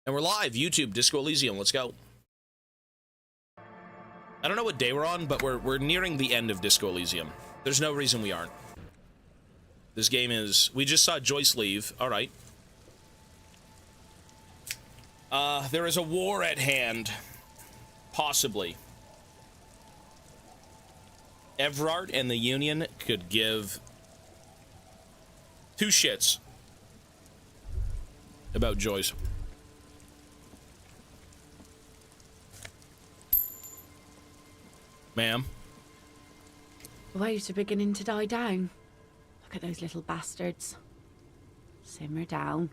And we're live, YouTube, Disco Elysium, let's go. I don't know what day we're on, but we're nearing the end of Disco Elysium. There's no reason we aren't. This game is... We just saw Joyce leave, alright. There is a war at hand. Possibly. Evrart and the Union could give... two shits about Joyce. Ma'am? The waves are beginning to die down. Look at those little bastards. Simmer down.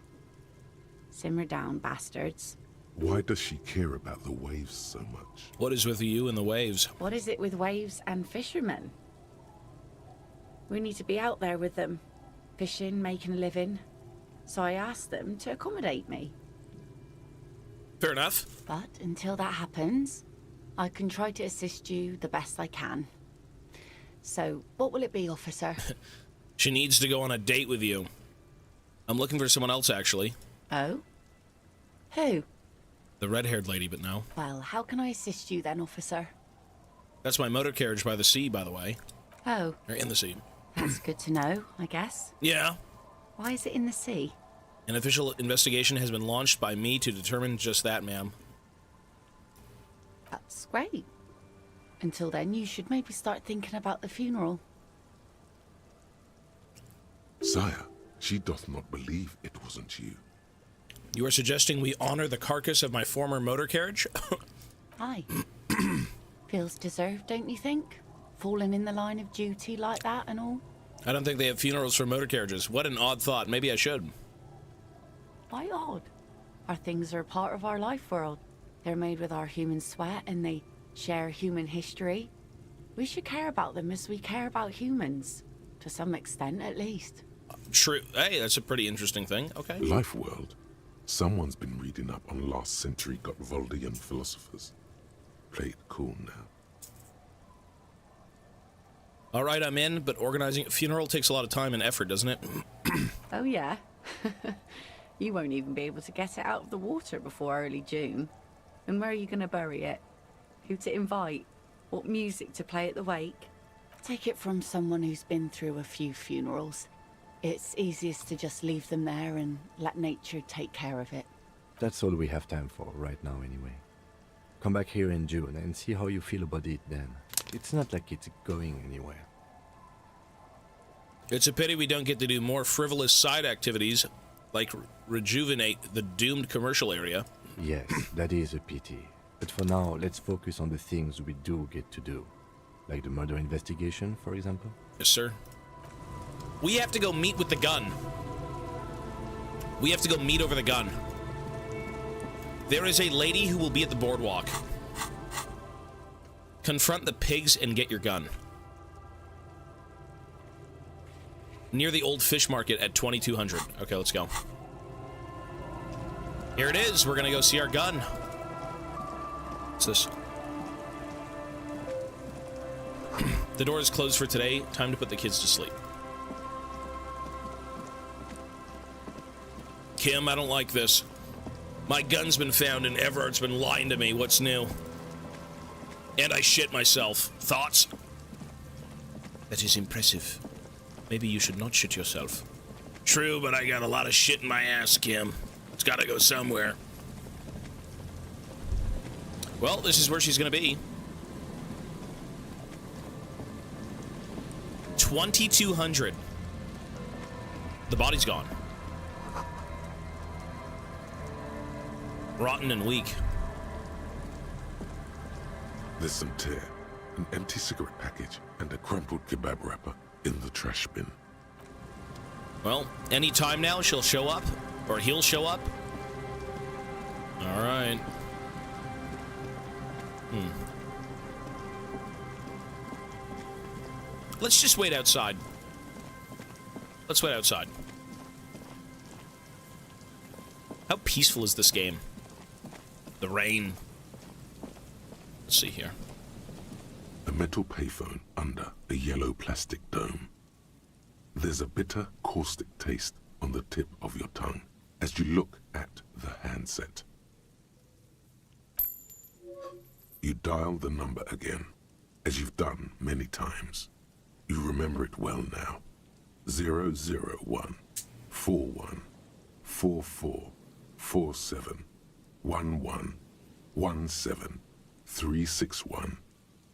Simmer down, bastards. Why does she care about the waves so much? What is with you and the waves? What is it with waves and fishermen? We need to be out there with them. Fishing, making a living. So I asked them to accommodate me. Fair enough. But until that happens, I can try to assist you the best I can. So, what will it be, officer? She needs to go on a date with you. I'm looking for someone else, actually. Oh? Who? The red-haired lady, but no. Well, how can I assist you then, officer? That's my motor carriage by the sea, by the way. Oh. Or in the sea. That's good to know, I guess. Yeah. Why is it in the sea? An official investigation has been launched by me to determine just that, ma'am. That's great. Until then, you should maybe start thinking about the funeral. Sire, she doth not believe it wasn't you. You are suggesting we honor the carcass of my former motor carriage? Aye. Feels deserved, don't you think? Falling in the line of duty like that and all? I don't think they have funerals for motor carriages. What an odd thought. Maybe I should. Why odd? Our things are a part of our life world. They're made with our human sweat and they share human history. We should care about them as we care about humans. To some extent, at least. True. Hey, that's a pretty interesting thing. Okay. Life world. Someone's been reading up on last century Gottwaldian philosophers. Play it cool now. All right, I'm in, but organizing a funeral takes a lot of time and effort, doesn't it? Oh, yeah? You won't even be able to get it out of the water before early June. And where are you going to bury it? Who to invite? What music to play at the wake? Take it from someone who's been through a few funerals. It's easiest to just leave them there and let nature take care of it. That's all we have time for right now anyway. Come back here in June and see how you feel about it then. It's not like it's going anywhere. It's a pity we don't get to do more frivolous side activities, like rejuvenate the doomed commercial area. Yes, that is a pity. But for now, let's focus on the things we do get to do. Like the murder investigation, for example. Yes, sir. We have to go meet with the gun. We have to go meet over the gun. There is a lady who will be at the boardwalk. Confront the pigs and get your gun. Near the old fish market at 2200. Okay, let's go. Here it is. We're gonna go see our gun. What's this? The door is closed for today. Time to put the kids to sleep. Kim, I don't like this. My gun's been found and Everard's been lying to me. What's new? And I shit myself. Thoughts? That is impressive. Maybe you should not shit yourself. True, but I got a lot of shit in my ass, Kim. It's gotta go somewhere. Well, this is where she's gonna be. 2200. The body's gone. Rotten and weak. There's some tear, an empty cigarette package, and a crumpled kebab wrapper in the trash bin. Well, any time now she'll show up, or he'll show up. All right. Let's just wait outside. Let's wait outside. How peaceful is this game? The rain. Let's see here. A metal payphone under a yellow plastic dome. There's a bitter, caustic taste on the tip of your tongue as you look at the handset. You dial the number again, as you've done many times. You remember it well now. 001 41 44 47 11 17 361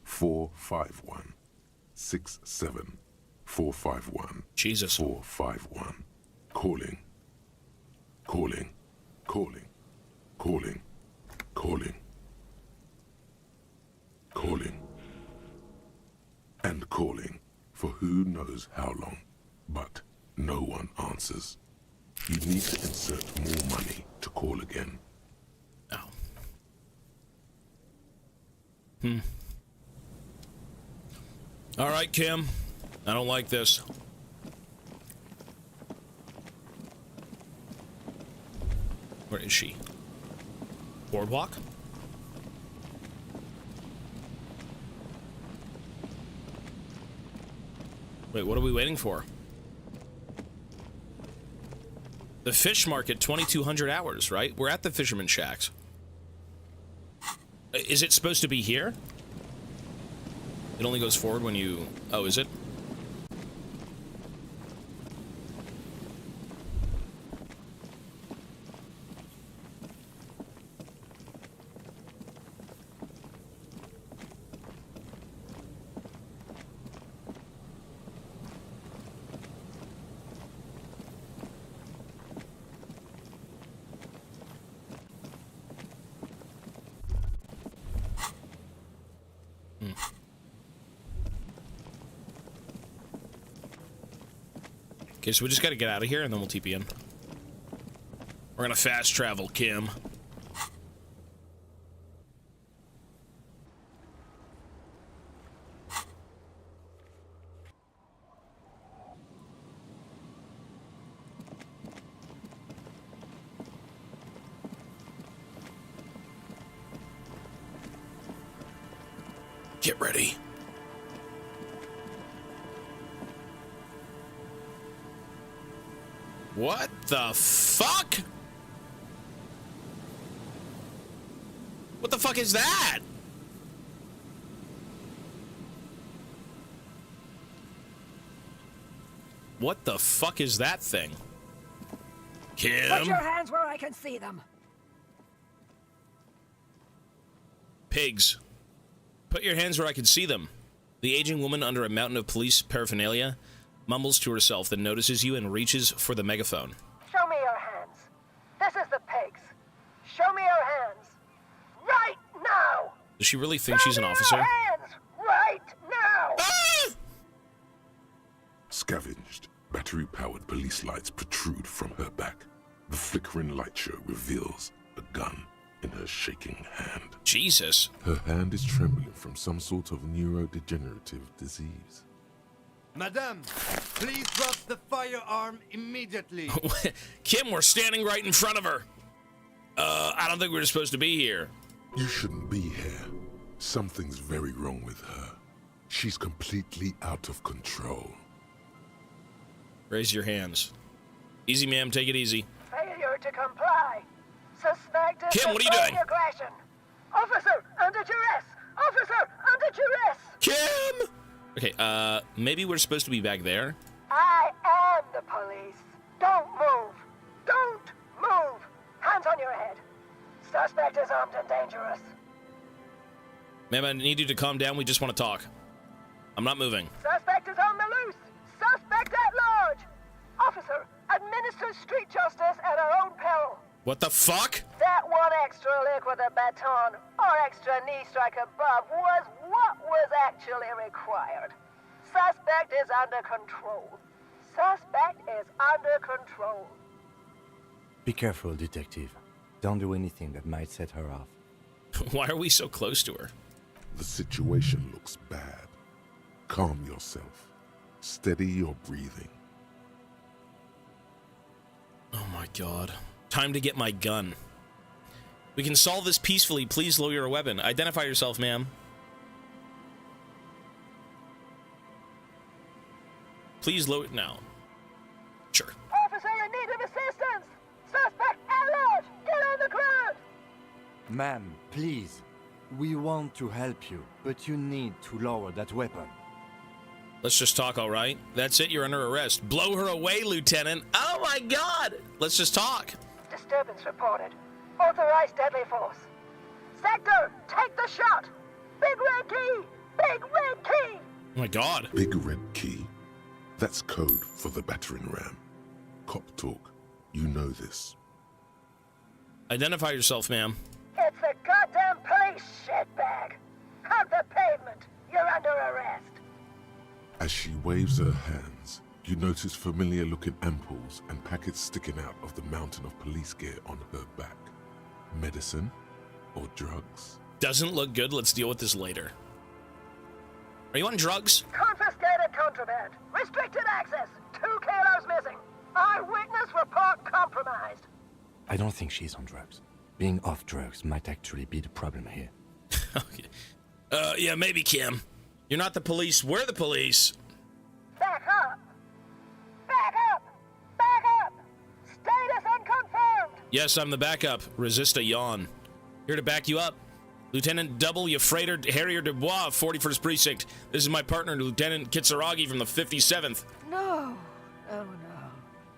451 67 451 Jesus. 451. Calling. Calling. Calling. Calling. Calling. Calling. And calling for who knows how long, but no one answers. You need to insert more money to call again. Oh. All right, Kim. I don't like this. Where is she? Boardwalk? Wait, what are we waiting for? The fish market, 2,200 hours, right? We're at the Fisherman Shacks. Is it supposed to be here? It only goes forward when you... Oh, is it? Okay, so we just gotta get out of here and then we'll TP in. We're gonna fast travel, Kim. Get ready. What the fuck? What the fuck is that? What the fuck is that thing? Kim? Put your hands where I can see them. Pigs. Put your hands where I can see them. The aging woman under a mountain of police paraphernalia mumbles to herself, then notices you and reaches for the megaphone. Show me your hands. This is the pigs. Show me your hands. Right now! Does she really think she's an officer? Show me your hands! Right now! Ah! Scavenged, battery-powered police lights protrude from her back. The flickering light show reveals a gun in her shaking hand. Jesus. Her hand is trembling from some sort of neurodegenerative disease. Madame, please drop the firearm immediately. Kim, we're standing right in front of her. I don't think we're supposed to be here. You shouldn't be here. Something's very wrong with her. She's completely out of control. Raise your hands. Easy, ma'am. Take it easy. Failure to comply. Suspected Kim, what are you doing? aggression. Officer, under duress. Officer, under duress. Kim! Okay, maybe we're supposed to be back there. I am the police. Don't move. Don't move. Hands on your head. Suspect is armed and dangerous. Ma'am, I need you to calm down. We just want to talk. I'm not moving. Suspect is on the loose. Suspect at large. Officer, administer street justice at our own peril. What the fuck? That one extra lick with a baton or extra knee strike above was what was actually required. Suspect is under control. Suspect is under control. Be careful, detective. Don't do anything that might set her off. Why are we so close to her? The situation looks bad. Calm yourself. Steady your breathing. Oh my god. Time to get my gun. We can solve this peacefully. Please lower your weapon. Identify yourself, ma'am. Please lower it now. Sure. Officer in need of assistance. Suspect at large. Get on the ground. Ma'am, please. We want to help you, but you need to lower that weapon. Let's just talk, all right? That's it, you're under arrest. Blow her away, Lieutenant. Oh my God! Let's just talk. Disturbance reported. Authorized deadly force. Sector, take the shot! Big red key! Big red key! Oh my God. Big red key. That's code for the battering ram. Cop talk. You know this. Identify yourself, ma'am. It's a goddamn police shitbag! Hug the pavement! You're under arrest! As she waves her hands, you notice familiar-looking ampoules and packets sticking out of the mountain of police gear on her back. Medicine or drugs? Doesn't look good. Let's deal with this later. Are you on drugs? Confiscated contraband. Restricted access. 2 kilos missing. Eyewitness report compromised. I don't think she's on drugs. Being off drugs might actually be the problem here. Okay. Yeah, maybe, Kim. You're not the police. We're the police. Back up! Back up! Back up! Status unconfirmed! Yes, I'm the backup. Resist a yawn. Here to back you up. Lieutenant W. Freighter Harrier Dubois, 41st Precinct. This is my partner, Lieutenant Kitsuragi from the 57th. No. Oh,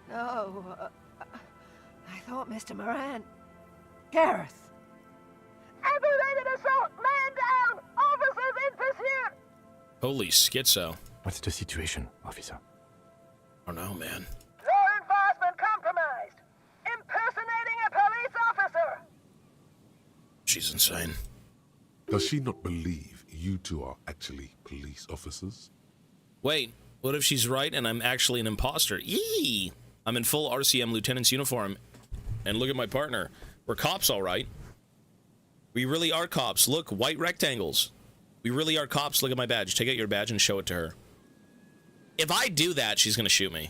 no. No. I thought Mr. Moran... Gareth. Aggravated assault! Man down! Officers in pursuit! Holy schizo. What's the situation, officer? Oh no, man. Law enforcement compromised! Impersonating a police officer! She's insane. Does she not believe you two are actually police officers? Wait, what if she's right and I'm actually an imposter? Yee! I'm in full RCM lieutenant's uniform. And look at my partner. We're cops, all right. We really are cops. Look, white rectangles. We really are cops. Look at my badge. Take out your badge and show it to her. If I do that, she's gonna shoot me.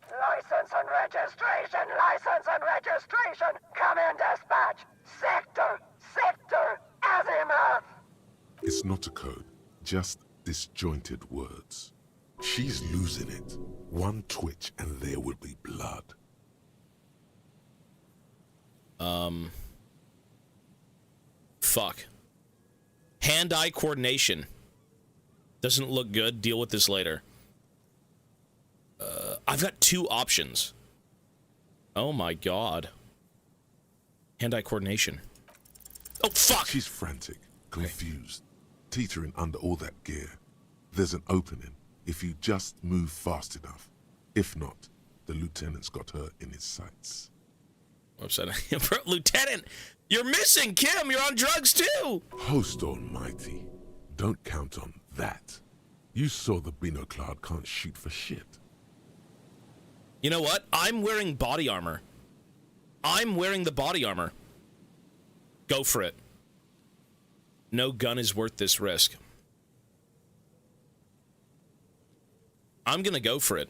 License and registration! License and registration! Come in, dispatch! Sector! Sector! Azimuth! It's not a code, just disjointed words. She's losing it. One twitch and there will be blood. Fuck. Hand-eye coordination. Doesn't look good. Deal with this later. I've got 2 options. Oh my God. Hand-eye coordination. Oh, fuck! She's frantic, confused, teetering under all that gear. There's an opening if you just move fast enough. If not, the lieutenant's got her in his sights. Upset. Bro, Lieutenant, you're missing, Kim. You're on drugs too. Host almighty, don't count on that. You saw the Binoclad can't shoot for shit. You know what? I'm wearing body armor. I'm wearing the body armor. Go for it. No gun is worth this risk. I'm gonna go for it.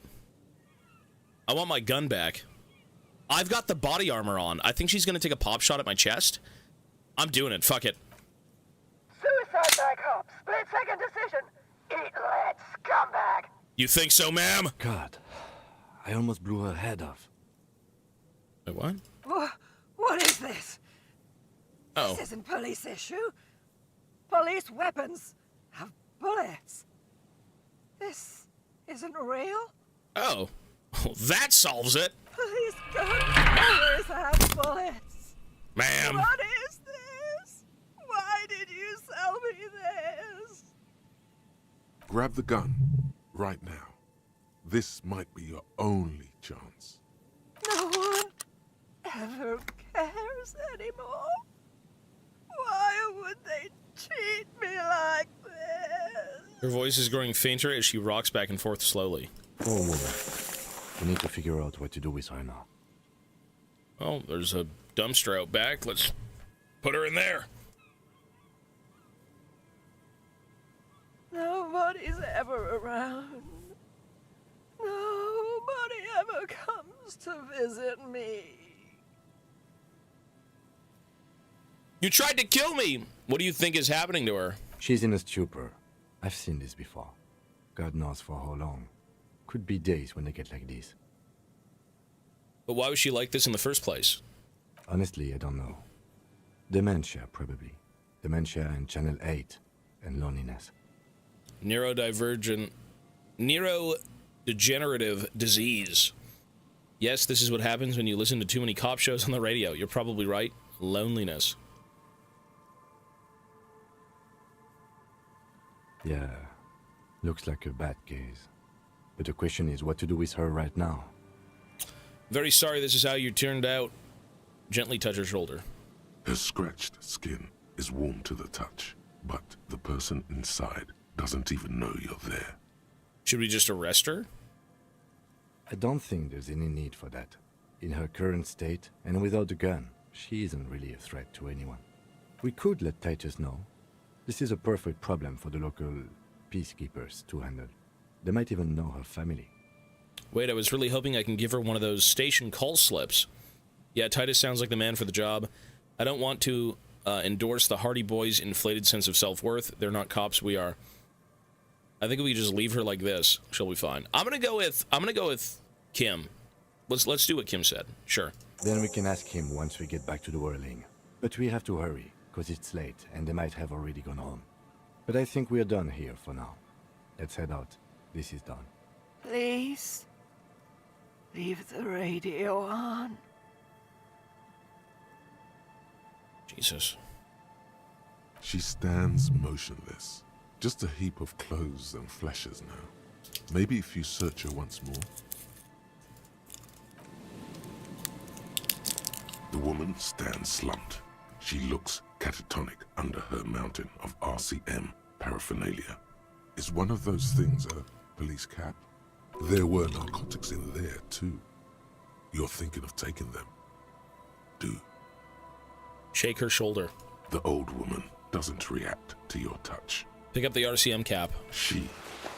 I want my gun back. I've got the body armor on. I think she's gonna take a pop shot at my chest. I'm doing it. Fuck it. Suicide by cop! Split-second decision! Eat lead, scumbag! You think so, ma'am? God, I almost blew her head off. Wait, what? What is this? Oh. This isn't police issue. Police weapons have bullets. This isn't real. Oh. Well, that solves it. Police guns have bullets. Ma'am. What is this? Why did you sell me this? Grab the gun, right now. This might be your only chance. No one ever cares anymore. Why would they treat me like this? Her voice is growing fainter as she rocks back and forth slowly. Oh, woman. We need to figure out what to do with her now. Well, there's a dumpster out back. Let's put her in there. Nobody's ever around. Nobody ever comes to visit me. You tried to kill me! What do you think is happening to her? She's in a stupor. I've seen this before. God knows for how long. Could be days when they get like this. But why was she like this in the first place? Honestly, I don't know. Dementia, probably. Dementia and Channel 8, and loneliness. Neurodegenerative disease. Yes, this is what happens when you listen to too many cop shows on the radio. You're probably right. Loneliness. Yeah, looks like a bad case. But the question is what to do with her right now. Very sorry this is how you turned out. Gently touch her shoulder. Her scratched skin is warm to the touch, but the person inside doesn't even know you're there. Should we just arrest her? I don't think there's any need for that. In her current state, and without a gun, she isn't really a threat to anyone. We could let Titus know. This is a perfect problem for the local peacekeepers to handle. They might even know her family. Wait, I was really hoping I can give her one of those station call slips. Yeah, Titus sounds like the man for the job. I don't want to endorse the Hardy Boys' inflated sense of self-worth. They're not cops, we are. I think if we just leave her like this, she'll be fine. I'm gonna go with Kim. Let's do what Kim said. Sure. Then we can ask him once we get back to the whirling. But we have to hurry, because it's late, and they might have already gone home. But I think we're done here for now. Let's head out. This is done. Please, leave the radio on. Jesus. She stands motionless, just a heap of clothes and fleshes now. Maybe if you search her once more. The woman stands slumped. She looks catatonic under her mountain of RCM paraphernalia. Is one of those things a police cap? There were narcotics in there too. You're thinking of taking them. Do. Shake her shoulder. The old woman doesn't react to your touch. Pick up the RCM cap. She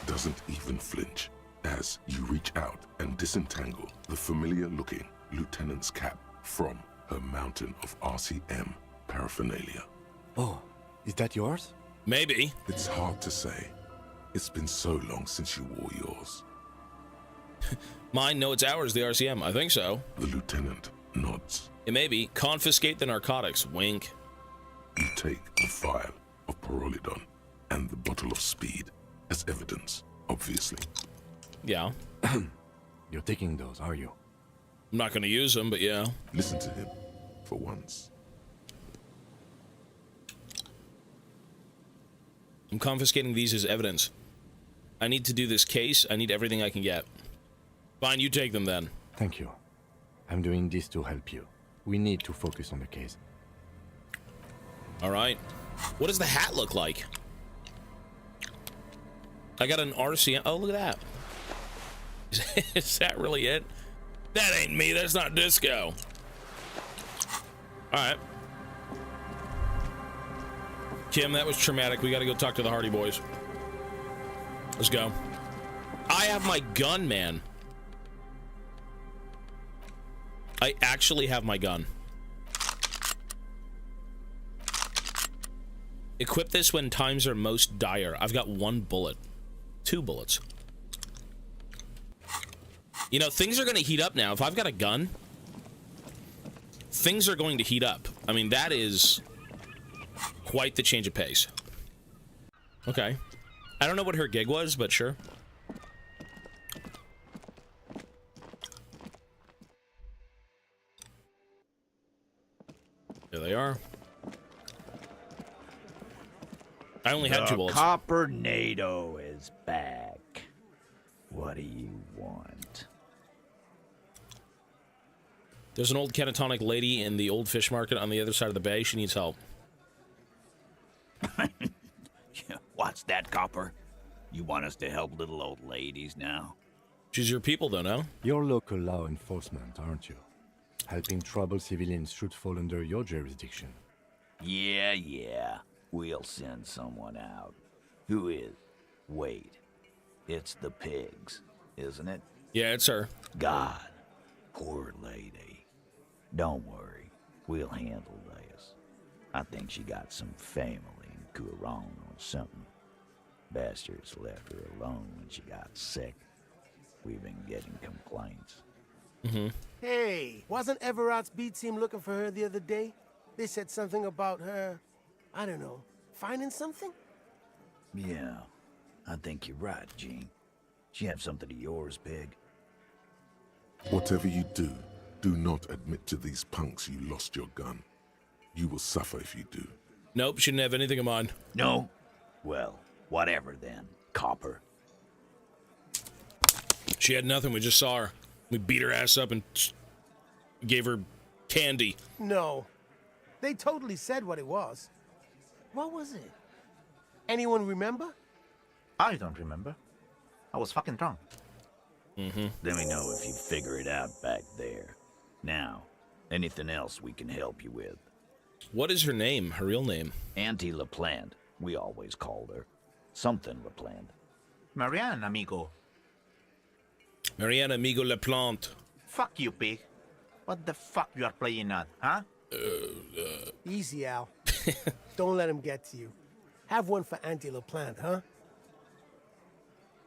doesn't even flinch as you reach out and disentangle the familiar-looking lieutenant's cap from her mountain of RCM paraphernalia. Oh, is that yours? Maybe. It's hard to say. It's been so long since you wore yours. Mine? No, it's ours, the RCM. I think so. The lieutenant nods. It may be. Confiscate the narcotics. Wink. You take the vial of Pyrrolidon and the bottle of speed as evidence, obviously. Yeah. You're taking those, are you? I'm not going to use them, but yeah. Listen to him, for once. I'm confiscating these as evidence. I need to do this case. I need everything I can get. Fine, you take them then. Thank you. I'm doing this to help you. We need to focus on the case. All right. What does the hat look like? I got an RCM. Oh, look at that. Is that really it? That ain't me. That's not disco. All right. Kim, that was traumatic. We got to go talk to the Hardy Boys. Let's go. I have my gun, man. I actually have my gun. Equip this when times are most dire. I've got 1 bullet. 2 bullets. You know, things are going to heat up now. If I've got a gun, things are going to heat up. I mean, that is quite the change of pace. Okay. I don't know what her gig was, but sure. There they are. I only had 2 bullets. Copper NATO is back. What do you want? There's an old catatonic lady in the old fish market on the other side of the bay. She needs help. What's that, Copper? You want us to help little old ladies now? She's your people, though, no? You're local law enforcement, aren't you? Helping troubled civilians should fall under your jurisdiction. Yeah. We'll send someone out. Who is? Wait. It's the pigs, isn't it? Yeah, it's her. God. Poor lady. Don't worry. We'll handle this. I think she got some family in Kurong or something. Bastards left her alone when she got sick. We've been getting complaints. Hey, wasn't Everard's B team looking for her the other day? They said something about her, I don't know, finding something? Yeah, I think you're right, Gene. She have something of yours, Pig. Whatever you do, do not admit to these punks you lost your gun. You will suffer if you do. Nope, she didn't have anything of mine. No? Well, whatever then, copper. She had nothing. We just saw her. We beat her ass up and gave her candy. No. They totally said what it was. What was it? Anyone remember? I don't remember. I was fucking drunk. Let me know if you figure it out back there. Now, anything else we can help you with? What is her name? Her real name? Auntie LaPlante, we always called her. Something LaPlante. Marianne, amigo. Marianne Amigo LaPlante. Fuck you, pig. What the fuck you are playing at, huh? Easy, Al. Don't let him get to you. Have one for Auntie LaPlante, huh?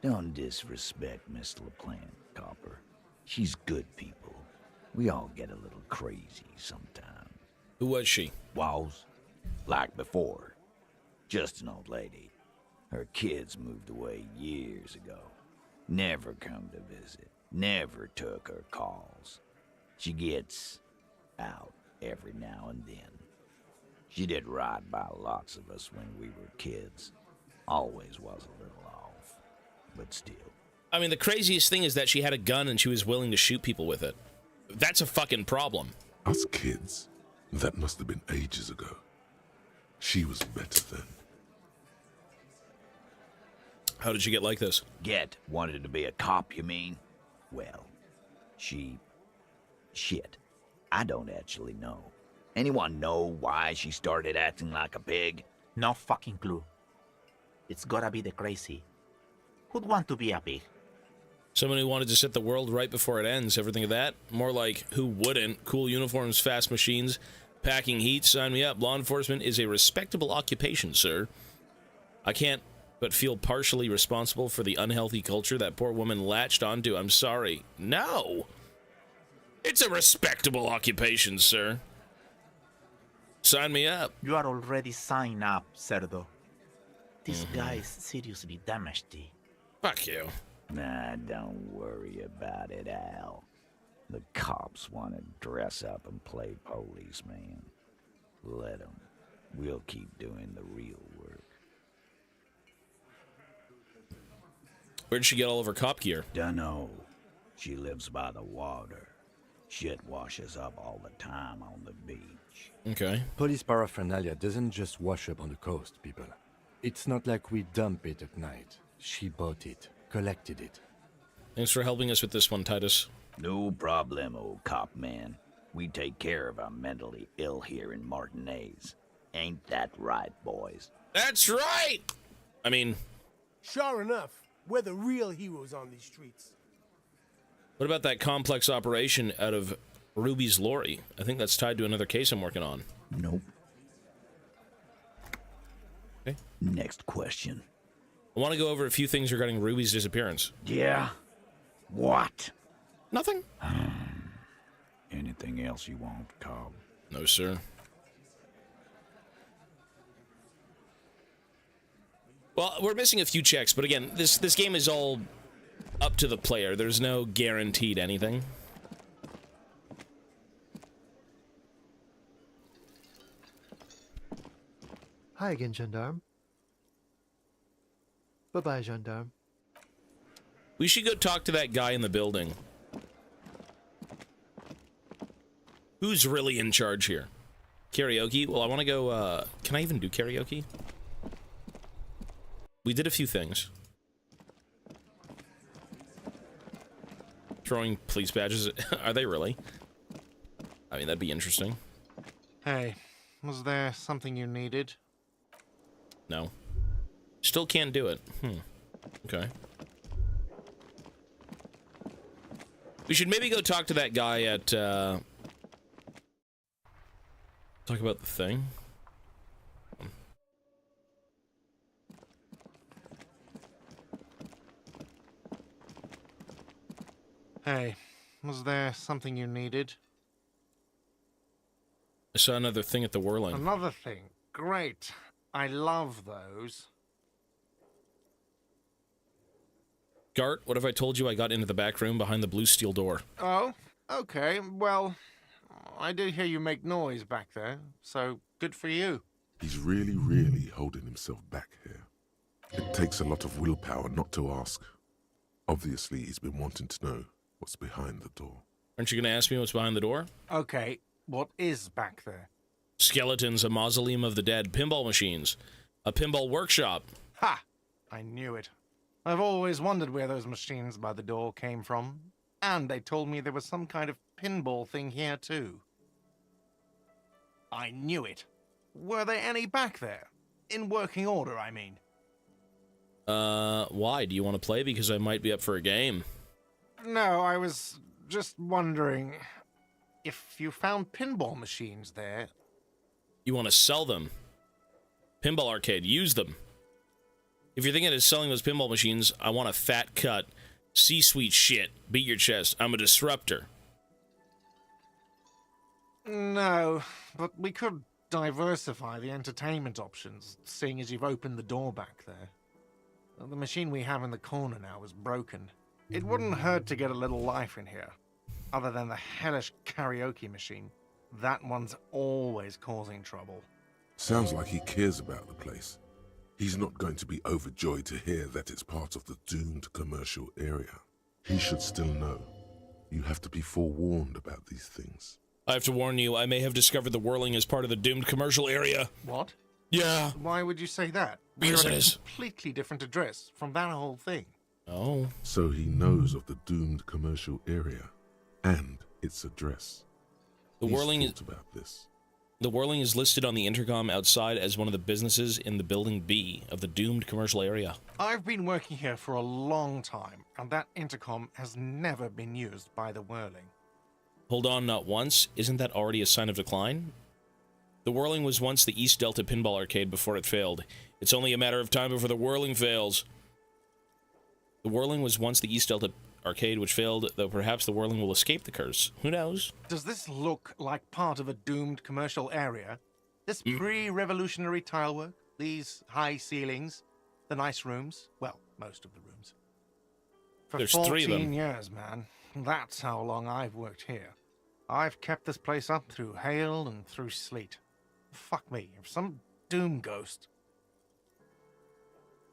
Don't disrespect Miss LaPlante, Copper. She's good people. We all get a little crazy sometimes. Who was she? Was, like before. Just an old lady. Her kids moved away years ago. Never come to visit. Never took her calls. She gets out every now and then. She did right by lots of us when we were kids. Always was a little off, but still. I mean, the craziest thing is that she had a gun and she was willing to shoot people with it. That's a fucking problem. Us kids? That must have been ages ago. She was better then. How did she get like this? Wanted to be a cop, you mean? Well, shit. I don't actually know. Anyone know why she started acting like a pig? No fucking clue. It's gotta be the crazy. Who'd want to be a pig? Someone who wanted to set the world right before it ends, everything of that? More like, who wouldn't? Cool uniforms, fast machines, packing heat, sign me up. Law enforcement is a respectable occupation, sir. I can't but feel partially responsible for the unhealthy culture that poor woman latched onto. I'm sorry. No! It's a respectable occupation, sir. Sign me up. You are already signed up, Cerdo. This guy is seriously damaged. Fuck you. Nah, don't worry about it, Al. The cops want to dress up and play policeman. Let them. We'll keep doing the real work. Where'd she get all of her cop gear? Dunno. She lives by the water. Shit washes up all the time on the beach. Okay. Police paraphernalia doesn't just wash up on the coast, people. It's not like we dump it at night. She bought it, collected it. Thanks for helping us with this one, Titus. No problem, old cop man. We take care of our mentally ill here in Martinez. Ain't that right, boys? That's right! I mean... Sure enough, we're the real heroes on these streets. What about that complex operation out of Ruby's lorry? I think that's tied to another case I'm working on. Nope. Okay. Next question. I want to go over a few things regarding Ruby's disappearance. Yeah? What? Nothing? Anything else you want, Cobb? No, sir. Well, we're missing a few checks, but again, this game is all up to the player. There's no guaranteed anything. Hi again, Gendarme. Bye-bye, Gendarme. We should go talk to that guy in the building. Who's really in charge here? Karaoke? Well, I want to go, can I even do karaoke? We did a few things. Throwing police badges. Are they really? I mean, that'd be interesting. Hey, was there something you needed? No. Still can't do it. Okay. We should maybe go talk to that guy at, talk about the thing. Hey, Was there something you needed? I saw another thing at the whirling. Another thing. Great. I love those. Gart, what if I told you I got into the back room behind the blue steel door? Oh, okay. Well, I did hear you make noise back there, so good for you. He's really holding himself back here. It takes a lot of willpower not to ask. Obviously, he's been wanting to know what's behind the door. Aren't you going to ask me what's behind the door? Okay, what is back there? Skeletons, a mausoleum of the dead, pinball machines, a pinball workshop. Ha! I knew it. I've always wondered where those machines by the door came from. And they told me there was some kind of pinball thing here, too. I knew it. Were there any back there? In working order, I mean. Why? Do you want to play? Because I might be up for a game. No, I was just wondering if you found pinball machines there. You want to sell them? Pinball arcade, use them. If you're thinking of selling those pinball machines, I want a fat cut. C-suite shit. Beat your chest. I'm a disruptor. No, but we could diversify the entertainment options, seeing as you've opened the door back there. The machine we have in the corner now is broken. It wouldn't hurt to get a little life in here. Other than the hellish karaoke machine. That one's always causing trouble. Sounds like he cares about the place. He's not going to be overjoyed to hear that it's part of the doomed commercial area. He should still know. You have to be forewarned about these things. I have to warn you, I may have discovered the whirling as part of the doomed commercial area. What? Yeah. Why would you say that? Because We're it at a is. completely different address from that whole thing. Oh. So he knows of the doomed commercial area and its address. The whirling is about this. The whirling is listed on the intercom outside as one of the businesses in the building B of the doomed commercial area. I've been working here for a long time, and that intercom has never been used by the whirling. Hold on, not once? Isn't that already a sign of decline? The whirling was once the East Delta Pinball Arcade before it failed. It's only a matter of time before the whirling fails. The whirling was once the East Delta Arcade which failed, though perhaps the whirling will escape the curse. Who knows? Does this look like part of a doomed commercial area? This pre-revolutionary tilework, these high ceilings, the nice rooms, well, most of the rooms. For There's 14 3 of them. years, man. That's how long I've worked here. I've kept this place up through hail and through sleet. Fuck me, if some doom ghost.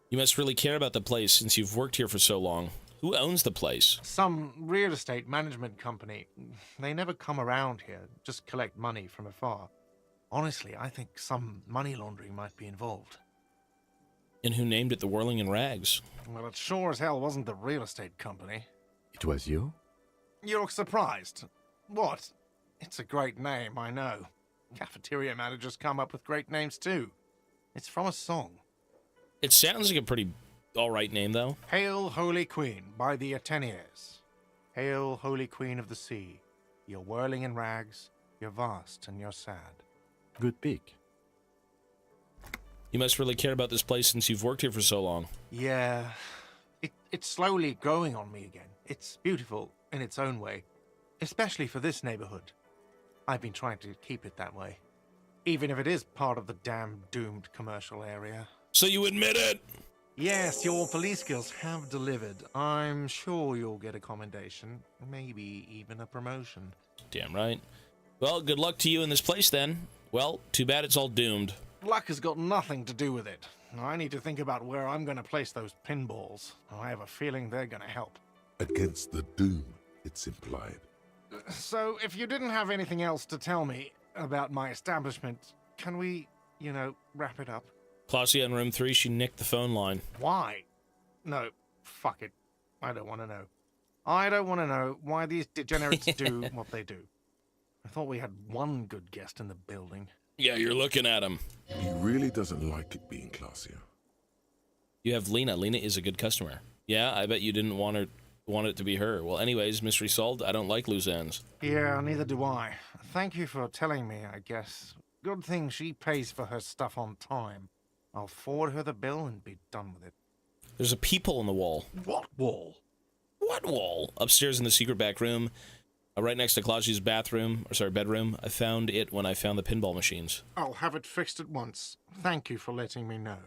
You must really care about the place since you've worked here for so long. Who owns the place? Some real estate management company. They never come around here, just collect money from afar. Honestly, I think some money laundering might be involved. And who named it the Whirling in Rags? Well, it sure as hell wasn't the real estate company. It was you? You look surprised. What? It's a great name, I know. Cafeteria managers come up with great names too. It's from a song. It sounds like a pretty alright name, though. Hail, Holy Queen, by the Ateniers. Hail, Holy Queen of the Sea. You're whirling in rags, you're vast and you're sad. Good pick. You must really care about this place since you've worked here for so long. Yeah, it's slowly growing on me again. It's beautiful in its own way, especially for this neighborhood. I've been trying to keep it that way, even if it is part of the damn doomed commercial area. So you admit it? Yes, your police skills have delivered. I'm sure you'll get a commendation, maybe even a promotion. Damn right. Well, good luck to you in this place then. Well, too bad it's all doomed. Luck has got nothing to do with it. I need to think about where I'm going to place those pinballs. I have a feeling they're going to help. Against the doom, it's implied. So, if you didn't have anything else to tell me about my establishment, can we, wrap it up? Claudia in room 3, she nicked the phone line. Why? No, fuck it. I don't want to know. I don't want to know why these degenerates do what they do. I thought we had one good guest in the building. Yeah, you're looking at him. He really doesn't like it being classier. You have Lena. Lena is a good customer. Yeah, I bet you didn't want it to be her. Well, anyways, mystery solved. I don't like loose ends. Yeah, neither do I. Thank you for telling me, I guess. Good thing she pays for her stuff on time. I'll forward her the bill and be done with it. There's a peephole in the wall. What wall? What wall? Upstairs in the secret back room, Right next to Klaus's bathroom, or sorry, bedroom. I found it when I found the pinball machines. I'll have it fixed at once. Thank you for letting me know.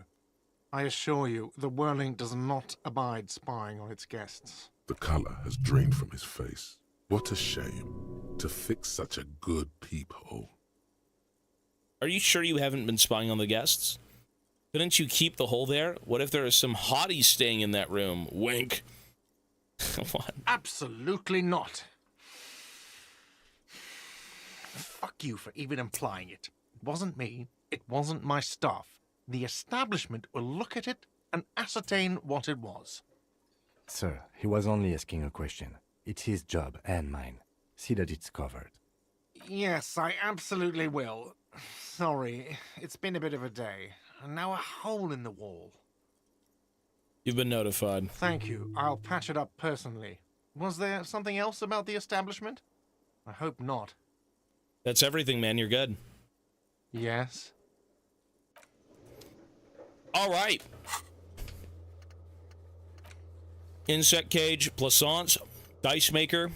I assure you, the Whirling does not abide spying on its guests. The color has drained from his face. What a shame. To fix such a good peephole. Are you sure you haven't been spying on the guests? Couldn't you keep the hole there? What if there are some hotties staying in that room? Wink. What? Absolutely not. Fuck you for even implying it. It wasn't me. It wasn't my staff. The establishment will look at it and ascertain what it was. Sir, he was only asking a question. It's his job and mine. See that it's covered. Yes, I absolutely will. Sorry, it's been a bit of a day. And now a hole in the wall. You've been notified. Thank you. I'll patch it up personally. Was there something else about the establishment? I hope not. That's everything, man. You're good. Yes. All right. Insect cage, Plaisance, dice maker.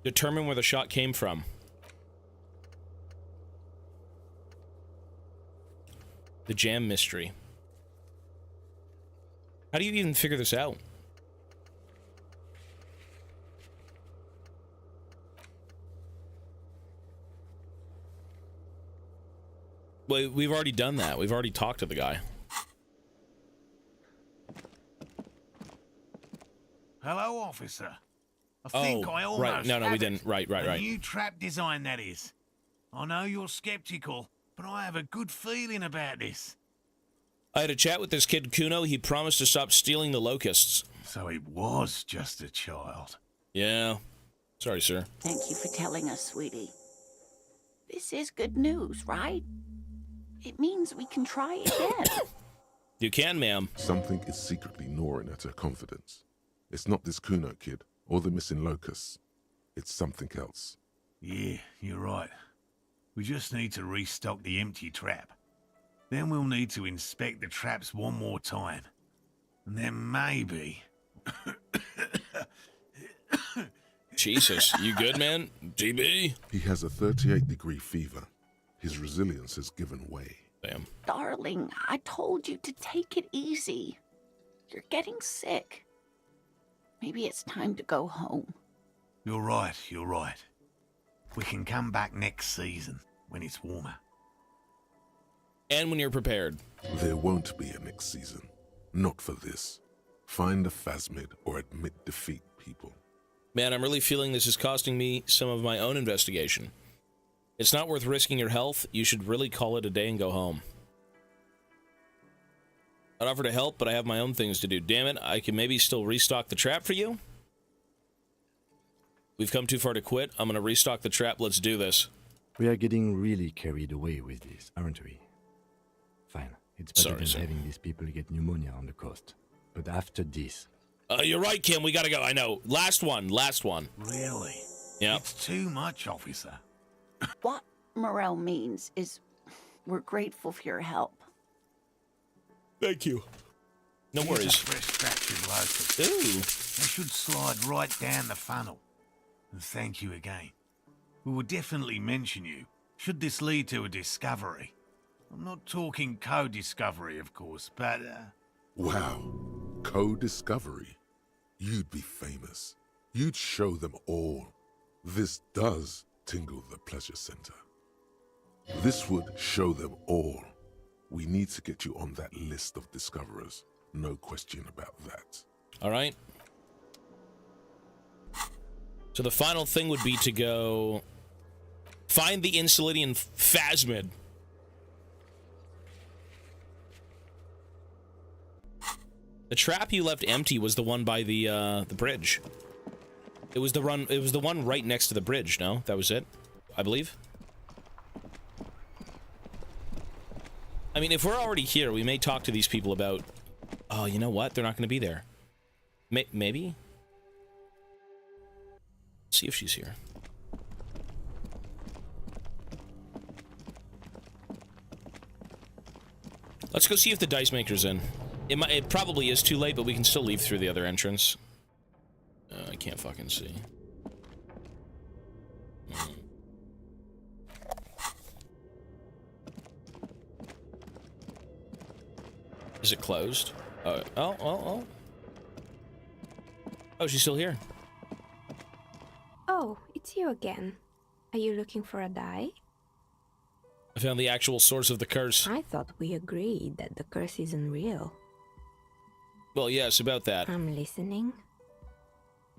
Determine where the shot came from. The jam mystery. How do you even figure this out? Well, we've already done that. We've already talked to the guy. Hello, officer. I think I almost right. No, we didn't. Right. A new trap design, that is. I know you're skeptical, but I have a good feeling about this. I had a chat with this kid Kuno. He promised to stop stealing the locusts. So he was just a child. Yeah. Sorry, sir. Thank you for telling us, sweetie. This is good news, right? It means we can try again. You can, ma'am. Something is secretly gnawing at her confidence. It's not this Kuno kid, or the missing locusts. It's something else. Yeah, you're right. We just need to restock the empty trap. Then we'll need to inspect the traps one more time. And then maybe... Jesus, you good, man? DB? He has a 38-degree fever. His resilience has given way. Damn. Darling, I told you to take it easy. You're getting sick. Maybe it's time to go home. You're right. We can come back next season, when it's warmer. And when you're prepared. There won't be a next season. Not for this. Find a phasmid or admit defeat, people. Man, I'm really feeling this is costing me some of my own investigation. It's not worth risking your health. You should really call it a day and go home. I'd offer to help, but I have my own things to do. Damn it, I can maybe still restock the trap for you? We've come too far to quit. I'm gonna restock the trap. Let's do this. We are getting really carried away with this, aren't we? Fine. It's better than having these people get pneumonia on the coast. But after this... You're right, Kim. We gotta go. I know. Last one. Really? Yeah. It's too much, officer. What Morel means is we're grateful for your help. Thank you. No Here's worries. a fresh batch of locusts. Ooh. They should slide right down the funnel. And thank you again. We will definitely mention you, should this lead to a discovery. I'm not talking co-discovery, of course, but... Wow. Co-discovery. You'd be famous. You'd show them all. This does tingle the pleasure center. This would show them all. We need to get you on that list of discoverers. No question about that. All right. So the final thing would be to go find the Insulidian phasmid. The trap you left empty was the one by the bridge. It was the one right next to the bridge, no? That was it, I believe. I mean, if we're already here, we may talk to these people about... Oh, you know what? They're not going to be there. Maybe? See if she's here. Let's go see if the dice maker's in. It probably is too late, but we can still leave through the other entrance. I can't fucking see. Is it closed? Oh, she's still here. Oh, it's you again. Are you looking for a die? I found the actual source of the curse. I thought we agreed that the curse isn't real. Well, yes, about that. I'm listening.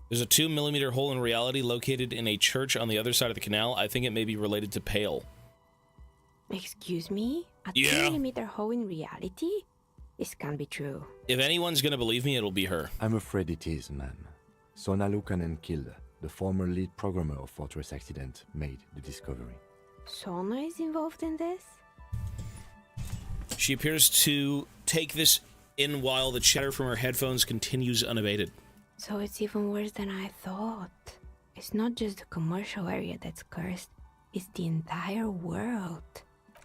There's a 2mm hole in reality located in a church on the other side of the canal. I think it may be related to Pale. Excuse me? A Yeah. 2mm hole in reality? This can't be true. If anyone's gonna believe me, it'll be her. I'm afraid it is, ma'am. Sona Lukanen killed the former lead programmer of Fortress Accident made the discovery. Sona is involved in this? She appears to take this in while the chatter from her headphones continues unabated. So it's even worse than I thought. It's not just the commercial area that's cursed, it's the entire world.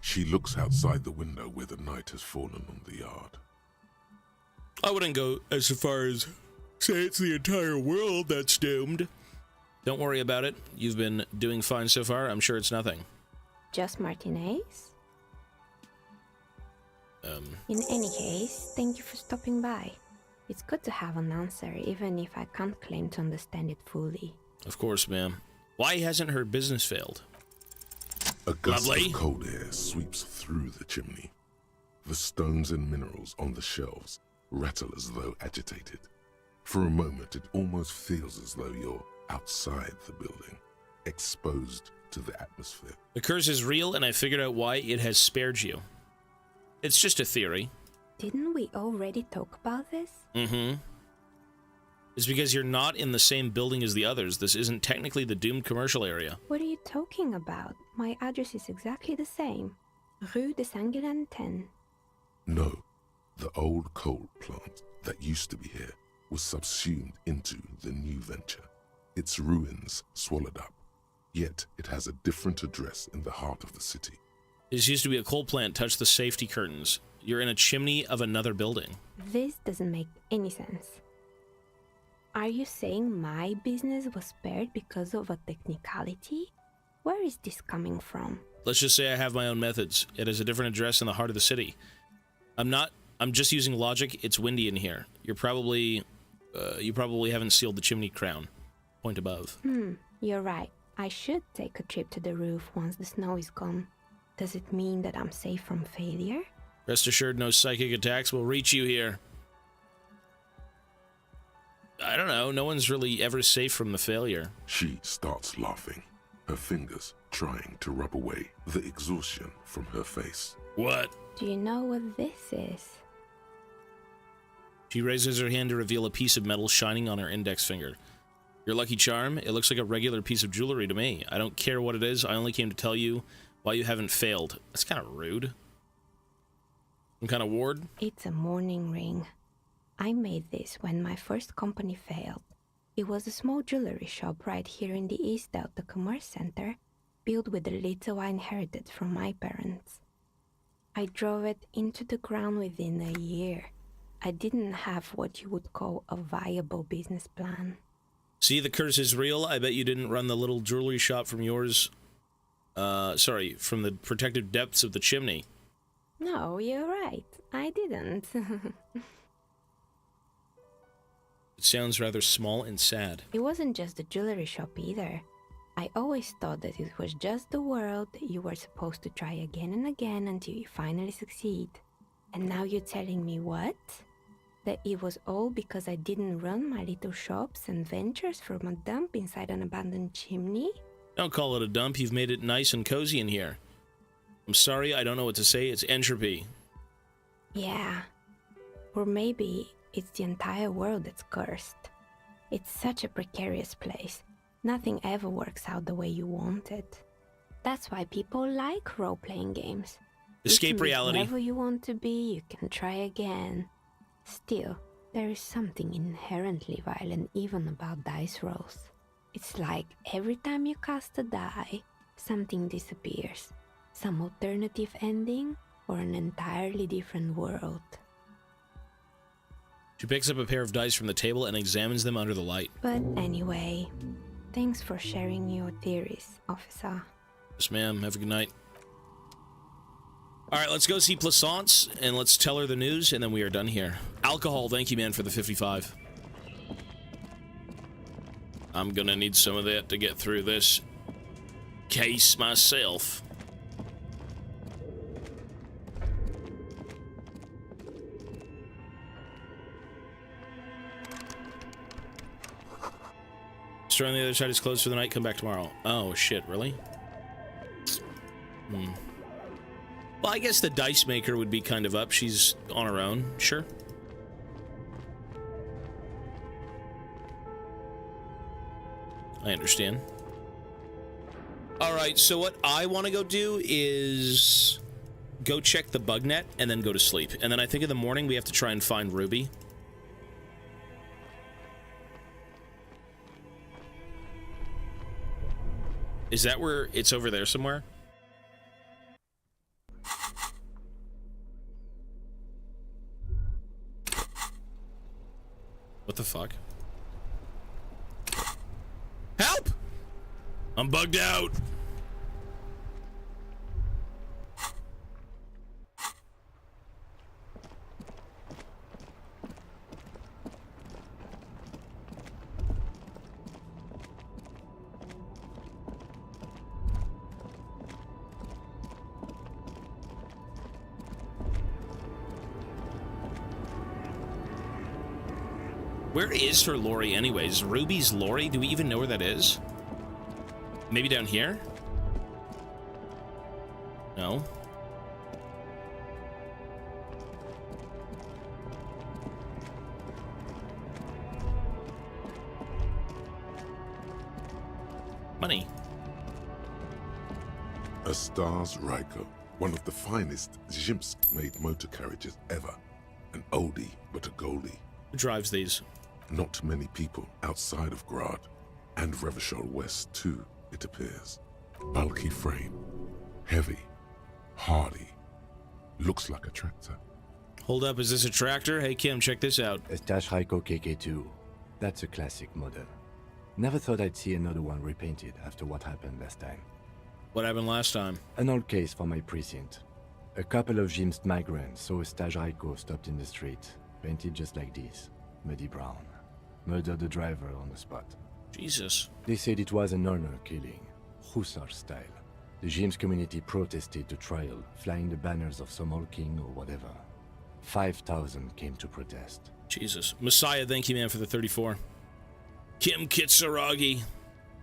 She looks outside the window where the night has fallen on the yard. I wouldn't go as far as say it's the entire world that's doomed. Don't worry about it. You've been doing fine so far. I'm sure it's nothing. Just Martinez? In any case, thank you for stopping by. It's good to have an answer, even if I can't claim to understand it fully. Of course, ma'am. Why hasn't her business failed? A gust Lovely. of cold air sweeps through the chimney. The stones and minerals on the shelves rattle as though agitated. For a moment, it almost feels as though you're outside the building, exposed to the atmosphere. The curse is real, and I figured out why it has spared you. It's just a theory. Didn't we already talk about this? Mm-hmm. It's because you're not in the same building as the others. This isn't technically the doomed commercial area. What are you talking about? My address is exactly the same. Rue de Saint-Guilain 10. No, the old coal plant that used to be here was subsumed into the new venture. Its ruins swallowed up. Yet it has a different address in the heart of the city. This used to be a coal plant. Touch the safety curtains. You're in a chimney of another building. This doesn't make any sense. Are you saying my business was spared because of a technicality? Where is this coming from? Let's just say I have my own methods. It has a different address in the heart of the city. I'm just using logic. It's windy in here. You probably haven't sealed the chimney crown. Point above. You're right. I should take a trip to the roof once the snow is gone. Does it mean that I'm safe from failure? Rest assured, no psychic attacks will reach you here. I don't know. No one's really ever safe from the failure. She starts laughing, her fingers trying to rub away the exhaustion from her face. What? Do you know what this is? She raises her hand to reveal a piece of metal shining on her index finger. Your lucky charm? It looks like a regular piece of jewelry to me. I don't care what it is. I only came to tell you why you haven't failed. That's kind of rude. Some kind of ward? It's a mourning ring. I made this when my first company failed. It was a small jewelry shop right here in the East Delta Commerce Center, built with the little I inherited from my parents. I drove it into the ground within a year. I didn't have what you would call a viable business plan. See, the curse is real. I bet you didn't run the little jewelry shop from from the protective depths of the chimney. No, you're right. I didn't. It sounds rather small and sad. It wasn't just the jewelry shop either. I always thought that it was just the world that you were supposed to try again and again until you finally succeed. And now you're telling me what? That it was all because I didn't run my little shops and ventures from a dump inside an abandoned chimney? Don't call it a dump. You've made it nice and cozy in here. I'm sorry, I don't know what to say. It's entropy. Yeah. Or maybe it's the entire world that's cursed. It's such a precarious place. Nothing ever works out the way you want it. That's why people like role-playing games. Escape reality. Wherever you want to be, you can try again. Still, there is something inherently violent even about dice rolls. It's like every time you cast a die, something disappears. Some alternative ending, or an entirely different world. She picks up a pair of dice from the table and examines them under the light. But anyway, Thanks for sharing your theories, officer. Yes, ma'am. Have a good night. All right, let's go see Plaisance, and let's tell her the news, and then we are done here. Alcohol, thank you, man, for the 55. I'm gonna need some of that to get through this case myself. Store on the other side is closed for the night. Come back tomorrow. Oh, shit, really? Well, I guess the dice maker would be kind of up. She's on her own. Sure. I understand. Alright, so what I want to go do is go check the bug net and then go to sleep. And then I think in the morning we have to try and find Ruby. Is that where it's over there somewhere? What the fuck? Help! I'm bugged out. Where is her lorry anyways? Ruby's lorry? Do we even know where that is? Maybe down here? No. Money. A Stars Riker, one of the finest Zhimsk-made motor carriages ever. An oldie, but a goldie. Who drives these? Not many people outside of Grad, and Revachol West too, it appears. Bulky frame, heavy, hardy, looks like a tractor. Hold up, is this a tractor? Hey Kim, check this out. A Stash Raiko KK2. That's a classic model. Never thought I'd see another one repainted after what happened last time. What happened last time? An old case for my precinct. A couple of Zhimsk migrants saw a Stash Raiko stopped in the street, painted just like this, muddy brown. Murdered the driver on the spot. Jesus. They said it was an honor killing, Hussar style. The Zhimsk community protested the trial, flying the banners of some old king or whatever. 5,000 came to protest. Jesus. Messiah, thank you, man, for the 34. Kim Kitsuragi.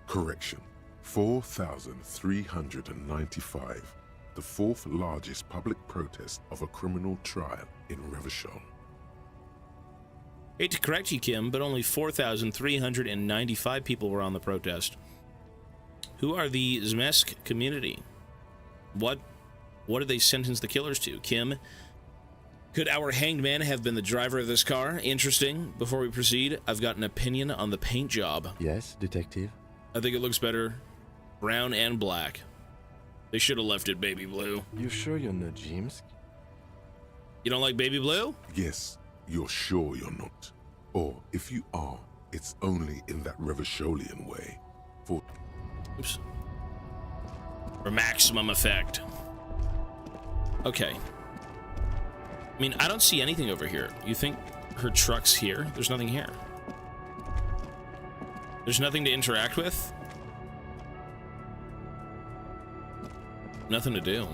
Correction. 4,395. The fourth largest public protest of a criminal trial in Revachol. Hate to correct you, Kim, but only 4,395 people were on the protest. Who are the Zmesk community? What did they sentence the killers to? Kim, could our hanged man have been the driver of this car? Interesting. Before we proceed, I've got an opinion on the paint job. Yes, detective? I think it looks better brown and black. They should have left it baby blue. You sure you're not Zhimsk? You don't like baby blue? Yes. You're sure you're not? Or, if you are, it's only in that Revacholian way. Oops. For maximum effect. Okay. I mean, I don't see anything over here. You think her truck's here? There's nothing here. There's nothing to interact with? Nothing to do.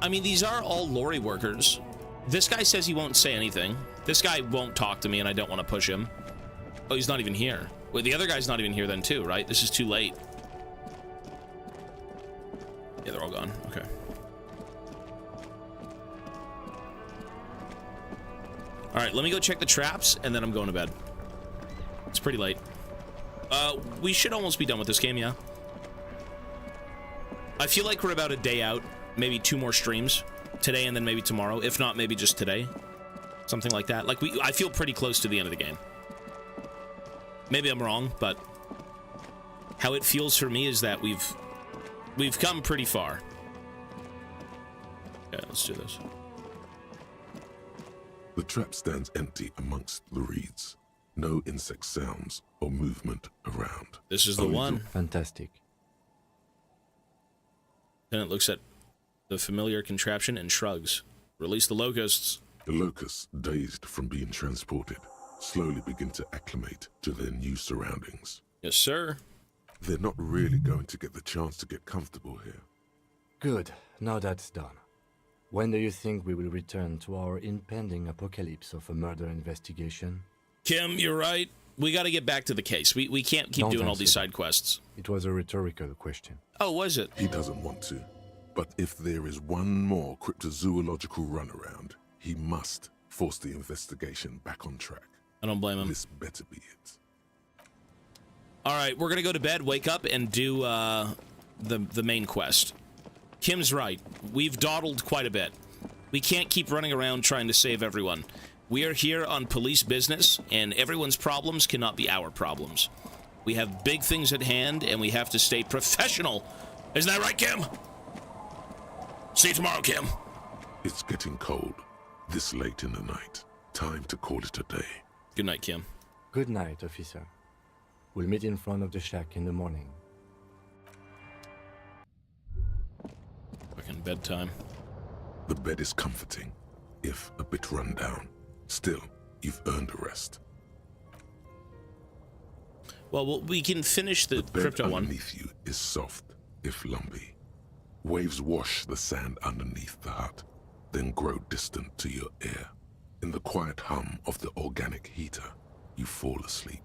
I mean, these are all lorry workers. This guy says he won't say anything. This guy won't talk to me, and I don't want to push him. Oh, he's not even here. Wait, the other guy's not even here then, too, right? This is too late. Yeah, they're all gone. Okay. All right, let me go check the traps, and then I'm going to bed. It's pretty late. We should almost be done with this game, yeah. I feel like we're about a day out. Maybe 2 more streams today and then maybe tomorrow. If not, maybe just today. Something like that. Like, I feel pretty close to the end of the game. Maybe I'm wrong, but how it feels for me is that we've come pretty far. Yeah, let's do this. The trap stands empty amongst the reeds. No insect sounds or movement around. This is the one. Fantastic. Lieutenant looks at the familiar contraption and shrugs. Release the locusts. The locusts, dazed from being transported, slowly begin to acclimate to their new surroundings. Yes, sir. They're not really going to get the chance to get comfortable here. Good. Now that's done. When do you think we will return to our impending apocalypse of a murder investigation? Kim, you're right. We got to get back to the case. We can't keep doing all these side quests. It was a rhetorical question. Oh, was it? He doesn't want to. But if there is one more cryptozoological runaround, he must force the investigation back on track. I don't blame him. This better be it. All right, we're going to go to bed, wake up, and do the main quest. Kim's right. We've dawdled quite a bit. We can't keep running around trying to save everyone. We are here on police business, and everyone's problems cannot be our problems. We have big things at hand, and we have to stay professional. Isn't that right, Kim? See you tomorrow, Kim. It's getting cold. This late in the night. Time to call it a day. Good night, Kim. Good night, officer. We'll meet in front of the shack in the morning. Fucking bedtime. The bed is comforting, if a bit run down. Still, you've earned a rest. Well, we can finish the crypto one. Underneath you is soft, if lumpy. Waves wash the sand underneath the hut, then grow distant to your ear. In the quiet hum of the organic heater, you fall asleep.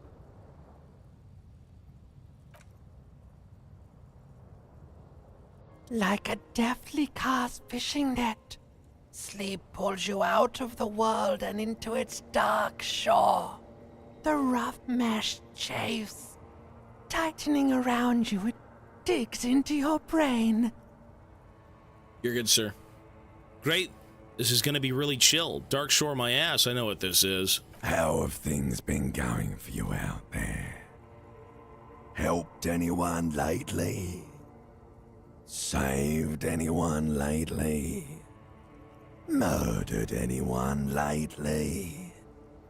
Like a deftly cast fishing net, sleep pulls you out of the world and into its dark shore. The rough mesh chafes, tightening around you, it digs into your brain. You're good, sir. Great. This is gonna be really chill. Dark shore my ass, I know what this is. How have things been going for you out there? Helped anyone lately? Saved anyone lately? Murdered anyone lately?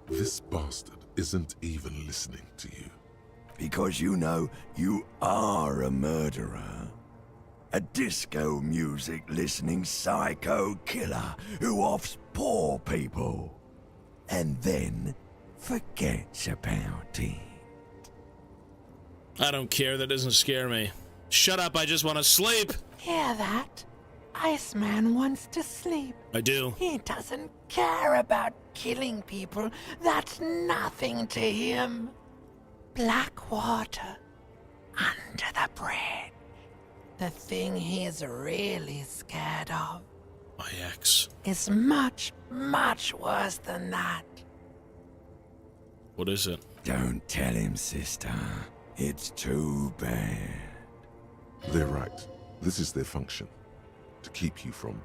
This bastard isn't even listening to you. Because you know you are a murderer. A disco music listening psycho killer who offs poor people. And then forgets about it. I don't care, that doesn't scare me. Shut up, I just want to sleep! Hear that? Iceman wants to sleep. I do. He doesn't care about killing people. That's nothing to him. Black water under the bridge. The thing he's really scared of. My ex. Is much, much worse than that. What is it? Don't tell him, sister. It's too bad. They're right. This is their function. To keep you from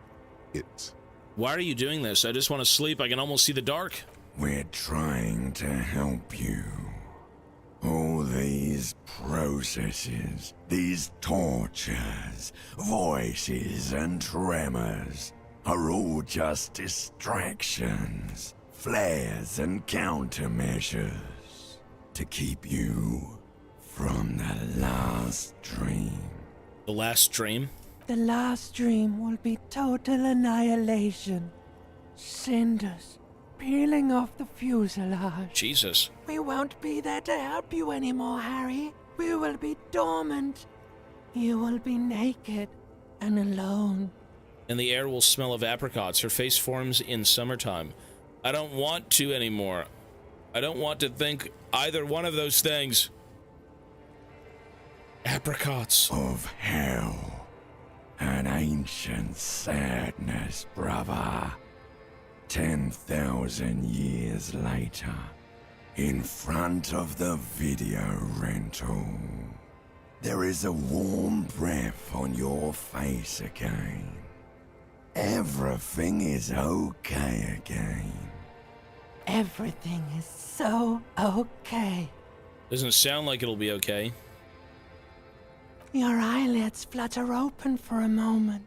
it. Why are you doing this? I just want to sleep. I can almost see the dark. We're trying to help you. All these processes, these tortures, voices and tremors are all just distractions, flares and countermeasures to keep you from the last dream. The last dream? The last dream will be total annihilation. Cinders peeling off the fuselage. Jesus. We won't be there to help you anymore, Harry. We will be dormant. You will be naked and alone. And the air will smell of apricots. Her face forms in summertime. I don't want to anymore. I don't want to think either one of those things. Apricots. Of hell. An ancient sadness, brother. 10,000 years later, in front of the video rental, there is a warm breath on your face again. Everything is okay again. Everything is so okay. Doesn't sound like it'll be okay. Your eyelids flutter open for a moment.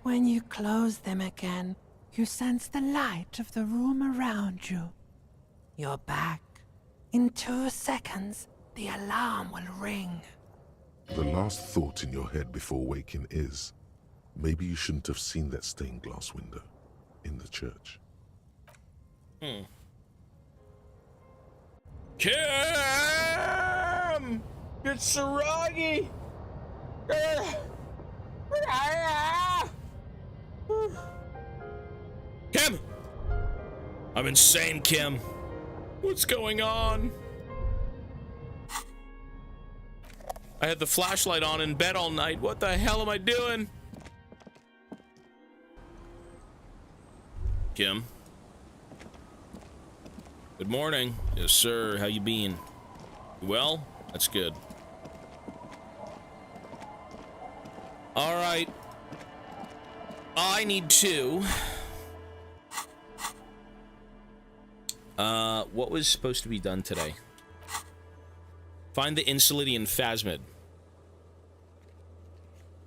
When you close them again, you sense the light of the room around you. You're back In 2 seconds, the alarm will ring. The last thought in your head before waking is, maybe you shouldn't have seen that stained glass window in the church. Kim! It's Saragi! Kim! I'm insane, Kim. What's going on? I had the flashlight on in bed all night. What the hell am I doing? Kim? Good morning. Yes, sir. How you been? You well? That's good. All right. I need to... what was supposed to be done today? Find the Insilidian Phasmid.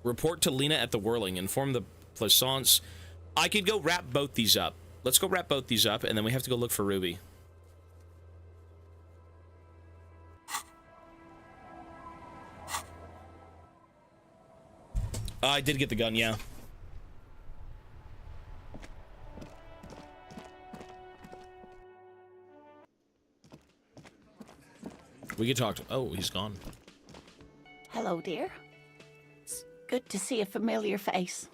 Report to Lena at the Whirling. Inform the Plaisance. I could go wrap both these up. Let's go wrap both these up, and then we have to go look for Ruby. I did get the gun, yeah. We could talk to... Oh, he's gone. Hello, dear. It's good to see a familiar face.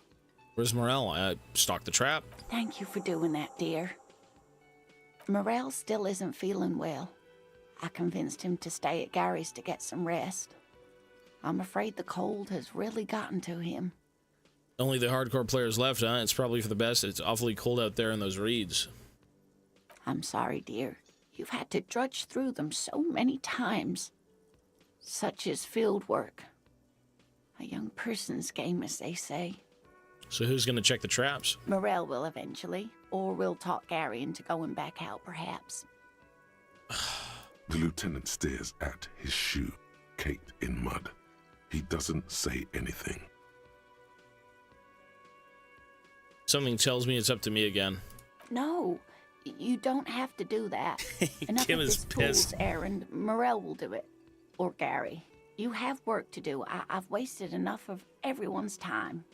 Where's Morel? I stalked the trap. Thank you for doing that, dear. Morel still isn't feeling well. I convinced him to stay at Gary's to get some rest. I'm afraid the cold has really gotten to him. Only the hardcore players left, huh? It's probably for the best. It's awfully cold out there in those reeds. I'm sorry, dear. You've had to drudge through them so many times. Such is field work. A young person's game, as they say. So who's gonna check the traps? Morel will eventually, or we'll talk Gary into going back out, perhaps. The lieutenant stares at his shoe, caked in mud. He doesn't say anything. Something tells me it's up to me again. No, you don't have to do that. Enough Kim of is this pissed. fool's errand. Morel will do it. Or Gary. You have work to do. I've wasted enough of everyone's time.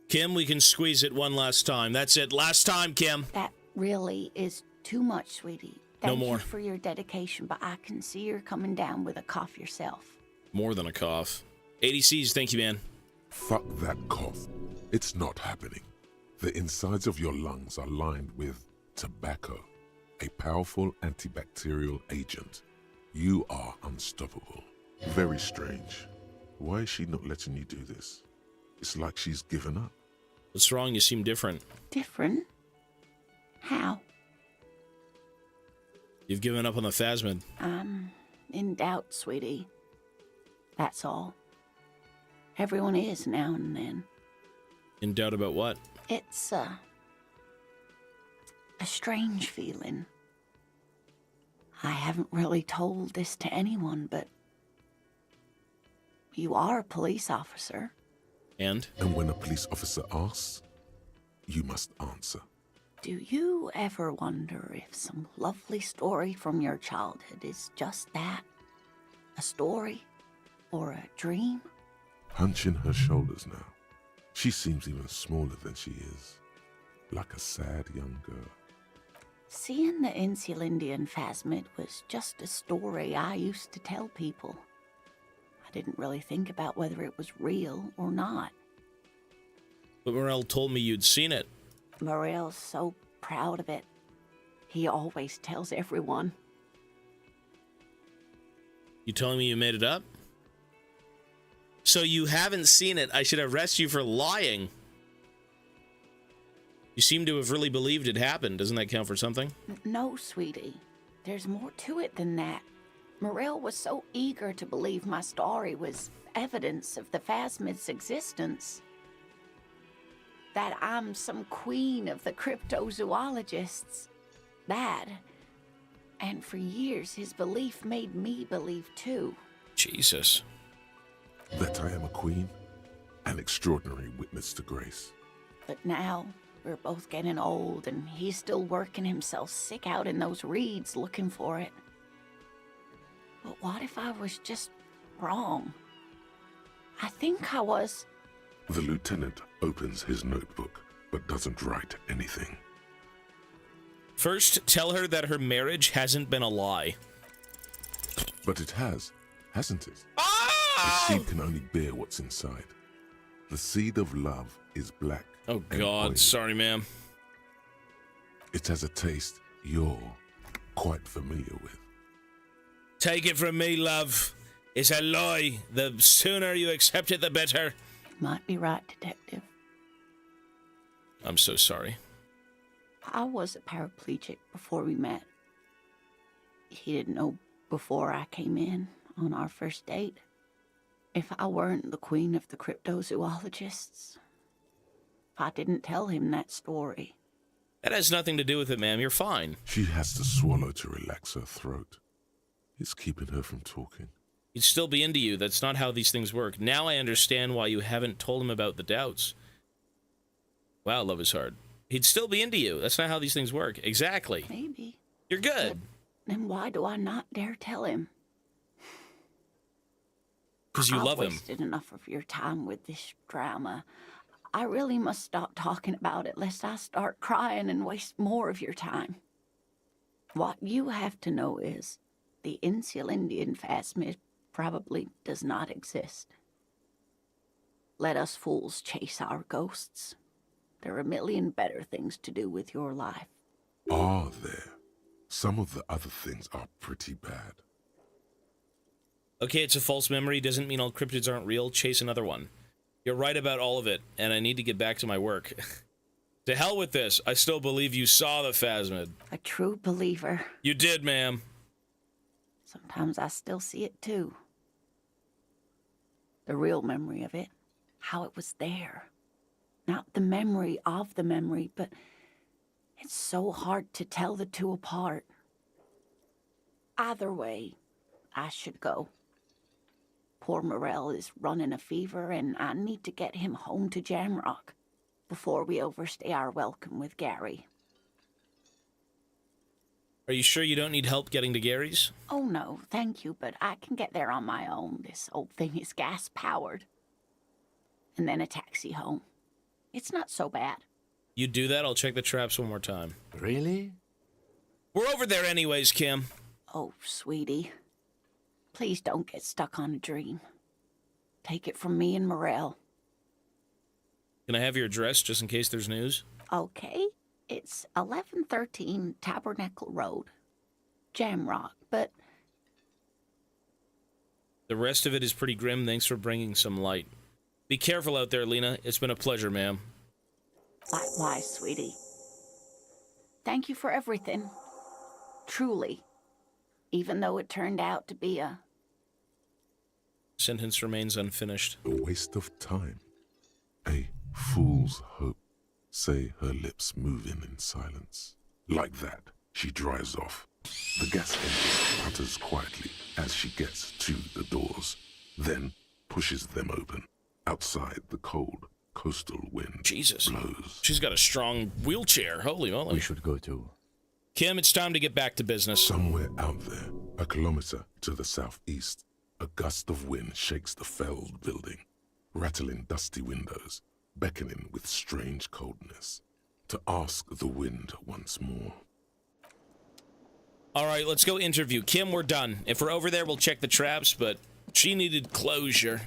Kim, we can squeeze it one last time. That's it. Last time, Kim. That really is too much, sweetie. No more. Thank you for your dedication, but I can see you're coming down with a cough yourself. More than a cough. ADCs, thank you, man. Fuck that cough. It's not happening. The insides of your lungs are lined with tobacco, a powerful antibacterial agent. You are unstoppable. Very strange. Why is she not letting you do this? It's like she's given up. What's wrong? You seem different. Different? How? You've given up on the Phasmid. I'm in doubt, sweetie. That's all. Everyone is now and then. In doubt about what? It's a strange feeling. I haven't really told this to anyone, but you are a police officer. And when a police officer asks, you must answer. Do you ever wonder if some lovely story from your childhood is just that? A story? Or a dream? Hunching her shoulders now. She seems even smaller than she is. Like a sad young girl. Seeing the Insulindian Phasmid was just a story I used to tell people. I didn't really think about whether it was real or not. But Morel told me you'd seen it. Morel's so proud of it. He always tells everyone. You telling me you made it up? So you haven't seen it. I should arrest you for lying. You seem to have really believed it happened. Doesn't that count for something? No, sweetie. There's more to it than that. Morel was so eager to believe my story was evidence of the Phasmid's existence. That I'm some queen of the cryptozoologists. That. And for years, his belief made me believe too. Jesus. That I am a queen, an extraordinary witness to grace. But now, We're both getting old, and he's still working himself sick out in those reeds looking for it. But what if I was just wrong? I think I was. The lieutenant opens his notebook, but doesn't write anything. First, tell her that her marriage hasn't been a lie. But it has, hasn't it? Oh! The seed can only bear what's inside. The seed of love is black. Oh God, sorry, ma'am. It has a taste you're quite familiar with. Take it from me, love. It's a lie. The sooner you accept it, the better. Might be right, Detective. I'm so sorry. I was a paraplegic before we met. He didn't know before I came in on our first date. If I weren't the queen of the cryptozoologists, if I didn't tell him that story. That has nothing to do with it, ma'am. You're fine. She has to swallow to relax her throat. It's keeping her from talking. He'd still be into you. That's not how these things work. Now I understand why you haven't told him about the doubts. Wow, love is hard. He'd still be into you. That's not how these things work. Exactly. Maybe. You're good. But then why do I not dare tell him? Because you love him. I've wasted enough of your time with this drama. I really must stop talking about it, lest I start crying and waste more of your time. What you have to know is the Insulindian phasmid probably does not exist. Let us fools chase our ghosts. There are a million better things to do with your life. Are there? Some of the other things are pretty bad. Okay, it's a false memory. Doesn't mean all cryptids aren't real. Chase another one. You're right about all of it, and I need to get back to my work. To hell with this. I still believe you saw the phasmid. A true believer. You did, ma'am. Sometimes I still see it, too. The real memory of it. How it was there. Not the memory of the memory, but it's so hard to tell the two apart. Either way, I should go. Poor Morel is running a fever, and I need to get him home to Jamrock before we overstay our welcome with Gary. Are you sure you don't need help getting to Gary's? Oh no, thank you, but I can get there on my own. This old thing is gas-powered. And then a taxi home. It's not so bad. You do that, I'll check the traps one more time. Really? We're over there anyways, Kim. Oh, sweetie. Please don't get stuck on a dream. Take it from me and Morel. Can I have your address just in case there's news? Okay. It's 1113 Tabernacle Road. Jamrock, but... The rest of it is pretty grim. Thanks for bringing some light. Be careful out there, Lena. It's been a pleasure, ma'am. Likewise, sweetie. Thank you for everything. Truly. Even though it turned out to be a... Sentence remains unfinished. A waste of time. A fool's hope. Say her lips moving in silence. Like that, she drives off. The gas engine putters quietly as she gets to the doors, then pushes them open. Outside, the cold coastal wind blows. She's got a strong wheelchair. Holy moly. We should go too. Kim, it's time to get back to business. Somewhere out there, a kilometer to the southeast, a gust of wind shakes the felled building, rattling dusty windows, beckoning with strange coldness, to ask the wind once more. All right, let's go interview. Kim, we're done. If we're over there, we'll check the traps, but she needed closure.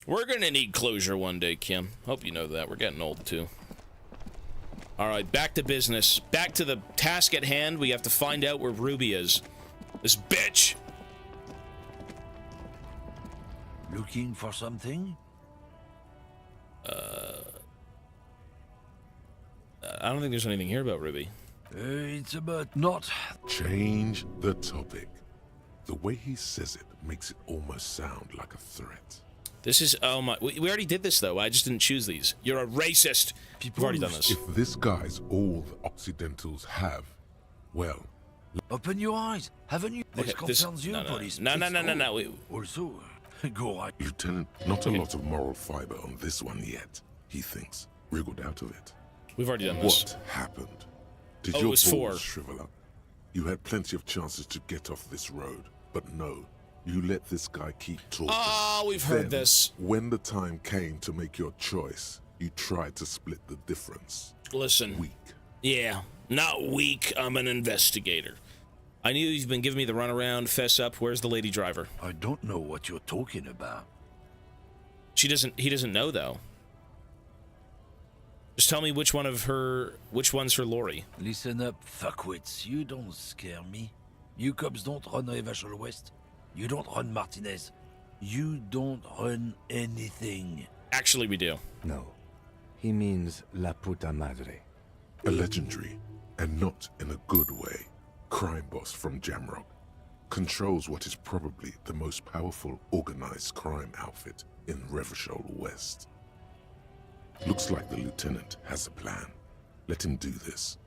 We're gonna need closure one day, Kim. Hope you know that. We're getting old, too. All right, back to business. Back to the task at hand. We have to find out where Ruby is. This bitch. Looking for something? I don't think there's anything here about Ruby. It's about not... Change the topic. The way he says it makes it almost sound like a threat. This is, oh my, we already did this though. I just didn't choose these. You're a racist. We've already done this. If this guy's all the Occidentals have, well... Open your eyes. Haven't you? This concerns you, police. No. Also, go right. Lieutenant, not a lot of moral fiber on this one yet, he thinks. Wriggled out of it. We've already done this. What happened? Did Oh, it your was balls 4. shrivel up? You had plenty of chances to get off this road, but no. You let this guy keep talking. Oh, we've heard Then, this. When the time came to make your choice, you tried to split the difference. Listen. Weak. Yeah, not weak. I'm an investigator. I knew you've been giving me the runaround. Fess up. Where's the lady driver? I don't know what you're talking about. He doesn't know though. Just tell me which one's her lorry. Listen up, fuckwits. You don't scare me. You cops don't run Revachol West. You don't run Martinez. You don't run anything. Actually, we do. No. He means La Puta Madre. A legendary, and not in a good way, crime boss from Jamrock. Controls what is probably the most powerful organized crime outfit in Revachol West. Looks like the lieutenant has a plan. Let him do this.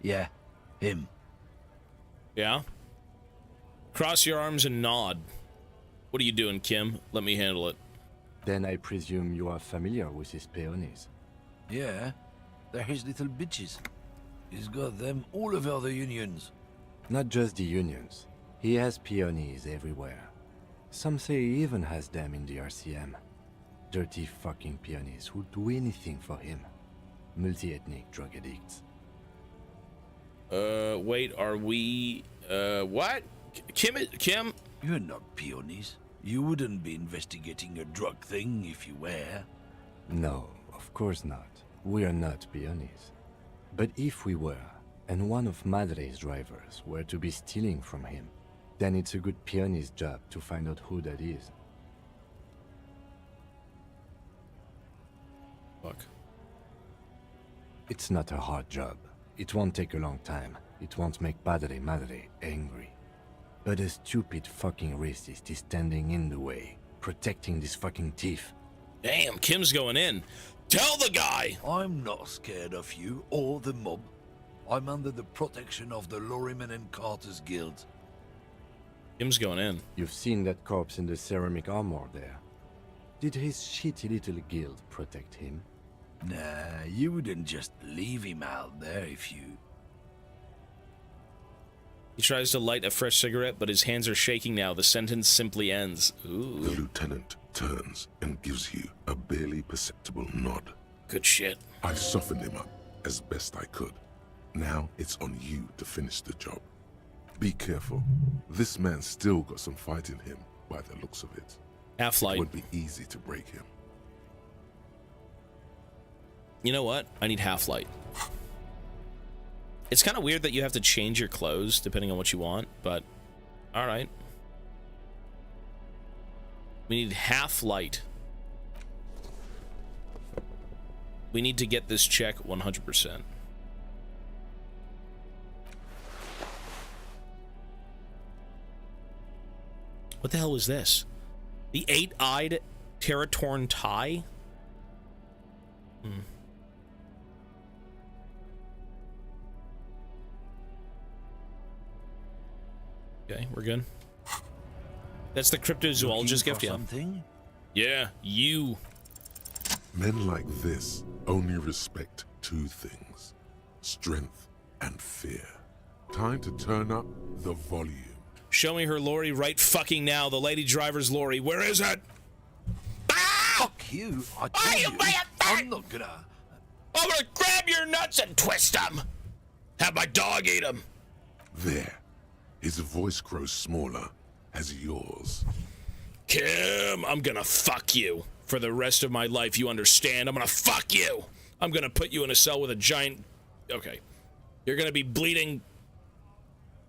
Yeah, him. Yeah? Cross your arms and nod. What are you doing, Kim? Let me handle it. Then I presume you are familiar with his peonies. Yeah, they're his little bitches. He's got them all over the unions. Not just the unions. He has peonies everywhere. Some say he even has them in the RCM. Dirty fucking peonies who'd do anything for him. Multi-ethnic drug addicts. Wait, are we, what? Kim? You're not peonies. You wouldn't be investigating a drug thing if you were. No, of course not. We are not peonies. But if we were, and one of Madre's drivers were to be stealing from him, then it's a good peony's job to find out who that is. Fuck. It's not a hard job. It won't take a long time. It won't make Padre Madre angry. But a stupid fucking racist is standing in the way, protecting this fucking thief. Damn, Kim's going in. Tell the guy! I'm not scared of you or the mob. I'm under the protection of the Lorrymen and Carters Guild. Kim's going in. You've seen that corpse in the ceramic armor there. Did his shitty little guild protect him? Nah, you wouldn't just leave him out there if you... He tries to light a fresh cigarette, but his hands are shaking now. The sentence simply ends. Ooh. The lieutenant turns and gives you a barely perceptible nod. Good shit. I softened him up as best I could. Now it's on you to finish the job. Be careful. This man's still got some fight in him by the looks of it. Half-light. It would be easy to break him. You know what? I need half-light. It's kind of weird that you have to change your clothes depending on what you want, but alright. We need half-light. We need to get this check 100%. What the hell was this? The 8-eyed Terratorn tie? Okay, we're good. That's the cryptozoologist gift, yeah. Something? Yeah, you. Men like this only respect two things: strength and fear. Time to turn up the volume. Show me her lorry right fucking now. The lady driver's lorry. Where is it? Fuck you. I told you. I'm not gonna... I'm gonna grab your nuts and twist them. Have my dog eat them. There. His voice grows smaller as yours. Kim, I'm gonna fuck you for the rest of my life, you understand? I'm gonna fuck you. I'm gonna put you in a cell with a giant... Okay. You're gonna be bleeding...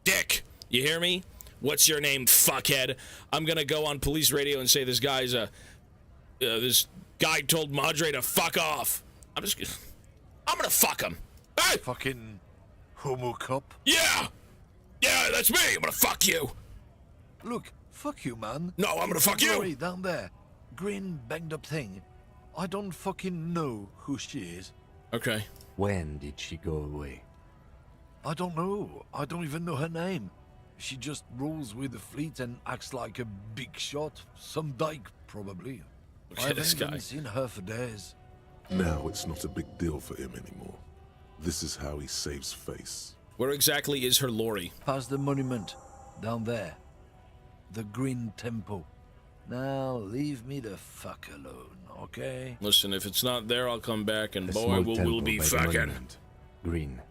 dick. You hear me? What's your name, fuckhead? I'm gonna go on police radio and say this guy's this guy told Madre to fuck off. I'm gonna fuck him. Hey! Fucking homo cop? Yeah! Yeah, that's me. I'm gonna fuck you. Look, fuck you, man. No, I'm gonna fuck you. Lorry down there. Green banged up thing. I don't fucking know who she is. Okay. When did she go away? I don't know. I don't even know her name. She just rolls with the fleet and acts like a big shot. Some dyke, probably. Look I at this haven't guy. even seen her for days. Now it's not a big deal for him anymore. This is how he saves face. Where exactly is her lorry? Past the monument. Down there. The Green Temple. Now, leave me the fuck alone, okay? Listen, if it's not there, I'll come back and A boy, small we'll temple be by the fucking. monument. Green.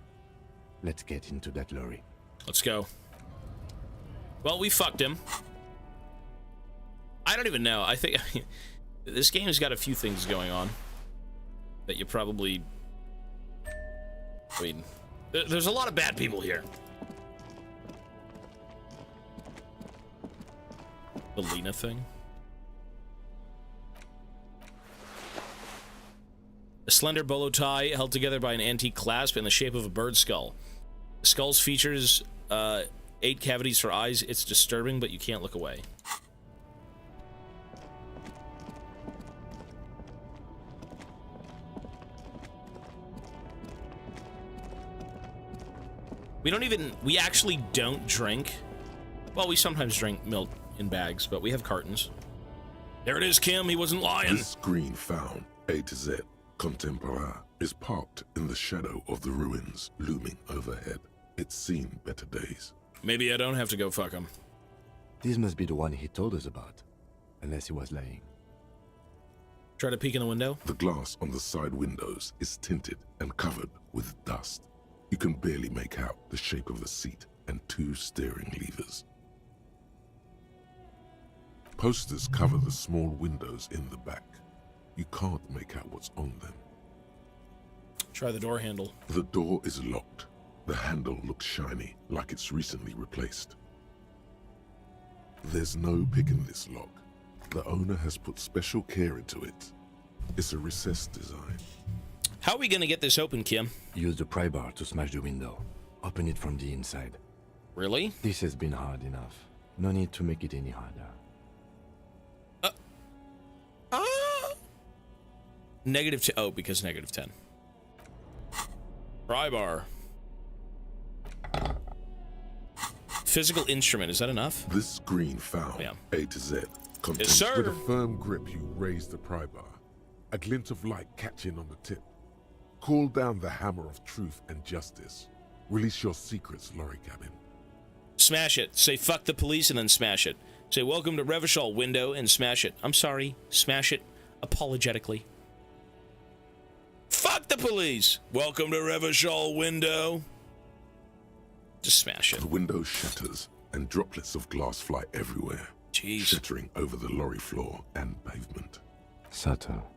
Let's get into that lorry. Let's go. Well, we fucked him. I don't even know. I think this game's got a few things going on that you probably... I mean, there's a lot of bad people here. The Lena thing. A slender bolo tie held together by an antique clasp in the shape of a bird skull. The skull's features 8 cavities for eyes. It's disturbing, but you can't look away. We actually don't drink. Well, we sometimes drink milk in bags, but we have cartons. There it is, Kim. He wasn't lying. This green found, A to Z, contemporaire, is parked in the shadow of the ruins looming overhead. It's seen better days. Maybe I don't have to go fuck him. This must be the one he told us about, unless he was lying. Try to peek in the window? The glass on the side windows is tinted and covered with dust. You can barely make out the shape of a seat and 2 steering levers. Posters cover the small windows in the back. You can't make out what's on them. Try the door handle. The door is locked. The handle looks shiny, like it's recently replaced. There's no pick in this lock. The owner has put special care into it. It's a recessed design. How are we gonna get this open, Kim? Use the pry bar to smash the window. Open it from the inside. Really? This has been hard enough. No need to make it any harder. -2. Oh, because -10. Pry bar. Physical instrument. Is that enough? This screen found, yeah. A to Z, contains Yes, sir. with a firm grip you raise the pry bar. A glint of light catching on the tip. Call down the hammer of truth and justice. Release your secrets, lorry cabin. Smash it. Say fuck the police and then smash it. Say welcome to Revachol window and smash it. I'm sorry. Smash it apologetically. Fuck the police. Welcome to Revachol window. Just smash it. The window shatters and droplets of glass fly everywhere. Jeez. Shattering over the lorry floor and pavement. Subtle.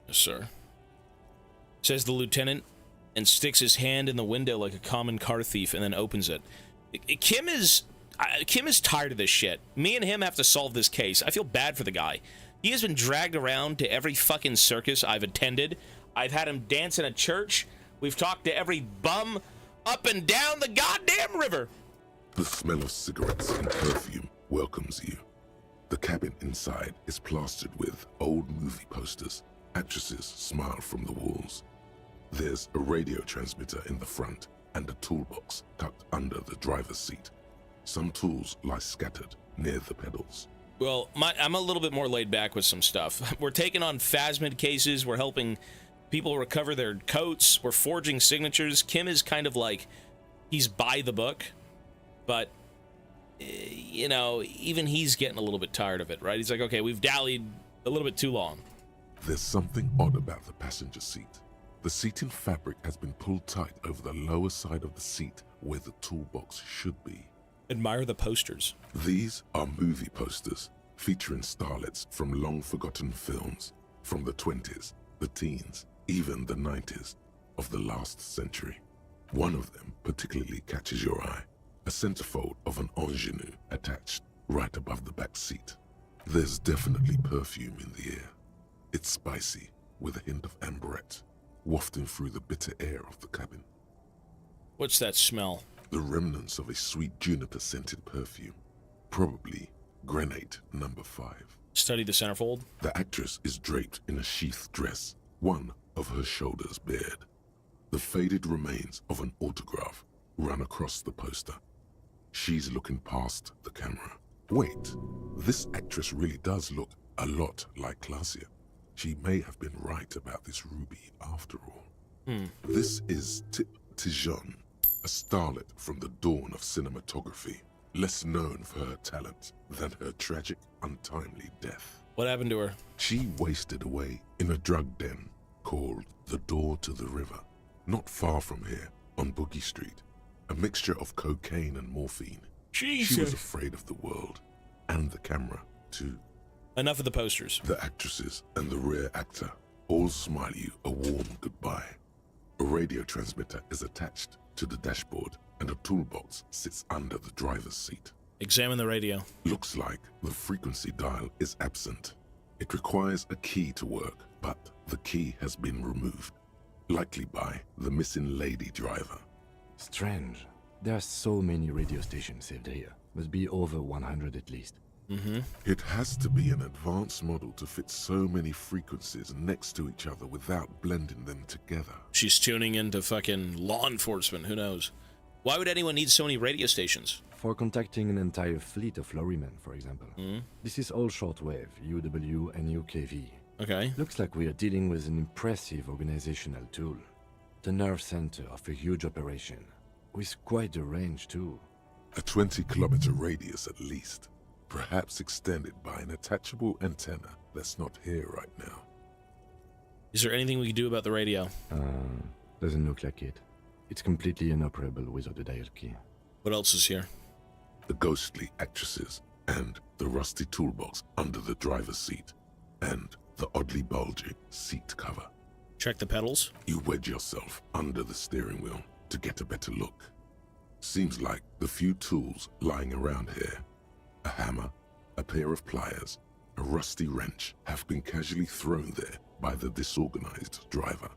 Yes, sir. Says the lieutenant and sticks his hand in the window like a common car thief and then opens it. Kim is tired of this shit. Me and him have to solve this case. I feel bad for the guy. He has been dragged around to every fucking circus I've attended. I've had him dance in a church. We've talked to every bum up and down the goddamn river. The smell of cigarettes and perfume welcomes you. The cabin inside is plastered with old movie posters. Actresses smile from the walls. There's a radio transmitter in the front and a toolbox tucked under the driver's seat. Some tools lie scattered near the pedals. Well, I'm a little bit more laid back with some stuff. We're taking on phasmid cases. We're helping people recover their coats. We're forging signatures. Kim is kind of like, he's by the book. But, you know, even he's getting a little bit tired of it, right? He's like, okay, we've dallied a little bit too long. There's something odd about the passenger seat. The seating fabric has been pulled tight over the lower side of the seat where the toolbox should be. Admire the posters. These are movie posters featuring starlets from long-forgotten films from the 20s, the teens, even the 90s of the last century. One of them particularly catches your eye, a centerfold of an ingenue attached right above the back seat. There's definitely perfume in the air. It's spicy, with a hint of amberette, wafting through the bitter air of the cabin. What's that smell? The remnants of a sweet juniper-scented perfume. Probably Grenade No. 5. Study the centerfold. The actress is draped in a sheath dress, one of her shoulders bared. The faded remains of an autograph run across the poster. She's looking past the camera. Wait, this actress really does look a lot like Claudia. She may have been right about this ruby after all. Hmm. This is Tijon, a starlet from the dawn of cinematography, less known for her talent than her tragic, untimely death. What happened to her? She wasted away in a drug den called the Door to the River, not far from here, on Boogie Street. A mixture of cocaine and morphine. Jesus. She was afraid of the world, and the camera, too. Enough of the posters. The actresses and the rear actor all smile you a warm goodbye. A radio transmitter is attached to the dashboard, and a toolbox sits under the driver's seat. Examine the radio. Looks like the frequency dial is absent. It requires a key to work, but the key has been removed, likely by the missing lady driver. Strange. There are so many radio stations saved here. Must be over 100 at least. Mm-hmm. It has to be an advanced model to fit so many frequencies next to each other without blending them together. She's tuning into fucking law enforcement, who knows? Why would anyone need so many radio stations? For contacting an entire fleet of lorrymen, for example. Mm. This is all shortwave, UW and UKV. Okay. Looks like we are dealing with an impressive organizational tool. The nerve center of a huge operation, with quite a range too. A 20-kilometer radius at least, perhaps extended by an attachable antenna that's not here right now. Is there anything we can do about the radio? Doesn't look like it. It's completely inoperable without a dial key. What else is here? The ghostly actresses, and the rusty toolbox under the driver's seat, and the oddly bulging seat cover. Check the pedals. You wedge yourself under the steering wheel to get a better look. Seems like the few tools lying around here, a hammer, a pair of pliers, a rusty wrench, have been casually thrown there by the disorganized driver.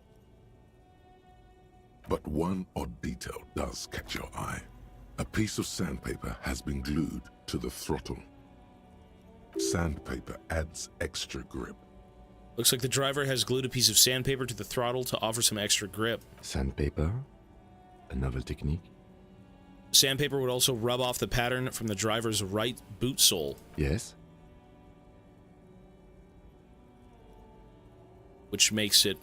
But one odd detail does catch your eye. A piece of sandpaper has been glued to the throttle. Sandpaper adds extra grip. Looks like the driver has glued a piece of sandpaper to the throttle to offer some extra grip. Sandpaper? A novel technique? Sandpaper would also rub off the pattern from the driver's right boot sole. Yes. Which makes it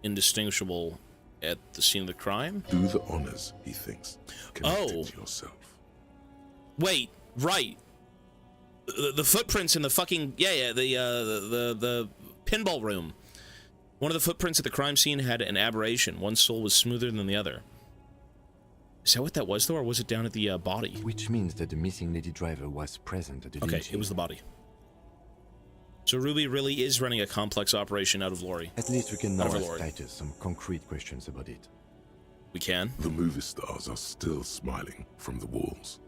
indistinguishable at the scene of the crime? Do the honors, he thinks. Connect it to yourself. Wait, right. The footprints in the fucking... Yeah, the pinball room. One of the footprints at the crime scene had an aberration. One sole was smoother than the other. Is that what that was, though, or was it down at the body? Which means that the missing lady driver was present at the Okay, it was the body. So Ruby really is running a complex operation out of Lori. At least we can now ask Titus some concrete questions about it. We can? The movie stars are still smiling from the walls.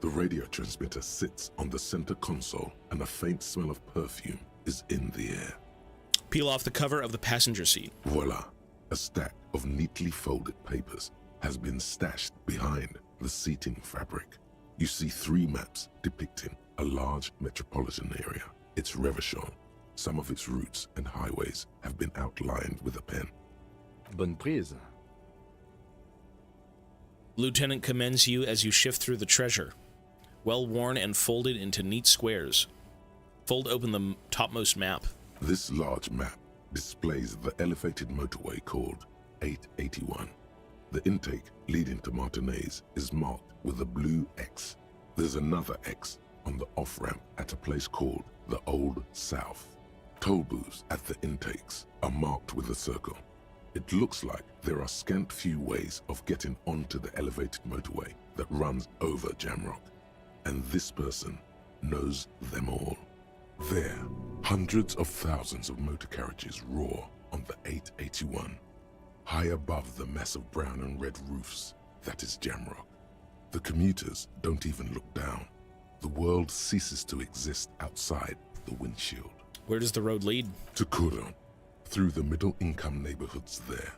The radio transmitter sits on the center console, and a faint smell of perfume is in the air. Peel off the cover of the passenger seat. Voila! A stack of neatly folded papers has been stashed behind the seating fabric. You see 3 maps depicting a large metropolitan area. It's Revachol. Some of its routes and highways have been outlined with a pen. Bonne prise. Lieutenant commends you as you shift through the treasure. Well worn and folded into neat squares. Fold open the topmost map. This large map displays the elevated motorway called 881. The intake leading to Martinez is marked with a blue X. There's another X on the off-ramp at a place called the Old South. Toll booths at the intakes are marked with a circle. It looks like there are scant few ways of getting onto the elevated motorway that runs over Jamrock, and this person knows them all. There, hundreds of thousands of motor carriages roar on the 881, high above the mass of brown and red roofs that is Jamrock. The commuters don't even look down. The world ceases to exist outside the windshield. Where does the road lead? To Couronne, through the middle-income neighborhoods there,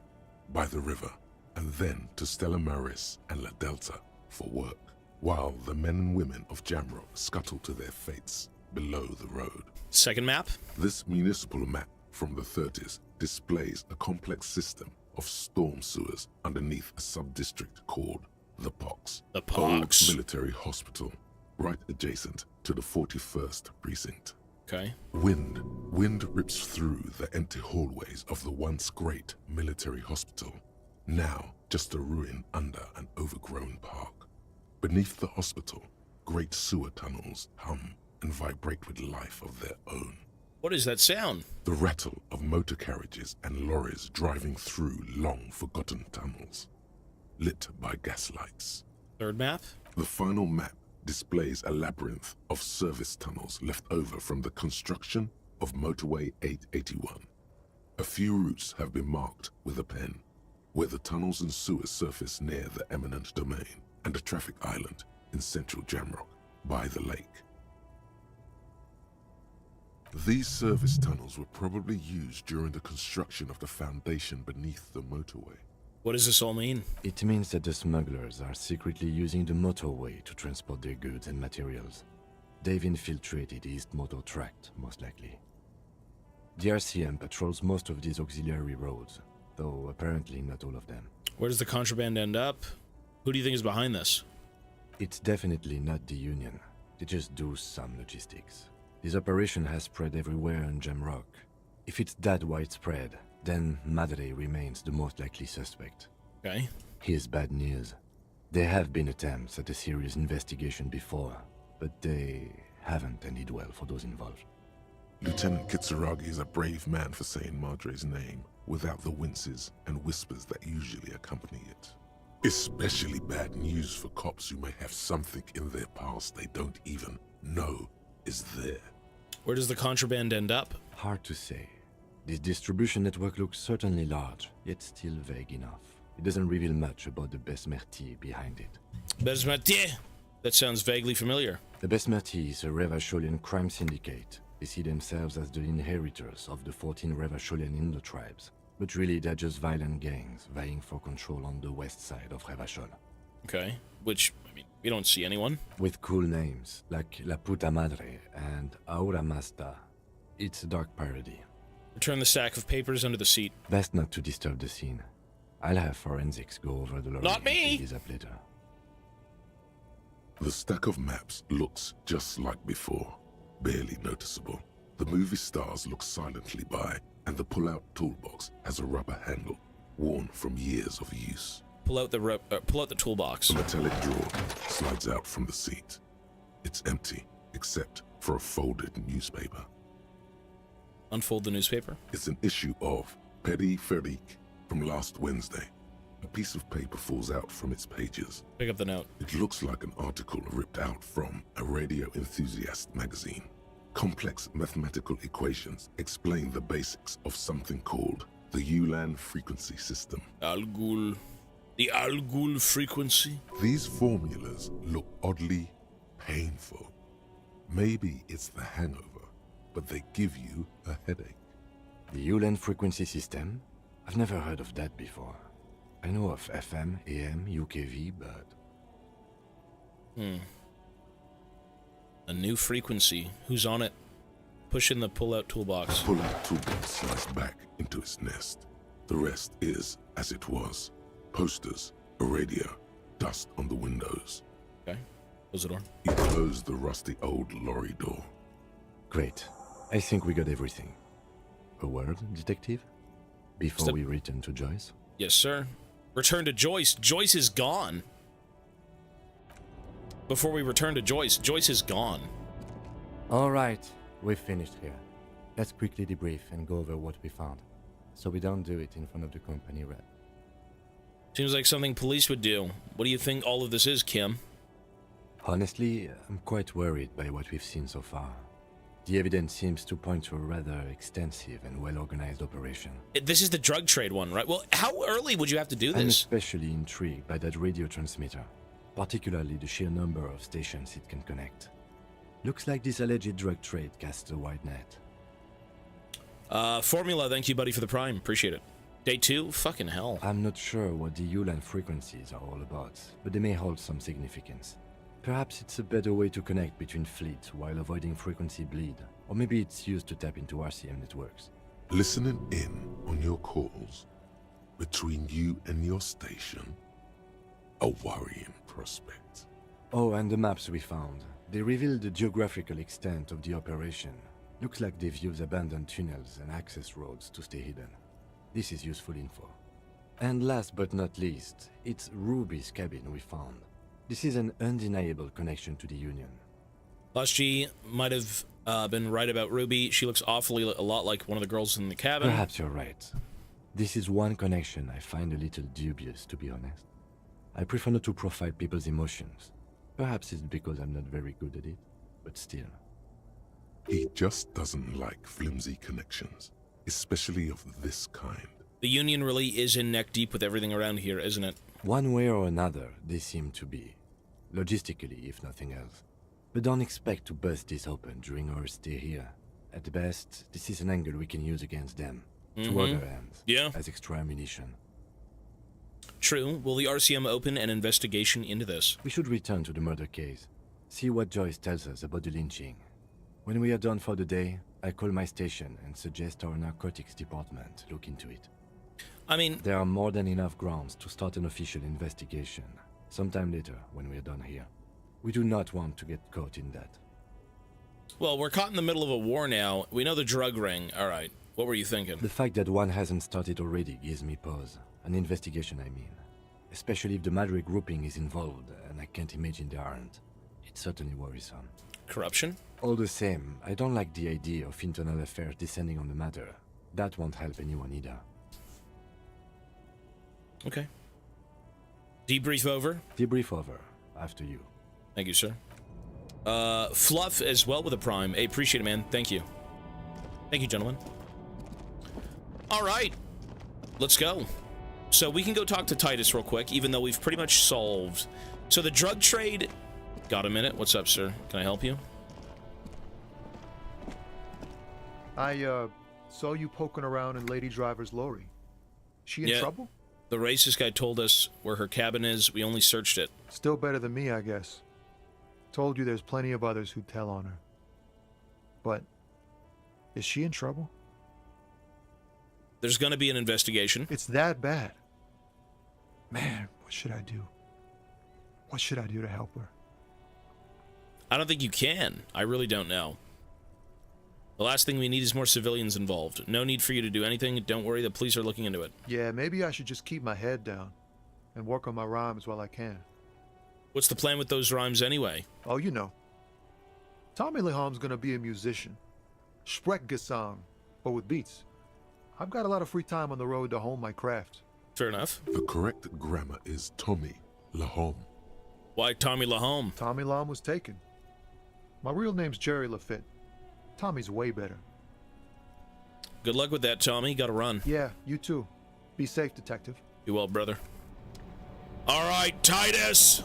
by the river, and then to Stella Maris and La Delta for work, while the men and women of Jamrock scuttle to their fates below the road. Second map? This municipal map from the 30s displays a complex system of storm sewers underneath a sub-district called the Pox. The Pox. Old military hospital, right adjacent to the 41st precinct. Okay. Wind rips through the empty hallways of the once great military hospital, now just a ruin under an overgrown park. Beneath the hospital, great sewer tunnels hum and vibrate with life of their own. What is that sound? The rattle of motor carriages and lorries driving through long-forgotten tunnels, lit by gaslights. Third map? The final map displays a labyrinth of service tunnels left over from the construction of Motorway 881. A few routes have been marked with a pen, where the tunnels and sewers surface near the eminent domain and a traffic island in central Jamrock by the lake. These service tunnels were probably used during the construction of the foundation beneath the motorway. What does this all mean? It means that the smugglers are secretly using the motorway to transport their goods and materials. They've infiltrated East Motor Tract, most likely. The RCM patrols most of these auxiliary roads, though apparently not all of them. Where does the contraband end up? Who do you think is behind this? It's definitely not the Union. They just do some logistics. This operation has spread everywhere in Jamrock. If it's that widespread, then Madre remains the most likely suspect. Okay. Here's bad news. There have been attempts at a serious investigation before, but they haven't ended well for those involved. Lieutenant Kitsuragi is a brave man for saying Madre's name without the winces and whispers that usually accompany it. Especially bad news for cops who may have something in their past they don't even know is there. Where does the contraband end up? Hard to say. This distribution network looks certainly large, yet still vague enough. It doesn't reveal much about the Besmerti behind it. Besmerti? That sounds vaguely familiar. The Besmerti is a Revacholian crime syndicate. They see themselves as the inheritors of the 14 Revacholian Indo-tribes. But really, they're just violent gangs vying for control on the west side of Revachol. Okay. Which, I mean, we don't see anyone. With cool names, like La Puta Madre and Aura Mazda. It's a dark parody. Return the stack of papers under the seat. Best not to disturb the scene. I'll have forensics go over the lorry. Not me! And up later. The stack of maps looks just like before, barely noticeable. The movie stars look silently by, and the pull-out toolbox has a rubber handle, worn from years of use. Pull out the toolbox. A metallic drawer slides out from the seat. It's empty, except for a folded newspaper. Unfold the newspaper. It's an issue of Périphérique from last Wednesday. A piece of paper falls out from its pages. Pick up the note. It looks like an article ripped out from a radio enthusiast magazine. Complex mathematical equations explain the basics of something called the Ulan frequency system. Al-Ghul. The Al-Ghul frequency? These formulas look oddly painful. Maybe it's the hangover, but they give you a headache. The Ulan frequency system? I've never heard of that before. I know of FM, AM, UKV, but... A new frequency. Who's on it? Push in the pull-out toolbox. The pull-out toolbox slides back into its nest. The rest is as it was. Posters, a radio, dust on the windows. Okay. Close the door. You close the rusty old lorry door. Great. I think we got everything. A word, detective? Before we return to Joyce? Yes, sir. Return to Joyce. Joyce is gone. Before we return to Joyce, Joyce is gone. All right. We've finished here. Let's quickly debrief and go over what we found, so we don't do it in front of the company rep. Seems like something police would do. What do you think all of this is, Kim? Honestly, I'm quite worried by what we've seen so far. The evidence seems to point to a rather extensive and well-organized operation. This is the drug trade one, right? Well, how early would you have to do this? I'm especially intrigued by that radio transmitter, particularly the sheer number of stations it can connect. Looks like this alleged drug trade casts a wide net. Formula, thank you, buddy, for the prime. Appreciate it. Day 2? Fucking hell. I'm not sure what the Ulan frequencies are all about, but they may hold some significance. Perhaps it's a better way to connect between fleets while avoiding frequency bleed, or maybe it's used to tap into RCM networks. Listening in on your calls between you and your station, a worrying prospect. Oh, and the maps we found. They reveal the geographical extent of the operation. Looks like they've used abandoned tunnels and access roads to stay hidden. This is useful info. And last but not least, it's Ruby's cabin we found. This is an undeniable connection to the Union. Lost G might have been right about Ruby. She looks awfully a lot like one of the girls in the cabin. Perhaps you're right. This is one connection I find a little dubious, to be honest. I prefer not to profile people's emotions. Perhaps it's because I'm not very good at it, but still. He just doesn't like flimsy connections, especially of this kind. The Union really is in neck deep with everything around here, isn't it? One way or another, they seem to be. Logistically, if nothing else. But don't expect to bust this open during our stay here. At best, this is an angle we can use against them. To other ends. Yeah. As extra ammunition. True. Will the RCM open an investigation into this? We should return to the murder case. See what Joyce tells us about the lynching. When we are done for the day, I call my station and suggest our narcotics department look into it. I mean... There are more than enough grounds to start an official investigation. Sometime later, when we are done here. We do not want to get caught in that. Well, we're caught in the middle of a war now. We know the drug ring. All right. What were you thinking? The fact that one hasn't started already gives me pause. An investigation, I mean. Especially if the Madrid grouping is involved, and I can't imagine they aren't. It's certainly worrisome. Corruption? All the same, I don't like the idea of internal affairs descending on the matter. That won't help anyone either. Okay. Debrief over? Debrief over. After you. Thank you, sir. Fluff as well with a prime. Hey, appreciate it, man. Thank you. Thank you, gentlemen. All right. Let's go. So we can go talk to Titus real quick, even though we've pretty much solved. So the drug trade... Got a minute? What's up, sir? Can I help you? I, saw you poking around in Lady Driver's lorry. She in trouble? The racist guy told us where her cabin is. We only searched it. Still better than me, I guess. Told you there's plenty of others who'd tell on her. But, is she in trouble? There's gonna be an investigation. It's that bad. Man, what should I do? What should I do to help her? I don't think you can. I really don't know. The last thing we need is more civilians involved. No need for you to do anything. Don't worry, the police are looking into it. Yeah, maybe I should just keep my head down and work on my rhymes while I can. What's the plan with those rhymes anyway? Oh, you know. Tommy Leham's gonna be a musician. Sprechgesang, but with beats. I've got a lot of free time on the road to hone my craft. Fair enough. The correct grammar is Tommy Lahome. Why Tommy Lahome? Tommy Lahome was taken. My real name's Jerry Lafitte. Tommy's way better. Good luck with that, Tommy. Gotta run. Yeah, you too. Be safe, detective. Be well, brother. All right, Titus!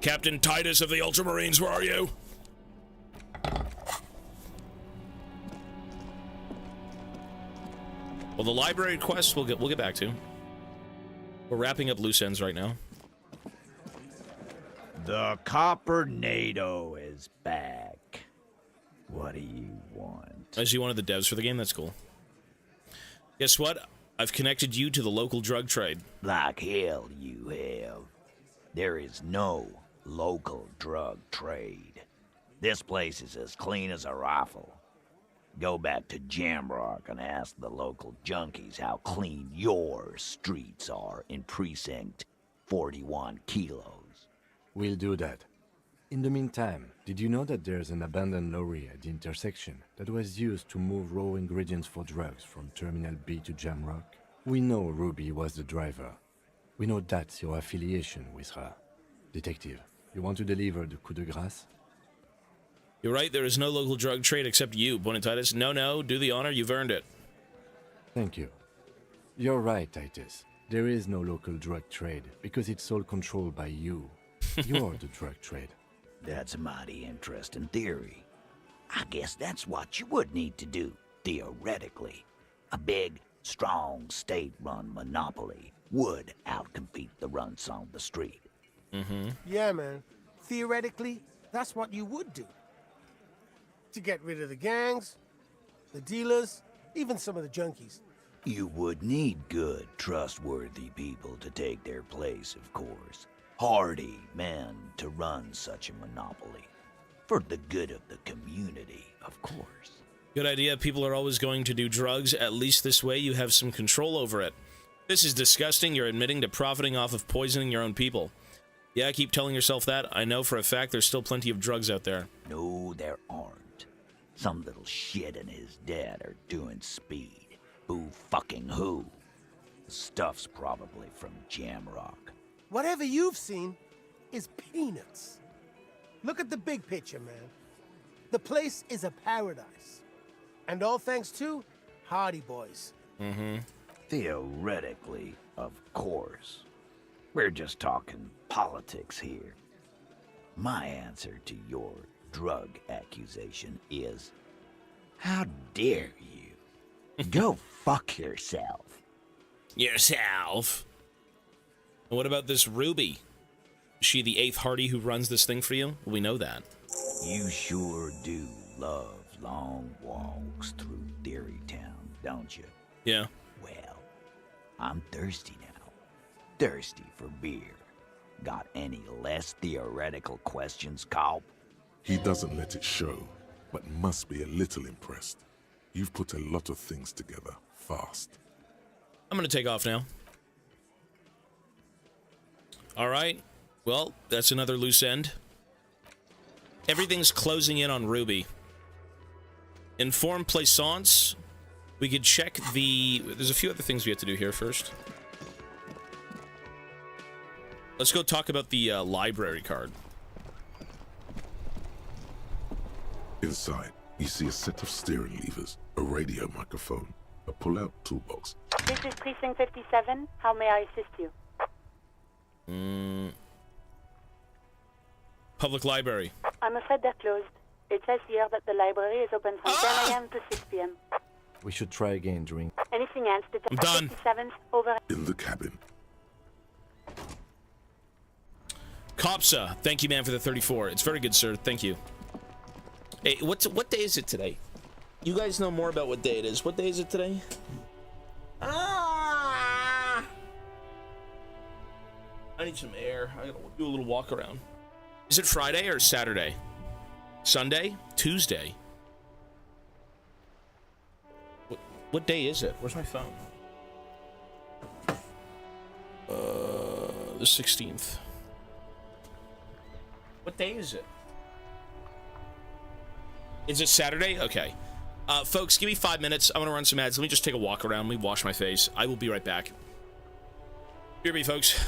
Captain Titus of the Ultramarines, where are you? Well, the library quest we'll get back to. We're wrapping up loose ends right now. The Copper NATO is back. What do you want? As you one of the devs for the game, that's cool. Guess what? I've connected you to the local drug trade. Like hell you have. There is no local drug trade. This place is as clean as a rifle. Go back to Jamrock and ask the local junkies how clean your streets are in Precinct 41 Kilos. We'll do that. In the meantime, did you know that there's an abandoned lorry at the intersection that was used to move raw ingredients for drugs from Terminal B to Jamrock? We know Ruby was the driver. We know that's your affiliation with her. Detective, you want to deliver the coup de grace? You're right, there is no local drug trade except you, Titus. No, do the honor, you've earned it. Thank you. You're right, Titus. There is no local drug trade because it's all controlled by you. You're the drug trade. That's a mighty interesting theory. I guess that's what you would need to do, theoretically. A big, strong, state-run monopoly would outcompete the runts on the street. Mm-hmm. Yeah, man. Theoretically, that's what you would do. To get rid of the gangs, the dealers, even some of the junkies. You would need good, trustworthy people to take their place, of course. Hardy men to run such a monopoly. For the good of the community, of course. Good idea. People are always going to do drugs. At least this way you have some control over it. This is disgusting. You're admitting to profiting off of poisoning your own people. Yeah, keep telling yourself that. I know for a fact there's still plenty of drugs out there. No, there aren't. Some little shit and his dad are doing speed. Who fucking who? The stuff's probably from Jamrock. Whatever you've seen is peanuts. Look at the big picture, man. The place is a paradise. And all thanks to Hardy Boys. Mm-hmm. Theoretically, of course. We're just talking politics here. My answer to your drug accusation is, how dare you? Go fuck yourself. Yourself? And what about this Ruby? Is she the 8th Hardy who runs this thing for you? We know that. You sure do love long walks through Theory Town, don't you? Yeah. Well, I'm thirsty now. Thirsty for beer. Got any less theoretical questions, Cobb? He doesn't let it show, but must be a little impressed. You've put a lot of things together, fast. I'm gonna take off now. Alright. Well, that's another loose end. Everything's closing in on Ruby. Inform Plaisance. We could check the... There's a few other things we have to do here first. Let's go talk about the library card. Inside, you see a set of steering levers, a radio microphone, a pull-out toolbox. This is Precinct 57. How may I assist you? Public library. I'm afraid they're closed. It says here that the library is open from 10 a.m. to 6 p.m. We should try again during... Anything else? I'm done. 57, over. In the cabin. Copsa, thank you, man, for the 34. It's very good, sir. Thank you. Hey, what day is it today? You guys know more about what day it is. What day is it today? I need some air. I gotta do a little walk around. Is it Friday or Saturday? Sunday? Tuesday? What day is it? Where's my phone? The 16th. What day is it? Is it Saturday? Okay. Folks, give me 5 minutes. I'm gonna run some ads. Let me just take a walk around. Let me wash my face. I will be right back. Hear me, folks.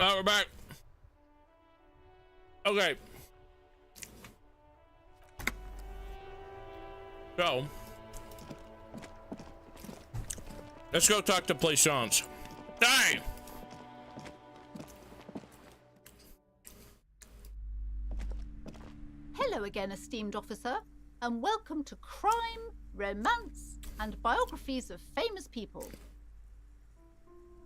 Oh, we're back. Okay. So, let's go talk to Plaisance. Hey! Hello again, esteemed officer, and welcome to Crime, Romance, and Biographies of Famous People.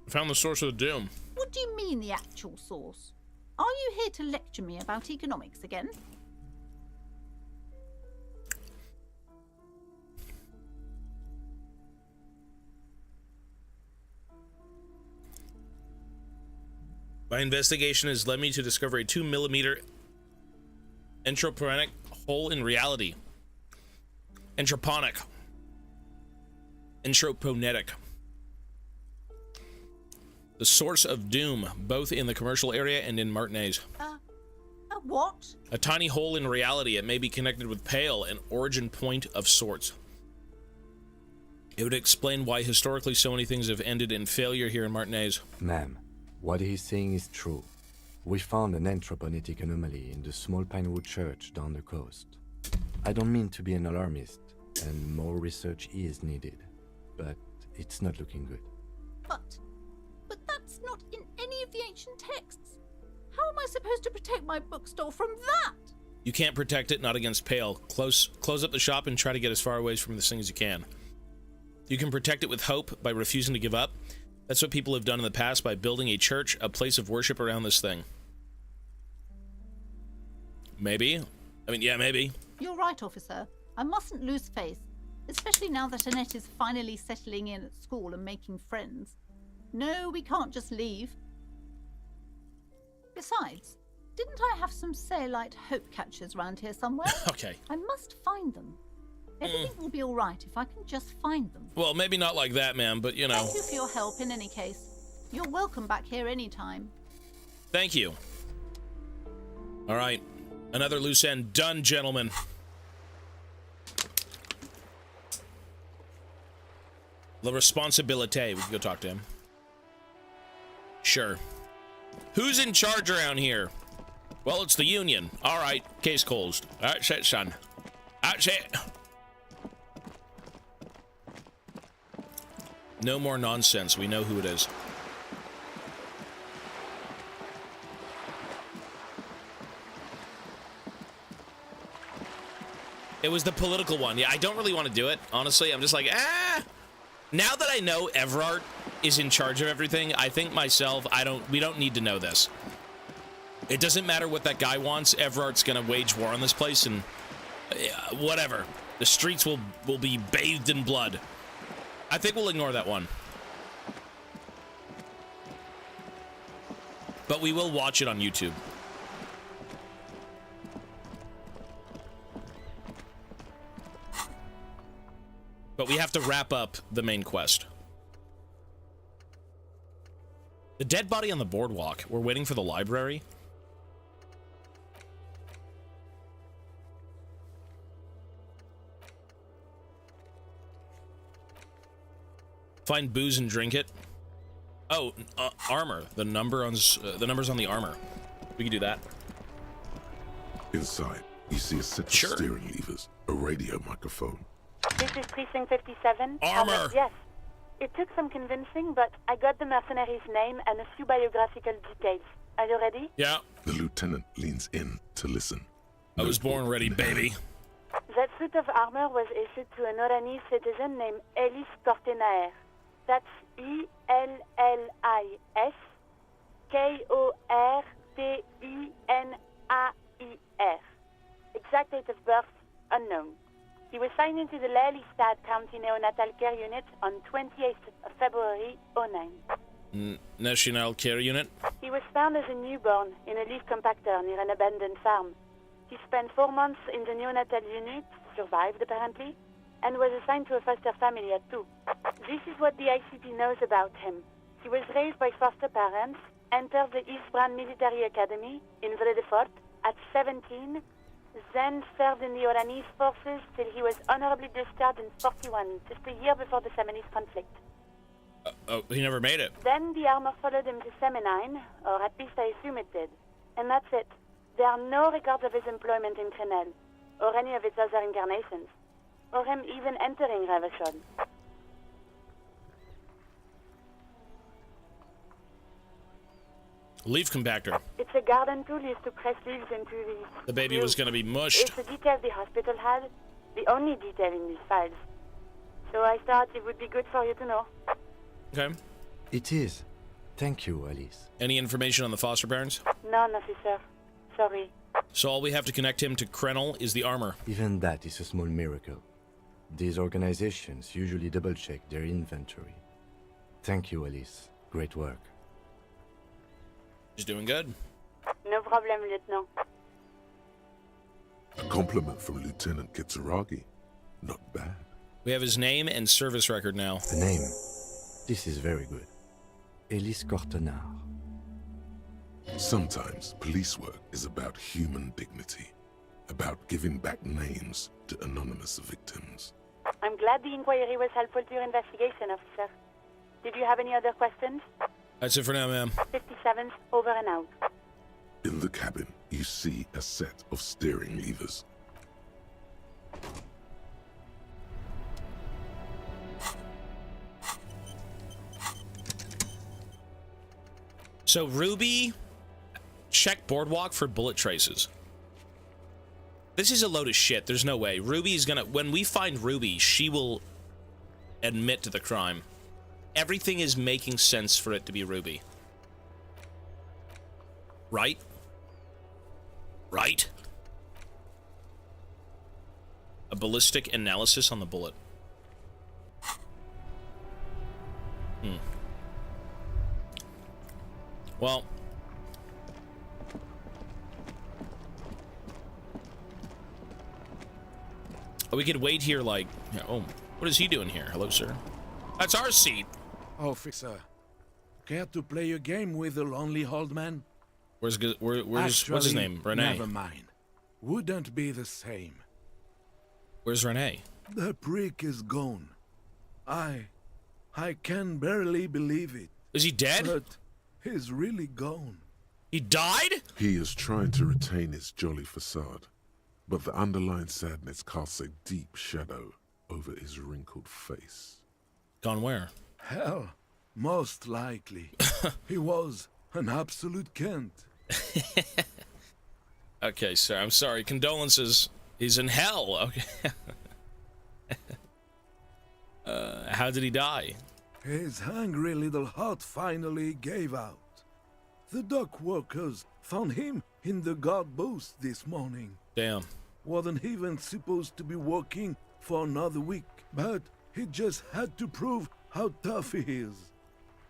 Found the source of the doom. What do you mean, the actual source? Are you here to lecture me about economics again? My investigation has led me to discover a 2mm entroponic hole in reality. Entroponetic. The source of doom, both in the commercial area and in Martinez. What? A tiny hole in reality. It may be connected with Pale, an origin point of sorts. It would explain why historically so many things have ended in failure here in Martinez. Ma'am, what he's saying is true. We found an anthroponetic anomaly in the small Pinewood church down the coast. I don't mean to be an alarmist, and more research is needed, but it's not looking good. But that's not in any of the ancient texts. How am I supposed to protect my bookstore from that? You can't protect it, not against Pale. Close up the shop and try to get as far away from this thing as you can. You can protect it with hope by refusing to give up. That's what people have done in the past by building a church, a place of worship around this thing. Maybe. I mean, yeah, maybe. You're right, officer. I mustn't lose faith, especially now that Annette is finally settling in at school and making friends. No, we can't just leave. Besides, didn't I have some Sailite hope catchers round here somewhere? Okay. I must find them. Everything will be all right if I can just find them. Well, maybe not like that, ma'am, but you know. Thank you for your help in any case. You're welcome back here anytime. Thank you. All right. Another loose end done, gentlemen. La Responsabilité. We can go talk to him. Sure. Who's in charge around here? Well, it's the union. All right. Case closed. That's it, son. That's it. No more nonsense. We know who it is. It was the political one. Yeah, I don't really want to do it, honestly. I'm just like, Now that I know Everard is in charge of everything, I think myself, we don't need to know this. It doesn't matter what that guy wants. Everard's gonna wage war on this place and whatever. The streets will be bathed in blood. I think we'll ignore that one. But we will watch it on YouTube. But we have to wrap up the main quest. The dead body on the boardwalk. We're waiting for the library. Find booze and drink it. Oh, armor. The numbers on the armor. We can do that. Inside, you see a set of steering levers, a radio microphone. This is Precinct 57. Armor! Yes. It took some convincing, but I got the mercenary's name and a few biographical details. Are you ready? Yeah. The lieutenant leans in to listen. I was born ready, baby. That suit of armor was issued to an Oranese citizen named Ellis Kortenaer. That's E-L-L-I-S K-O-R-T-E-N-A-I-R. Exact date of birth, unknown. He was signed into the Lelystad County Neonatal Care Unit on 28th of February, 09. National Care Unit? He was found as a newborn in a leaf compactor near an abandoned farm. He spent 4 months in the neonatal unit, survived apparently, and was assigned to a foster family at 2. This is what the ICP knows about him. He was raised by foster parents, entered the East Brand Military Academy in Vredefort at 17, then served in the Oranese forces till he was honorably discharged in 41, just a year before the Seminole conflict. Oh, he never made it. Then the armor followed him to Seminine, or at least I assume it did. And that's it. There are no records of his employment in Crenel, or any of its other incarnations, or him even entering Ravashon. Leaf compactor. It's a garden tool used to press leaves into The baby was going to be mushed. It's a detail the hospital had, the only detail in these files. So I thought it would be good for you to know. Okay. It is. Thank you, Alice. Any information on the foster parents? None, officer. Sorry. So all we have to connect him to Krenel is the armor. Even that is a small miracle. These organizations usually double-check their inventory. Thank you, Alice. Great work. He's doing good. No problem, Lieutenant. A compliment from Lieutenant Kitsuragi. Not bad. We have his name and service record now. The name. This is very good. Elise Cortenard. Sometimes police work is about human dignity, about giving back names to anonymous victims. I'm glad the inquiry was helpful to your investigation, officer. Did you have any other questions? That's it for now, ma'am. 57th, over and out. In the cabin, you see a set of steering levers. So Ruby, check boardwalk for bullet traces. This is a load of shit. There's no way. Ruby's gonna... When we find Ruby, she will admit to the crime. Everything is making sense for it to be Ruby. Right? Right? A ballistic analysis on the bullet. Well... we could wait here like... Oh, what is he doing here? Hello, sir. That's our seat. Officer, care to play a game with the lonely old man? Where's what's his name? Renee. Never mind. Wouldn't be the same. Where's Renee? The prick is gone. I can barely believe it. Is he dead? But he's really gone. He died? He is trying to retain his jolly facade, but the underlying sadness casts a deep shadow over his wrinkled face. Gone where? Hell, most likely. He was an absolute Kent. Okay, sir, I'm sorry. Condolences. He's in hell. Okay. How did he die? His hungry little heart finally gave out. The dock workers found him in the guard booth this morning. Damn. Wasn't even supposed to be working for another week, but he just had to prove how tough he is.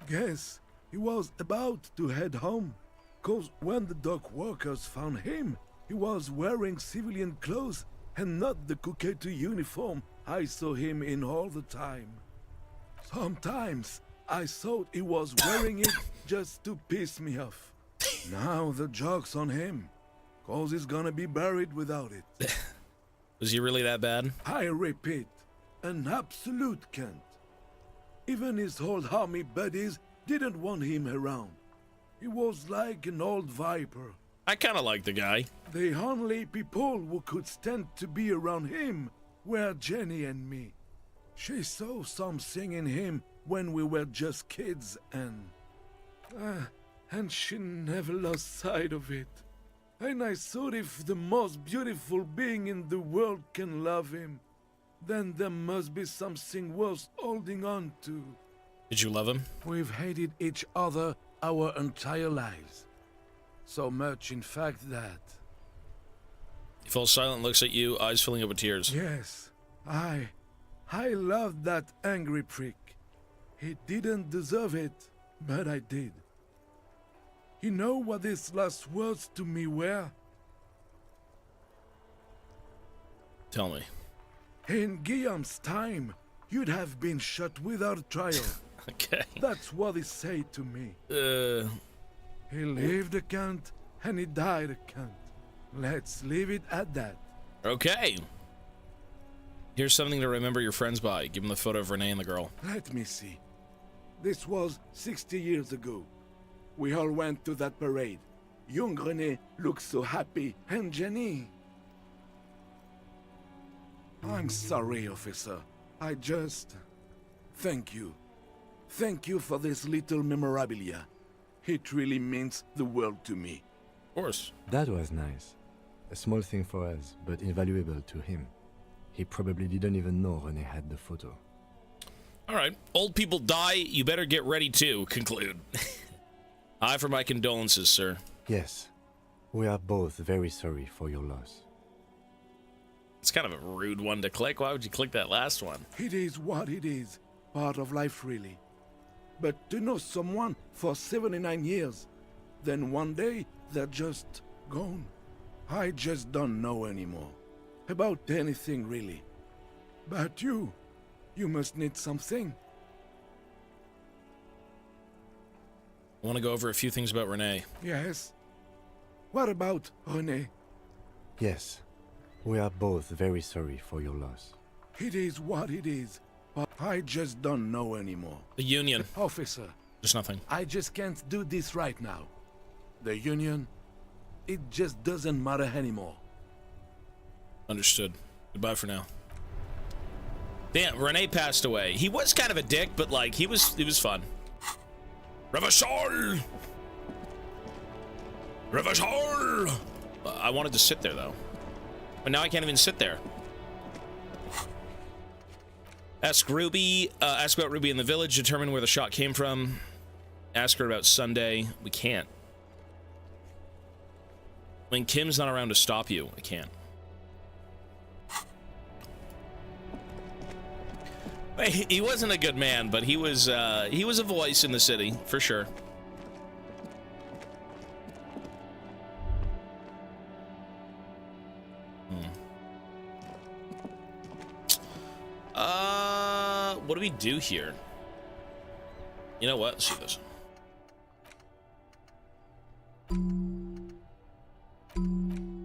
Guess he was about to head home, 'cause when the dock workers found him, he was wearing civilian clothes and not the Kuketu uniform I saw him in all the time. Sometimes I thought he was wearing it just to piss me off. Now the joke's on him, 'cause he's gonna be buried without it. Was he really that bad? I repeat, an absolute Kent. Even his old army buddies didn't want him around. He was like an old viper. I kind of like the guy. The only people who could stand to be around him were Jenny and me. She saw something in him when we were just kids, and she never lost sight of it. And I thought if the most beautiful being in the world can love him, then there must be something worth holding on to. Did you love him? We've hated each other our entire lives. So much, in fact, that... He falls silent and looks at you, eyes filling up with tears. Yes, I loved that angry prick. He didn't deserve it, but I did. You know what his last words to me were? Tell me. In Guillaume's time, you'd have been shot without trial. Okay. That's what he said to me. He lived a cunt, and he died a cunt. Let's leave it at that. Okay. Here's something to remember your friends by. Give him the photo of Renee and the girl. Let me see. This was 60 years ago. We all went to that parade. Young René looked so happy, and Jenny... I'm sorry, officer. I just... Thank you. Thank you for this little memorabilia. It really means the world to me. Of course. That was nice. A small thing for us, but invaluable to him. He probably didn't even know René had the photo. Alright, old people die, you better get ready to conclude. I offer my condolences, sir. Yes. We are both very sorry for your loss. It's kind of a rude one to click. Why would you click that last one? It is what it is. Part of life, really. But to know someone for 79 years, then one day they're just gone. I just don't know anymore. About anything, really. But you must need something. I want to go over a few things about René. Yes? What about René? Yes. We are both very sorry for your loss. It is what it is. But I just don't know anymore. The Union. Officer. Just nothing. I just can't do this right now. The Union, it just doesn't matter anymore. Understood. Goodbye for now. Damn, René passed away. He was kind of a dick, but like he was fun. Revachol! Revachol! I wanted to sit there though. But now I can't even sit there. Ask Ruby, ask about Ruby in the village, determine where the shot came from. Ask her about Sunday. We can't. When Kim's not around to stop you, I can't. He wasn't a good man, but he was a voice in the city, for sure. What do we do here? You know what? Let's see this.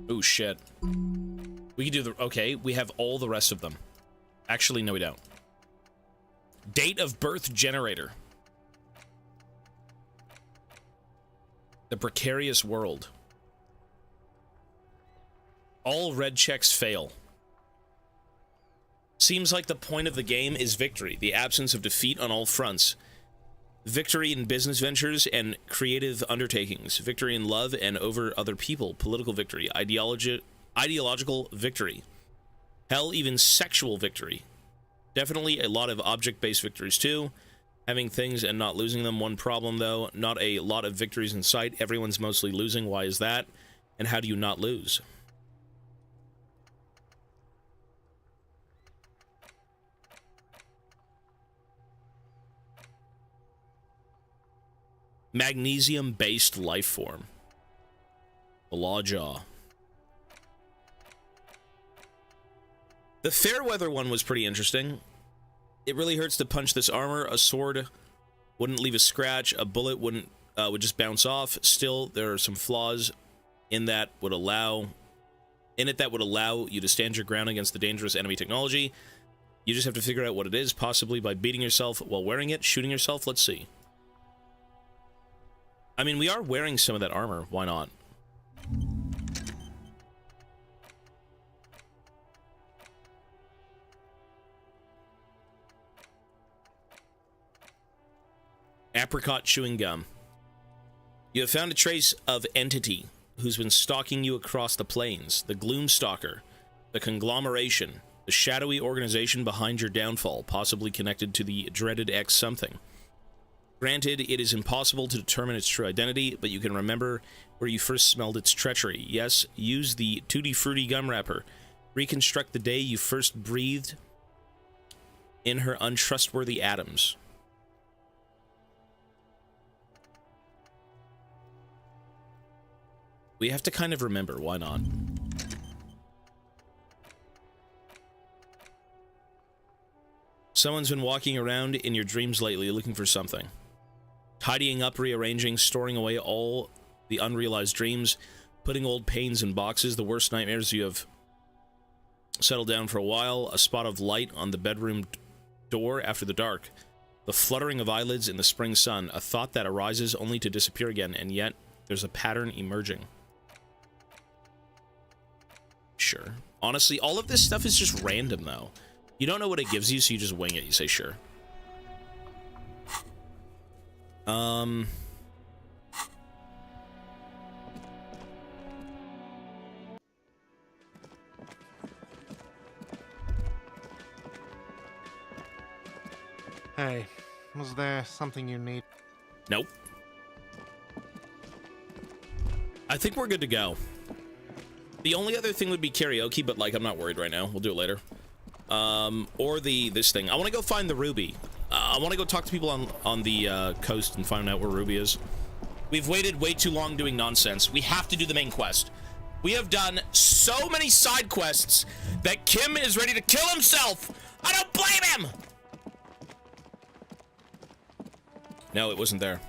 Oh, shit. We can do the... Okay, we have all the rest of them. Actually, no, we don't. Date of birth generator. The precarious world. All red checks fail. Seems like the point of the game is victory, the absence of defeat on all fronts. Victory in business ventures and creative undertakings. Victory in love and over other people. Political victory. Ideological victory. Hell, even sexual victory. Definitely a lot of object-based victories too. Having things and not losing them. One problem though, not a lot of victories in sight. Everyone's mostly losing. Why is that? And how do you not lose? Magnesium-based life form. The Lawjaw. The Fairweather one was pretty interesting. It really hurts to punch this armor. A sword wouldn't leave a scratch. A bullet would just bounce off. Still, there are some flaws in that would allow you to stand your ground against the dangerous enemy technology. You just have to figure out what it is, possibly by beating yourself while wearing it, shooting yourself. Let's see. I mean, we are wearing some of that armor. Why not? Apricot chewing gum. You have found a trace of entity who's been stalking you across the plains. The Gloomstalker, the conglomeration, the shadowy organization behind your downfall, possibly connected to the dreaded X something. Granted, it is impossible to determine its true identity, but you can remember where you first smelled its treachery. Yes, use the Tutti Frutti gum wrapper. Reconstruct the day you first breathed in her untrustworthy atoms. We have to kind of remember, why not? Someone's been walking around in your dreams lately looking for something. Tidying up, rearranging, storing away all the unrealized dreams, putting old pains in boxes, the worst nightmares you have settled down for a while, a spot of light on the bedroom door after the dark. The fluttering of eyelids in the spring sun, a thought that arises only to disappear again, and yet there's a pattern emerging. Sure. Honestly, all of this stuff is just random, though. You don't know what it gives you, so you just wing it. You say sure. Hey, was there something you need? Nope. I think we're good to go. The only other thing would be karaoke, but like I'm not worried right now. We'll do it later. Or this thing. I want to go find the Ruby. I want to go talk to people on the coast and find out where Ruby is. We've waited way too long doing nonsense. We have to do the main quest. We have done so many side quests that Kim is ready to kill himself. I don't blame him. No, it wasn't there.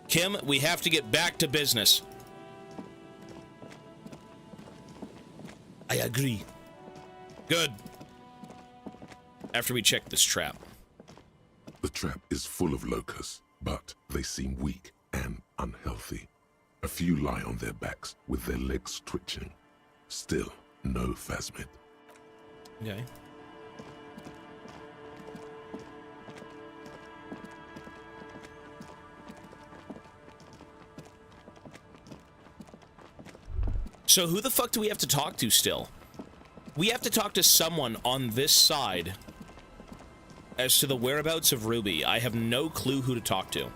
Kim, we have to get back to business. I agree. Good. After we check this trap. The trap is full of locusts, but they seem weak and unhealthy. A few lie on their backs with their legs twitching. Still, no phasmid. Okay. So who the fuck do we have to talk to still? We have to talk to someone on this side as to the whereabouts of Ruby. I have no clue who to talk to.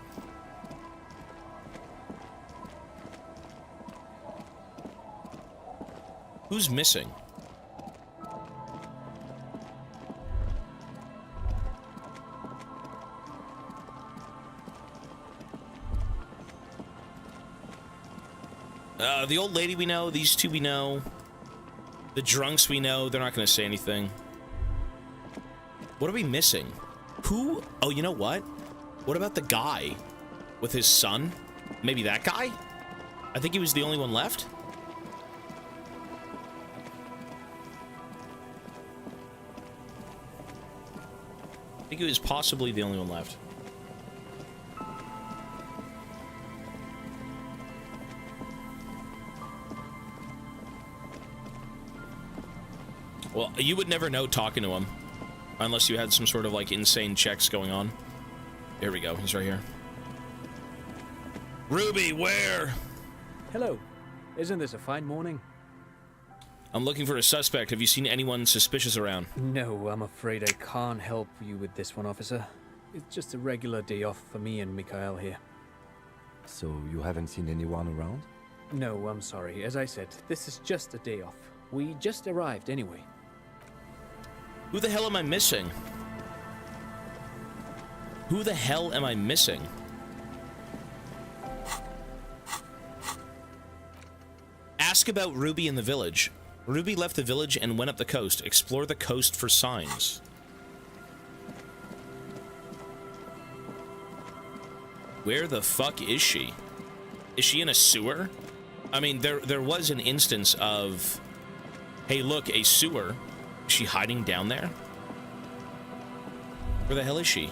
Who's missing? The old lady we know, these two we know. The drunks we know, they're not going to say anything. What are we missing? Who? Oh, you know what? What about the guy with his son? Maybe that guy? I think he was the only one left. I think he was possibly the only one left. Well, you would never know talking to him. Unless you had some sort of, like, insane checks going on. Here we go. He's right here. Ruby, where? Hello. Isn't this a fine morning? I'm looking for a suspect. Have you seen anyone suspicious around? No, I'm afraid I can't help you with this one, officer. It's just a regular day off for me and Mikhail here. So you haven't seen anyone around? No, I'm sorry. As I said, this is just a day off. We just arrived anyway. Who the hell am I missing? Who the hell am I missing? Ask about Ruby in the village. Ruby left the village and went up the coast. Explore the coast for signs. Where the fuck is she? Is she in a sewer? I mean, there was an instance of, hey, look, a sewer. Is she hiding down there? Where the hell is she?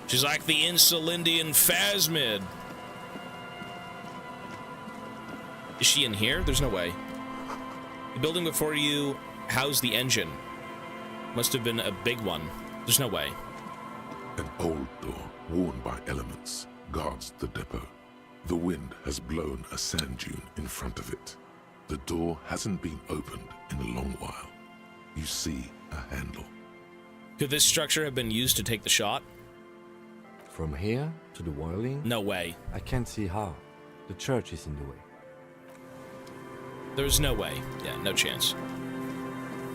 She's like the Insulindian phasmid. Is she in here? There's no way. The building before you housed the engine. Must have been a big one. There's no way. An old door, worn by elements, guards the depot. The wind has blown a sand dune in front of it. The door hasn't been opened in a long while. You see a handle. Could this structure have been used to take the shot? From here to the whirling? No way. I can't see how. The church is in the way. There's no way. Yeah, no chance.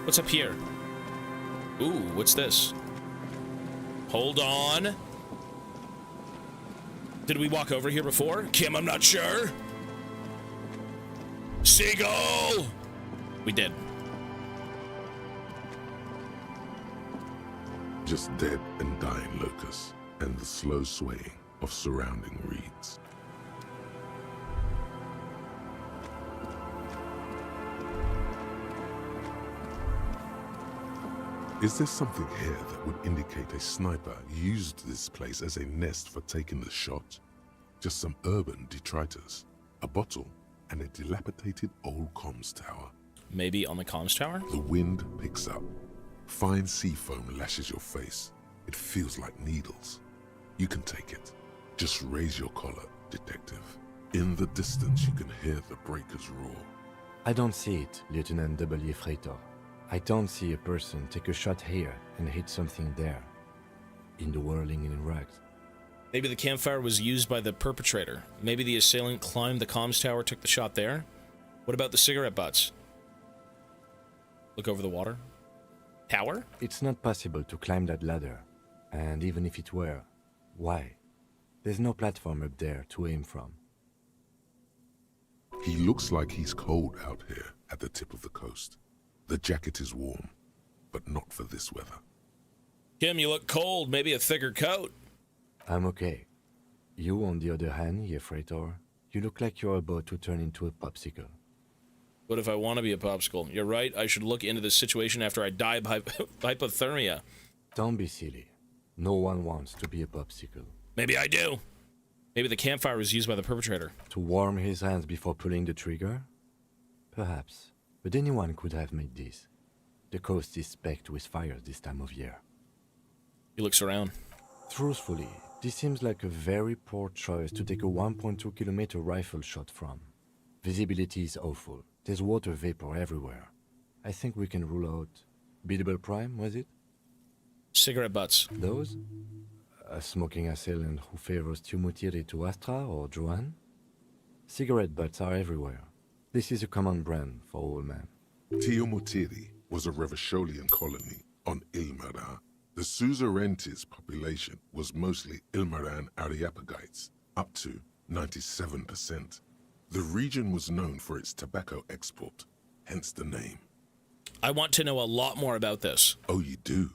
What's up here? Ooh, what's this? Hold on. Did we walk over here before? Kim, I'm not sure. Seagull! We did. Just dead and dying locusts, and the slow swaying of surrounding reeds. Is there something here that would indicate a sniper used this place as a nest for taking the shot? Just some urban detritus, a bottle, and a dilapidated old comms tower. Maybe on the comms tower? The wind picks up. Fine sea foam lashes your face. It feels like needles. You can take it. Just raise your collar, detective. In the distance, you can hear the breakers roar. I don't see it, Lieutenant W. Freitor. I don't see a person take a shot here and hit something there. In the whirling in rags. Maybe the campfire was used by the perpetrator. Maybe the assailant climbed the comms tower, took the shot there. What about the cigarette butts? Look over the water. Tower? It's not possible to climb that ladder. And even if it were, why? There's no platform up there to aim from. He looks like he's cold out here at the tip of the coast. The jacket is warm, but not for this weather. Kim, you look cold. Maybe a thicker coat. I'm okay. You, on the other hand, Freitor, you look like you're about to turn into a popsicle. What if I want to be a popsicle? You're right. I should look into this situation after I die of hypothermia. Don't be silly. No one wants to be a popsicle. Maybe I do. Maybe the campfire was used by the perpetrator. To warm his hands before pulling the trigger? Perhaps. But anyone could have made this. The coast is specked with fires this time of year. He looks around. Truthfully, this seems like a very poor choice to take a 1.2 kilometer rifle shot from. Visibility is awful. There's water vapor everywhere. I think we can rule out... Biddable Prime, was it? Cigarette butts. Those? A smoking assailant who favors Tumutiri to Astra or Joanne? Cigarette butts are everywhere. This is a common brand for all men. Tumutiri was a Revacholian colony on Ilmaran. The Suzerainties population was mostly Ilmaran Areopagites, up to 97%. The region was known for its tobacco export, hence the name. I want to know a lot more about this. Oh, you do?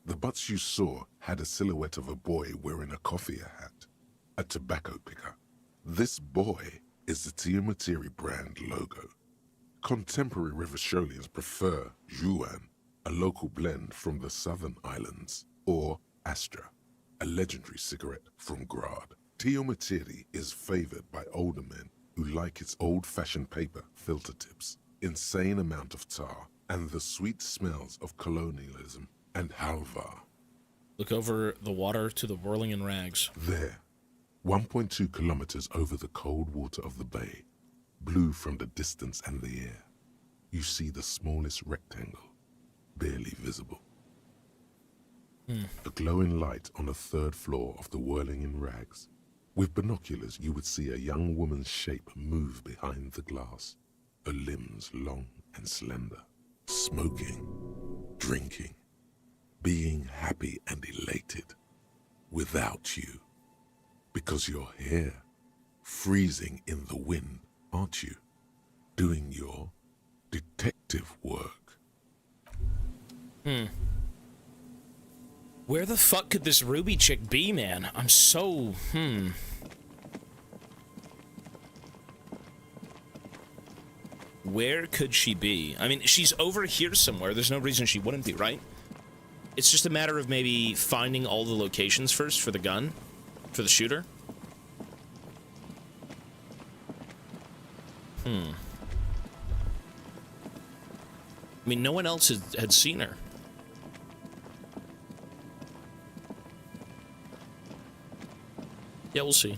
The butts you saw had a silhouette of a boy wearing a coffee hat, a tobacco picker. This boy is the Tumutiri brand logo. Contemporary Revacholians prefer Juan, a local blend from the southern islands, or Astra, a legendary cigarette from Grad. Tumutiri is favored by older men who like its old-fashioned paper filter tips, insane amount of tar, and the sweet smells of colonialism and halva. Look over the water to the whirling in rags. There, 1.2 kilometers over the cold water of the bay, blue from the distance and the air, you see the smallest rectangle, barely visible. A glowing light on the third floor of the whirling in rags. With binoculars, you would see a young woman's shape move behind the glass, her limbs long and slender, smoking, drinking, being happy and elated, without you. Because you're here, freezing in the wind, aren't you? Doing your detective work. Where the fuck could this Ruby chick be, man? I'm so... Where could she be? I mean, she's over here somewhere. There's no reason she wouldn't be, right? It's just a matter of maybe finding all the locations first for the gun, for the shooter. I mean, no one else had seen her. Yeah, we'll see.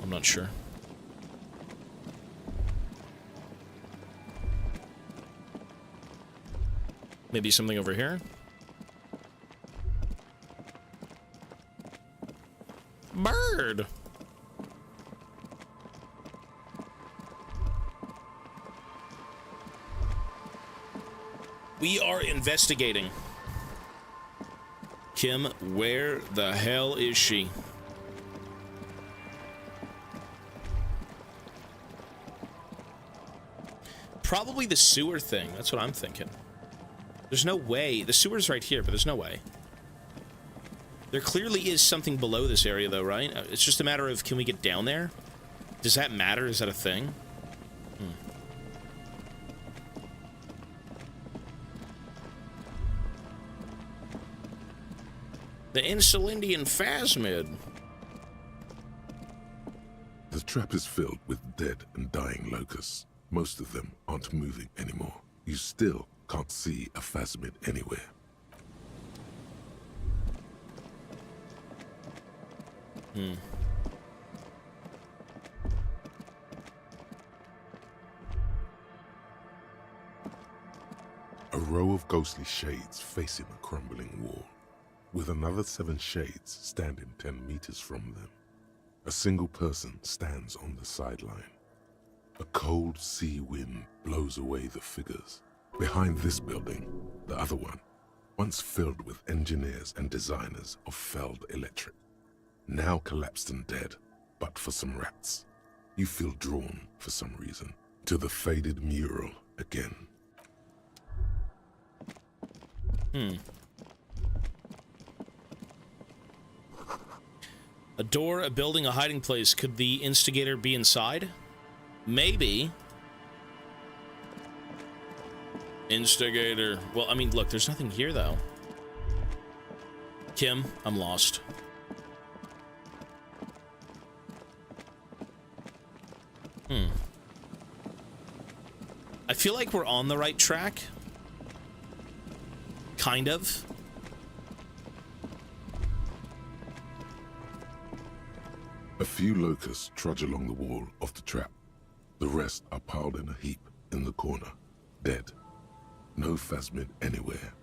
I'm not sure. Maybe something over here? Bird! We are investigating. Kim, where the hell is she? Probably the sewer thing. That's what I'm thinking. There's no way. The sewer's right here, but there's no way. There clearly is something below this area, though, right? It's just a matter of, can we get down there? Does that matter? Is that a thing? The Insulindian phasmid. The trap is filled with dead and dying locusts. Most of them aren't moving anymore. You still can't see a phasmid anywhere. A row of ghostly shades facing a crumbling wall, with another 7 shades standing 10 meters from them. A single person stands on the sideline. A cold sea wind blows away the figures. Behind this building, the other one, once filled with engineers and designers of Feld Electric, now collapsed and dead, but for some rats. You feel drawn, for some reason, to the faded mural again. A door, a building, a hiding place. Could the instigator be inside? Maybe. Instigator. Well, I mean, look, there's nothing here, though. Kim, I'm lost. I feel like we're on the right track. Kind of. A few locusts trudge along the wall of the trap. The rest are piled in a heap in the corner, dead. No phasmid anywhere.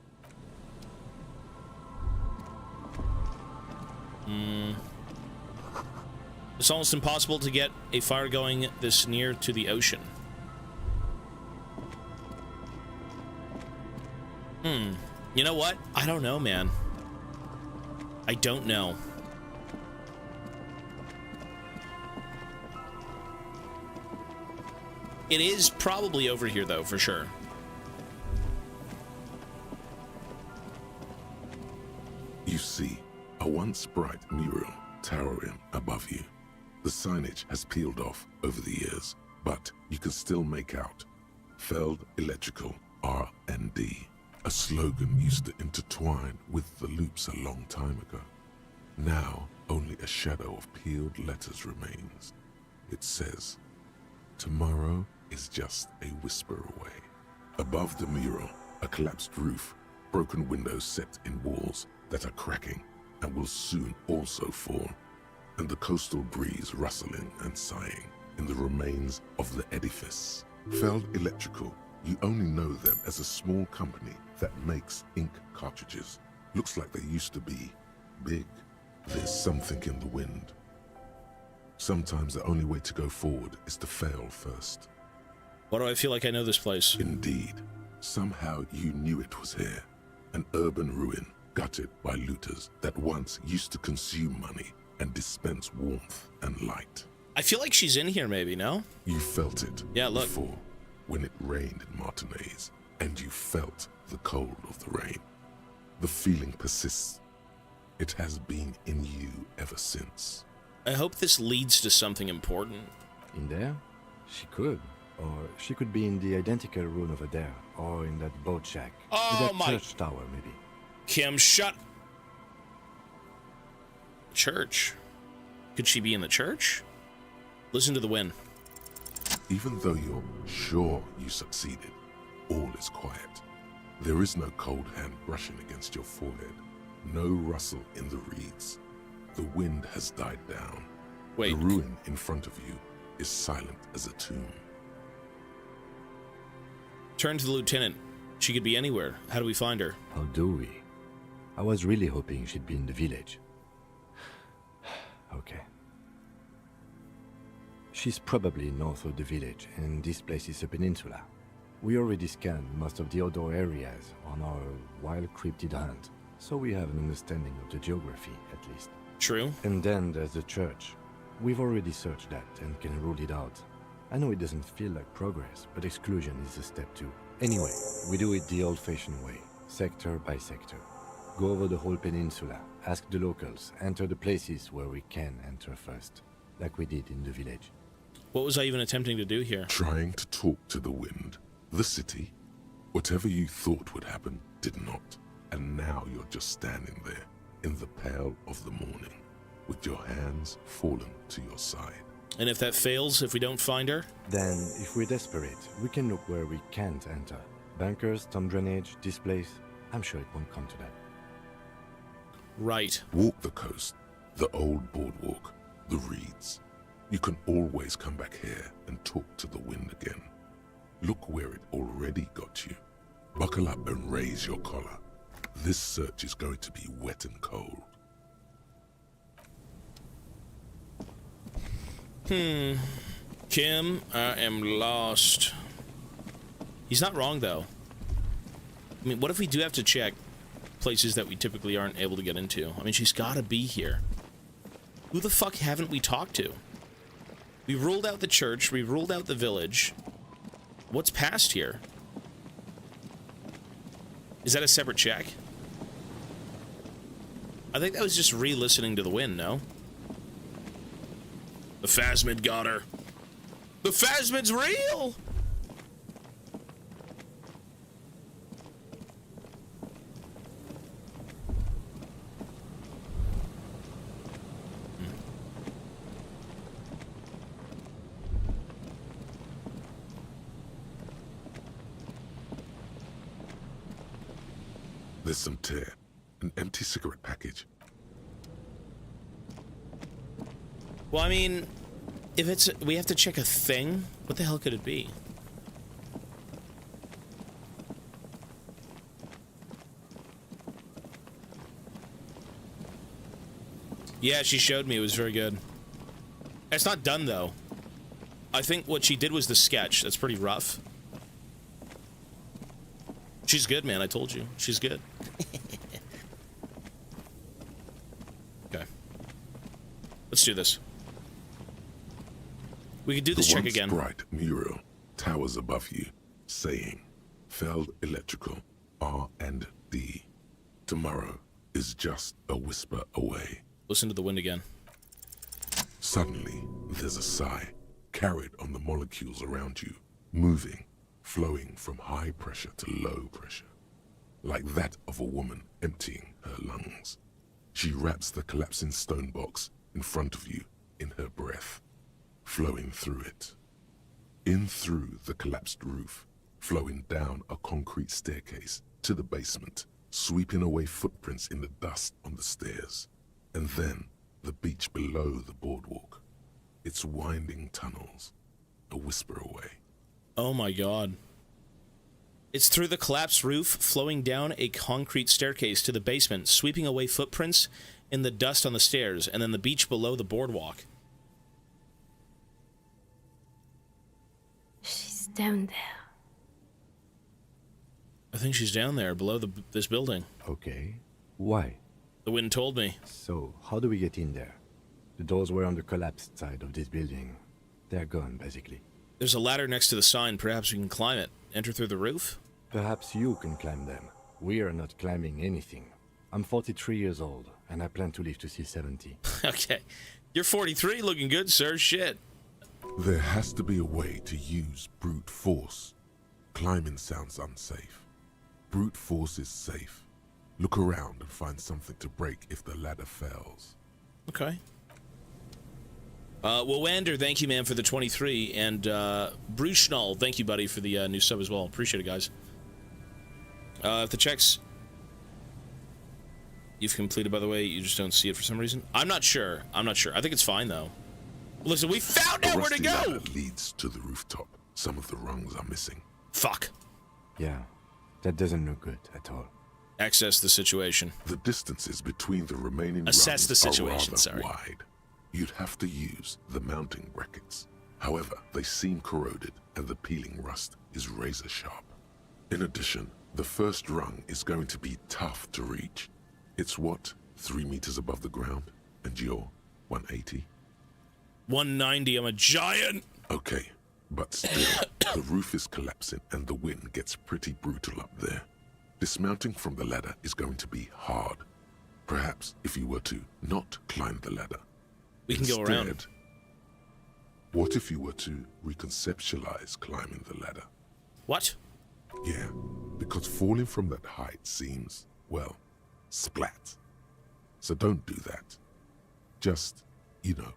It's almost impossible to get a fire going this near to the ocean. You know what? I don't know, man. I don't know. It is probably over here, though, for sure. You see a once bright mural towering above you. The signage has peeled off over the years, but you can still make out Feld Electrical R&D, a slogan used to intertwine with the loops a long time ago. Now, only a shadow of peeled letters remains. It says, "Tomorrow is just a whisper away." Above the mural, a collapsed roof, broken windows set in walls that are cracking and will soon also fall, and the coastal breeze rustling and sighing in the remains of the edifice. Feld Electrical, you only know them as a small company that makes ink cartridges. Looks like they used to be big. There's something in the wind. Sometimes the only way to go forward is to fail first. Why do I feel like I know this place? Indeed. Somehow you knew it was here. An urban ruin, gutted by looters that once used to consume money and dispense warmth and light. I feel like she's in here, maybe, no? You felt it before, when it rained in Martinez, and you felt the cold of the rain. The feeling persists. It has been in you ever since. I hope this leads to something important. In there? She could. Or she could be in the identical room over there, or in that boat shack. Oh, in that my... church tower, maybe. Kim, shut... Church? Could she be in the church? Listen to the wind. Even though you're sure you succeeded, all is quiet. There is no cold hand brushing against your forehead. No rustle in the reeds. The wind has died down. Wait. The ruin in front of you is silent as a tomb. Turn to the lieutenant. She could be anywhere. How do we find her? How do we? I was really hoping she'd be in the village. Okay. She's probably north of the village, and this place is a peninsula. We already scanned most of the outdoor areas on our wild cryptid hunt, so we have an understanding of the geography, at least. True. And then there's the church. We've already searched that and can rule it out. I know it doesn't feel like progress, but exclusion is a step too. Anyway, we do it the old-fashioned way, sector by sector. Go over the whole peninsula, ask the locals, enter the places where we can enter first, like we did in the village. What was I even attempting to do here? Trying to talk to the wind. The city. Whatever you thought would happen did not. And now you're just standing there, in the pale of the morning, with your hands fallen to your side. And if that fails, if we don't find her? Then, if we're desperate, we can look where we can't enter. Bunkers, storm drainage, this place. I'm sure it won't come to that. Right. Walk the coast, the old boardwalk, the reeds. You can always come back here and talk to the wind again. Look where it already got you. Buckle up and raise your collar. This search is going to be wet and cold. Kim, I am lost. He's not wrong, though. I mean, what if we do have to check places that we typically aren't able to get into? I mean, she's gotta be here. Who the fuck haven't we talked to? We ruled out the church, we ruled out the village. What's past here? Is that a separate check? I think that was just re-listening to the wind, no? The Phasmid got her. The Phasmid's real! There's some tear, an empty cigarette package. Well, I mean, if it's we have to check a thing, what the hell could it be? Yeah, she showed me. It was very good. It's not done, though. I think what she did was the sketch. That's pretty rough. She's good, man. I told you. She's good. Okay. Let's do this. We could do this check again. The once bright mural towers above you, saying, Feld Electrical, R&D. Tomorrow is just a whisper away. Listen to the wind again. Suddenly, there's a sigh, carried on the molecules around you, moving, flowing from high pressure to low pressure, like that of a woman emptying her lungs. She wraps the collapsing stone box in front of you in her breath, flowing through it. In through the collapsed roof, flowing down a concrete staircase to the basement, sweeping away footprints in the dust on the stairs, and then the beach below the boardwalk, its winding tunnels, a whisper away. Oh my god. It's through the collapsed roof, flowing down a concrete staircase to the basement, sweeping away footprints in the dust on the stairs, and then the beach below the boardwalk. She's down there. I think she's down there, below this building. Okay. Why? The wind told me. So, how do we get in there? The doors were on the collapsed side of this building. They're gone, basically. There's a ladder next to the sign. Perhaps we can climb it. Enter through the roof? Perhaps you can climb them. We are not climbing anything. I'm 43 years old, and I plan to live to see 70. Okay. You're 43, looking good, sir. Shit. There has to be a way to use brute force. Climbing sounds unsafe. Brute force is safe. Look around and find something to break if the ladder fails. Okay. Wander, thank you, man, for the 23. And, Brushnall, thank you, buddy, for the new sub as well. Appreciate it, guys. If the checks you've completed, by the way, you just don't see it for some reason. I'm not sure. I think it's fine, though. Listen, we found out where to go! The ladder leads to the rooftop. Some of the rungs are missing. Fuck. Yeah, that doesn't look good at all. Access the situation. The distances between the remaining Assess the situation, are rather wide. You'd have to use the mounting brackets. However, they seem corroded and the peeling rust is razor sharp. In addition, the first rung is going to be tough to reach. It's what, 3 meters above the ground? And you're 180? 190, I'm a giant! Okay, but still, the roof is collapsing and the wind gets pretty brutal up there. Dismounting from the ladder is going to be hard. Perhaps if you were to not climb the ladder. We can go around. What if you were to reconceptualize climbing the ladder? What? Yeah, because falling from that height seems, well, splat. So don't do that. Just, you know.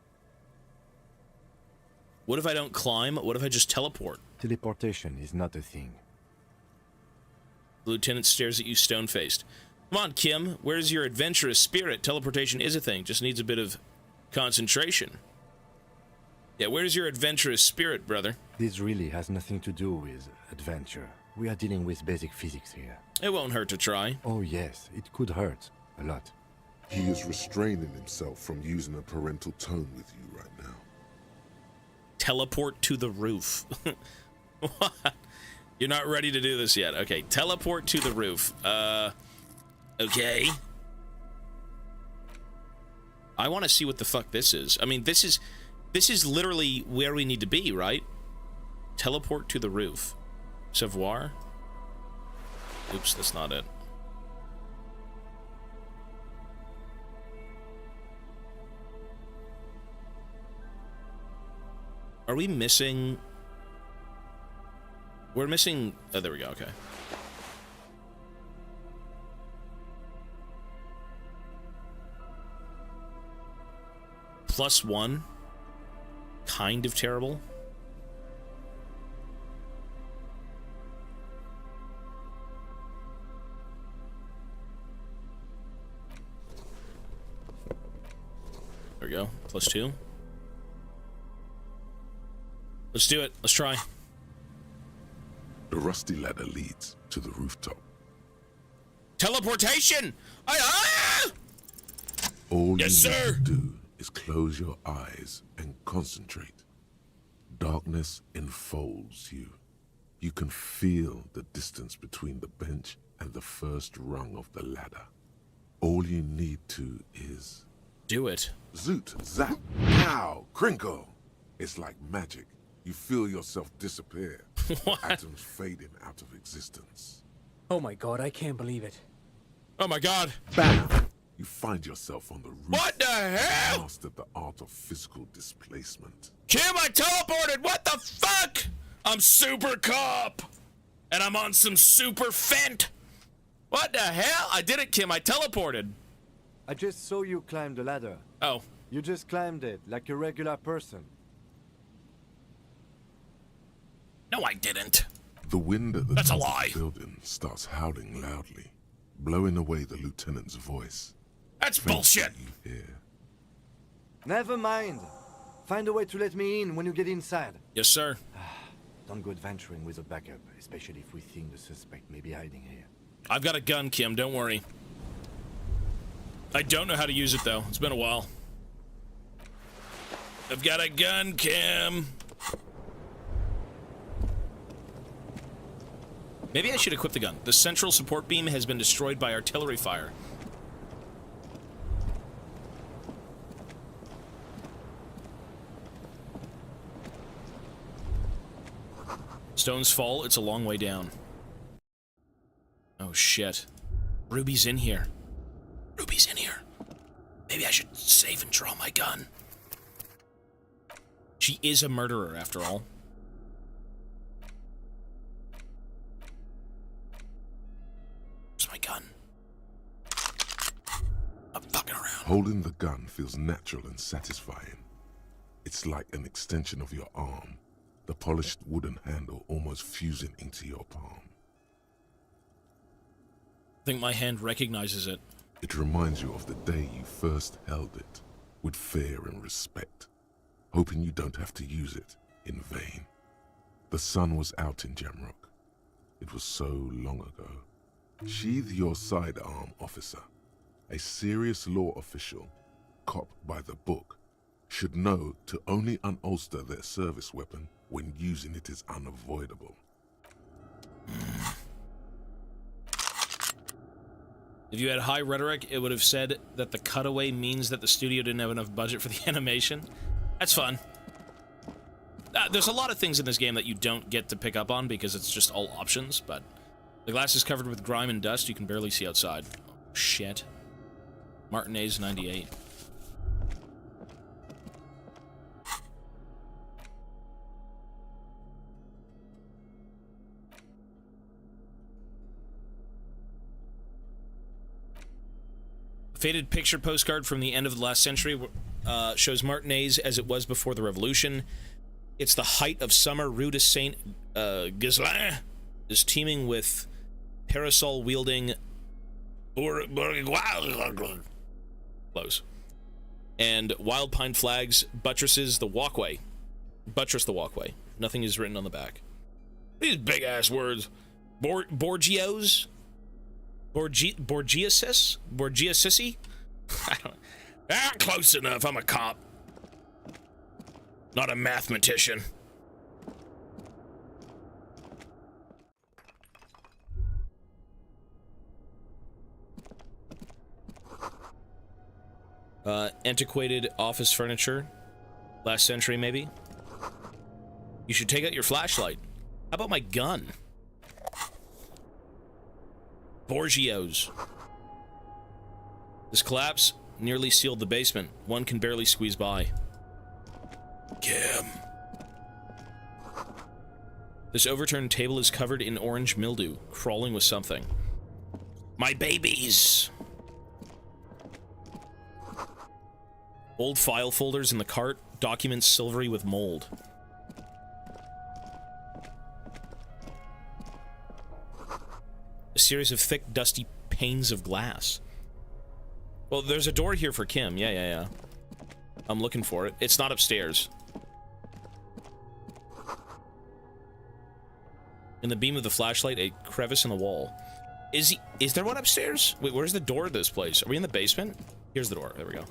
What if I don't climb? What if I just teleport? Teleportation is not a thing. The lieutenant stares at you stone-faced. Come on, Kim. Where's your adventurous spirit? Teleportation is a thing. Just needs a bit of concentration. Yeah, where's your adventurous spirit, brother? This really has nothing to do with adventure. We are dealing with basic physics here. It won't hurt to try. Oh yes, it could hurt. A lot. He is restraining himself from using a parental tone with you right now. Teleport to the roof. What? You're not ready to do this yet. Okay, teleport to the roof. Okay. I want to see what the fuck this is. I mean, this is literally where we need to be, right? Teleport to the roof. Savoir? Oops, that's not it. Are we missing... We're missing... Oh, there we go, okay. +1? Kind of terrible. There we go. +2. Let's do it. Let's try. The rusty ladder leads to the rooftop. Teleportation! All yes, you need sir! to do is close your eyes and concentrate. Darkness enfolds you. You can feel the distance between the bench and the first rung of the ladder. All you need to is... do it. Zoot, zap, pow, crinkle. It's like magic. You feel yourself disappear. Atoms fading out of existence. Oh my god, I can't believe it. Oh my god. Bam! You find yourself on the roof. What the hell? Mastered the art of physical displacement. Kim, I teleported! What the fuck? I'm super cop! And I'm on some super fent! What the hell? I did it, Kim. I teleported. I just saw you climb the ladder. Oh. You just climbed it, like a regular person. No, I didn't. The wind at the That's a top lie. of the building starts howling loudly, blowing away the lieutenant's voice. That's bullshit. You hear. Never mind. Find a way to let me in when you get inside. Yes, sir. Don't go adventuring with a backup, especially if we think the suspect may be hiding here. I've got a gun, Kim. Don't worry. I don't know how to use it, though. It's been a while. I've got a gun, Kim. Maybe I should equip the gun. The central support beam has been destroyed by artillery fire. Stones fall, it's a long way down. Oh shit. Ruby's in here. Ruby's in here. Maybe I should save and draw my gun. She is a murderer, after all. Where's my gun? I'm fucking around. Holding the gun feels natural and satisfying. It's like an extension of your arm, the polished wooden handle almost fusing into your palm. I think my hand recognizes it. It reminds you of the day you first held it, with fear and respect, hoping you don't have to use it in vain. The sun was out in Jamrock. It was so long ago. Sheathe your sidearm, officer. A serious law official, cop by the book, should know to only unholster their service weapon when using it is unavoidable. If you had high rhetoric, it would have said that the cutaway means that the studio didn't have enough budget for the animation. That's fun. There's a lot of things in this game that you don't get to pick up on because it's just all options, but the glass is covered with grime and dust. You can barely see outside. Oh, shit. Martinez 98. Faded picture postcard from the end of the last century shows Martinez as it was before the revolution. It's the height of summer. Rue de Saint Ghislain is teeming with parasol-wielding close. And wild pine flags buttress the walkway. Nothing is written on the back. These big-ass words. Borgios? Borgiasis? Borgiasissy? I don't... Ah, close enough. I'm a cop. Not a mathematician. Antiquated office furniture. Last century, maybe? You should take out your flashlight. How about my gun? Borgios. This collapse nearly sealed the basement. One can barely squeeze by. Kim. This overturned table is covered in orange mildew, crawling with something. My babies! Old file folders in the cart, documents silvery with mold. A series of thick, dusty panes of glass. Well, there's a door here for Kim. Yeah. I'm looking for it. It's not upstairs. In the beam of the flashlight, a crevice in the wall. Is there one upstairs? Wait, where's the door to this place? Are we in the basement? Here's the door. There we go.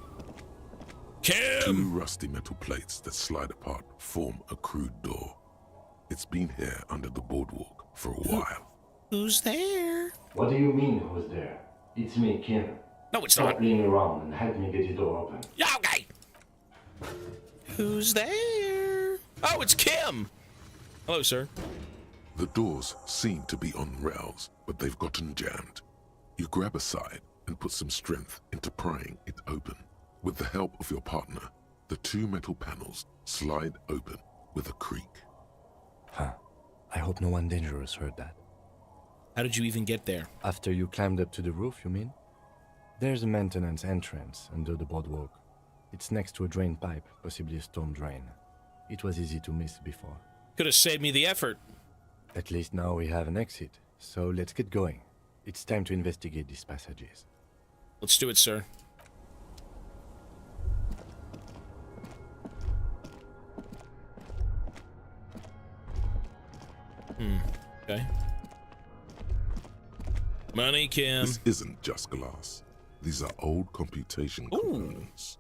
Kim! 2 rusty metal plates that slide apart form a crude door. It's been here under the boardwalk for a while. Who's there? What do you mean, who's there? It's me, Kim. No, it's Stop not. playing around and help me get the door open. Yeah, okay. Who's there? Oh, it's Kim! Hello, sir. The doors seem to be on rails, but they've gotten jammed. You grab a side and put some strength into prying it open. With the help of your partner, the 2 metal panels slide open with a creak. Huh. I hope no one dangerous heard that. How did you even get there? After you climbed up to the roof, you mean? There's a maintenance entrance under the boardwalk. It's next to a drain pipe, possibly a storm drain. It was easy to miss before. Could have saved me the effort. At least now we have an exit, so let's get going. It's time to investigate these passages. Let's do it, sir. Okay. Money, Kim. This isn't just glass. These are old computation components.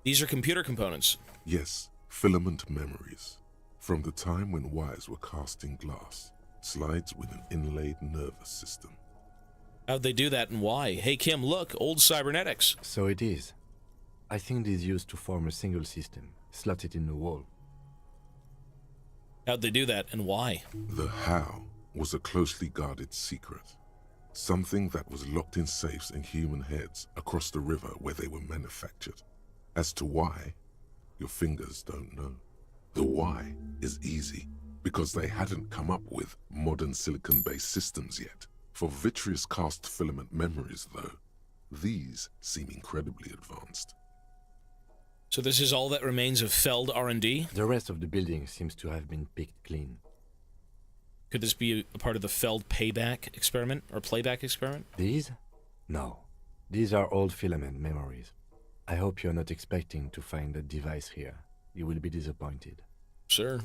These are computer components. Yes, filament memories. From the time when wires were cast in glass, slides with an inlaid nervous system. How'd they do that and why? Hey, Kim, look, old cybernetics. So it is. I think these used to form a single system, slotted in the wall. How'd they do that and why? The how was a closely guarded secret. Something that was locked in safes in human heads across the river where they were manufactured. As to why, your fingers don't know. The why is easy, because they hadn't come up with modern silicon-based systems yet. For vitreous cast filament memories, though, these seem incredibly advanced. So this is all that remains of Feld R&D? The rest of the building seems to have been picked clean. Could this be a part of the Feld payback experiment or playback experiment? These? No. These are old filament memories. I hope you're not expecting to find a device here. You will be disappointed. Sure.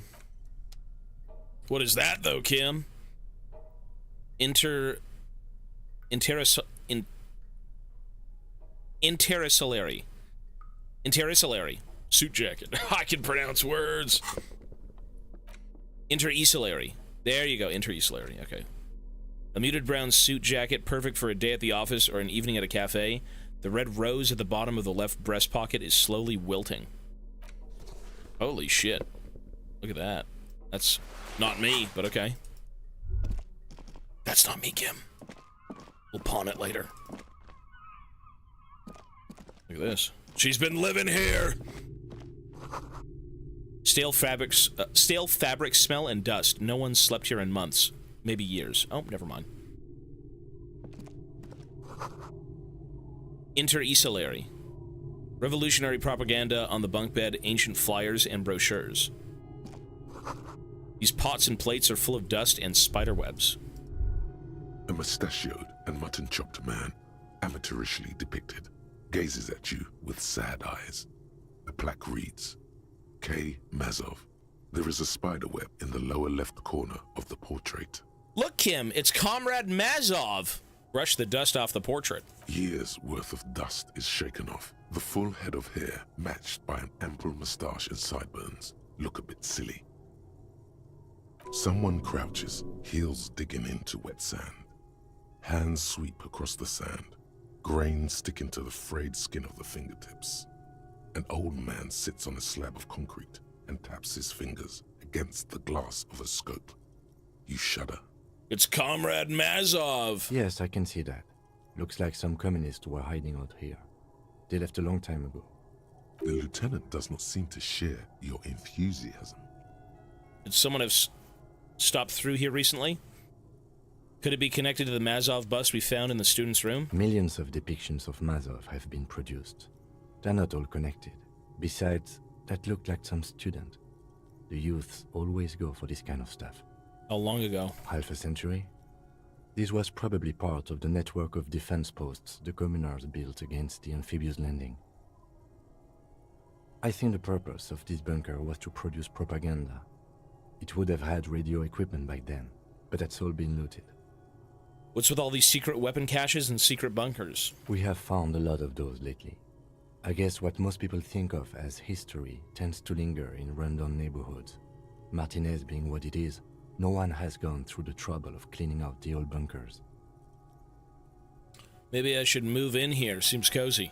What is that, though, Kim? Intericillary. Suit jacket. I can pronounce words. Intericillary. There you go, intericillary. Okay. A muted brown suit jacket, perfect for a day at the office or an evening at a cafe. The red rose at the bottom of the left breast pocket is slowly wilting. Holy shit. Look at that. That's not me, but okay. That's not me, Kim. We'll pawn it later. Look at this. She's been living here! Stale fabric smell and dust. No one slept here in months. Maybe years. Oh, never mind. Inter-Isolary. Revolutionary propaganda on the bunk bed, ancient flyers, and brochures. These pots and plates are full of dust and spider webs. A mustachioed and mutton-chopped man, amateurishly depicted, gazes at you with sad eyes. The plaque reads, K. Mazov. There is a spider web in the lower left corner of the portrait. Look, Kim, it's Comrade Mazov. Brush the dust off the portrait. Years' worth of dust is shaken off. The full head of hair, matched by an ample moustache and sideburns, look a bit silly. Someone crouches, heels digging into wet sand. Hands sweep across the sand. Grains stick into the frayed skin of the fingertips. An old man sits on a slab of concrete and taps his fingers against the glass of a scope. You shudder. It's Comrade Mazov! Yes, I can see that. Looks like some communists were hiding out here. They left a long time ago. The lieutenant does not seem to share your enthusiasm. Did someone have stopped through here recently? Could it be connected to the Mazov bust we found in the student's room? Millions of depictions of Mazov have been produced. They're not all connected. Besides, that looked like some student. The youths always go for this kind of stuff. How long ago? Half a century. This was probably part of the network of defense posts the communards built against the amphibious landing. I think the purpose of this bunker was to produce propaganda. It would have had radio equipment back then, but that's all been looted. What's with all these secret weapon caches and secret bunkers? We have found a lot of those lately. I guess what most people think of as history tends to linger in rundown neighborhoods. Martinez being what it is, no one has gone through the trouble of cleaning out the old bunkers. Maybe I should move in here. Seems cozy.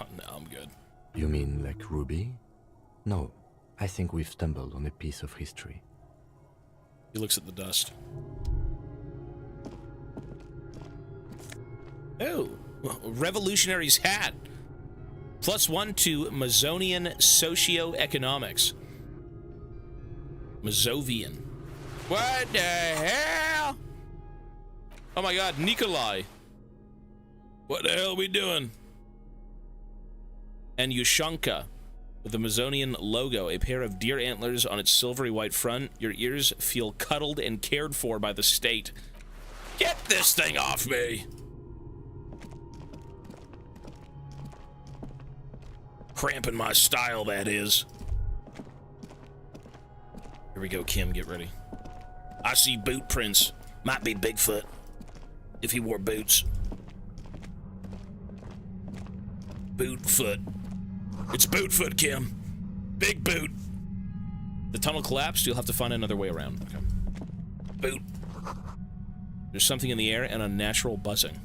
Oh, no, I'm good. You mean like Ruby? No, I think we've stumbled on a piece of history. He looks at the dust. Oh, revolutionary's hat. +1 to Mazonian socioeconomics. Mazovian. What the hell? Oh my god, Nikolai. What the hell are we doing? And Yushanka, with the Mazonian logo, a pair of deer antlers on its silvery white front. Your ears feel cuddled and cared for by the state. Get this thing off me! Cramping my style, that is. Here we go, Kim, get ready. I see boot prints. Might be Bigfoot. If he wore boots. Bootfoot. It's Bootfoot, Kim. Big boot. The tunnel collapsed. You'll have to find another way around. Okay. Boot. There's something in the air and unnatural buzzing.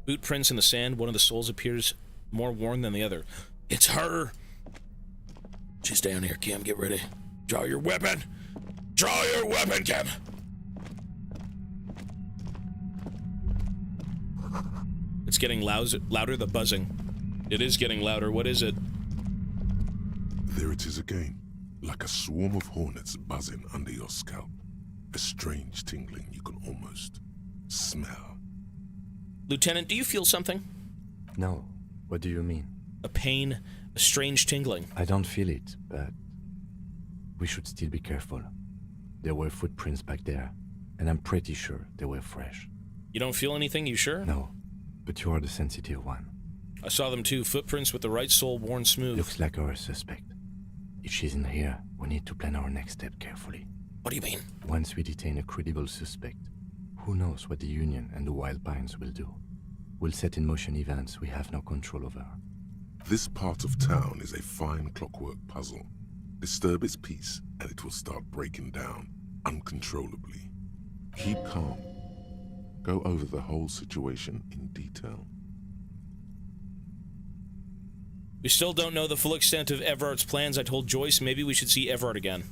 Boot prints in the sand. One of the soles appears more worn than the other. It's her. She's down here, Kim. Get ready. Draw your weapon. Draw your weapon, Kim. It's getting louder, the buzzing. It is getting louder. What is it? There it is again, like a swarm of hornets buzzing under your scalp. A strange tingling you can almost smell. Lieutenant, do you feel something? No. What do you mean? A pain, a strange tingling. I don't feel it, but we should still be careful. There were footprints back there, and I'm pretty sure they were fresh. You don't feel anything, you sure? No, but you are the sensitive one. I saw them too, footprints with the right sole worn smooth. Looks like our suspect. If she's in here, we need to plan our next step carefully. What do you mean? Once we detain a credible suspect, who knows what the Union and the Wild Pines will do? We'll set in motion events we have no control over. This part of town is a fine clockwork puzzle. Disturb its peace, and it will start breaking down uncontrollably. Keep calm. Go over the whole situation in detail. We still don't know the full extent of Everard's plans. I told Joyce maybe we should see Everard again.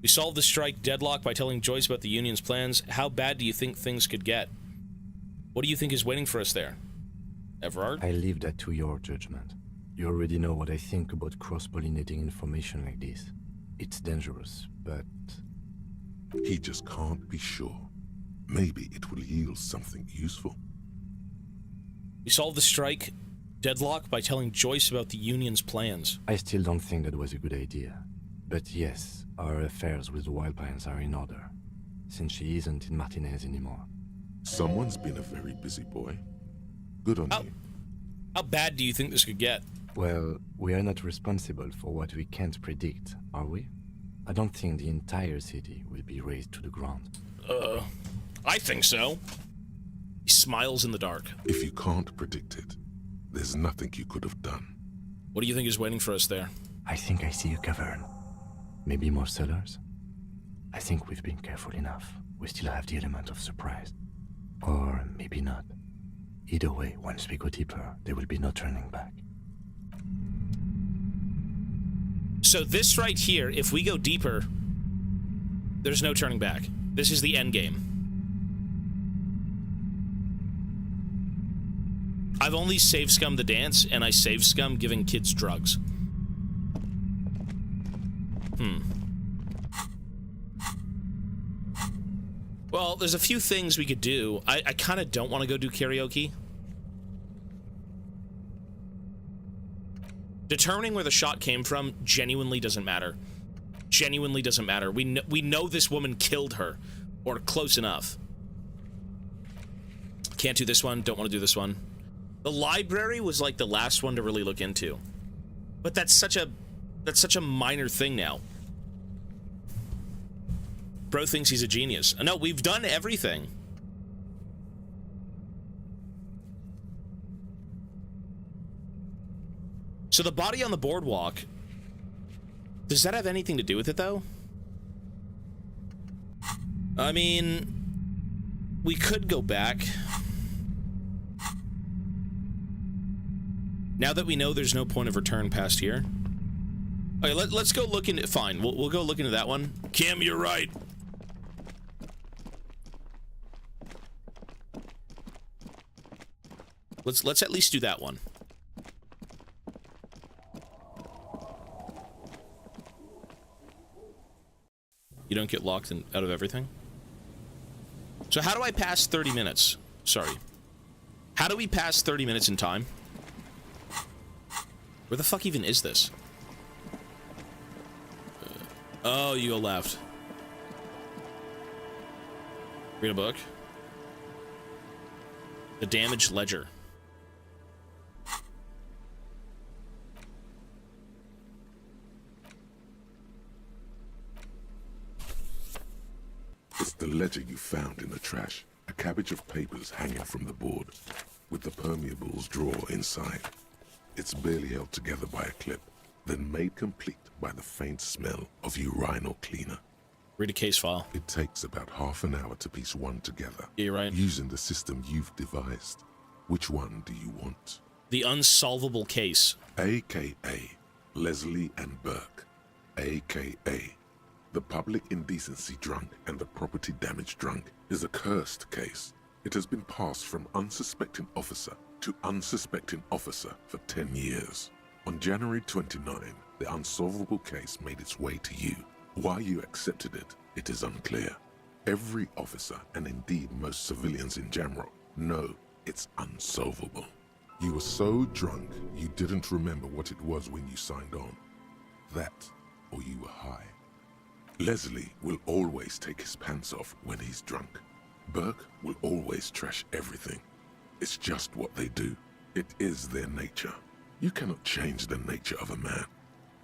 We solved the strike deadlock by telling Joyce about the Union's plans. How bad do you think things could get? What do you think is waiting for us there? Everard? I leave that to your judgment. You already know what I think about cross-pollinating information like this. It's dangerous, but... He just can't be sure. Maybe it will yield something useful. We solved the strike deadlock by telling Joyce about the Union's plans. I still don't think that was a good idea. But yes, our affairs with the Wildpines are in order, since she isn't in Martinez anymore. Someone's been a very busy boy. Good on you. How bad do you think this could get? Well, we are not responsible for what we can't predict, are we? I don't think the entire city will be razed to the ground. I think so. He smiles in the dark. If you can't predict it, there's nothing you could have done. What do you think is waiting for us there? I think I see a cavern. Maybe more cellars? I think we've been careful enough. We still have the element of surprise. Or maybe not. Either way, once we go deeper, there will be no turning back. So this right here, if we go deeper, there's no turning back. This is the end game. I've only save scum the dance, and I save scum giving kids drugs. Well, there's a few things we could do. I kind of don't want to go do karaoke. Determining where the shot came from genuinely doesn't matter. Genuinely doesn't matter. We know this woman killed her, or close enough. Can't do this one. Don't want to do this one. The library was like the last one to really look into, but that's such a minor thing now. Bro thinks he's a genius. No, we've done everything. So the body on the boardwalk, does that have anything to do with it, though? I mean, we could go back. Now that we know there's no point of return past here. Okay, let's go look into... Fine, we'll go look into that one. Kim, you're right. Let's at least do that one. You don't get locked out of everything? So how do I pass 30 minutes? Sorry. How do we pass 30 minutes in time? Where the fuck even is this? Oh, you go left. Read a book. The Damaged Ledger. It's the ledger you found in the trash. A cabbage of papers hanging from the board, with the permeables drawer inside. It's barely held together by a clip, then made complete by the faint smell of urinal cleaner. Read a case file. It takes about half an hour to piece one together. Yeah, you're right. Using the system you've devised. Which one do you want? The unsolvable case. AKA Leslie and Burke. AKA the public indecency drunk and the property damage drunk is a cursed case. It has been passed from unsuspecting officer to unsuspecting officer for 10 years. On January 29, the unsolvable case made its way to you. Why you accepted it, it is unclear. Every officer, and indeed most civilians in general, know it's unsolvable. You were so drunk, you didn't remember what it was when you signed on. That, or you were high. Leslie will always take his pants off when he's drunk. Burke will always trash everything. It's just what they do. It is their nature. You cannot change the nature of a man,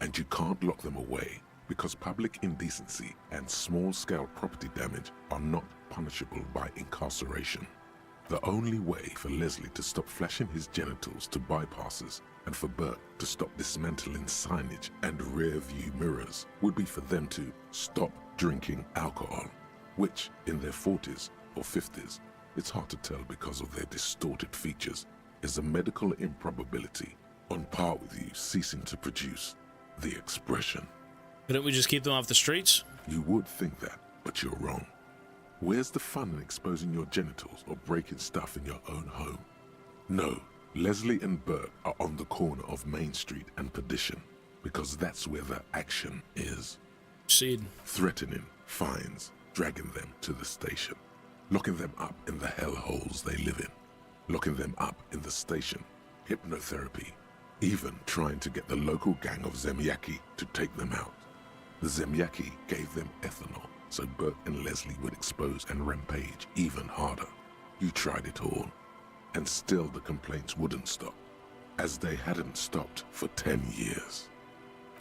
and you can't lock them away because public indecency and small-scale property damage are not punishable by incarceration. The only way for Leslie to stop flashing his genitals to bypassers and for Burke to stop dismantling signage and rear-view mirrors would be for them to stop drinking alcohol, which in their 40s or 50s, it's hard to tell because of their distorted features, is a medical improbability on par with you ceasing to produce the expression. Couldn't we just keep them off the streets? You would think that, but you're wrong. Where's the fun in exposing your genitals or breaking stuff in your own home? No, Leslie and Burke are on the corner of Main Street and Perdition, because that's where the action is. Proceed. Threatening, fines, dragging them to the station. locking them up in the hellholes they live in, locking them up in the station, hypnotherapy, even trying to get the local gang of Zemyaki to take them out. The Zemyaki gave them ethanol so Burke and Leslie would expose and rampage even harder. You tried it all, and still the complaints wouldn't stop, as they hadn't stopped for 10 years.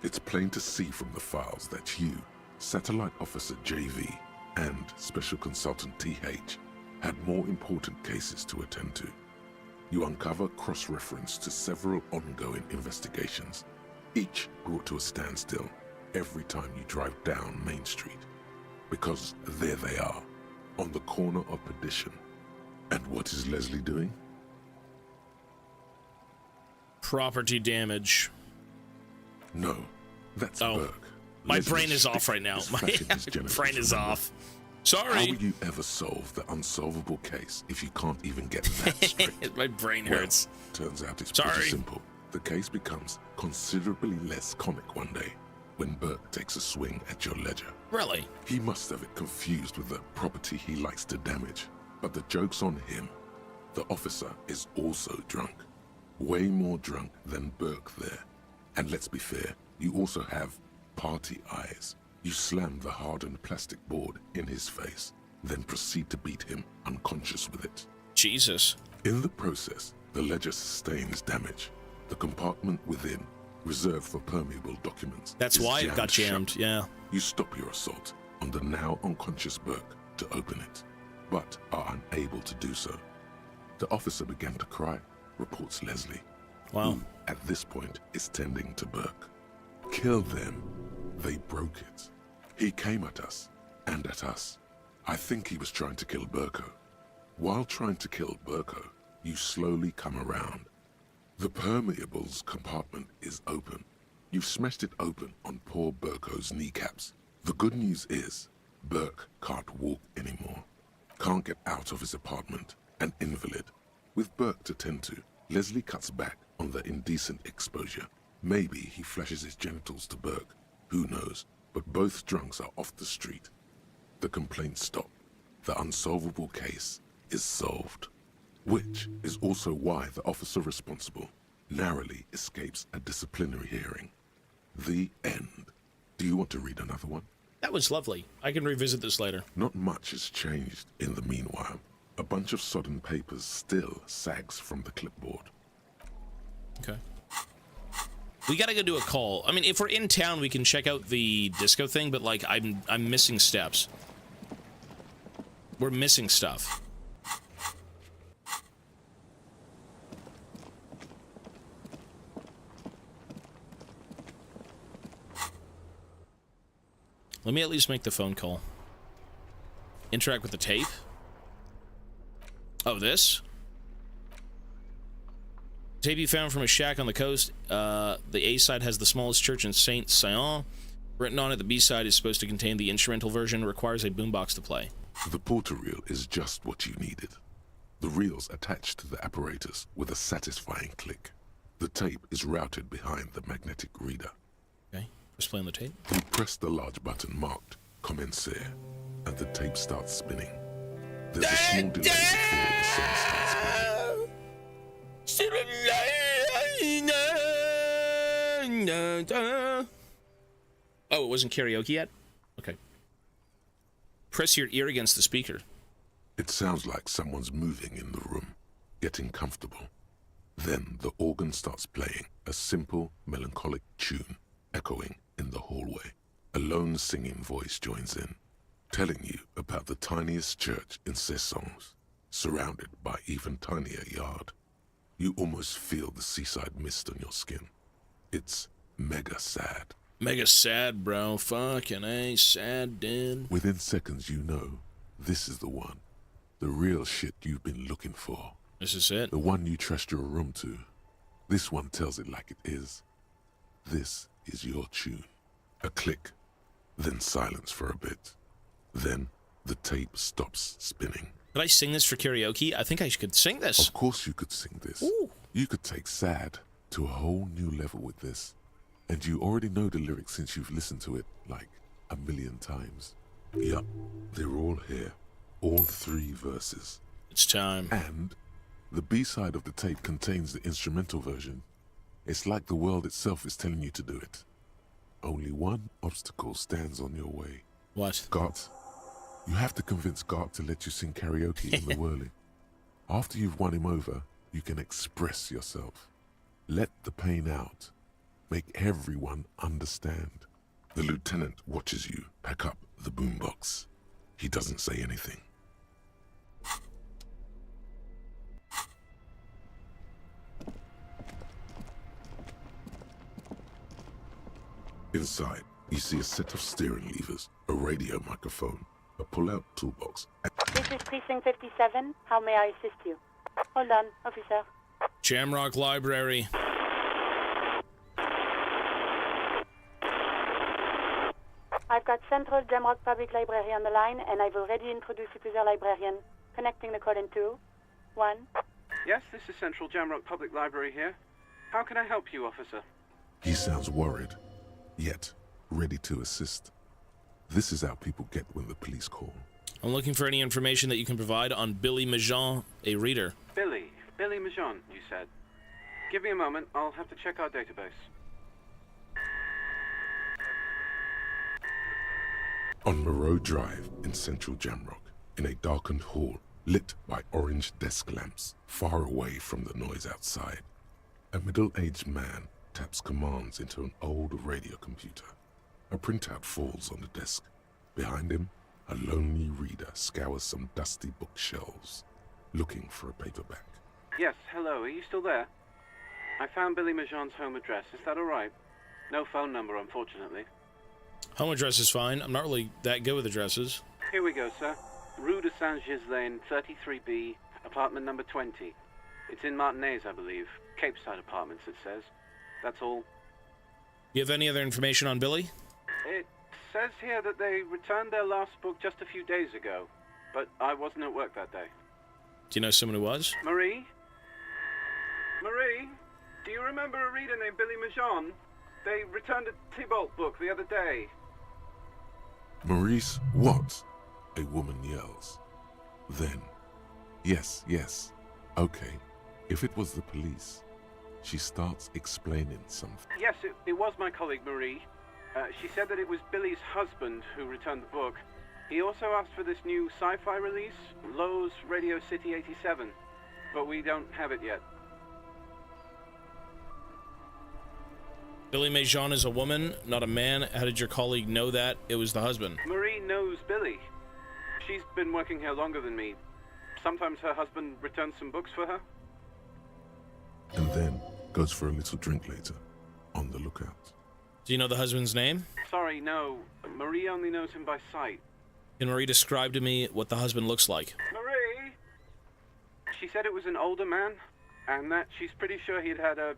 It's plain to see from the files that you, Satellite Officer JV, and Special Consultant TH had more important cases to attend to. You uncover cross-reference to several ongoing investigations, each brought to a standstill every time you drive down Main Street. Because there they are, on the corner of Perdition. And what is Leslie doing? Property damage. No, that's Burke. My Leslie's brain is off shtick right now. is My flashing his genitals, brain is remember? off. Sorry. How will you ever solve the unsolvable case if you can't even get that straight? My brain Well, hurts. turns out it's Sorry. pretty simple. The case becomes considerably less comic one day when Burke takes a swing at your ledger. Really? He must have it confused with the property he likes to damage. But the joke's on him. The officer is also drunk. Way more drunk than Burke there. And let's be fair, you also have party eyes. You slam the hardened plastic board in his face, then proceed to beat him unconscious with it. Jesus. In the process, the ledger sustains damage. The compartment within, reserved for permeable documents, That's is why it got jammed, shut. yeah. You stop your assault on the now unconscious Burke to open it, but are unable to do so. The officer began to cry, reports Leslie. Wow. Who, at this point, is tending to Burke. Kill them. They broke it. He came at us, and at us. I think he was trying to kill Burko. While trying to kill Burko, you slowly come around. The permeables compartment is open. You've smashed it open on poor Burko's kneecaps. The good news is, Burke can't walk anymore. Can't get out of his apartment, an invalid. With Burke to tend to, Leslie cuts back on the indecent exposure. Maybe he flashes his genitals to Burke. Who knows? But both drunks are off the street. The complaints stop. The unsolvable case is solved. Which is also why the officer responsible narrowly escapes a disciplinary hearing. The end. Do you want to read another one? That was lovely. I can revisit this later. Not much has changed in the meanwhile. A bunch of sodden papers still sags from the clipboard. Okay. We gotta go do a call. I mean, if we're in town, we can check out the disco thing, but like, I'm missing steps. We're missing stuff. Let me at least make the phone call. Interact with the tape. Oh, this? Tape you found from a shack on the coast. The A side has the smallest church in Saint Saint. Written on it, the B side is supposed to contain the instrumental version. Requires a boombox to play. The porter reel is just what you needed. The reel's attached to the apparatus with a satisfying click. The tape is routed behind the magnetic reader. Okay, press play on the tape. You press the large button marked Commencer, and the tape starts spinning. There's a small delay before the song starts playing. Oh, it wasn't karaoke yet? Okay. Press your ear against the speaker. It sounds like someone's moving in the room, getting comfortable. Then the organ starts playing a simple, melancholic tune, echoing in the hallway. A lone singing voice joins in, telling you about the tiniest church in Cessons, surrounded by even tinier yard. You almost feel the seaside mist on your skin. It's mega sad. Mega sad, bro. Fucking A, sad, dude. Within seconds, you know, this is the one. The real shit you've been looking for. This is it. The one you trust your room to. This one tells it like it is. This is your tune. A click, then silence for a bit. Then the tape stops spinning. Could I sing this for karaoke? I think I could sing this. Of course you could sing this. Ooh. You could take sad to a whole new level with this. And you already know the lyrics since you've listened to it like 1,000,000 times. Yup, they're all here. all 3 verses. It's time. And the B-side of the tape contains the instrumental version. It's like the world itself is telling you to do it. Only one obstacle stands on your way. What? Gart. You have to convince Gart to let you sing karaoke in the whirling. After you've won him over, you can express yourself. Let the pain out. Make everyone understand. The lieutenant watches you pack up the boombox. He doesn't say anything. Inside, you see a set of steering levers, a radio microphone, a pull-out toolbox. This is Precinct 57. How may I assist you? Hold on, officer. Jamrock Library. I've got Central Jamrock Public Library on the line, and I've already introduced you to their librarian. Connecting the call in 2, 1. Yes, this is Central Jamrock Public Library here. How can I help you, officer? He sounds worried, yet ready to assist. This is how people get when the police call. I'm looking for any information that you can provide on Billy Majan, a reader. Billy Majan, you said. Give me a moment, I'll have to check our database. On Moreau Drive in central Jamrock, in a darkened hall lit by orange desk lamps far away from the noise outside, a middle-aged man taps commands into an old radio computer. A printout falls on the desk. Behind him, a lonely reader scours some dusty bookshelves, looking for a paperback. Yes, hello, are you still there? I found Billy Majan's home address, is that alright? No phone number, unfortunately. Home address is fine. I'm not really that good with addresses. Here we go, sir. Rue de Saint-Ghislain, 33B, apartment number 20. It's in Martinez, I believe. Cape Side Apartments, it says. That's all. You have any other information on Billy? It says here that they returned their last book just a few days ago, but I wasn't at work that day. Do you know someone who was? Marie? Marie? Do you remember a reader named Billy Majan? They returned a Tybalt book the other day. Maurice, what? A woman yells. Then, yes, okay, if it was the police. She starts explaining something. Yes, it was my colleague Marie. She said that it was Billy's husband who returned the book. He also asked for this new sci-fi release, Lowe's Radio City 87, but we don't have it yet. Billy Majan is a woman, not a man. How did your colleague know that it was the husband? Marie knows Billy. She's been working here longer than me. Sometimes her husband returns some books for her. And then goes for a little drink later, on the lookout. Do you know the husband's name? Sorry, no. Marie only knows him by sight. Can Marie describe to me what the husband looks like? Marie! She said it was an older man, and that she's pretty sure he'd had a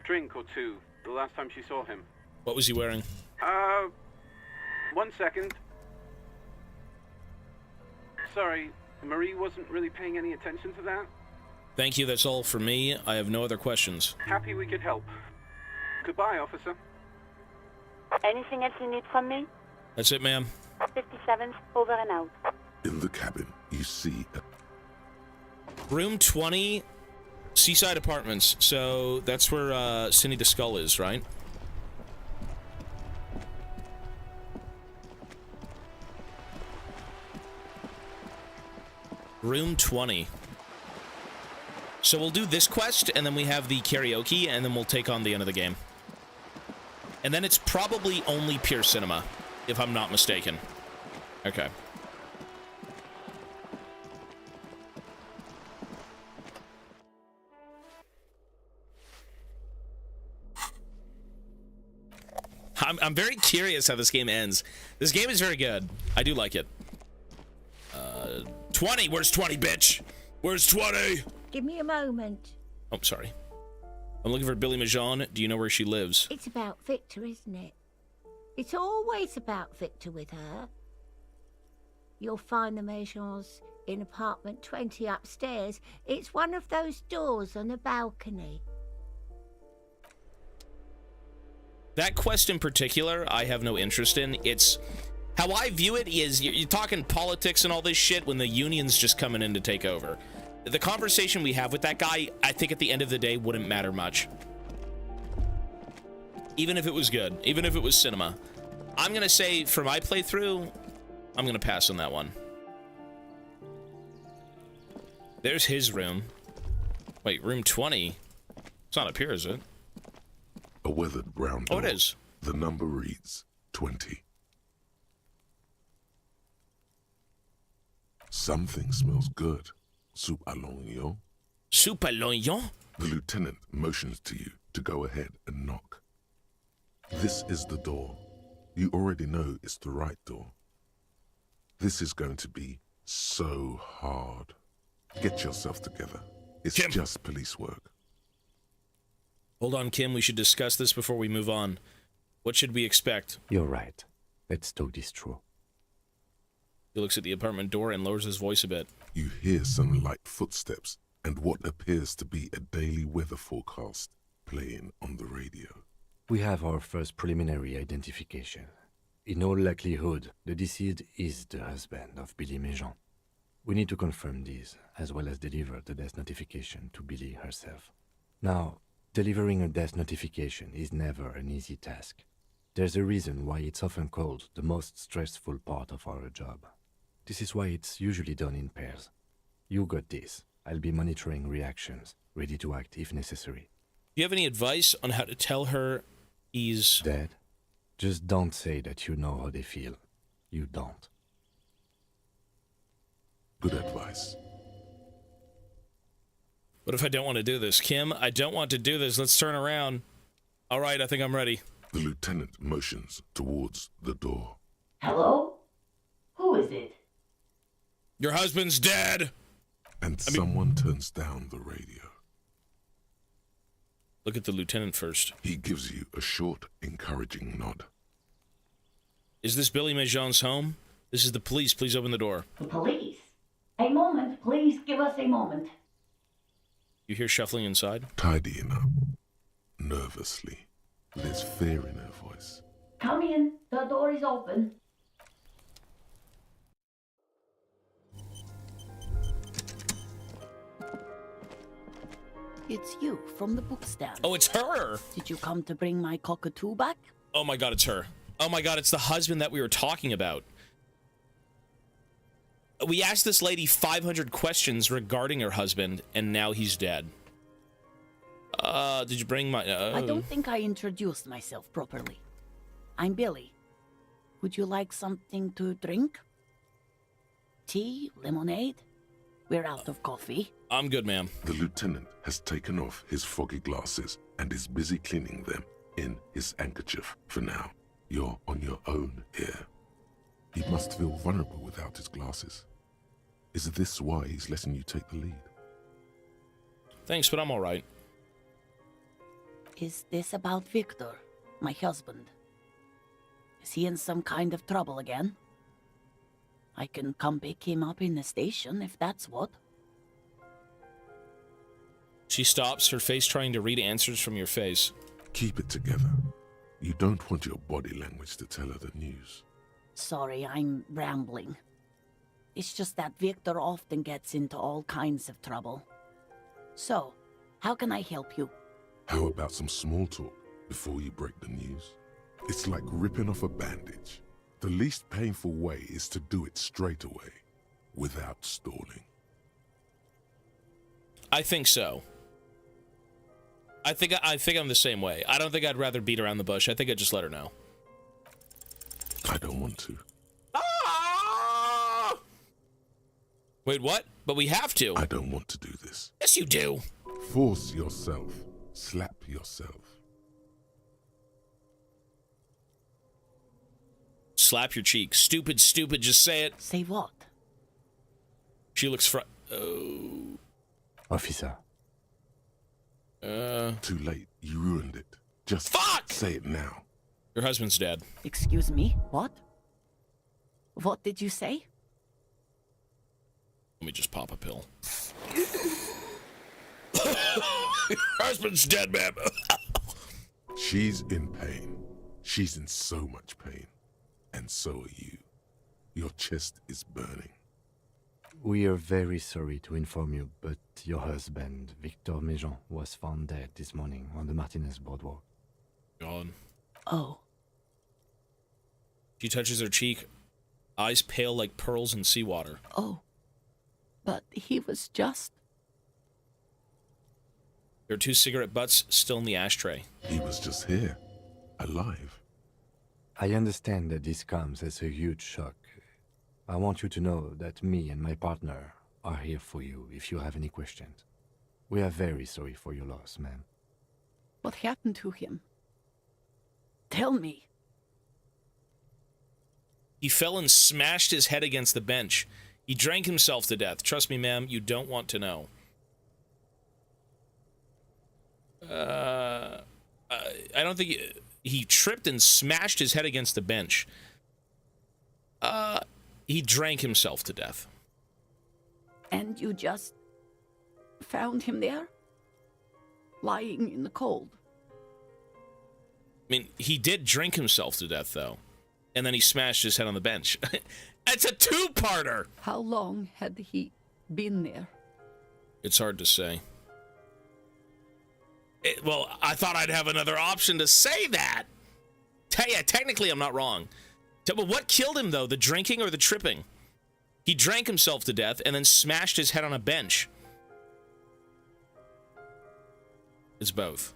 drink or two the last time she saw him. What was he wearing? 1 second. Sorry, Marie wasn't really paying any attention to that. Thank you, that's all for me. I have no other questions. Happy we could help. Goodbye, officer. Anything else you need from me? That's it, ma'am. 57, over and out. In the cabin, you see Room 20, Seaside Apartments. So that's where Cindy the Skull is, right? Room 20. So we'll do this quest, and then we have the karaoke, and then we'll take on the end of the game. And then it's probably only Pure Cinema, if I'm not mistaken. Okay. I'm very curious how this game ends. This game is very good. I do like it. 20. Where's 20, bitch? Where's 20? Give me a moment. Oh, sorry. I'm looking for Billy Majan. Do you know where she lives? It's about Victor, isn't it? It's always about Victor with her. You'll find the Majans in apartment 20 upstairs. It's one of those doors on the balcony. That quest in particular, I have no interest in. It's How I view it is you're talking politics and all this shit when the union's just coming in to take over. The conversation we have with that guy, I think at the end of the day, wouldn't matter much. Even if it was good, even if it was cinema. I'm gonna say, for my playthrough, I'm gonna pass on that one. There's his room. Wait, room 20? It's not up here, is it? A weathered brown door. Oh, it is. The number reads 20. Something smells good. Soup à l'oignon. Soup à l'oignon? The lieutenant motions to you to go ahead and knock. This is the door. You already know it's the right door. This is going to be so hard. Get yourself together. It's just police work. Hold on, Kim. We should discuss this before we move on. What should we expect? You're right. Let's talk this through. He looks at the apartment door and lowers his voice a bit. You hear some light footsteps and what appears to be a daily weather forecast playing on the radio. We have our first preliminary identification. In all likelihood, the deceased is the husband of Billy Méjean. We need to confirm this, as well as deliver the death notification to Billy herself. Now, delivering a death notification is never an easy task. There's a reason why it's often called the most stressful part of our job. This is why it's usually done in pairs. You got this. I'll be monitoring reactions, ready to act if necessary. Do you have any advice on how to tell her he's dead? Just don't say that you know how they feel. You don't. Good advice. What if I don't want to do this? Kim, I don't want to do this. Let's turn around. All right, I think I'm ready. The lieutenant motions towards the door. Hello? Who is it? Your husband's dead! And someone turns down the radio. Look at the lieutenant first. He gives you a short, encouraging nod. Is this Billy Méjean's home? This is the police. Please open the door. The police? A moment, please give us a moment. You hear shuffling inside? Tidying up. Nervously. There's fear in her voice. Come in. The door is open. It's you from the bookstand. Oh, it's her! Did you come to bring my cockatoo back? Oh my god, it's her. Oh my god, it's the husband that we were talking about. We asked this lady 500 questions regarding her husband, and now he's dead. Did you bring my... I don't think I introduced myself properly. I'm Billy. Would you like something to drink? Tea? Lemonade? We're out of coffee. I'm good, ma'am. The lieutenant has taken off his foggy glasses and is busy cleaning them in his handkerchief for now. You're on your own here. He must feel vulnerable without his glasses. Is this why he's letting you take the lead? Thanks, but I'm alright. Is this about Victor, my husband? Is he in some kind of trouble again? I can come pick him up in the station if that's what. She stops, her face trying to read answers from your face. Keep it together. You don't want your body language to tell her the news. Sorry, I'm rambling. It's just that Victor often gets into all kinds of trouble. So, how can I help you? How about some small talk before you break the news? It's like ripping off a bandage. The least painful way is to do it straight away, without stalling. I think so. I think I'm the same way. I don't think I'd rather beat around the bush. I think I'd just let her know. I don't want to. Ah! Wait, what? But we have to. I don't want to do this. Yes, you do. Force yourself. Slap yourself. Slap your cheek. Stupid, stupid, just say it. Say what? She looks oh. Officer. Too late. You ruined it. Just fuck! Say it now. Your husband's dead. Excuse me? What? What did you say? Let me just pop a pill. Your husband's dead, ma'am. She's in pain. She's in so much pain. And so are you. Your chest is burning. We are very sorry to inform you, but your husband, Victor Méjean, was found dead this morning on the Martinez boardwalk. God. Oh. She touches her cheek, eyes pale like pearls in seawater. Oh. But he was just... There are 2 cigarette butts still in the ashtray. He was just here, alive. I understand that this comes as a huge shock. I want you to know that me and my partner are here for you if you have any questions. We are very sorry for your loss, ma'am. What happened to him? Tell me. He fell and smashed his head against the bench. He drank himself to death. Trust me, ma'am, you don't want to know. I don't think he tripped and smashed his head against the bench. He drank himself to death. And you just found him there? Lying in the cold? I mean, he did drink himself to death, though. And then he smashed his head on the bench. It's a 2-parter! How long had he been there? It's hard to say. Well, I thought I'd have another option to say that. Yeah, technically I'm not wrong. But what killed him, though? The drinking or the tripping? He drank himself to death and then smashed his head on a bench. It's both.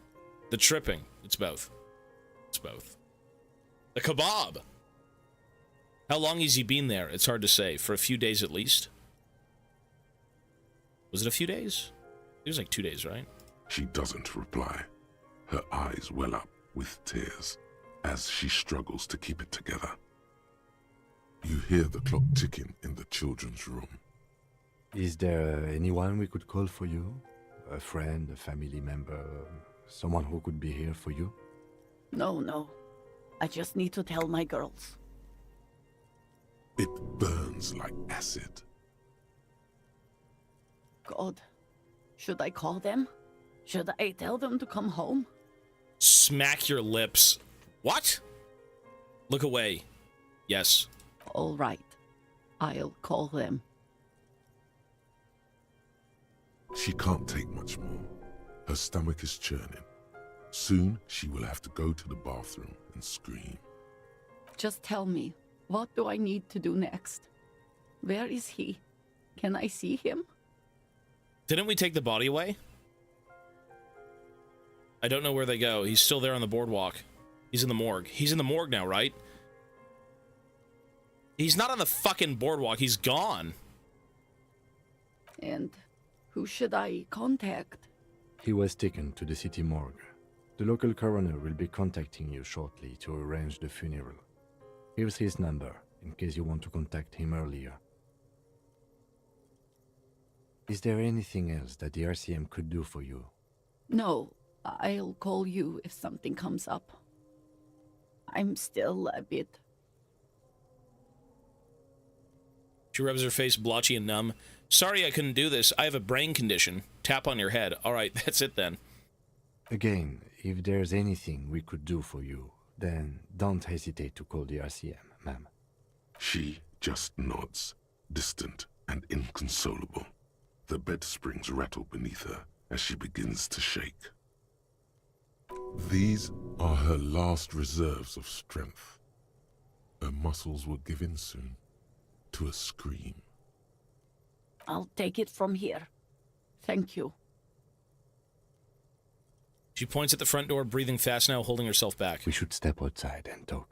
The tripping, it's both. It's both. The kebab. How long has he been there? It's hard to say. For a few days at least. Was it a few days? It was like 2 days, right? She doesn't reply. Her eyes well up with tears as she struggles to keep it together. You hear the clock ticking in the children's room. Is there anyone we could call for you? A friend, a family member, someone who could be here for you? No. I just need to tell my girls. It burns like acid. God, should I call them? Should I tell them to come home? Smack your lips. What? Look away. Yes. All right. I'll call them. She can't take much more. Her stomach is churning. Soon, she will have to go to the bathroom and scream. Just tell me, what do I need to do next? Where is he? Can I see him? Didn't we take the body away? I don't know where they go. He's still there on the boardwalk. He's in the morgue. He's in the morgue now, right? He's not on the fucking boardwalk. He's gone. And who should I contact? He was taken to the city morgue. The local coroner will be contacting you shortly to arrange the funeral. Here's his number, in case you want to contact him earlier. Is there anything else that the RCM could do for you? No, I'll call you if something comes up. I'm still a bit... She rubs her face blotchy and numb. Sorry I couldn't do this. I have a brain condition. Tap on your head. All right, that's it then. Again, if there's anything we could do for you, then don't hesitate to call the RCM, ma'am. She just nods, distant and inconsolable. The bed springs rattle beneath her as she begins to shake. These are her last reserves of strength. Her muscles will give in soon to a scream. I'll take it from here. Thank you. She points at the front door, breathing fast now, holding herself back. We should step outside and talk.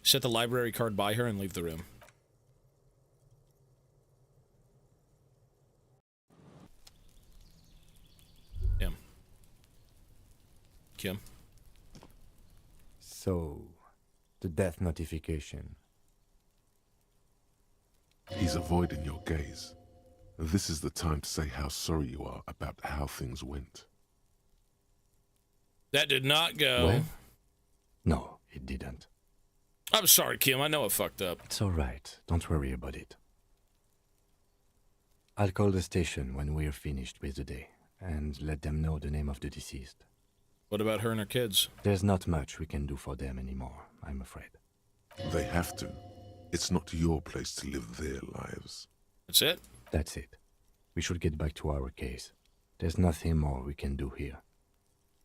Set the library card by her and leave the room. Kim. So, the death notification. He's avoiding your gaze. This is the time to say how sorry you are about how things went. That did not go. Well, no, it didn't. I'm sorry, Kim. I know I fucked up. It's all right. Don't worry about it. I'll call the station when we're finished with the day and let them know the name of the deceased. What about her and her kids? There's not much we can do for them anymore, I'm afraid. They have to. It's not your place to live their lives. That's it? That's it. We should get back to our case. There's nothing more we can do here.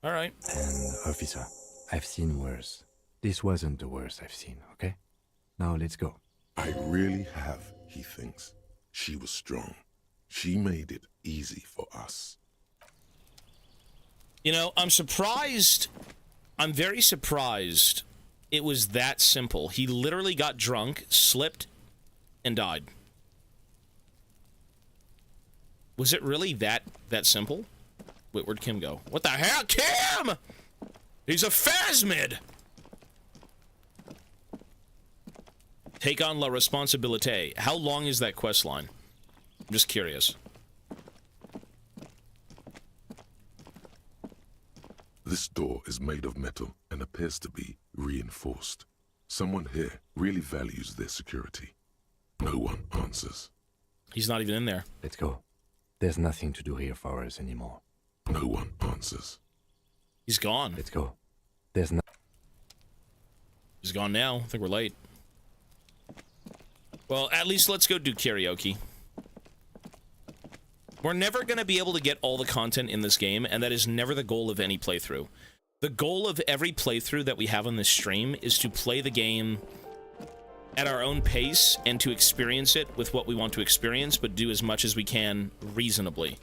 All right. And, officer, I've seen worse. This wasn't the worst I've seen, okay? Now let's go. I really have, he thinks. She was strong. She made it easy for us. You know, I'm surprised. I'm very surprised it was that simple. He literally got drunk, slipped, and died. Was it really that simple? Wait, where'd Kim go? What the hell? Kim! He's a phasmid! Take on la responsabilité. How long is that quest line? I'm just curious. This door is made of metal and appears to be reinforced. Someone here really values their security. No one answers. He's not even in there. Let's go. There's nothing to do here for us anymore. No one answers. He's gone. Let's go. There's no... He's gone now. I think we're late. Well, at least let's go do karaoke. We're never going to be able to get all the content in this game, and that is never the goal of any playthrough. The goal of every playthrough that we have on this stream is to play the game at our own pace and to experience it with what we want to experience, but do as much as we can reasonably.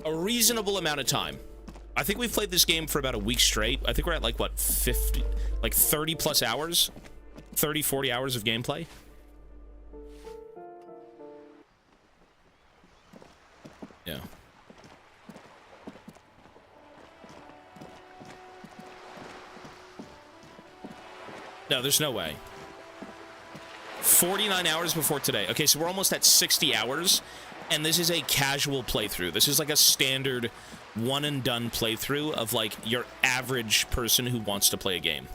A reasonable amount of time. I think we've played this game for about a week straight. I think we're at like, what, 50, like 30 plus hours? 30, 40 hours of gameplay? Yeah. No, there's no way. 49 hours before today. Okay, so we're almost at 60 hours, and this is a casual playthrough. This is like a standard one-and-done playthrough of, like, your average person who wants to play a game.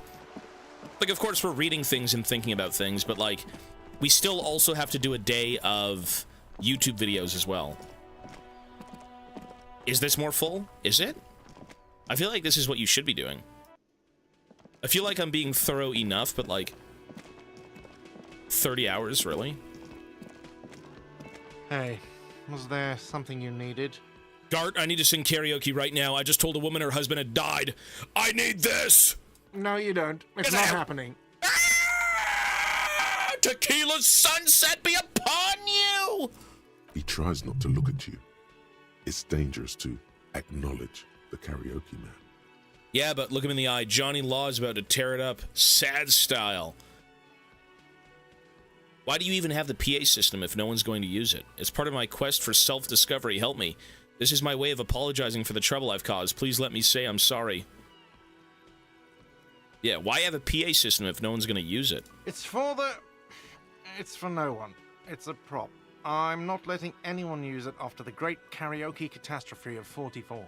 Like, of course, we're reading things and thinking about things, but, like, we still also have to do a day of YouTube videos as well. Is this more full? Is it? I feel like this is what you should be doing. I feel like I'm being thorough enough, but, like, 30 hours, really? Hey, was there something you needed? Dart, I need to sing karaoke right now. I just told a woman her husband had died. I need this! No, you don't. It's not happening. Ah! Tequila sunset be upon you! He tries not to look at you. It's dangerous to acknowledge the karaoke man. Yeah, but look him in the eye. Johnny Law is about to tear it up. Sad style. Why do you even have the PA system if no one's going to use it? It's part of my quest for self-discovery. Help me. This is my way of apologizing for the trouble I've caused. Please let me say I'm sorry. Yeah, why have a PA system if no one's going to use it? It's for no one. It's a prop. I'm not letting anyone use it after the great karaoke catastrophe of 44.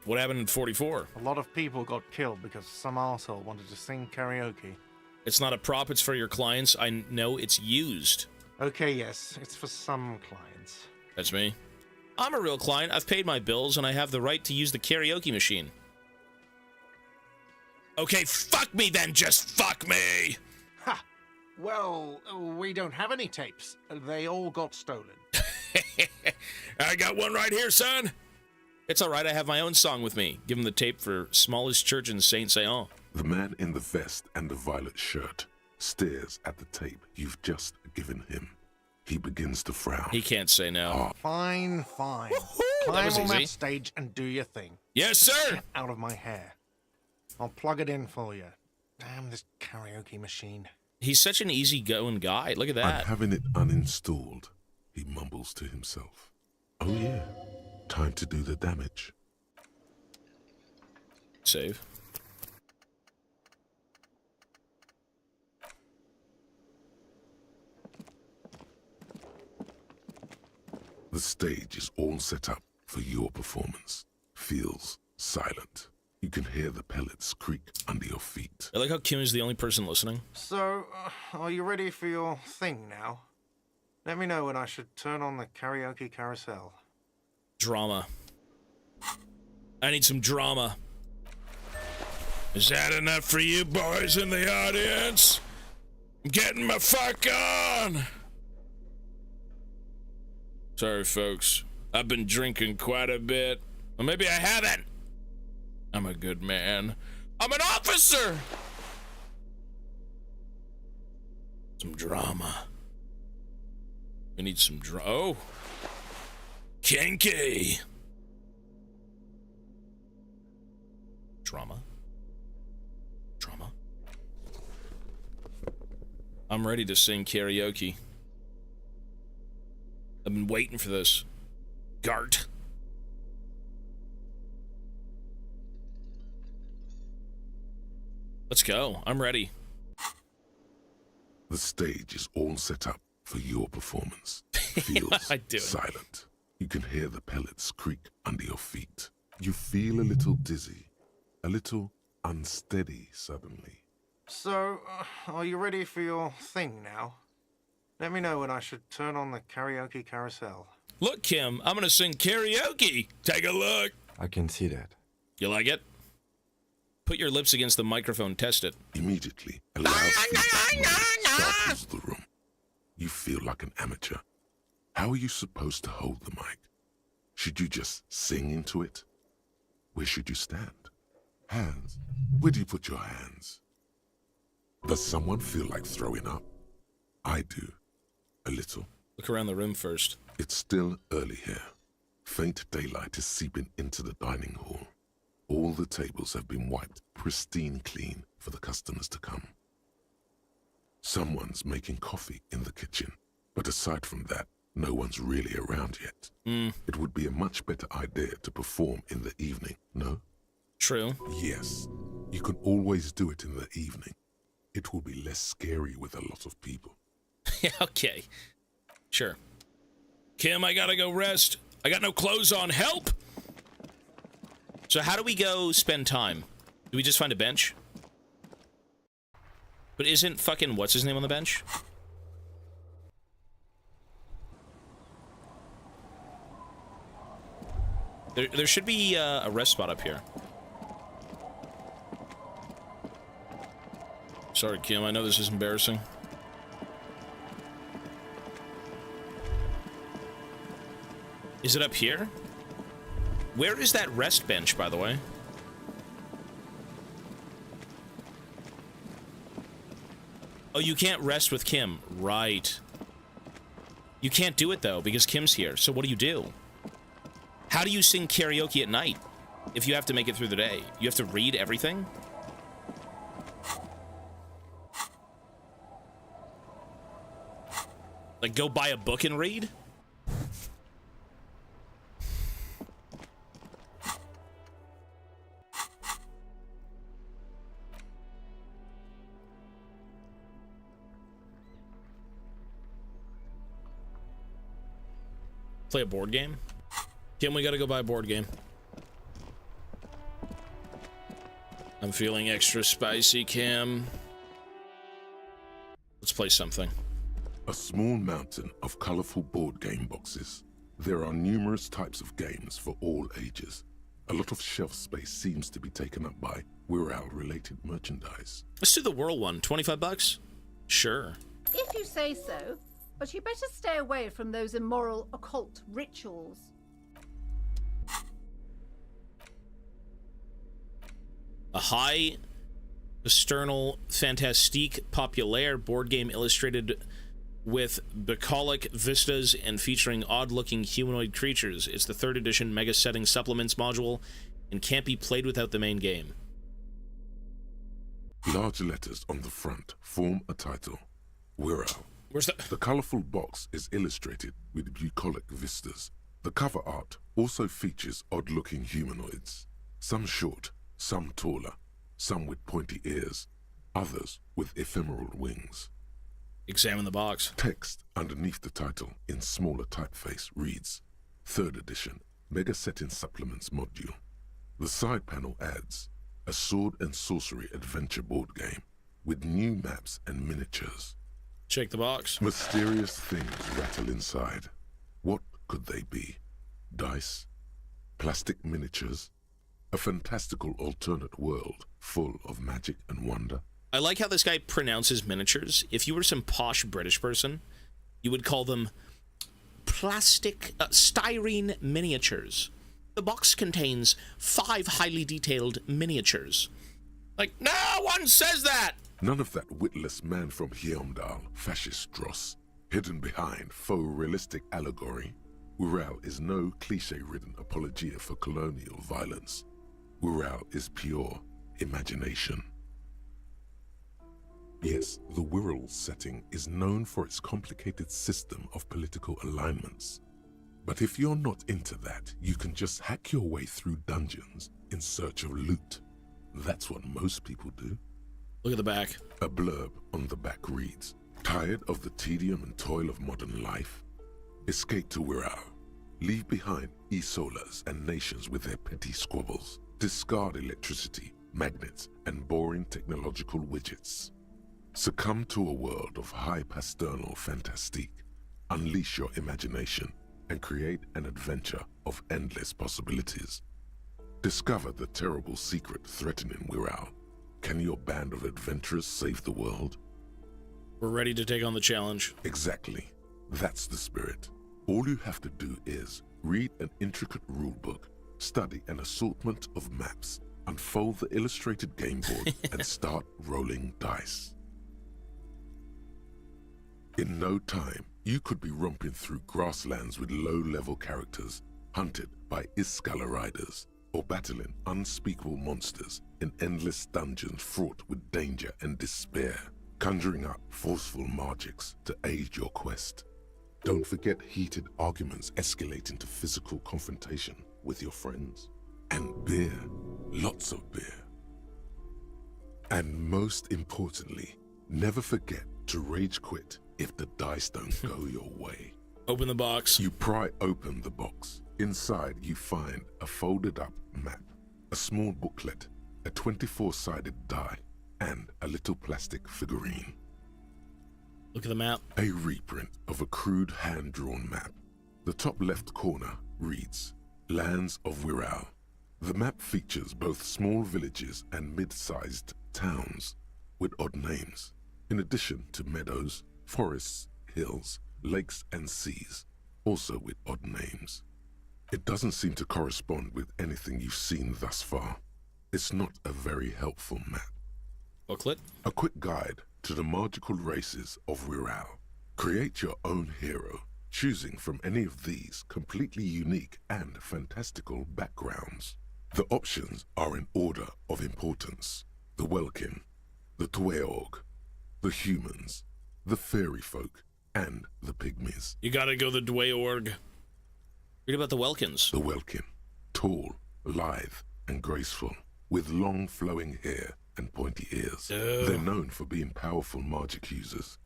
What happened in 44? A lot of people got killed because some arsehole wanted to sing karaoke. It's not a prop, it's for your clients. I know it's used. Okay, yes, it's for some clients. That's me. I'm a real client. I've paid my bills, and I have the right to use the karaoke machine. Okay, fuck me then, just fuck me! Ha! Well, we don't have any tapes. They all got stolen. I got one right here, son! It's alright, I have my own song with me. Give him the tape for Smallest Church in Saint-Saëns. The man in the vest and the violet shirt stares at the tape you've just given him. He begins to frown. He can't say no. Fine, fine. Climb on that stage and do your thing. Yes, sir! Get out of my hair. I'll plug it in for you. Damn this karaoke machine. He's such an easygoing guy. Look at that. I'm having it uninstalled, he mumbles to himself. Oh yeah, time to do the damage. Save. The stage is all set up for your performance. Feels silent. You can hear the pellets creak under your feet. I like how Kim is the only person listening. So, are you ready for your thing now? Let me know when I should turn on the karaoke carousel. Drama. I need some drama. Is that enough for you boys in the audience? I'm getting my fuck on! Sorry, folks. I've been drinking quite a bit. Or maybe I haven't. I'm a good man. I'm an officer! Some drama. We need some oh! Kinky! Drama? Drama? I'm ready to sing karaoke. I've been waiting for this. Gart. Let's go. I'm ready. The stage is all set up for your performance. Feels silent. You can hear the pellets creak under your feet. You feel a little dizzy, a little unsteady suddenly. So, are you ready for your thing now? Let me know when I should turn on the karaoke carousel. Look, Kim, I'm gonna sing karaoke. Take a look. I can see that. You like it? Put your lips against the microphone, test it. Immediately, a loud feedback startles the room. You feel like an amateur. How are you supposed to hold the mic? Should you just sing into it? Where should you stand? Hands. Where do you put your hands? Does someone feel like throwing up? I do. A little. Look around the room first. It's still early here. Faint daylight is seeping into the dining hall. All the tables have been wiped pristine clean for the customers to come. Someone's making coffee in the kitchen, but aside from that, no one's really around yet. It would be a much better idea to perform in the evening, no? True. Yes. You can always do it in the evening. It will be less scary with a lot of people. Yeah, okay. Sure. Kim, I gotta go rest. I got no clothes on. Help! So how do we go spend time? Do we just find a bench? But isn't fucking what's his name on the bench? There should be a rest spot up here. Sorry, Kim, I know this is embarrassing. Is it up here? Where is that rest bench, by the way? Oh, you can't rest with Kim. Right. You can't do it, though, because Kim's here. So what do? How do you sing karaoke at night if you have to make it through the day? You have to read everything? Like, go buy a book and read? Play a board game? Kim, we gotta go buy a board game. I'm feeling extra spicy, Kim. Let's play something. A small mountain of colorful board game boxes. There are numerous types of games for all ages. A lot of shelf space seems to be taken up by Wirral-related merchandise. Let's do the Whirl one. 25 bucks? Sure. If you say so, but you better stay away from those immoral occult rituals. A high external fantastique populaire board game illustrated with bucolic vistas and featuring odd-looking humanoid creatures. It's the 3rd edition Mega Setting Supplements module and can't be played without the main game. Large letters on the front form a title. Wirral. Where's that? The colorful box is illustrated with bucolic vistas. The cover art also features odd-looking humanoids. Some short, some taller, some with pointy ears, others with ephemeral wings. Examine the box. Text underneath the title in smaller typeface reads, 3rd edition, Mega Setting Supplements module. The side panel adds, a sword and sorcery adventure board game with new maps and miniatures. Check the box. Mysterious things rattle inside. What could they be? Dice? Plastic miniatures? A fantastical alternate world full of magic and wonder? I like how this guy pronounces miniatures. If you were some posh British person, you would call them styrene miniatures. The box contains 5 highly detailed miniatures. Like, no one says that! None of that witless man from Heimdall, fascist dross, hidden behind faux realistic allegory. Wirral is no cliché-ridden apologia for colonial violence. Wirral is pure imagination. Yes, the Wirral setting is known for its complicated system of political alignments. But if you're not into that, you can just hack your way through dungeons in search of loot. That's what most people do. Look at the back. A blurb on the back reads, "Tired of the tedium and toil of modern life? Escape to Wirral. Leave behind Isolas and nations with their petty squabbles. Discard electricity, magnets, and boring technological widgets. Succumb to a world of high pasternal fantastique. Unleash your imagination and create an adventure of endless possibilities. Discover the terrible secret threatening Wirral. Can your band of adventurers save the world?" We're ready to take on the challenge. Exactly. That's the spirit. All you have to do is read an intricate rulebook, study an assortment of maps, unfold the illustrated game board, and start rolling dice. In no time, you could be romping through grasslands with low-level characters, hunted by Iskala riders, or battling unspeakable monsters in endless dungeons fraught with danger and despair, conjuring up forceful magics to aid your quest. Don't forget heated arguments escalating to physical confrontation with your friends. And beer, lots of beer. And most importantly, never forget to rage quit if the dice don't go your way. Open the box. You pry open the box. Inside, you find a folded up map, a small booklet, a 24-sided die, and a little plastic figurine. Look at the map. A reprint of a crude hand-drawn map. The top left corner reads, "Lands of Wirral." The map features both small villages and mid-sized towns with odd names, in addition to meadows, forests, hills, lakes, and seas, also with odd names. It doesn't seem to correspond with anything you've seen thus far. It's not a very helpful map. Booklet? A quick guide to the magical races of Wirral. Create your own hero, choosing from any of these completely unique and fantastical backgrounds. The options are in order of importance: the Welkin, the Tweog, the humans, the fairy folk, and the pygmies. You gotta go the Dweorg. Read about the Welkins. The Welkin, tall, lithe, and graceful, with long flowing hair and pointy ears. They're known for being powerful magic users,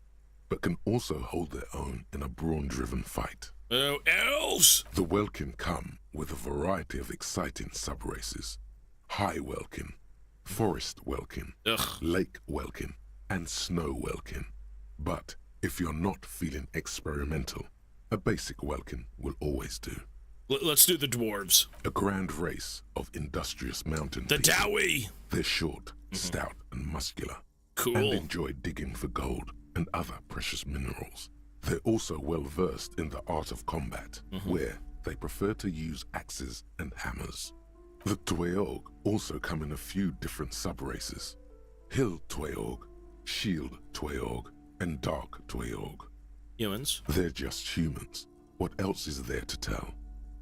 but can also hold their own in a brawn-driven fight. Oh, elves! The Welkin come with a variety of exciting sub-races. High Welkin, Forest Welkin, Lake Welkin, and Snow Welkin. But if you're not feeling experimental, a basic Welkin will always do. Let's do the dwarves. A grand race of industrious mountain The people. Dowie! They're short, stout, and muscular. Cool. And enjoy digging for gold and other precious minerals. They're also well versed in the art of combat, where they prefer to use axes and hammers. The Tweog also come in a few different sub-races: Hill Tweog, Shield Tweog, and Dark Tweog. Humans? They're just humans. What else is there to tell?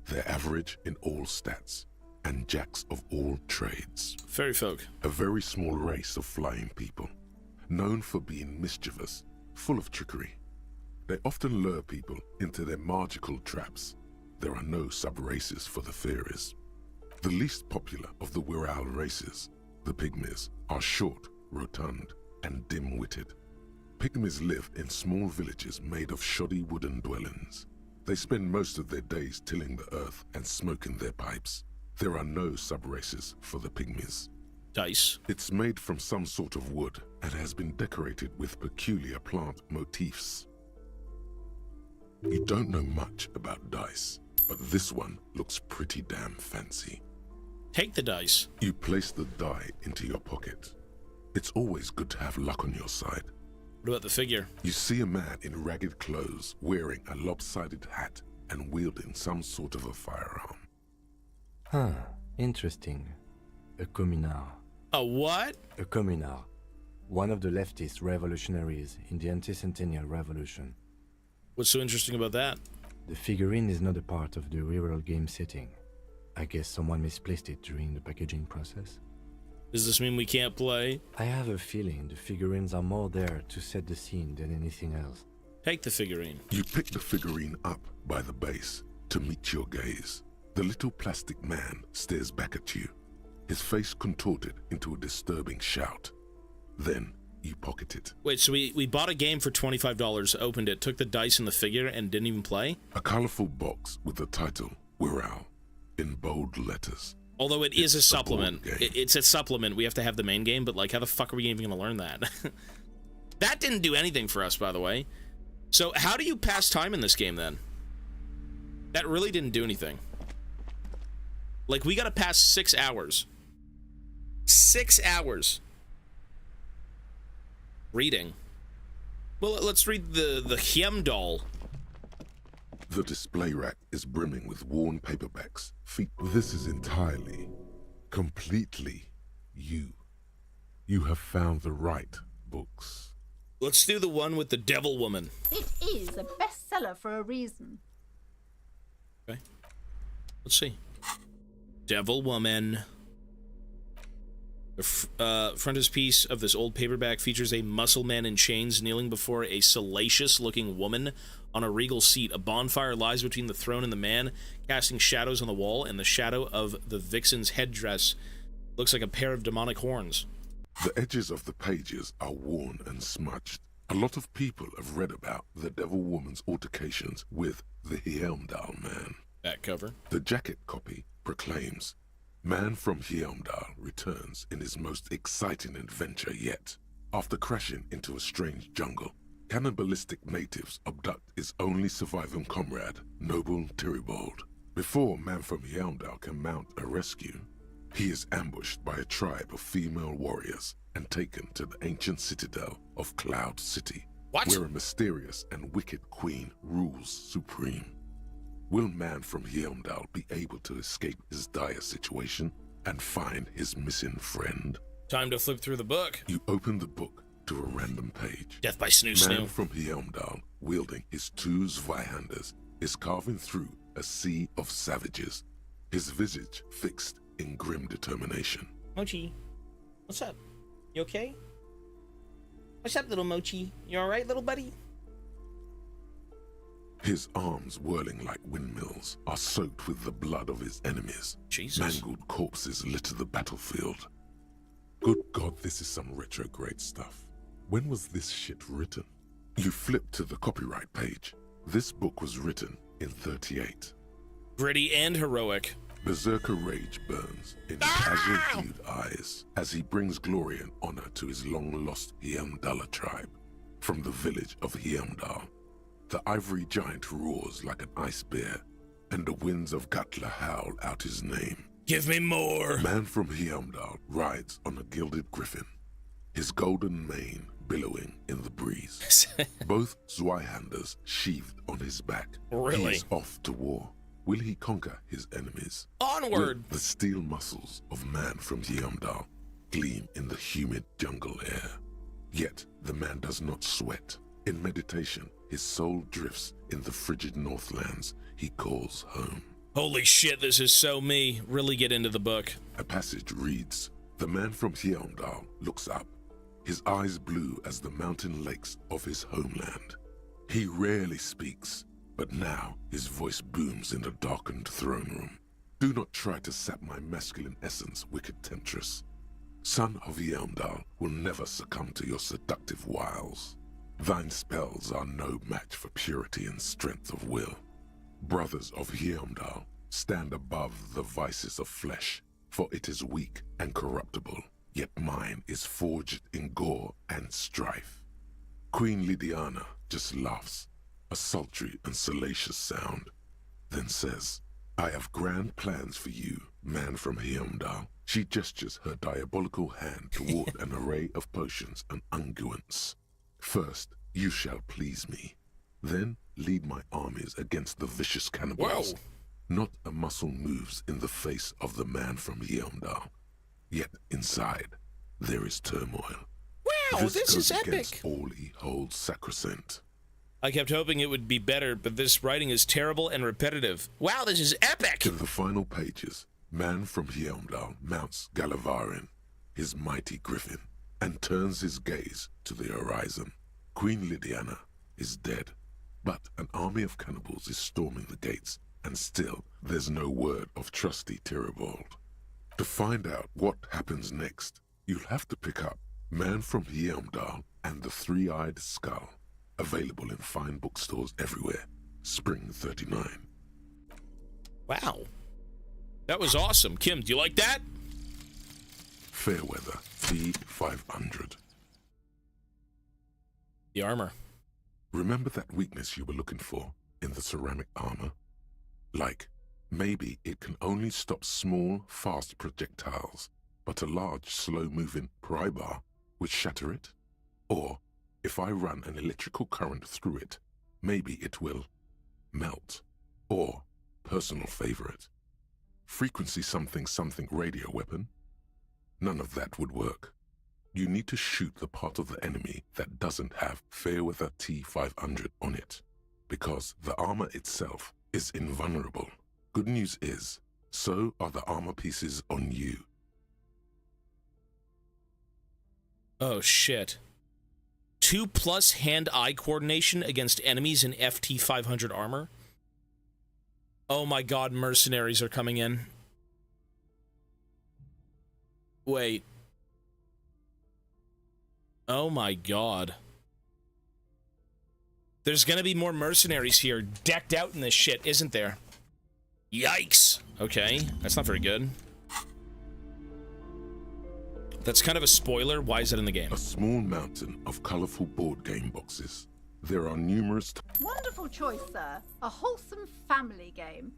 They're average in all stats, and jacks of all trades. Fairy folk. A very small race of flying people, known for being mischievous, full of trickery. They often lure people into their magical traps. There are no sub-races for the fairies. The least popular of the Wirral races, the pygmies, are short, rotund, and dim-witted. Pygmies live in small villages made of shoddy wooden dwellings. They spend most of their days tilling the earth and smoking their pipes. There are no sub-races for the pygmies. Dice. It's made from some sort of wood and has been decorated with peculiar plant motifs. You don't know much about dice, but this one looks pretty damn fancy. Take the dice. You place the die into your pocket. It's always good to have luck on your side. What about the figure? You see a man in ragged clothes, wearing a lopsided hat and wielding some sort of a firearm. Huh, interesting. A communard. A what? A communard. One of the leftist revolutionaries in the anti-centennial revolution. What's so interesting about that? The figurine is not a part of the real game setting. I guess someone misplaced it during the packaging process. Does this mean we can't play? I have a feeling the figurines are more there to set the scene than anything else. Take the figurine. You pick the figurine up by the base to meet your gaze. The little plastic man stares back at you, his face contorted into a disturbing shout. Then you pocket it. Wait, so we bought a game for $25, opened it, took the dice and the figure, and didn't even play? A colorful box with the title, Wirral, in bold letters. Although it is a supplement. It's a supplement. We have to have the main game, but like, how the fuck are we even going to learn that? That didn't do anything for us, by the way. So how do you pass time in this game, then? That really didn't do anything. Like, we got to pass 6 hours. 6 hours. Reading. Well, let's read the Heimdall. The display rack is brimming with worn paperbacks. This is entirely, completely you. You have found the right books. Let's do the one with the devil woman. It is a bestseller for a reason. Okay. Let's see. Devil woman. The frontispiece of this old paperback features a muscle man in chains kneeling before a salacious-looking woman on a regal seat. A bonfire lies between the throne and the man, casting shadows on the wall, and the shadow of the vixen's headdress looks like a pair of demonic horns. The edges of the pages are worn and smudged. A lot of people have read about the devil woman's altercations with the Heimdall man. Back cover. The jacket copy proclaims, "Man from Heimdall returns in his most exciting adventure yet. After crashing into a strange jungle, cannibalistic natives abduct his only surviving comrade, Noble Tyribald. Before Man from Heimdall can mount a rescue, he is ambushed by a tribe of female warriors and taken to the ancient citadel of Cloud City, where a mysterious and wicked queen rules supreme. Will Man from Heimdall be able to escape his dire situation and find his missing friend?" Time to flip through the book. You open the book to a random page. Death by snoo. Man from Heimdall, wielding his two Zweihanders, is carving through a sea of savages, his visage fixed in grim determination. Mochi, what's up? You okay? What's up, little Mochi? You alright, little buddy? His arms, whirling like windmills, are soaked with the blood of his enemies. Jesus. Mangled corpses litter the battlefield. Good God, this is some retrograde stuff. When was this shit written? You flip to the copyright page. This book was written in '38. Gritty and heroic. Berserker rage burns in his azure-hued eyes as he brings glory and honor to his long-lost Heimdall tribe. From the village of Heimdall, the ivory giant roars like an ice bear, and the winds of Gatla howl out his name. Give me more! Man from Heimdall rides on a gilded griffin, his golden mane billowing in the breeze. Both Zweihanders sheathed on his back. Really? He is off to war. Will he conquer his enemies? Onward! Will the steel muscles of Man from Heimdall gleam in the humid jungle air? Yet the man does not sweat. In meditation, his soul drifts in the frigid Northlands he calls home. Holy shit, this is so me. Really get into the book. A passage reads, "The man from Heimdall looks up, his eyes blue as the mountain lakes of his homeland. He rarely speaks, but now his voice booms in the darkened throne room. Do not try to sap my masculine essence, wicked temptress. Son of Heimdall will never succumb to your seductive wiles. Thine spells are no match for purity and strength of will. Brothers of Heimdall, stand above the vices of flesh, for it is weak and corruptible, yet mine is forged in gore and strife." Queen Lydiana just laughs, a sultry and salacious sound, then says, I have grand plans for you, man from Hyundai. She gestures her diabolical hand toward an array of potions and unguents. First, you shall please me. Then lead my armies against the vicious cannibals. Whoa. Not a muscle moves in the face of the man from Hyundai. Yet inside, there is turmoil. Wow, this is goes against epic. all he holds sacrosanct. I kept hoping it would be better, but this writing is terrible and repetitive. Wow, this is epic! In the final pages, man from Hyundai mounts Galavarin, his mighty griffin, and turns his gaze to the horizon. Queen Lydiana is dead, but an army of cannibals is storming the gates, and still there's no word of trusty Tyribald. To find out what happens next, you'll have to pick up Man from Hyundai and the Three-Eyed Skull. Available in fine bookstores everywhere. Spring 39. Wow. That was awesome. Kim, do you like that? Fairweather T500. The armor. Remember that weakness you were looking for in the ceramic armor? Like, maybe it can only stop small, fast projectiles, but a large, slow-moving pry bar would shatter it? Or, if I run an electrical current through it, maybe it will melt. Or, personal favorite, frequency something something radio weapon? None of that would work. You need to shoot the part of the enemy that doesn't have Fairweather T500 on it, because the armor itself is invulnerable. Good news is, so are the armor pieces on you. Oh, shit. 2+ hand-eye coordination against enemies in FT500 armor? Oh my god, mercenaries are coming in. Wait. Oh my god. There's gonna be more mercenaries here, decked out in this shit, isn't there? Yikes! Okay, that's not very good. That's kind of a spoiler. Why is that in the game? A small mountain of colorful board game boxes. There are numerous... Wonderful choice, sir. A wholesome family game.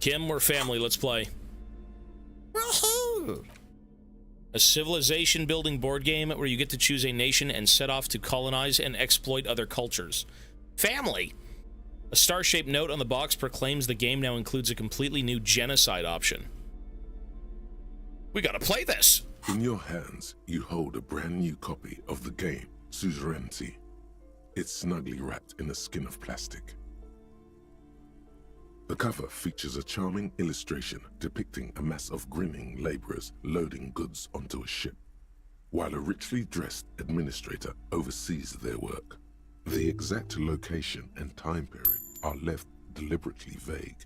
Kim, we're family. Let's play. Woohoo! A civilization-building board game where you get to choose a nation and set off to colonize and exploit other cultures. Family! A star-shaped note on the box proclaims the game now includes a completely new genocide option. We gotta play this! In your hands, you hold a brand new copy of the game, Suzerainty. It's snugly wrapped in a skin of plastic. The cover features a charming illustration depicting a mass of grinning laborers loading goods onto a ship, while a richly dressed administrator oversees their work. The exact location and time period are left deliberately vague,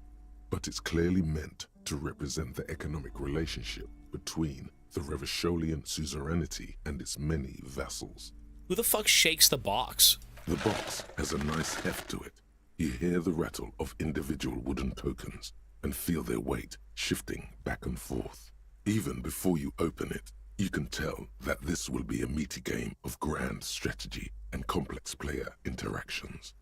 but it's clearly meant to represent the economic relationship between the Revacholian suzerainty and its many vassals. Who the fuck shakes the box? The box has a nice heft to it. You hear the rattle of individual wooden tokens and feel their weight shifting back and forth. Even before you open it, you can tell that this will be a meaty game of grand strategy and complex player interactions.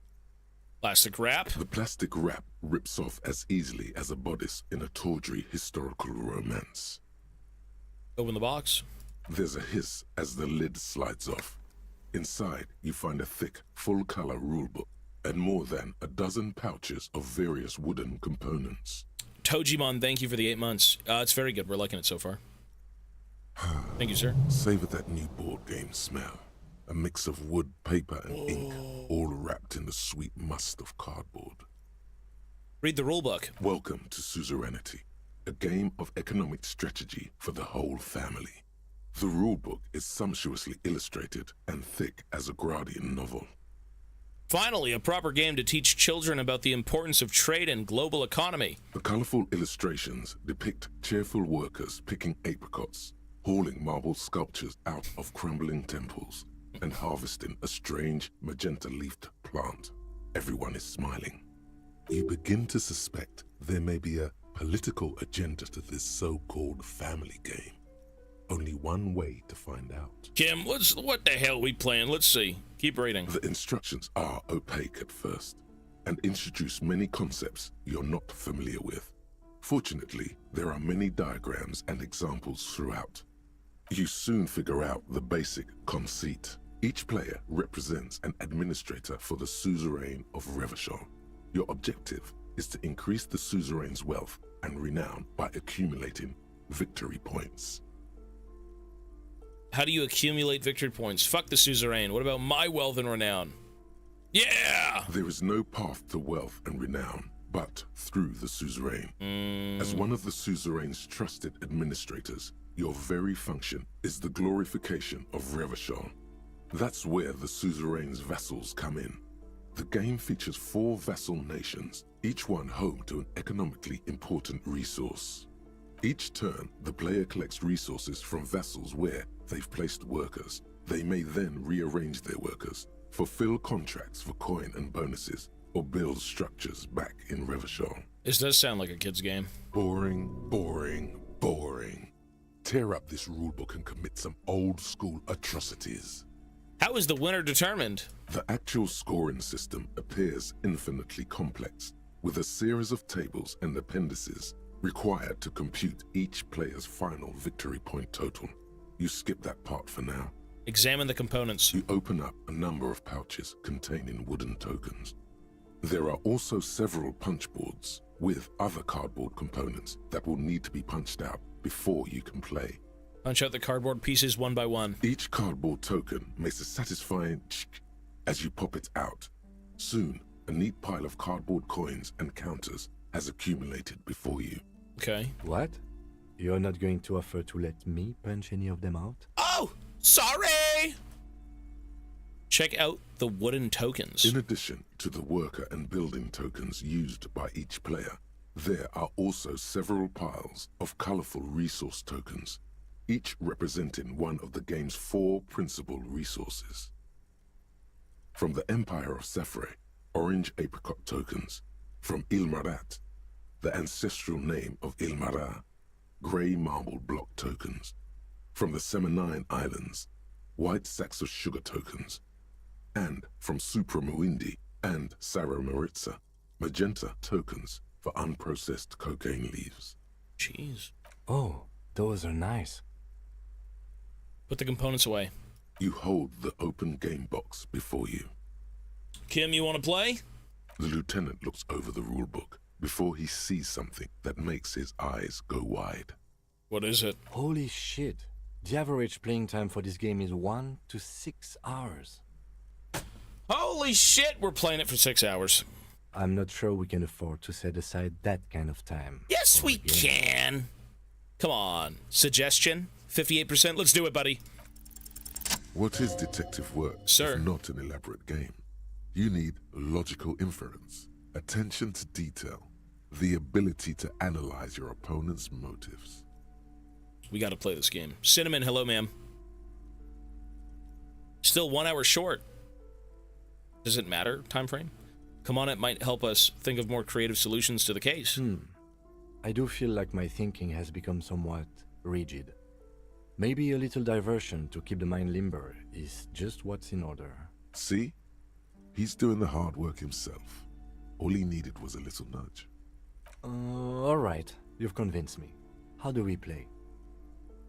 Plastic wrap? The plastic wrap rips off as easily as a bodice in a tawdry historical romance. Open the box. There's a hiss as the lid slides off. Inside, you find a thick, full-color rulebook and more than a dozen pouches of various wooden components. Tojimon, thank you for the 8 months. It's very good. We're liking it so far. Thank you, sir. Savor that new board game smell. A mix of wood, paper, and ink, all wrapped in the sweet must of cardboard. Read the rulebook. Welcome to Suzerainty, a game of economic strategy for the whole family. The rulebook is sumptuously illustrated and thick as a Gradian novel. Finally, a proper game to teach children about the importance of trade and global economy. The colorful illustrations depict cheerful workers picking apricots, hauling marble sculptures out of crumbling temples, and harvesting a strange magenta-leafed plant. Everyone is smiling. You begin to suspect there may be a political agenda to this so-called family game. Only one way to find out. Kim, what the hell are we playing? Let's see. Keep reading. The instructions are opaque at first. and introduce many concepts you're not familiar with. Fortunately, there are many diagrams and examples throughout. You soon figure out the basic conceit. Each player represents an administrator for the suzerain of Revachol. Your objective is to increase the suzerain's wealth and renown by accumulating victory points. How do you accumulate victory points? Fuck the suzerain. What about my wealth and renown? Yeah! There is no path to wealth and renown but through the suzerain. As one of the suzerain's trusted administrators, your very function is the glorification of Revachol. That's where the suzerain's vassals come in. The game features 4 vassal nations, each one home to an economically important resource. Each turn, the player collects resources from vassals where they've placed workers. They may then rearrange their workers, fulfill contracts for coin and bonuses, or build structures back in Revachol. This does sound like a kid's game. Boring, boring, boring. Tear up this rulebook and commit some old-school atrocities. How is the winner determined? The actual scoring system appears infinitely complex, with a series of tables and appendices required to compute each player's final victory point total. You skip that part for now. Examine the components. You open up a number of pouches containing wooden tokens. There are also several punch boards with other cardboard components that will need to be punched out before you can play. Punch out the cardboard pieces one by one. Each cardboard token makes a satisfying as you pop it out. Soon, a neat pile of cardboard coins and counters has accumulated before you. Okay. What? You're not going to offer to let me punch any of them out? Oh! Sorry! Check out the wooden tokens. In addition to the worker and building tokens used by each player, there are also several piles of colorful resource tokens, each representing one of the game's 4 principal resources. From the Empire of Safre, orange apricot tokens. From Ilmarat, the ancestral name of Ilmara, gray marble block tokens. From the Seminine Islands, white sacks of sugar tokens. And from Supra Muindi and Sarah Maritza, magenta tokens for unprocessed cocaine leaves. Jeez. Oh, those are nice. Put the components away. You hold the open game box before you. Kim, you want to play? The lieutenant looks over the rulebook before he sees something that makes his eyes go wide. What is it? Holy shit. The average playing time for this game is 1 to 6 hours. Holy shit, we're playing it for 6 hours. I'm not sure we can afford to set aside that kind of time. Yes, we can. Come on. Suggestion? 58%? Let's do it, buddy. What is detective work Sir. if not an elaborate game? You need logical inference, attention to detail, the ability to analyze your opponent's motives. We gotta play this game. Cinnamon, hello, ma'am. Still 1 hour short. Does it matter, time frame? Come on, it might help us think of more creative solutions to the case. I do feel like my thinking has become somewhat rigid. Maybe a little diversion to keep the mind limber is just what's in order. See? He's doing the hard work himself. All he needed was a little nudge. Alright, you've convinced me. How do we play?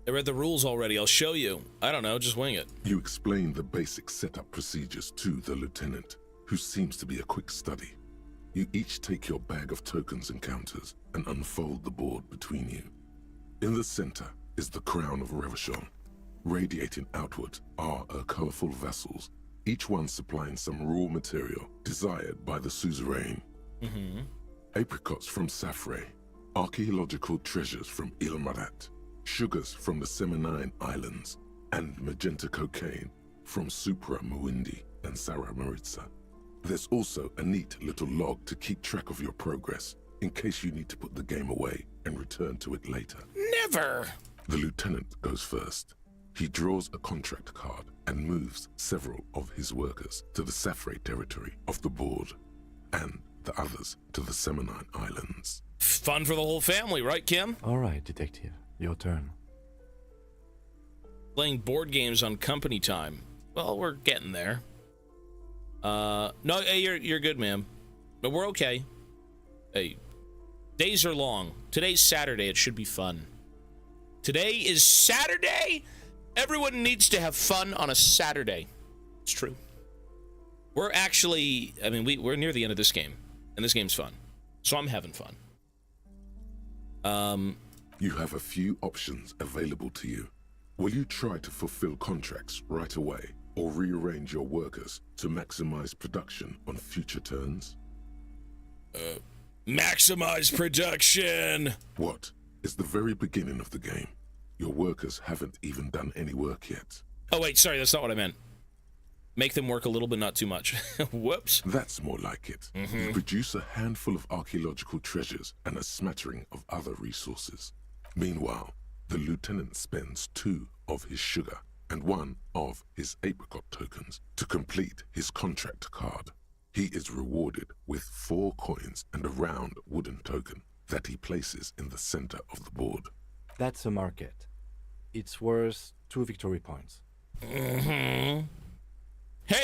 I read the rules already, I'll show you. I don't know, just wing it. You explain the basic setup procedures to the lieutenant, who seems to be a quick study. You each take your bag of tokens and counters and unfold the board between you. In the center is the crown of Revachol. Radiating outward are her colorful vessels, each one supplying some raw material desired by the suzerain. Apricots from Safre, archaeological treasures from Ilmarat, sugars from the Seminine Islands, and magenta cocaine from Supra Muindi and Sarah Maritza. There's also a neat little log to keep track of your progress, in case you need to put the game away and return to it later. Never! The lieutenant goes first. He draws a contract card and moves several of his workers to the Safre territory of the board, and the others to the Seminine Islands. Fun for the whole family, right, Kim? Alright, detective. Your turn. Playing board games on company time. Well, we're getting there. No, hey, you're good, ma'am. But we're okay. Hey, days are long. Today's Saturday. It should be fun. Today is Saturday. Everyone needs to have fun on a Saturday. It's true. We're actually, I mean, we're near the end of this game, and this game's fun. So I'm having fun. You have a few options available to you. Will you try to fulfill contracts right away, or rearrange your workers to maximize production on future turns? Maximize production! What? It's the very beginning of the game. Your workers haven't even done any work yet. Oh wait, sorry, that's not what I meant. Make them work a little, but not too much. Whoops. That's more like it. You produce a handful of archaeological treasures and a smattering of other resources. Meanwhile, the lieutenant spends 2 of his sugar and 1 of his apricot tokens to complete his contract card. He is rewarded with 4 coins and a round wooden token that he places in the center of the board. That's a market. It's worth 2 victory points. Hey,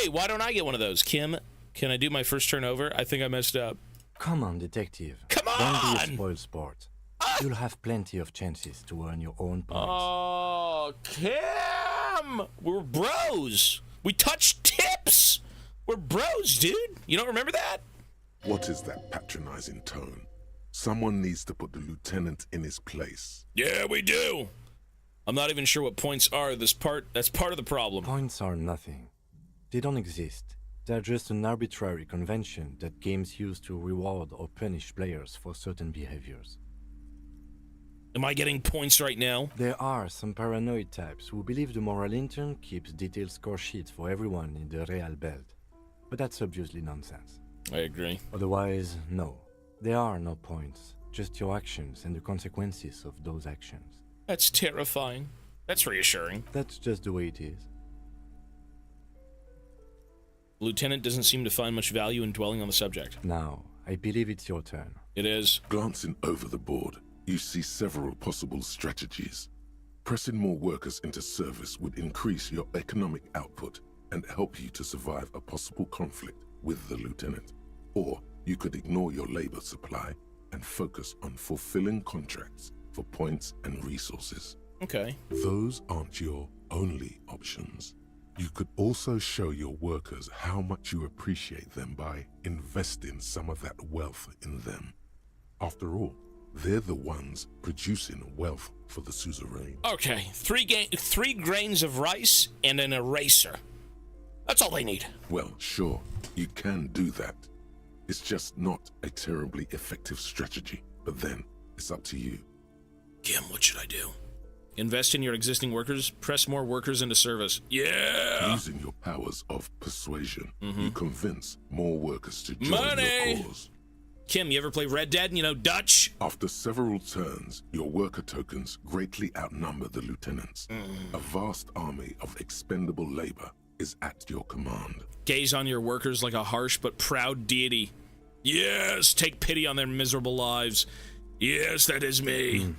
why don't I get one of those? Kim, can I do my first turn over? I think I messed up. Come on, detective. Come on! Don't be a spoiled sport. You'll have plenty of chances to earn your own points. Oh, Kim! We're bros. We touch tips. We're bros, dude. You don't remember that? What is that patronizing tone? Someone needs to put the lieutenant in his place. Yeah, we do. I'm not even sure what points are. That's part of the problem. Points are nothing. They don't exist. They're just an arbitrary convention that games use to reward or punish players for certain behaviors. Am I getting points right now? There are some paranoid types who believe the moral intern keeps detailed score sheets for everyone in the Real Belt. But that's obviously nonsense. I agree. Otherwise, no. There are no points, just your actions and the consequences of those actions. That's terrifying. That's reassuring. That's just the way it is. Lieutenant doesn't seem to find much value in dwelling on the subject. Now, I believe it's your turn. It is. Glancing over the board, you see several possible strategies. Pressing more workers into service would increase your economic output and help you to survive a possible conflict with the lieutenant. Or you could ignore your labor supply and focus on fulfilling contracts for points and resources. Okay. Those aren't your only options. You could also show your workers how much you appreciate them by investing some of that wealth in them. After all, they're the ones producing wealth for the suzerain. Okay, 3 grains of rice and an eraser. That's all they need. Well, sure, you can do that. It's just not a terribly effective strategy, but then it's up to you. Kim, what should I do? Invest in your existing workers, press more workers into service. Yeah! Using your powers of persuasion, you convince more workers to join Money! your cause. Kim, you ever play Red Dead? You know, Dutch? After several turns, your worker tokens greatly outnumber the lieutenants. A vast army of expendable labor is at your command. Gaze on your workers like a harsh but proud deity. Yes, take pity on their miserable lives. Yes, that is me.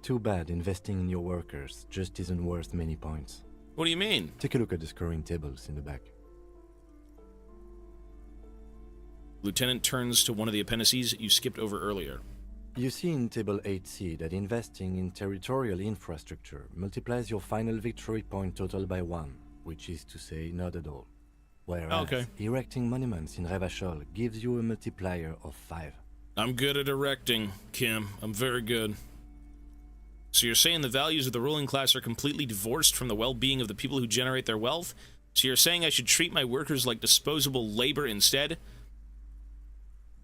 Too bad investing in your workers just isn't worth many points. What do you mean? Take a look at the scoring tables in the back. Lieutenant turns to one of the appendices you skipped over earlier. You see in Table 8C that investing in territorial infrastructure multiplies your final victory point total by 1, which is to say not at all. Whereas erecting monuments in Revachol gives you a multiplier of 5. I'm good at erecting, Kim. I'm very good. So you're saying the values of the ruling class are completely divorced from the well-being of the people who generate their wealth? So you're saying I should treat my workers like disposable labor instead?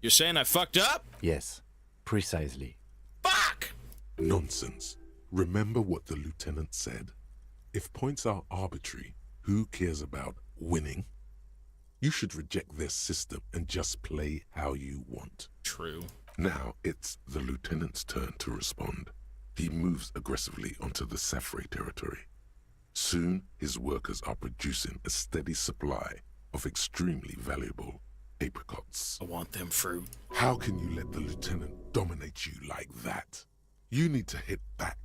You're saying I fucked up? Yes, precisely. Fuck! Nonsense. Remember what the lieutenant said? If points are arbitrary, who cares about winning? You should reject their system and just play how you want. True. Now it's the lieutenant's turn to respond. He moves aggressively onto the Safre territory. Soon, his workers are producing a steady supply of extremely valuable apricots. I want them fruit. How can you let the lieutenant dominate you like that? You need to hit back,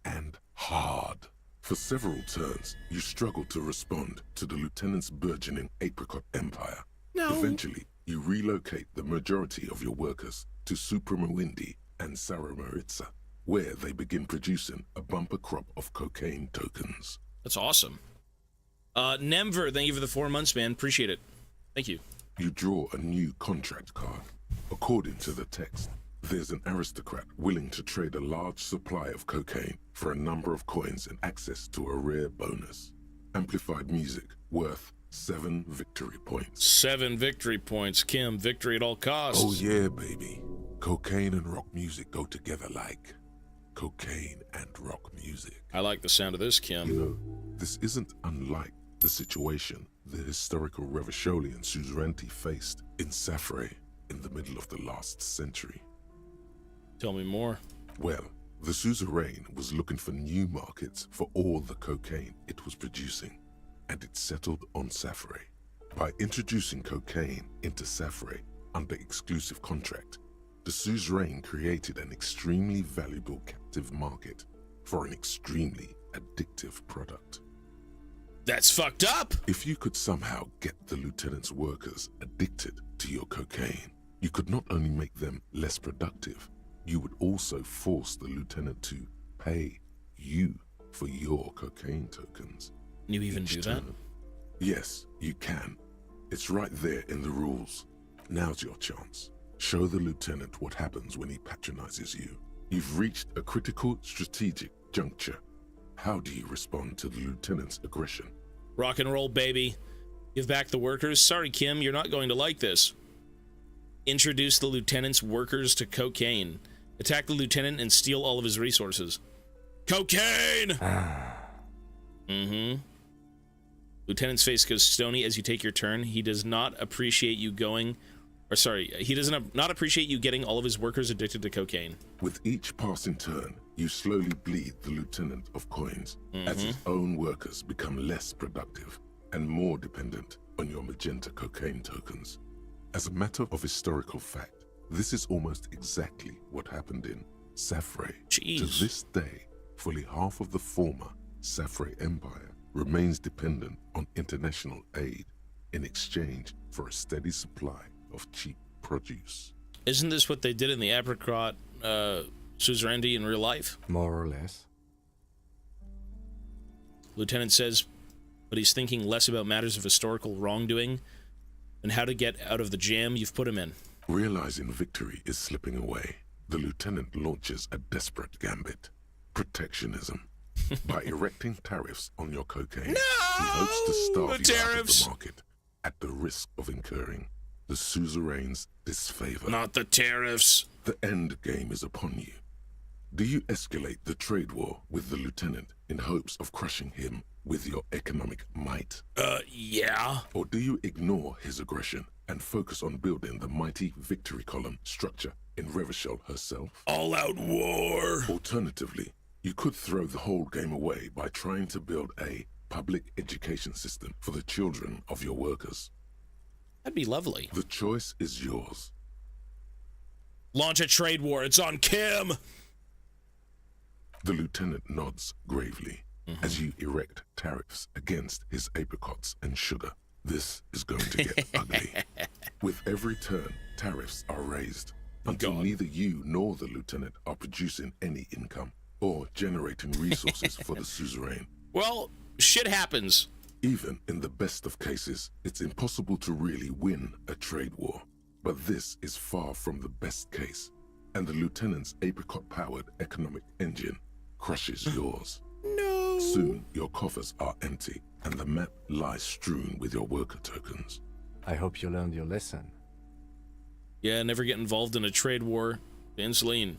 and hard. For several turns, you struggle to respond to the lieutenant's burgeoning apricot empire. No. Eventually, you relocate the majority of your workers to Supremawindi and Saramaritsa, where they begin producing a bumper crop of cocaine tokens. That's awesome. Nemver, thank you for the 4 months, man. Appreciate it. Thank you. You draw a new contract card. According to the text, there's an aristocrat willing to trade a large supply of cocaine for a number of coins and access to a rare bonus. Amplified music worth 7 victory points. 7 victory points. Kim, victory at all costs. Oh yeah, baby. Cocaine and rock music go together like cocaine and rock music. I like the sound of this, Kim. You know, this isn't unlike the situation the historical Revacholian suzerainty faced in Safre in the middle of the last century. Tell me more. Well, the suzerain was looking for new markets for all the cocaine it was producing, and it settled on Safre. By introducing cocaine into Safre under exclusive contract, the suzerain created an extremely valuable captive market for an extremely addictive product. That's fucked up! If you could somehow get the lieutenant's workers addicted to your cocaine, you could not only make them less productive, you would also force the lieutenant to pay you for your cocaine tokens. You even do that? Yes, you can. It's right there in the rules. Now's your chance. Show the lieutenant what happens when he patronizes you. You've reached a critical strategic juncture. How do you respond to the lieutenant's aggression? Rock and roll, baby. Give back the workers. Sorry, Kim, you're not going to like this. Introduce the lieutenant's workers to cocaine. Attack the lieutenant and steal all of his resources. Cocaine! Lieutenant's face goes stony as you take your turn. He does not appreciate you going... Or sorry, he does not appreciate you getting all of his workers addicted to cocaine. With each passing turn, you slowly bleed the lieutenant of coins as his own workers become less productive and more dependent on your magenta cocaine tokens. As a matter of historical fact, this is almost exactly what happened in Safre. To this day, fully half of the former Safre Empire remains dependent on international aid in exchange for a steady supply of cheap produce. Isn't this what they did in the Apricot suzerainty in real life? More or less. Lieutenant says, but he's thinking less about matters of historical wrongdoing and how to get out of the jam you've put him in. Realizing victory is slipping away, the lieutenant launches a desperate gambit. Protectionism. By erecting tariffs on your cocaine, he hopes to starve you out of the market at the risk of incurring the suzerain's disfavor. Not the tariffs. The end game is upon you. Do you escalate the trade war with the lieutenant in hopes of crushing him with your economic might? Yeah. Or do you ignore his aggression and focus on building the mighty victory column structure in Revachol herself? All-out war. Alternatively, you could throw the whole game away by trying to build a public education system for the children of your workers. That'd be lovely. The choice is yours. Launch a trade war. It's on Kim. The lieutenant nods gravely as you erect tariffs against his apricots and sugar. This is going to get ugly. With every turn, tariffs are raised until neither you nor the lieutenant are producing any income or generating resources for the suzerain. Well, shit happens. Even in the best of cases, it's impossible to really win a trade war. But this is far from the best case, and the lieutenant's apricot-powered economic engine crushes yours. No! Soon, your coffers are empty, and the map lies strewn with your worker tokens. I hope you learned your lesson. Yeah, never get involved in a trade war. Insuline.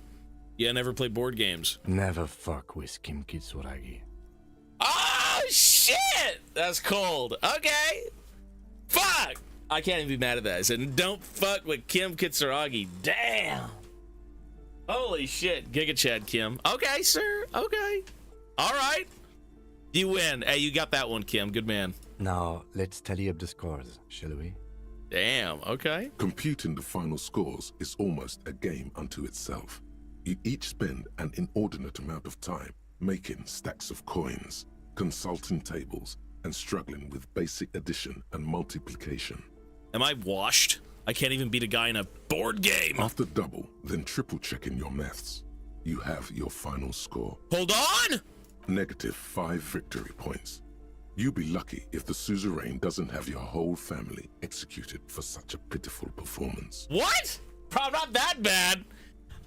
Yeah, never play board games. Never fuck with Kim Kitsuragi. Oh, shit! That's cold. Okay. Fuck! I can't even be mad at that. I said, don't fuck with Kim Kitsuragi. Damn. Holy shit. Giga Chad, Kim. Okay, sir. Okay. All right. You win. Hey, you got that one, Kim. Good man. Now, let's tally up the scores, shall we? Damn. Okay. Computing the final scores is almost a game unto itself. You each spend an inordinate amount of time making stacks of coins, consulting tables, and struggling with basic addition and multiplication. Am I washed? I can't even beat a guy in a board game. After double, then triple checking your maths, you have your final score. Hold on! -5 victory points. You'll be lucky if the suzerain doesn't have your whole family executed for such a pitiful performance. What? Probably not that bad.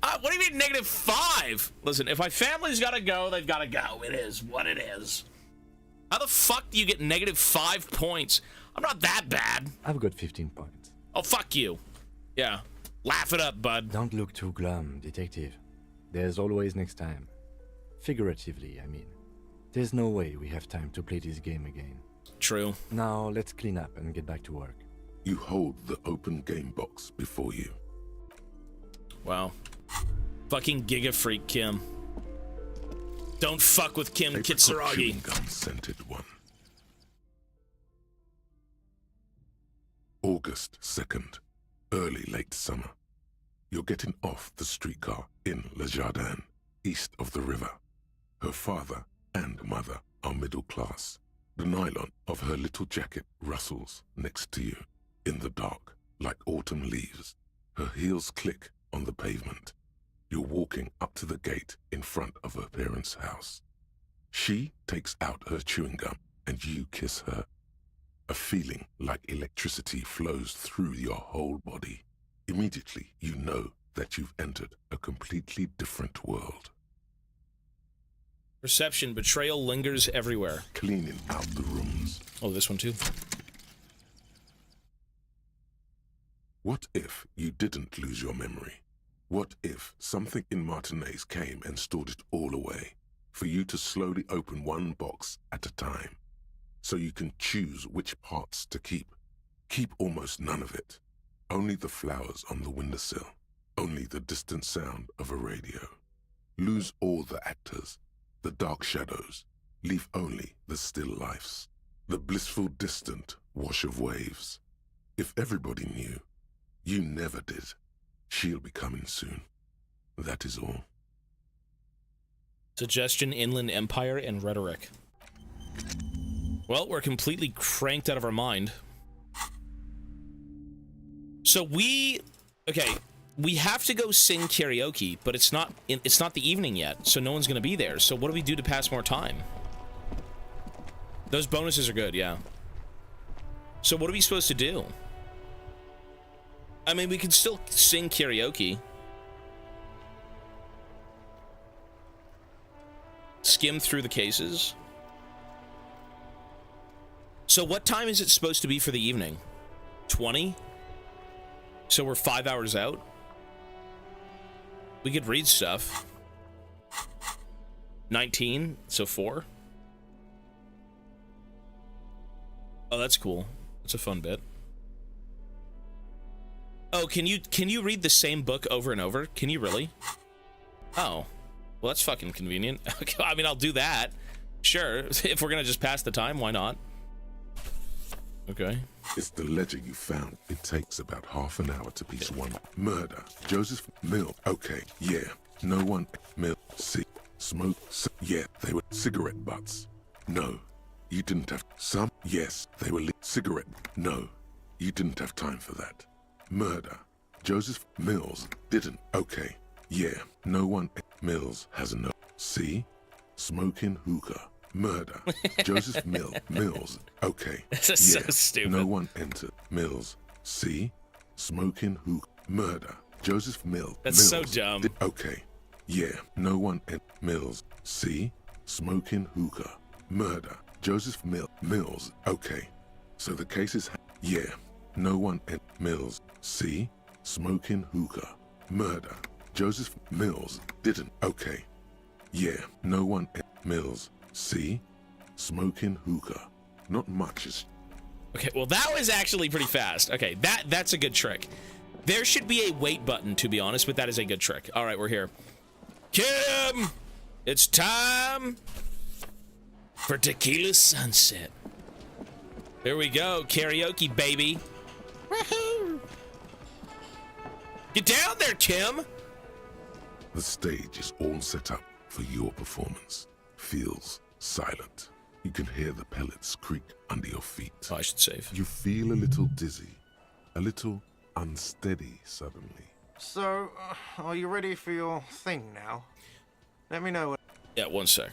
What do you mean -5? Listen, if my family's gotta go, they've gotta go. It is what it is. How the fuck do you get -5 points? I'm not that bad. I've got 15 points. Oh, fuck you. Yeah. Laugh it up, bud. Don't look too glum, detective. There's always next time. Figuratively, I mean. There's no way we have time to play this game again. True. Now, let's clean up and get back to work. You hold the open game box before you. Wow. Fucking Giga Freak Kim. Don't fuck with Kim Kitsuragi. Gum-scented one. August 2nd. Early late summer. You're getting off the streetcar in Le Jardin, east of the river. Her father and mother are middle class. The nylon of her little jacket rustles next to you in the dark like autumn leaves. Her heels click on the pavement. You're walking up to the gate in front of her parents' house. She takes out her chewing gum and you kiss her. A feeling like electricity flows through your whole body. Immediately, you know that you've entered a completely different world. Perception, betrayal lingers everywhere. Cleaning out the rooms. Oh, this one too. What if you didn't lose your memory? What if something in Martinez came and stored it all away, for you to slowly open one box at a time, so you can choose which parts to keep? Keep almost none of it. Only the flowers on the windowsill. Only the distant sound of a radio. Lose all the actors, the dark shadows. Leave only the still lifes. The blissful distant wash of waves. If everybody knew, you never did. She'll be coming soon. That is all. Suggestion, Inland Empire, and Rhetoric. Well, we're completely cranked out of our mind. So we have to go sing karaoke, but it's not the evening yet, so no one's gonna be there. So what do we do to pass more time? Those bonuses are good, yeah. So what are we supposed to do? I mean, we can still sing karaoke. Skim through the cases. So what time is it supposed to be for the evening? 20? So we're 5 hours out? We could read stuff. 19, so 4. Oh, that's cool. That's a fun bit. Oh, can you read the same book over and over? Can you really? Oh. Well, that's fucking convenient. I mean, I'll do that. Sure. If we're gonna just pass the time, why not? Okay. It's the ledger you found. It takes about half an hour to piece one. Murder. Joseph Mill. Okay, yeah. No one. Mill. See. Smoke. Yeah, they were cigarette butts. No. You didn't have some. Yes, they were cigarette. No. You didn't have time for that. Murder. Joseph Mills didn't. Okay. Yeah. No one. Mills has no. See? Smoking hookah. Murder. Joseph Mills. Okay. This is so stupid. No one entered. Mills. See? Smoking hookah. Murder. Joseph That's Mills. so dumb. Okay. Yeah. No one entered. Mills. See? Smoking hookah. Murder. Joseph Mills. Okay. So the case is. Yeah. No one entered. Mills. See? Smoking hookah. Murder. Joseph Mills didn't. Okay. Yeah. No one entered. Mills. See? Smoking hookah. Not much is... Okay, well that was actually pretty fast. Okay, that's a good trick. There should be a wait button, to be honest, but that is a good trick. All right, we're here. Kim! It's time for Tequila Sunset. Here we go, karaoke, baby. Woohoo! Get down there, Kim! The stage is all set up for your performance. Feels silent. You can hear the pellets creak under your feet. Oh, I should save. You feel a little dizzy, a little unsteady suddenly. So, are you ready for your thing now? Let me know when... Yeah, one sec.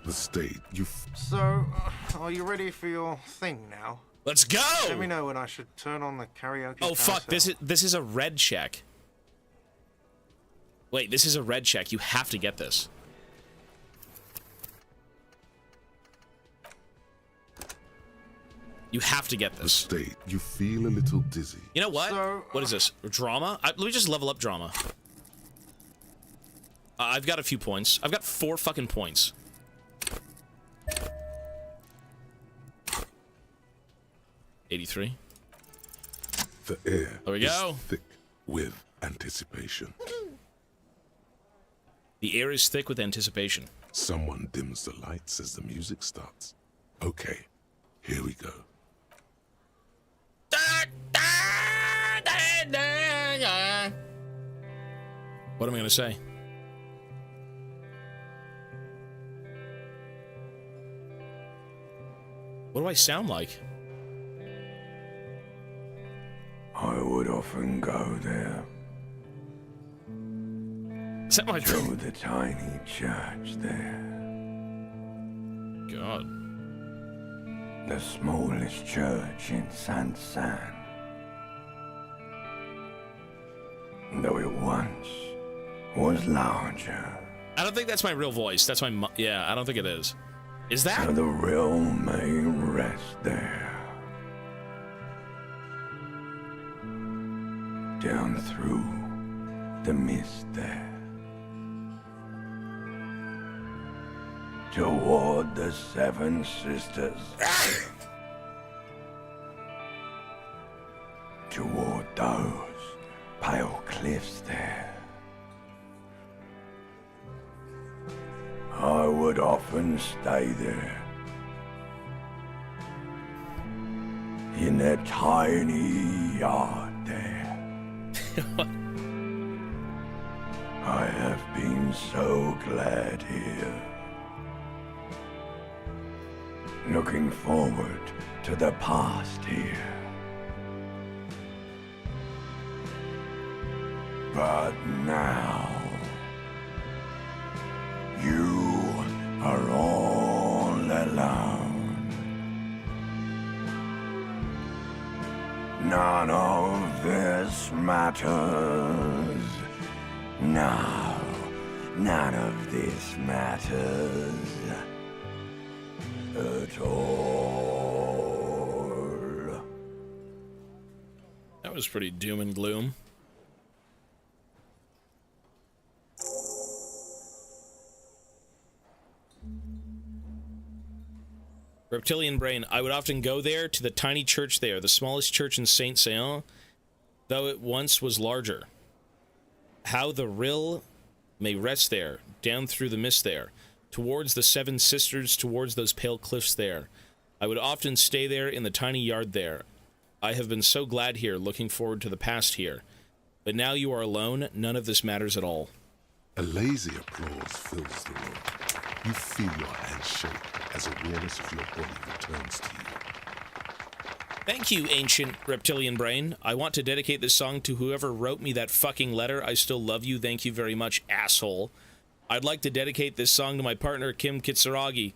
The state, So, are you ready for your thing now? Let's go! Let me know when I should turn on the karaoke Oh, fuck, carousel. this is a red check. Wait, this is a red check. You have to get this. You have to get this. The state, you feel a little dizzy. You know what? What is this? Drama? Let me just level up drama. I've got a few points. I've got 4 fucking points. $83. The air There we go. is thick with anticipation. The air is thick with anticipation. Someone dims the lights as the music starts. Okay, here we go. What am I gonna say? What do I sound like? I would often go there. Is that my to the tiny church there? God. The smallest church in San. Though it once was larger. I don't think that's my real voice. That's my yeah, I don't think it is. Is that? So the real may rest there. Down through the mist there. Toward the Seven Sisters. Toward those pale cliffs there. I would often stay there. In that tiny yard there. I have been so glad here. Looking forward to the past here. But now, you are all alone. None of this matters. No, none of this matters at all. That was pretty doom and gloom. Reptilian brain. I would often go there to the tiny church there, the smallest church in Saint Saëns, though it once was larger. How the rill may rest there, down through the mist there, towards the Seven Sisters, towards those pale cliffs there. I would often stay there in the tiny yard there. I have been so glad here, looking forward to the past here. But now you are alone, none of this matters at all. A lazy applause fills the room. You feel your hands shake as awareness of your body returns to you. Thank you, ancient reptilian brain. I want to dedicate this song to whoever wrote me that fucking letter. I still love you. Thank you very much, asshole. I'd like to dedicate this song to my partner, Kim Kitsuragi.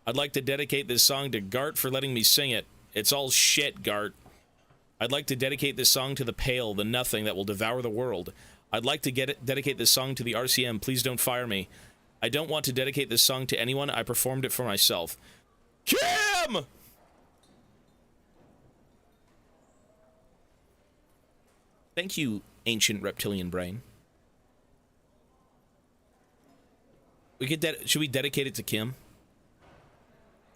I'd like to dedicate this song to Gart for letting me sing it. It's all shit, Gart. I'd like to dedicate this song to the pale, the nothing that will devour the world. I'd like to dedicate this song to the RCM. Please don't fire me. I don't want to dedicate this song to anyone. I performed it for myself. Kim! Thank you, ancient reptilian brain. We could should we dedicate it to Kim?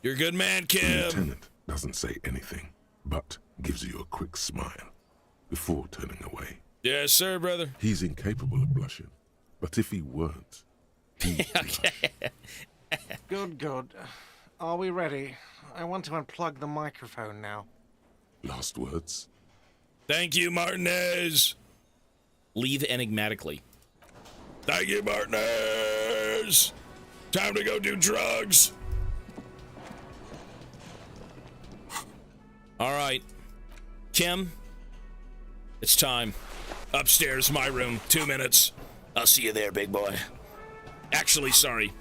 You're a good man, Kim! The lieutenant doesn't say anything, but gives you a quick smile before turning away. Yes, sir, brother. He's incapable of blushing, but if he weren't, Good. Are we ready? I want to unplug the microphone now. Last words? Thank you, Martinez! Leave enigmatically. Thank you, Martinez! Time to go do drugs! All right. Kim, it's time. Upstairs, my room, 2 minutes. I'll see you there, big boy. Actually, sorry.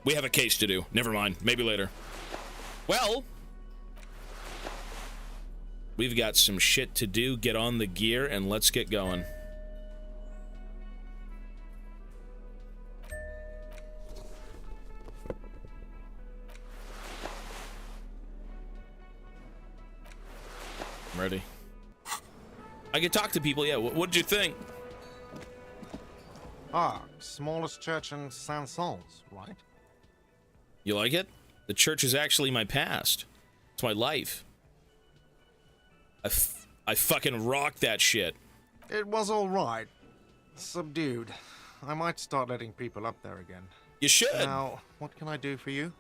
We have a case to do. Never mind. Maybe later. Well, we've got some shit to do. Get on the gear and let's get going. I'm ready. I can talk to people, yeah. What'd you think? Ah, smallest church in Saint-Saëns, right? You like it? The church is actually my past. It's my life. I fucking rocked that shit. It was alright. Subdued. I might start letting people up there again. You should. Now, what can I do for you?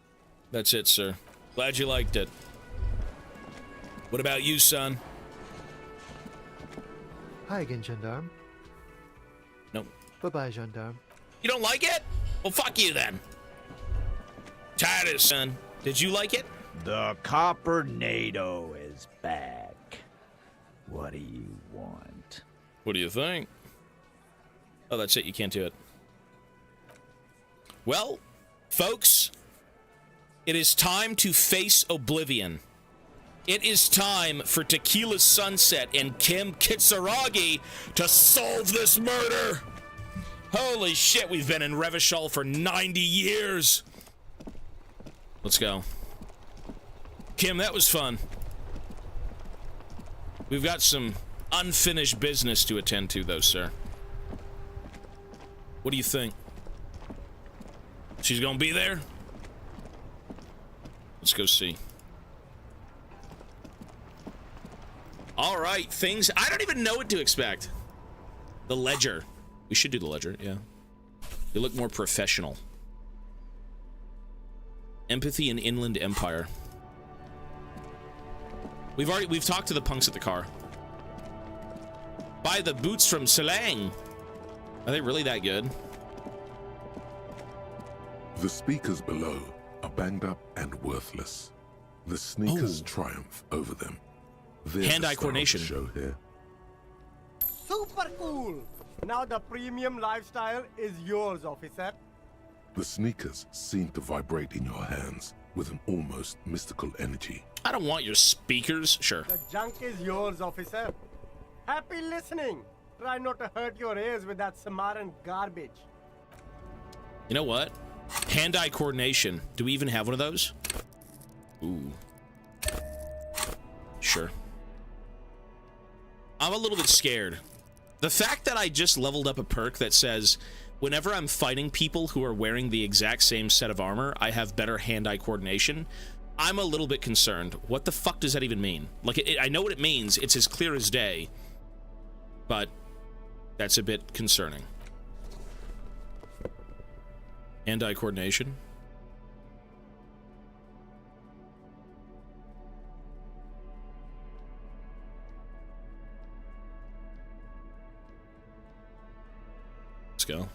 That's it, sir. Glad you liked it. What about you, son? Hi again, gendarme. No. Bye-bye, gendarme. You don't like it? Well, fuck you then. Titus, son. Did you like it? The Copper-nado is back. What do you want? What do you think? Oh, that's it. You can't do it. Well, folks, it is time to face oblivion. It is time for Tequila Sunset and Kim Kitsuragi to solve this murder. Holy shit, we've been in Revachol for 90 years. Let's go. Kim, that was fun. We've got some unfinished business to attend to, though, sir. What do you think? She's gonna be there? Let's go see. All right, things... I don't even know what to expect. The ledger. We should do the ledger, yeah. You look more professional. Empathy and Inland Empire. We've talked to the punks at the car. Buy the boots from Selang. Are they really that good? The speakers below are banged up and worthless. The sneakers triumph over them. Hand-eye coordination. Show here. Super cool! Now the premium lifestyle is yours, officer. The sneakers seem to vibrate in your hands with an almost mystical energy. I don't want your speakers. Sure. The junk is yours, officer. Happy listening. Try not to hurt your ears with that Samaran garbage. You know what? Hand-eye coordination. Do we even have one of those? Ooh. Sure. I'm a little bit scared. The fact that I just leveled up a perk that says whenever I'm fighting people who are wearing the exact same set of armor, I have better hand-eye coordination. I'm a little bit concerned. What the fuck does that even mean? Like, I know what it means. It's as clear as day. But that's a bit concerning. Hand-eye coordination. Let's go.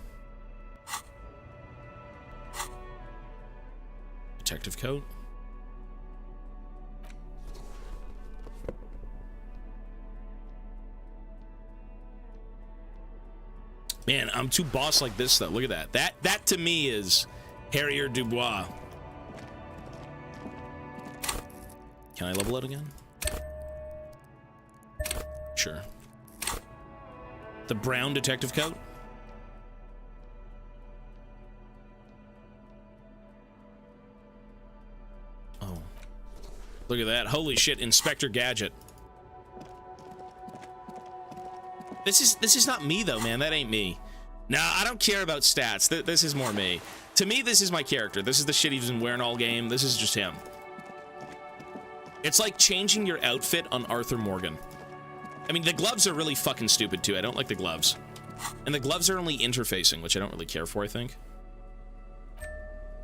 Detective coat. Man, I'm too boss like this though. Look at that. That to me is Harrier Dubois. Can I level it again? Sure. The brown detective coat. Oh. Look at that. Holy shit, Inspector Gadget. This is not me though, man. That ain't me. Nah, I don't care about stats. This is more me. To me, this is my character. This is the shit he's been wearing all game. This is just him. It's like changing your outfit on Arthur Morgan. I mean, the gloves are really fucking stupid too. I don't like the gloves. And the gloves are only interfacing, which I don't really care for, I think.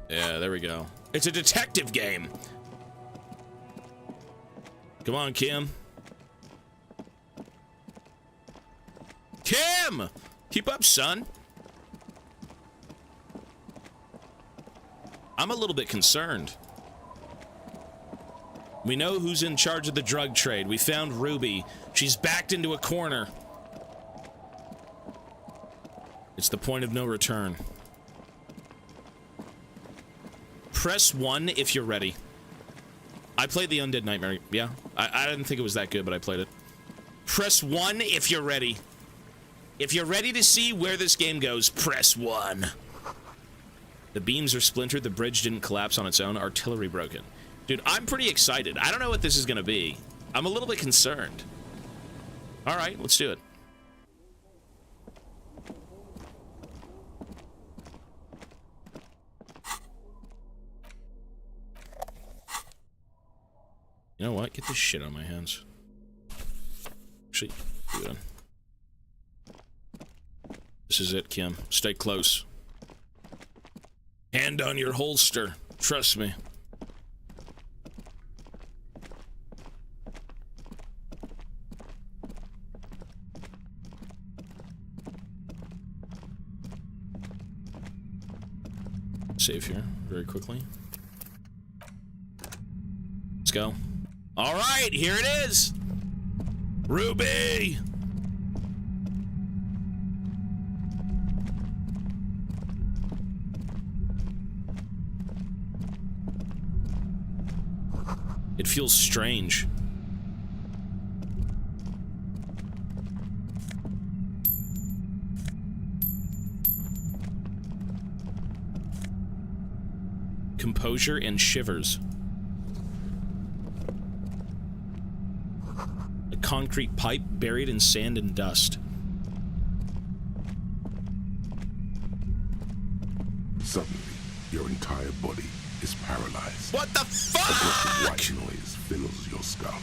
Yeah, there we go. It's a detective game. Come on, Kim. Kim! Keep up, son. I'm a little bit concerned. We know who's in charge of the drug trade. We found Ruby. She's backed into a corner. It's the point of no return. Press 1 if you're ready. I played the Undead Nightmare. Yeah, I didn't think it was that good, but I played it. Press 1 if you're ready. If you're ready to see where this game goes, press 1. The beams are splintered. The bridge didn't collapse on its own. Artillery broken. Dude, I'm pretty excited. I don't know what this is going to be. I'm a little bit concerned. All right, let's do it. You know what? Get this shit on my hands. Actually, do it. This is it, Kim. Stay close. Hand on your holster. Trust me. Save here very quickly. Let's go. All right, here it is. Ruby. It feels strange. Composure and shivers. A concrete pipe buried in sand and dust. Suddenly, your entire body is paralyzed. What the fuck? A gush of white noise fills your skull.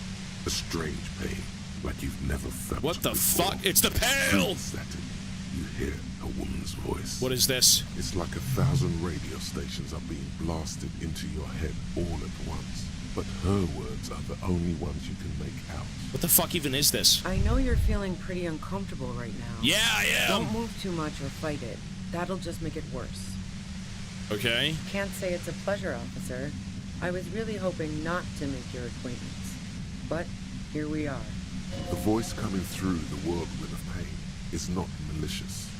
A strange pain, like you've never felt. What the before. fuck? It's the pail! Static. You hear a woman's voice. What is this? It's like 1,000 radio stations are being blasted into your head all at once. But her words are the only ones you can make out. What the fuck even is this? I know you're feeling pretty uncomfortable right now. Yeah, I am. Don't move too much or fight it. That'll just make it worse. Okay. Can't say it's a pleasure, officer. I was really hoping not to make your acquaintance. But here we are. The voice coming through the whirlwind of pain is not malicious.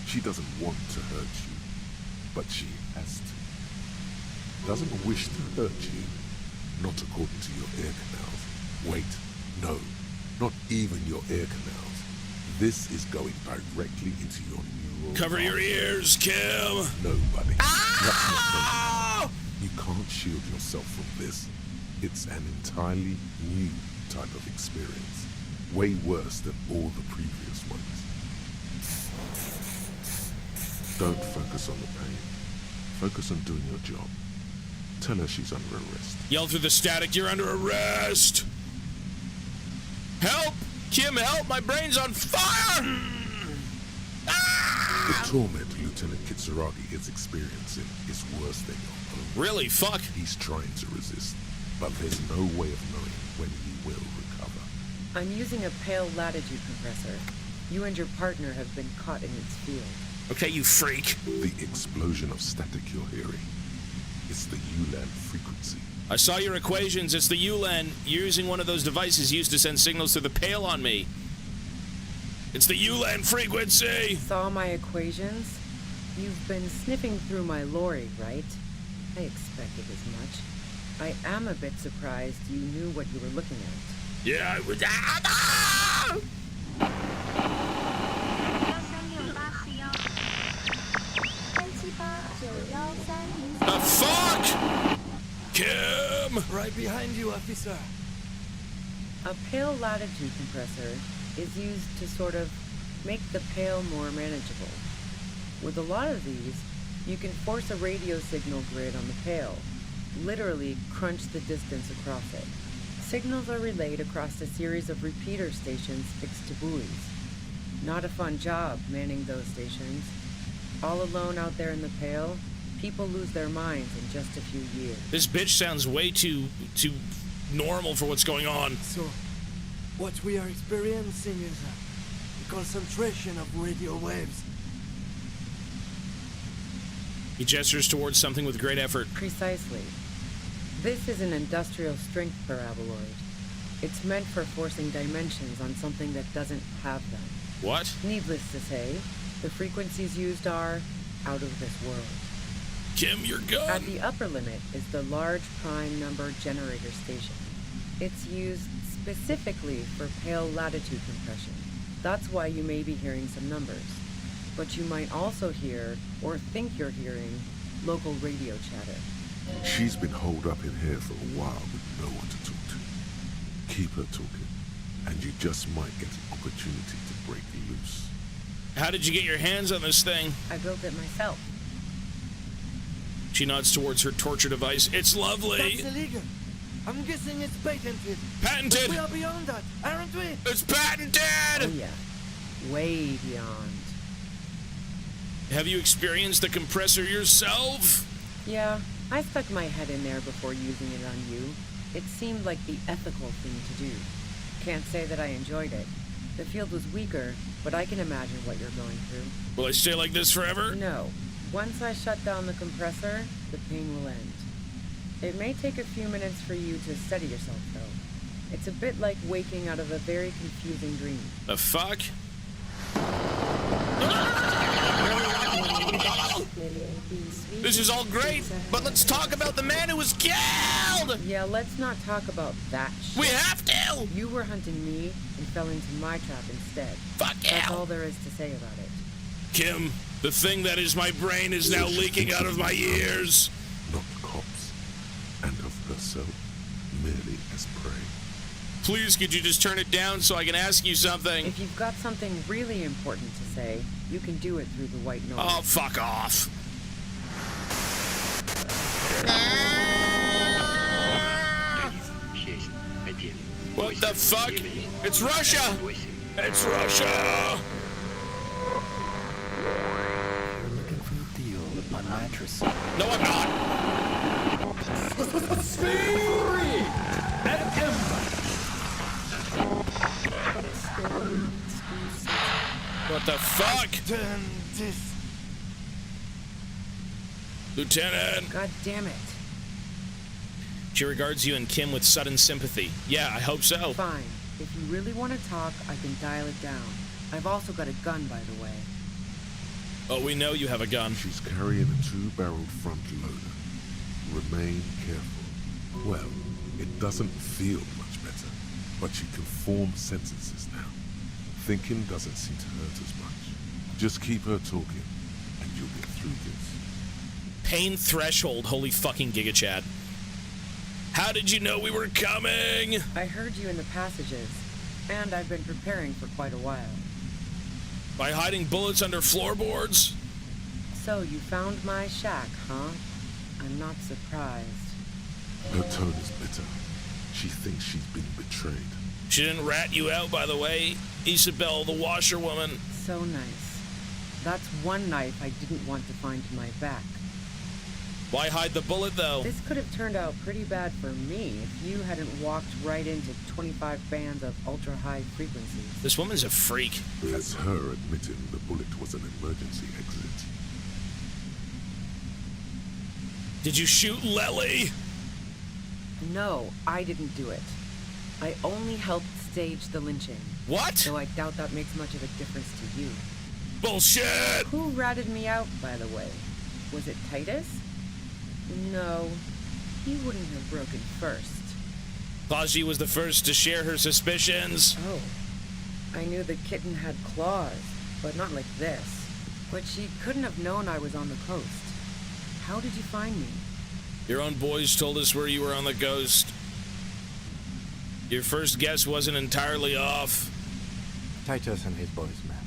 She doesn't want to hurt you, but she has to. Doesn't wish to hurt you, not according to your ear canals. Wait, no, not even your ear canals. This is going directly into your neural. Cover your ears, Kim! Nobody. That's not done. You can't shield yourself from this. It's an entirely new type of experience. Way worse than all the previous ones. Don't focus on the pain. Focus on doing your job. Tell her she's under arrest. Yell through the static, you're under arrest! Help! Kim, help! My brain's on fire! The torment Lieutenant Kitsuragi is experiencing is worse than your own. Really? Fuck. He's trying to resist, but there's no way of knowing when he will recover. I'm using a pale latitude compressor. You and your partner have been caught in its field. Okay, you freak. The explosion of static you're hearing is the ULAN frequency. I saw your equations. It's the ULAN. You're using one of those devices used to send signals through the pale on me. It's the ULAN frequency! Saw my equations? You've been sniffing through my lorry, right? I expected as much. I am a bit surprised you knew what you were looking at. Yeah, I was... The fuck? Kim! Right behind you, officer. A pale latitude compressor is used to sort of make the pale more manageable. With a lot of these, you can force a radio signal grid on the pale, literally crunch the distance across it. Signals are relayed across a series of repeater stations fixed to buoys. Not a fun job manning those stations. All alone out there in the pale, people lose their minds in just a few years. This bitch sounds way too normal for what's going on. So, what we are experiencing is a concentration of radio waves. He gestures towards something with great effort. Precisely. This is an industrial strength paraboloid. It's meant for forcing dimensions on something that doesn't have them. What? Needless to say, the frequencies used are out of this world. Kim, you're gone. At the upper limit is the large prime number generator station. It's used specifically for pale latitude compression. That's why you may be hearing some numbers. But you might also hear, or think you're hearing, local radio chatter. She's been holed up in here for a while with no one to talk to. Keep her talking, and you just might get an opportunity to break loose. How did you get your hands on this thing? I built it myself. She nods towards her torture device. It's lovely. That's illegal. I'm guessing it's patented. Patented? But we are beyond that, aren't we? It's patented! Oh yeah. Way beyond. Have you experienced the compressor yourself? Yeah, I stuck my head in there before using it on you. It seemed like the ethical thing to do. Can't say that I enjoyed it. The field was weaker, but I can imagine what you're going through. Will I stay like this forever? No. Once I shut down the compressor, the pain will end. It may take a few minutes for you to steady yourself, though. It's a bit like waking out of a very confusing dream. The fuck? This is all great, but let's talk about the man who was killed! Yeah, let's not talk about that shit. We have to! You were hunting me and fell into my trap instead. Fuck yeah! That's all there is to say about it. Kim, the thing that is my brain is now leaking out of my ears. Not cops, and of herself, merely as prey. Please, could you just turn it down so I can ask you something? If you've got something really important to say, you can do it through the white noise. Oh, fuck off. What the fuck? It's Russia! It's Russia! You're looking for a deal on mattress. No, I'm not. What the fuck? Lieutenant! God damn it. She regards you and Kim with sudden sympathy. Yeah, I hope so. Fine. If you really want to talk, I can dial it down. I've also got a gun, by the way. Oh, we know you have a gun. She's carrying a 2-barreled front loader. Remain careful. Well, it doesn't feel much better, but she can form sentences now. Thinking doesn't seem to hurt as much. Just keep her talking, and you'll get through this. Pain threshold, holy fucking gigachad. How did you know we were coming? I heard you in the passages, and I've been preparing for quite a while. By hiding bullets under floorboards? So you found my shack, huh? I'm not surprised. Her tone is bitter. She thinks she's been betrayed. She didn't rat you out, by the way. Isabel, the washerwoman. So nice. That's one knife I didn't want to find in my back. Why hide the bullet, though? This could have turned out pretty bad for me if you hadn't walked right into 25 bands of ultra-high frequencies. This woman's a freak. That's her admitting the bullet was an emergency exit. Did you shoot Lely? No, I didn't do it. I only helped stage the lynching. What? So I doubt that makes much of a difference to you. Bullshit! Who ratted me out, by the way? Was it Titus? No, he wouldn't have broken first. Thought she was the first to share her suspicions. Oh, I knew the kitten had claws, but not like this. But she couldn't have known I was on the coast. How did you find me? Your own boys told us where you were on the coast. Your first guess wasn't entirely off. Titus and his boys, man.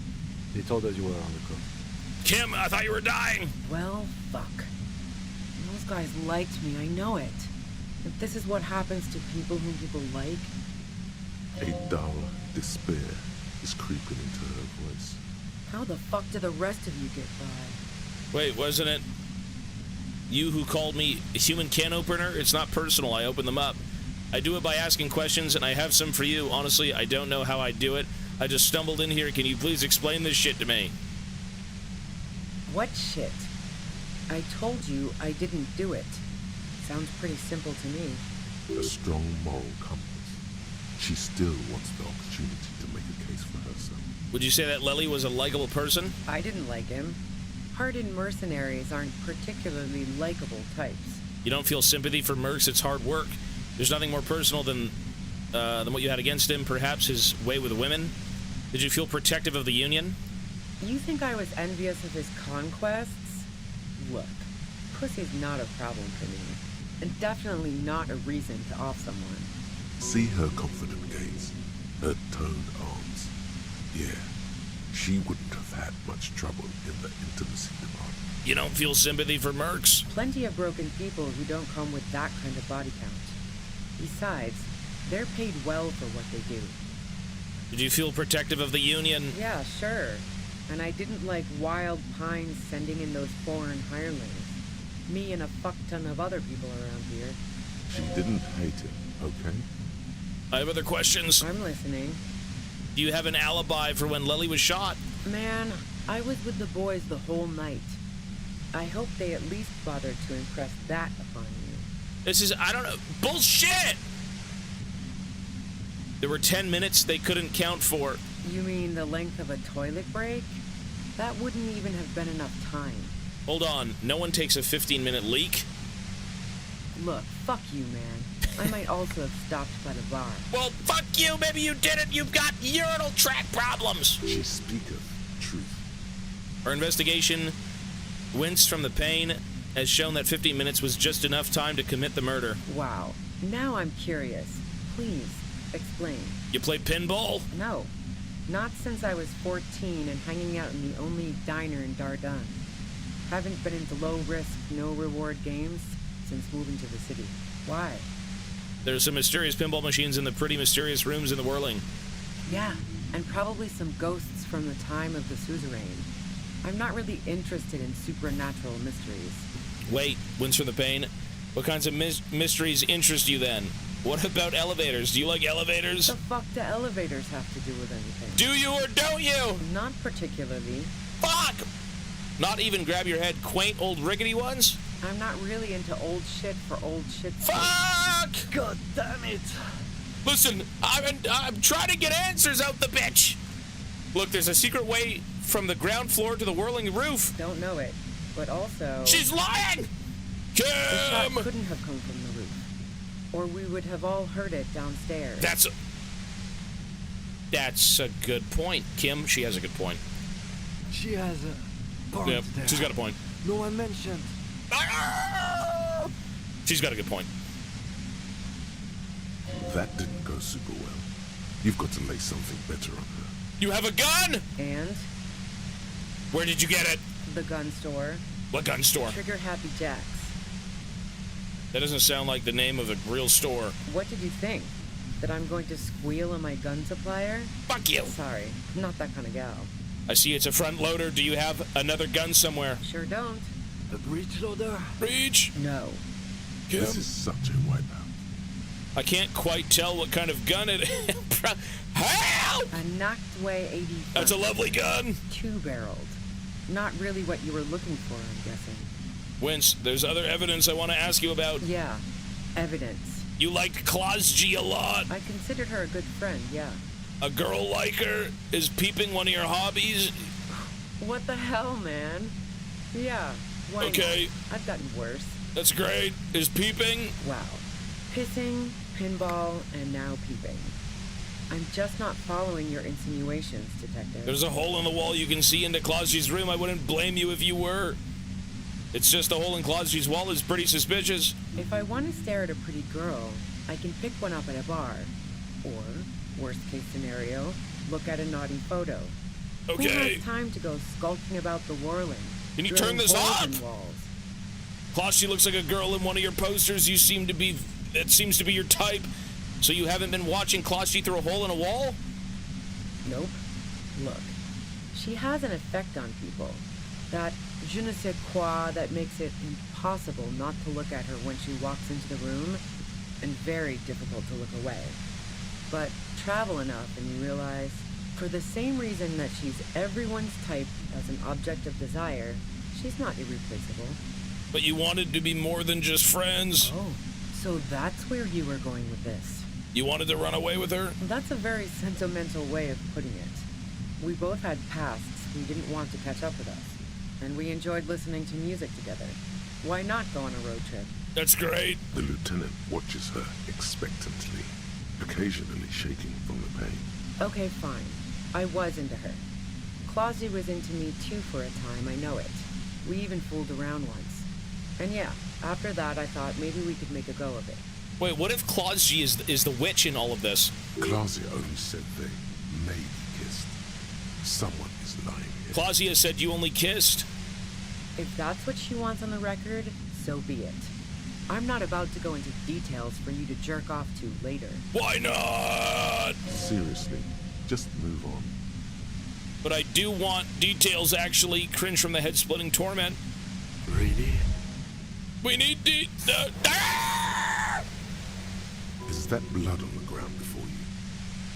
They told us you were on the coast. Kim, I thought you were dying. Well, fuck. Those guys liked me, I know it. If this is what happens to people whom people like... A dull despair is creeping into her voice. How the fuck did the rest of you get by? Wait, wasn't it you who called me a human can opener? It's not personal, I open them up. I do it by asking questions, and I have some for you. Honestly, I don't know how I do it. I just stumbled in here. Can you please explain this shit to me? What shit? I told you I didn't do it. Sounds pretty simple to me. A strong moral compass. She still wants the opportunity to make a case for herself. Would you say that Lely was a likable person? I didn't like him. Hardened mercenaries aren't particularly likable types. You don't feel sympathy for Mercs? It's hard work. There's nothing more personal than what you had against him, perhaps his way with women. Did you feel protective of the Union? You think I was envious of his conquests? Look, pussy's not a problem for me, and definitely not a reason to off someone. See her confident gaze, her toned arms. Yeah, she wouldn't have had much trouble in the intimacy department. You don't feel sympathy for Mercs? Plenty of broken people who don't come with that kind of body count. Besides, they're paid well for what they do. Did you feel protective of the Union? Yeah, sure. And I didn't like Wild Pines sending in those foreign hirelings. Me and a fuck ton of other people around here. She didn't hate him, okay? I have other questions. I'm listening. Do you have an alibi for when Lely was shot? Man, I was with the boys the whole night. I hope they at least bothered to impress that upon you. This is, I don't know, bullshit! There were 10 minutes they couldn't count for. You mean the length of a toilet break? That wouldn't even have been enough time. Hold on, no one takes a 15-minute leak? Look, fuck you, man. I might also have stopped by the bar. Well, fuck you, maybe you didn't. You've got urinal tract problems. She speaketh truth. Our investigation, winced from the pain, has shown that 15 minutes was just enough time to commit the murder. Wow. Now I'm curious. Please, explain. You play pinball? No. Not since I was 14 and hanging out in the only diner in Dardun. Haven't been into low-risk, no-reward games since moving to the city. Why? There's some mysterious pinball machines in the pretty mysterious rooms in the Whirling. Yeah, and probably some ghosts from the time of the suzerain. I'm not really interested in supernatural mysteries. Wait, wins from the pain? What kinds of mysteries interest you then? What about elevators? Do you like elevators? What the fuck do elevators have to do with anything? Do you or don't you? Not particularly. Fuck! Not even grab your head quaint old rickety ones? I'm not really into old shit for old shit's sake. Fuck! God damn it! Listen, I'm trying to get answers out the bitch! Look, there's a secret way from the ground floor to the Whirling roof. Don't know it, but also... She's lying! The shot couldn't have come from the roof. Or we would have all heard it downstairs. That's a good point. Kim, she has a good point. She has a point there. She's got a point. No one mentioned. She's got a good point. That didn't go super well. You've got to lay something better on her. You have a gun? And? Where did you get it? The gun store. What gun store? Trigger Happy Jacks. That doesn't sound like the name of a real store. What did you think? That I'm going to squeal on my gun supplier? Fuck you! Sorry, I'm not that kind of gal. I see it's a front loader. Do you have another gun somewhere? Sure don't. A breech loader? Breech? No. Kim? This is such a wipeout. I can't quite tell what kind of gun it is. Help! A Nachtway 80. That's a lovely gun. 2-barreled. Not really what you were looking for, I'm guessing. Wince, there's other evidence I want to ask you about. Yeah, evidence. You liked Claus G a lot. I considered her a good friend, yeah. A girl like her is peeping one of your hobbies? What the hell, man? Yeah, why Okay. not? I've gotten worse. That's great. Is peeping? Wow. Pissing, pinball, and now peeping. I'm just not following your insinuations, Detective. There's a hole in the wall you can see into Claus G's room. I wouldn't blame you if you were. It's just the hole in Claus G's wall is pretty suspicious. If I want to stare at a pretty girl, I can pick one up at a bar. Or, worst case scenario, look at a naughty photo. Okay. Who has time to go skulking about the Whirling? Can you drilling turn this holes on? in walls? Claus G looks like a girl in one of your posters. That seems to be your type. So you haven't been watching Claus G through a hole in a wall? Nope. Look, she has an effect on people. That je ne sais quoi that makes it impossible not to look at her when she walks into the room, and very difficult to look away. But travel enough and you realize, for the same reason that she's everyone's type as an object of desire, she's not irreplaceable. But you wanted to be more than just friends. Oh, so that's where you were going with this. You wanted to run away with her? That's a very sentimental way of putting it. We both had pasts who didn't want to catch up with us, and we enjoyed listening to music together. Why not go on a road trip? That's great. The lieutenant watches her expectantly, occasionally shaking from the pain. Okay, fine. I was into her. Clausy was into me too for a time, I know it. We even fooled around once. And yeah, after that I thought maybe we could make a go of it. Wait, what if Clausy is the witch in all of this? Clausia only said they maybe kissed. Someone is lying here. Clausia said you only kissed? If that's what she wants on the record, so be it. I'm not about to go into details for you to jerk off to later. Why not? Seriously, just move on. But I do want details, actually. Cringe from the head-splitting torment. Really? We need Is that blood on the ground before you?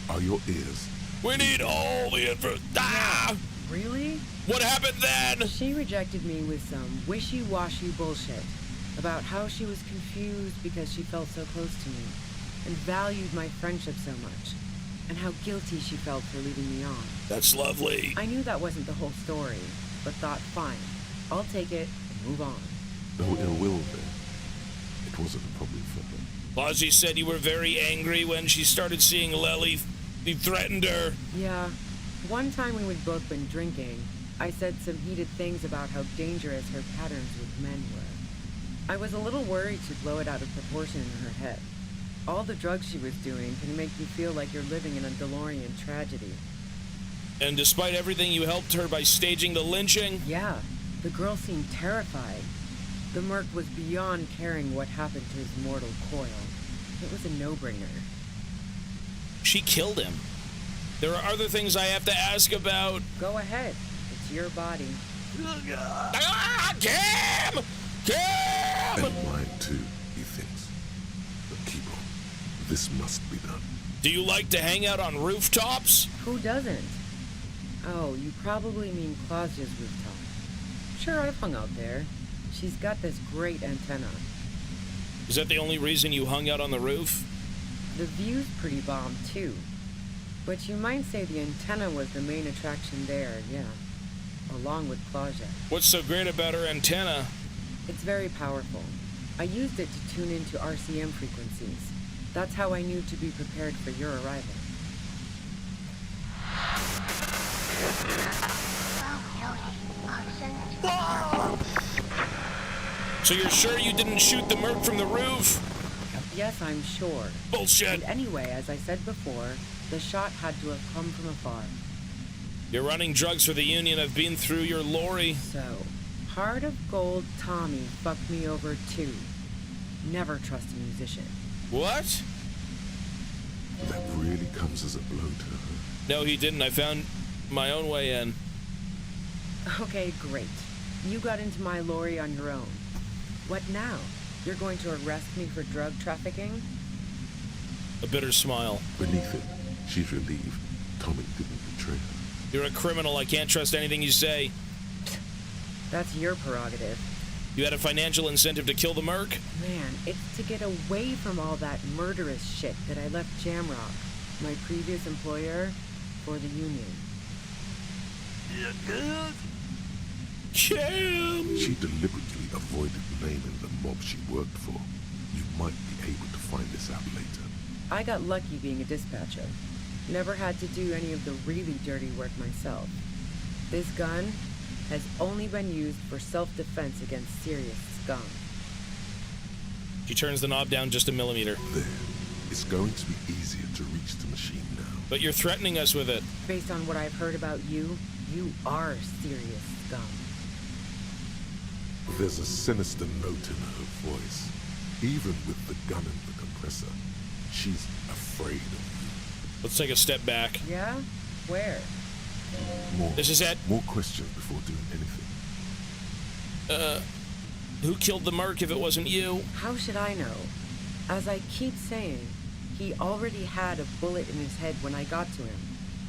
Are your ears? We need all the info. Ah! Really? What happened then? She rejected me with some wishy-washy bullshit about how she was confused because she felt so close to me and valued my friendship so much, and how guilty she felt for leaving me on. That's lovely. I knew that wasn't the whole story, but thought, fine, I'll take it and move on. No ill will there. It wasn't a problem for her. Clausy said you were very angry when she started seeing Lely. You threatened her. Yeah. One time when we'd both been drinking, I said some heated things about how dangerous her patterns with men were. I was a little worried she'd blow it out of proportion in her head. All the drugs she was doing can make you feel like you're living in a DeLorean tragedy. And despite everything, you helped her by staging the lynching? Yeah. The girl seemed terrified. The merc was beyond caring what happened to his mortal coil. It was a no-brainer. She killed him. There are other things I have to ask about. Go ahead. It's your body. Ah, Cam! Cam! And mine too, he thinks. But keep on. This must be done. Do you like to hang out on rooftops? Who doesn't? Oh, you probably mean Clausia's rooftop. Sure, I've hung out there. She's got this great antenna. Is that the only reason you hung out on the roof? The view's pretty bomb, too. But you might say the antenna was the main attraction there, yeah. Along with Clausia. What's so great about her antenna? It's very powerful. I used it to tune into RCM frequencies. That's how I knew to be prepared for your arrival. So you're sure you didn't shoot the merc from the roof? Yes, I'm sure. Bullshit! And anyway, as I said before, the shot had to have come from afar. You're running drugs for the Union. I've been through your lorry. So, Heart of Gold Tommy fucked me over too. Never trust a musician. What? That really comes as a blow to her. No, he didn't. I found my own way in. Okay, great. You got into my lorry on your own. What now? You're going to arrest me for drug trafficking? A bitter smile. Beneath it, she's relieved Tommy didn't betray her. You're a criminal. I can't trust anything you say. That's your prerogative. You had a financial incentive to kill the merc? Man, it's to get away from all that murderous shit that I left Jamrock, my previous employer, for the Union. Kim! She deliberately avoided naming the mob she worked for. You might be able to find this out later. I got lucky being a dispatcher. Never had to do any of the really dirty work myself. This gun has only been used for self-defense against serious scum. She turns the knob down just a millimeter. There. It's going to be easier to reach the machine now. But you're threatening us with it. Based on what I've heard about you, you are serious scum. There's a sinister note in her voice. Even with the gun and the compressor, she's afraid of you. Let's take a step back. Yeah? Where? This is it. More questions before doing anything. Who killed the merc if it wasn't you? How should I know? As I keep saying, he already had a bullet in his head when I got to him,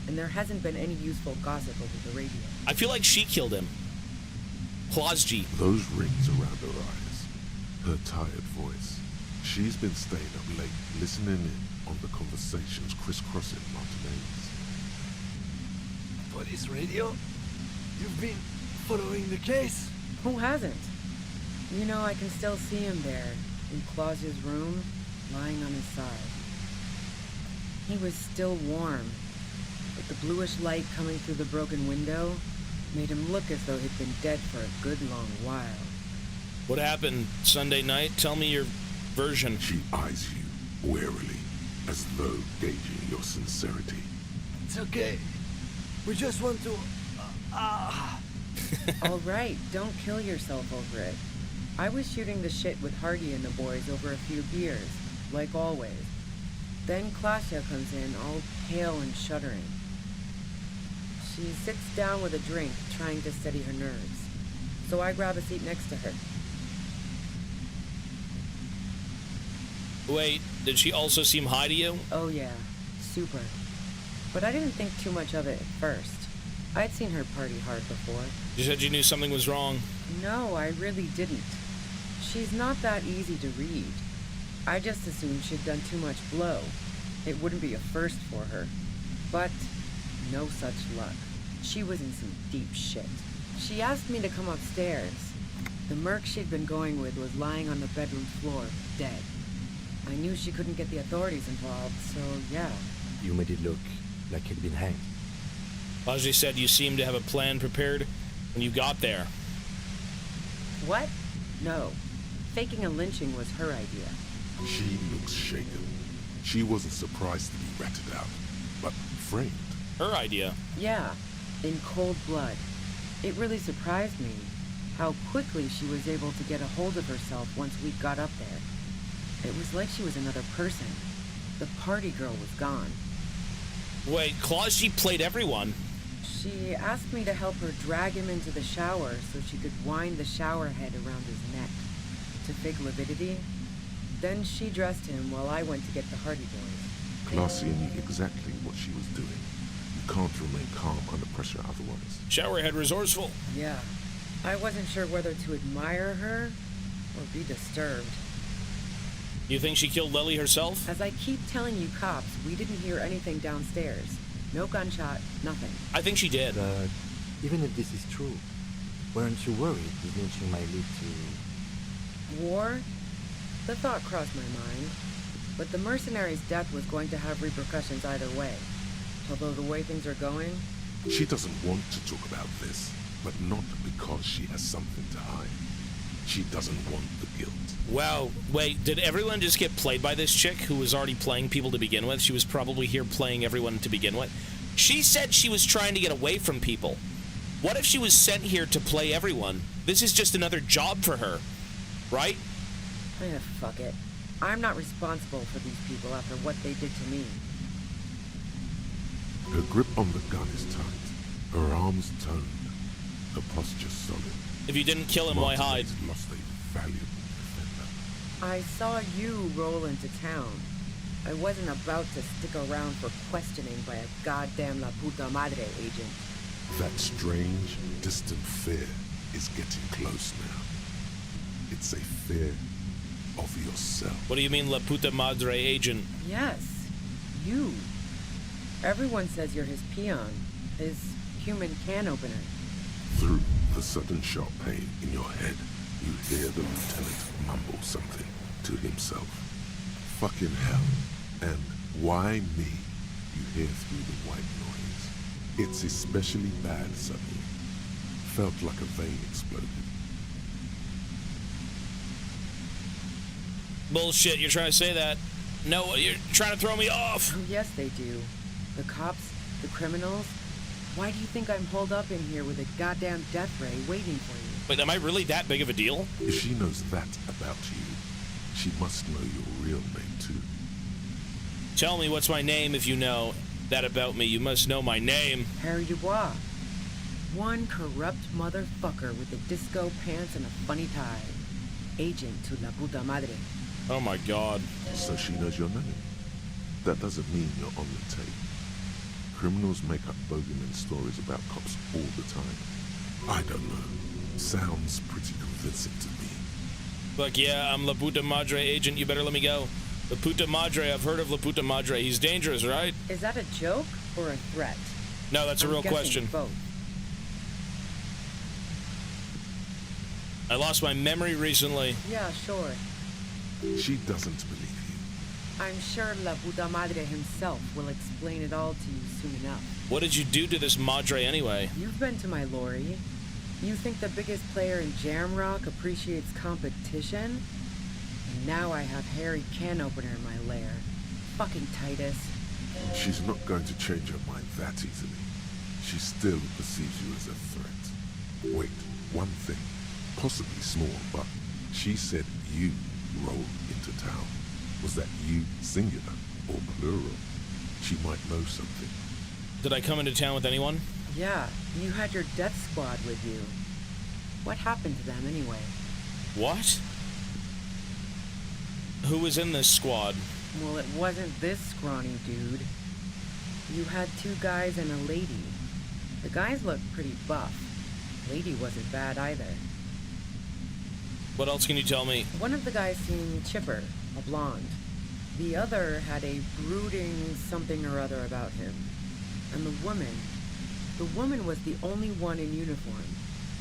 and there hasn't been any useful gossip over the radio. I feel like she killed him. Klosji. Those rings around her eyes. Her tired voice. She's been staying up late, listening in on the conversations crisscrossing Martinez. Police radio? You've been following the case? Who hasn't? You know, I can still see him there, in Claus's room, lying on his side. He was still warm, but the bluish light coming through the broken window made him look as though he'd been dead for a good long while. What happened Sunday night? Tell me your version. She eyes you warily, as though gauging your sincerity. It's okay. We just want to... All right, don't kill yourself over it. I was shooting the shit with Hardy and the boys over a few beers, like always. Then Klasha comes in, all pale and shuddering. She sits down with a drink, trying to steady her nerves. So I grab a seat next to her. Wait, did she also seem high to you? Oh yeah, super. But I didn't think too much of it at first. I'd seen her party hard before. You said you knew something was wrong. No, I really didn't. She's not that easy to read. I just assumed she'd done too much blow. It wouldn't be a first for her. But no such luck. She was in some deep shit. She asked me to come upstairs. The merc she'd been going with was lying on the bedroom floor, dead. I knew she couldn't get the authorities involved, so yeah. You made it look like he'd been hanged. Klosji said you seemed to have a plan prepared when you got there. What? No. Faking a lynching was her idea. She looks shaken. She wasn't surprised to be ratted out, but framed. Her idea? Yeah, in cold blood. It really surprised me how quickly she was able to get a hold of herself once we got up there. It was like she was another person. The party girl was gone. Wait, Klosji played everyone? She asked me to help her drag him into the shower so she could wind the shower head around his neck to fake lividity. Then she dressed him while I went to get the Hardy boys. Classy knew exactly what she was doing. You can't remain calm under pressure otherwise. Showerhead resourceful. Yeah. I wasn't sure whether to admire her or be disturbed. You think she killed Lily herself? As I keep telling you cops, we didn't hear anything downstairs. No gunshot, nothing. I think she did. But even if this is true, weren't you worried this lynching might lead to... War? The thought crossed my mind. But the mercenary's death was going to have repercussions either way. Although the way things are going... She doesn't want to talk about this, but not because she has something to hide. She doesn't want the guilt. Wow, wait, did everyone just get played by this chick who was already playing people to begin with? She was probably here playing everyone to begin with. She said she was trying to get away from people. What if she was sent here to play everyone? This is just another job for her, right? Fuck it. I'm not responsible for these people after what they did to me. Her grip on the gun is tight, her arms toned, her posture solid. If you didn't kill him, why hide? Lost a valuable defender. I saw you roll into town. I wasn't about to stick around for questioning by a goddamn La Puta Madre agent. That strange, distant fear is getting close now. It's a fear of yourself. What do you mean, La Puta Madre agent? Yes, you. Everyone says you're his peon, his human can opener. Through the sudden sharp pain in your head, you hear the lieutenant mumble something to himself. Fucking hell. And why me? You hear through the white noise. It's especially bad suddenly. Felt like a vein exploded. Bullshit, you're trying to say that. No, you're trying to throw me off. Oh, yes, they do. The cops, the criminals. Why do you think I'm holed up in here with a goddamn death ray waiting for you? But am I really that big of a deal? If she knows that about you, she must know your real name too. Tell me what's my name if you know that about me. You must know my name. Harry Dubois. One corrupt motherfucker with the disco pants and a funny tie. Agent to La Puta Madre. Oh my god. So she knows your name. That doesn't mean you're on the tape. Criminals make up bogeyman stories about cops all the time. I don't know. Sounds pretty convincing to me. Look, yeah, I'm La Puta Madre agent. You better let me go. La Puta Madre, I've heard of La Puta Madre. He's dangerous, right? Is that a joke or a threat? No, that's a real question. Both. I lost my memory recently. Yeah, sure. She doesn't believe you. I'm sure La Puta Madre himself will explain it all to you soon enough. What did you do to this Madre anyway? You've been to my lorry. You think the biggest player in Jamrock appreciates competition? And now I have Harry Can Opener in my lair. Fucking Titus. She's not going to change her mind that easily. She still perceives you as a threat. Wait, one thing. Possibly small, but she said you rolled into town. Was that you singular or plural? She might know something. Did I come into town with anyone? Yeah, you had your death squad with you. What happened to them anyway? What? Who was in this squad? Well, it wasn't this scrawny dude. You had 2 guys and a lady. The guys looked pretty buff. Lady wasn't bad either. What else can you tell me? One of the guys seemed chipper, a blonde. The other had a brooding something or other about him. And the woman was the only one in uniform.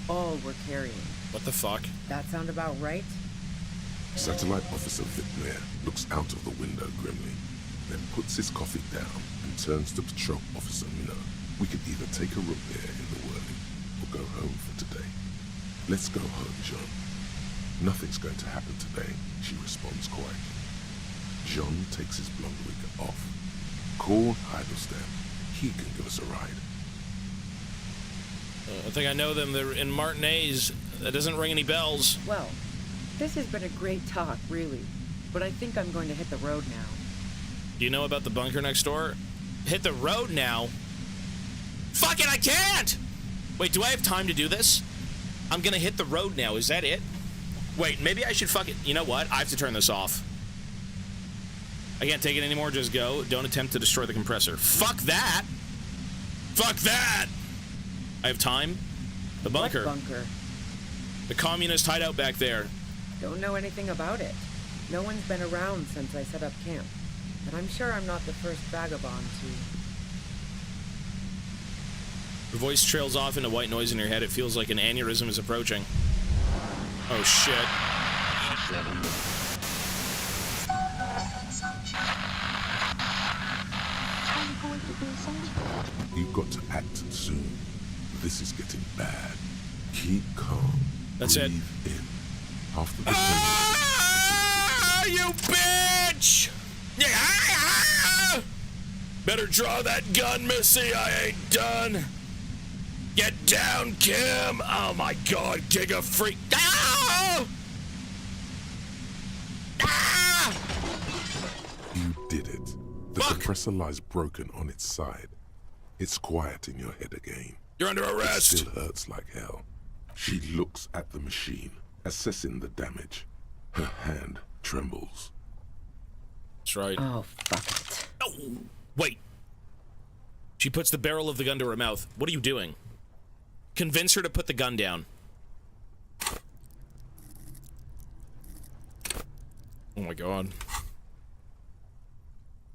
All were carrying. What the fuck? That sound about right? Satellite Officer Whitmere looks out of the window grimly, then puts his coffee down and turns to Patrol Officer Minnow. We could either take a room here in the whirling or go home for today. Let's go home, John. Nothing's going to happen today, she responds quietly. John takes his blonde wig off. Call Heidelstein. He can give us a ride. I think I know them. They're in Martinez. That doesn't ring any bells. Well, this has been a great talk, really. But I think I'm going to hit the road now. Do you know about the bunker next door? Hit the road now? Fuck it, I can't! Wait, do I have time to do this? I'm gonna hit the road now, is that it? Wait, maybe I should fucking... You know what? I have to turn this off. I can't take it anymore, just go. Don't attempt to destroy the compressor. Fuck that! Fuck that! I have time? The bunker. What bunker? The communist hideout back there. Don't know anything about it. No one's been around since I set up camp. But I'm sure I'm not the first vagabond to... Your voice trails off into white noise in your head. It feels like an aneurysm is approaching. Oh, shit. You've got to act soon. This is getting bad. Keep calm. That's it. Breathe in. After the you bitch! Yeah! Better draw that gun, Missy. I ain't done. Get down, Kim. Oh my God, Giga Freak. Ah! Ah! You did it. The compressor lies broken on its side. It's quiet in your head again. You're under arrest. It still hurts like hell. She looks at the machine, assessing the damage. Her hand trembles. That's right. Oh, fuck it. Oh, wait. She puts the barrel of the gun to her mouth. What are you doing? Convince her to put the gun down. Oh my God.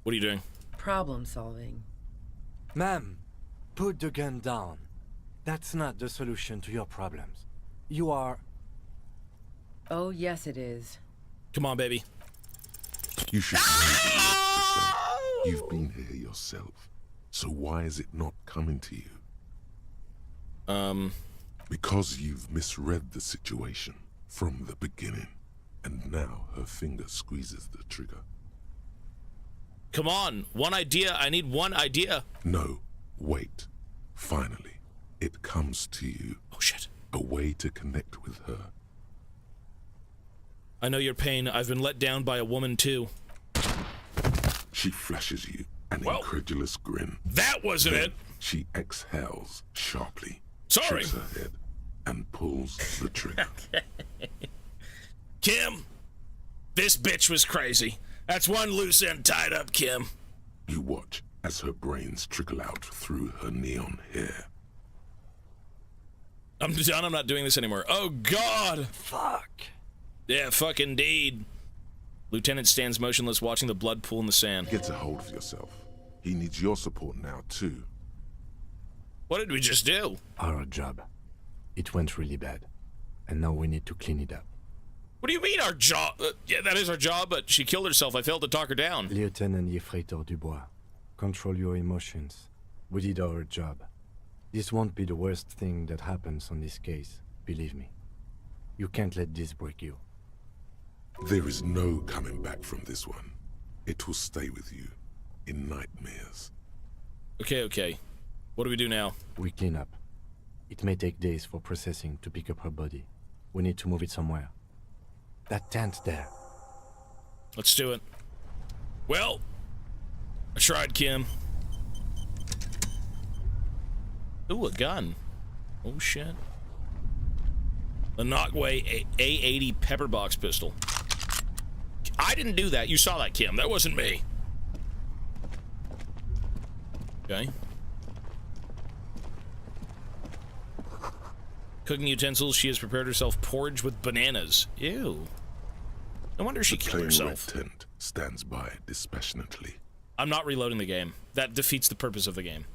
What are you doing? Problem solving. Ma'am, put the gun down. That's not the solution to your problems. You are... Oh, yes it is. Come on, baby. You should know what to say. You've been here yourself. So why is it not coming to you? Because you've misread the situation from the beginning. And now her finger squeezes the trigger. Come on, one idea. I need one idea. No, wait. Finally, it comes to you. Oh, shit. A way to connect with her. I know your pain. I've been let down by a woman, too. She flashes you an incredulous grin. That wasn't Then it. She exhales sharply. Sorry. Shakes her head and pulls the trigger. Kim, this bitch was crazy. That's one loose end tied up, Kim. You watch as her brains trickle out through her neon hair. I'm done. I'm not doing this anymore. Oh, God! Fuck. Yeah, fuck indeed. Lieutenant stands motionless, watching the blood pool in the sand. Get a hold of yourself. He needs your support now, too. What did we just do? Our job. It went really bad. And now we need to clean it up. What do you mean, our job? Yeah, that is our job, but she killed herself. I failed to talk her down. Lieutenant Yefreitor Dubois, control your emotions. We did our job. This won't be the worst thing that happens on this case, believe me. You can't let this break you. There is no coming back from this one. It will stay with you in nightmares. Okay. What do we do now? We clean up. It may take days for processing to pick up her body. We need to move it somewhere. That tent there. Let's do it. Well, I tried, Kim. Ooh, a gun. Oh, shit. The Nockway A80 pepper box pistol. I didn't do that. You saw that, Kim. That wasn't me. Okay. Cooking utensils. She has prepared herself porridge with bananas. Ew. No wonder she killed herself. The tent stands by dispassionately. I'm not reloading the game. That defeats the purpose of the game.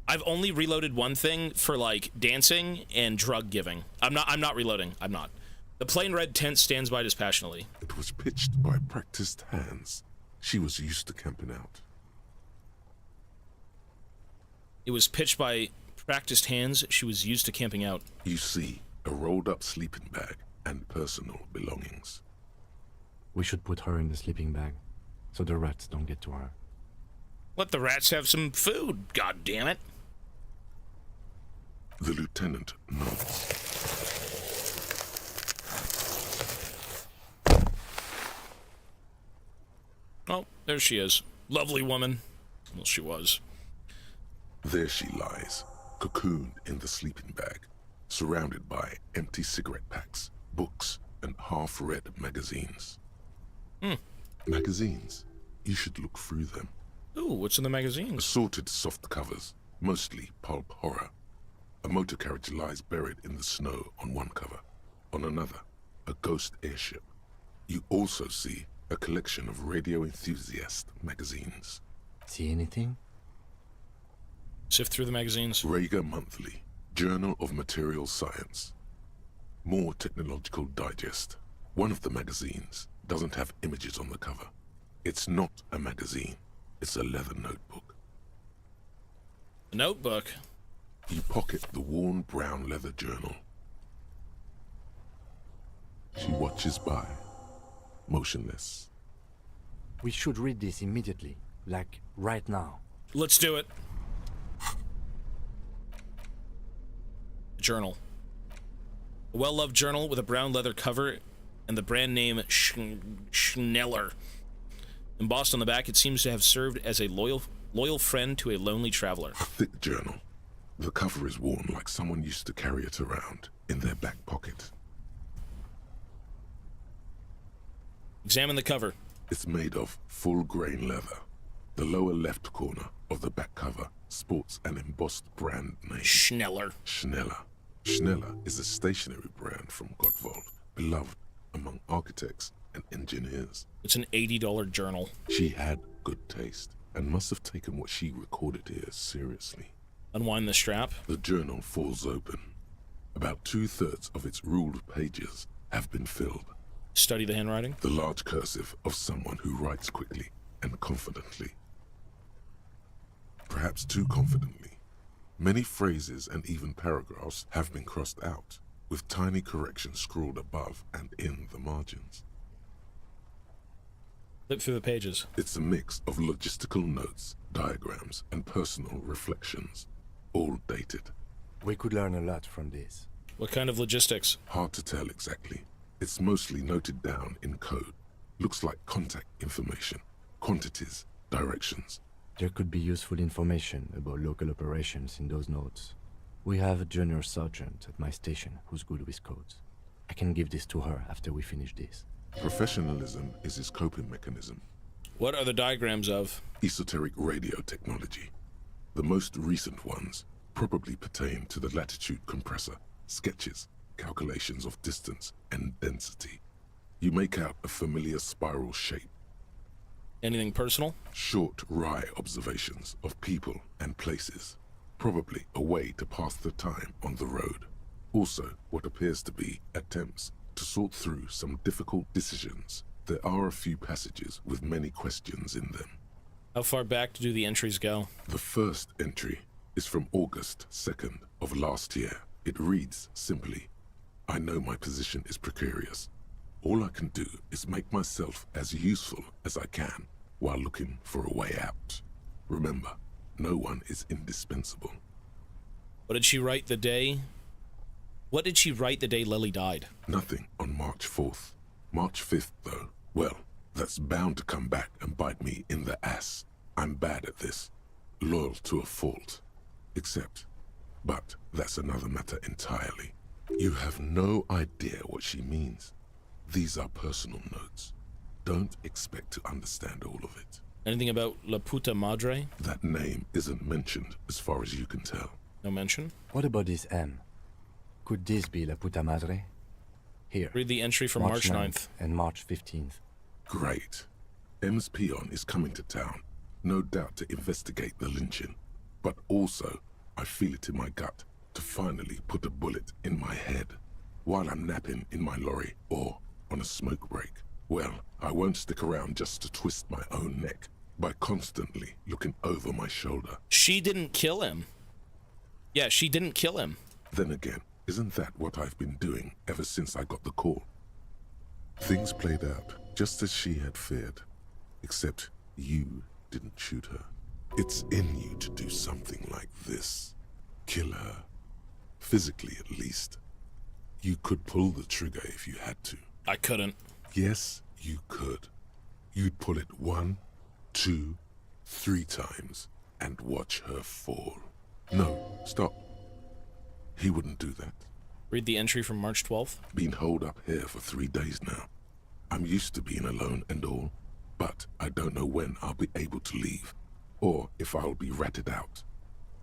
I've only reloaded one thing for, like, dancing and drug giving. I'm not reloading. I'm not. The plain red tent stands by dispassionately. It was pitched by practiced hands. She was used to camping out. It was pitched by practiced hands. She was used to camping out. You see a rolled-up sleeping bag and personal belongings. We should put her in the sleeping bag, so the rats don't get to her. Let the rats have some food, god damn it. The lieutenant nods. Oh, there she is. Lovely woman. Well, she was. There she lies, cocooned in the sleeping bag, surrounded by empty cigarette packs, books, and half-read magazines. Magazines? You should look through them. Ooh, what's in the magazines? Assorted soft covers, mostly pulp horror. A motor carriage lies buried in the snow on one cover. On another, a ghost airship. You also see a collection of radio enthusiast magazines. See anything? Sift through the magazines. Rager Monthly, Journal of Material Science. More Technological Digest. One of the magazines doesn't have images on the cover. It's not a magazine. It's a leather notebook. A notebook? You pocket the worn brown leather journal. She watches by, motionless. We should read this immediately, like right now. Let's do it. Journal. A well-loved journal with a brown leather cover and the brand name Schneller. Embossed on the back, it seems to have served as a loyal friend to a lonely traveler. A thick journal. The cover is worn like someone used to carry it around in their back pocket. Examine the cover. It's made of full-grain leather. The lower left corner of the back cover sports an embossed brand name. Schneller. Schneller. Schneller is a stationery brand from Gottwald, beloved among architects and engineers. It's an $80 journal. She had good taste and must have taken what she recorded here seriously. Unwind the strap. The journal falls open. About 2/3 of its ruled pages have been filled. Study the handwriting. The large cursive of someone who writes quickly and confidently. Perhaps too confidently. Many phrases and even paragraphs have been crossed out, with tiny corrections scrawled above and in the margins. Flip through the pages. It's a mix of logistical notes, diagrams, and personal reflections, all dated. We could learn a lot from this. What kind of logistics? Hard to tell exactly. It's mostly noted down in code. Looks like contact information, quantities, directions. There could be useful information about local operations in those notes. We have a junior sergeant at my station who's good with codes. I can give this to her after we finish this. Professionalism is his coping mechanism. What are the diagrams of? Esoteric radio technology. The most recent ones probably pertain to the latitude compressor, sketches, calculations of distance and density. You make out a familiar spiral shape. Anything personal? Short, wry observations of people and places. Probably a way to pass the time on the road. Also, what appears to be attempts to sort through some difficult decisions. There are a few passages with many questions in them. How far back do the entries go? The first entry is from August 2nd of last year. It reads simply, I know my position is precarious. All I can do is make myself as useful as I can while looking for a way out. Remember, no one is indispensable. What did she write the day? What did she write the day Lily died? Nothing on March 4th. March 5th, though, well, that's bound to come back and bite me in the ass. I'm bad at this. Loyal to a fault. But that's another matter entirely. You have no idea what she means. These are personal notes. Don't expect to understand all of it. Anything about La Puta Madre? That name isn't mentioned as far as you can tell. No mention? What about this M? Could this be La Puta Madre? Here. Read the entry from March 9th. And March 15th. Great. M's peon is coming to town, no doubt to investigate the lynching. But also, I feel it in my gut to finally put a bullet in my head while I'm napping in my lorry or on a smoke break. Well, I won't stick around just to twist my own neck by constantly looking over my shoulder. She didn't kill him. Yeah, she didn't kill him. Then again, isn't that what I've been doing ever since I got the call? Things played out just as she had feared, except you didn't shoot her. It's in you to do something like this. Kill her. Physically, at least. You could pull the trigger if you had to. I couldn't. Yes, you could. You'd pull it 1, 2, 3 times and watch her fall. No, stop. He wouldn't do that. Read the entry from March 12th. Been holed up here for 3 days now. I'm used to being alone and all, but I don't know when I'll be able to leave, or if I'll be ratted out.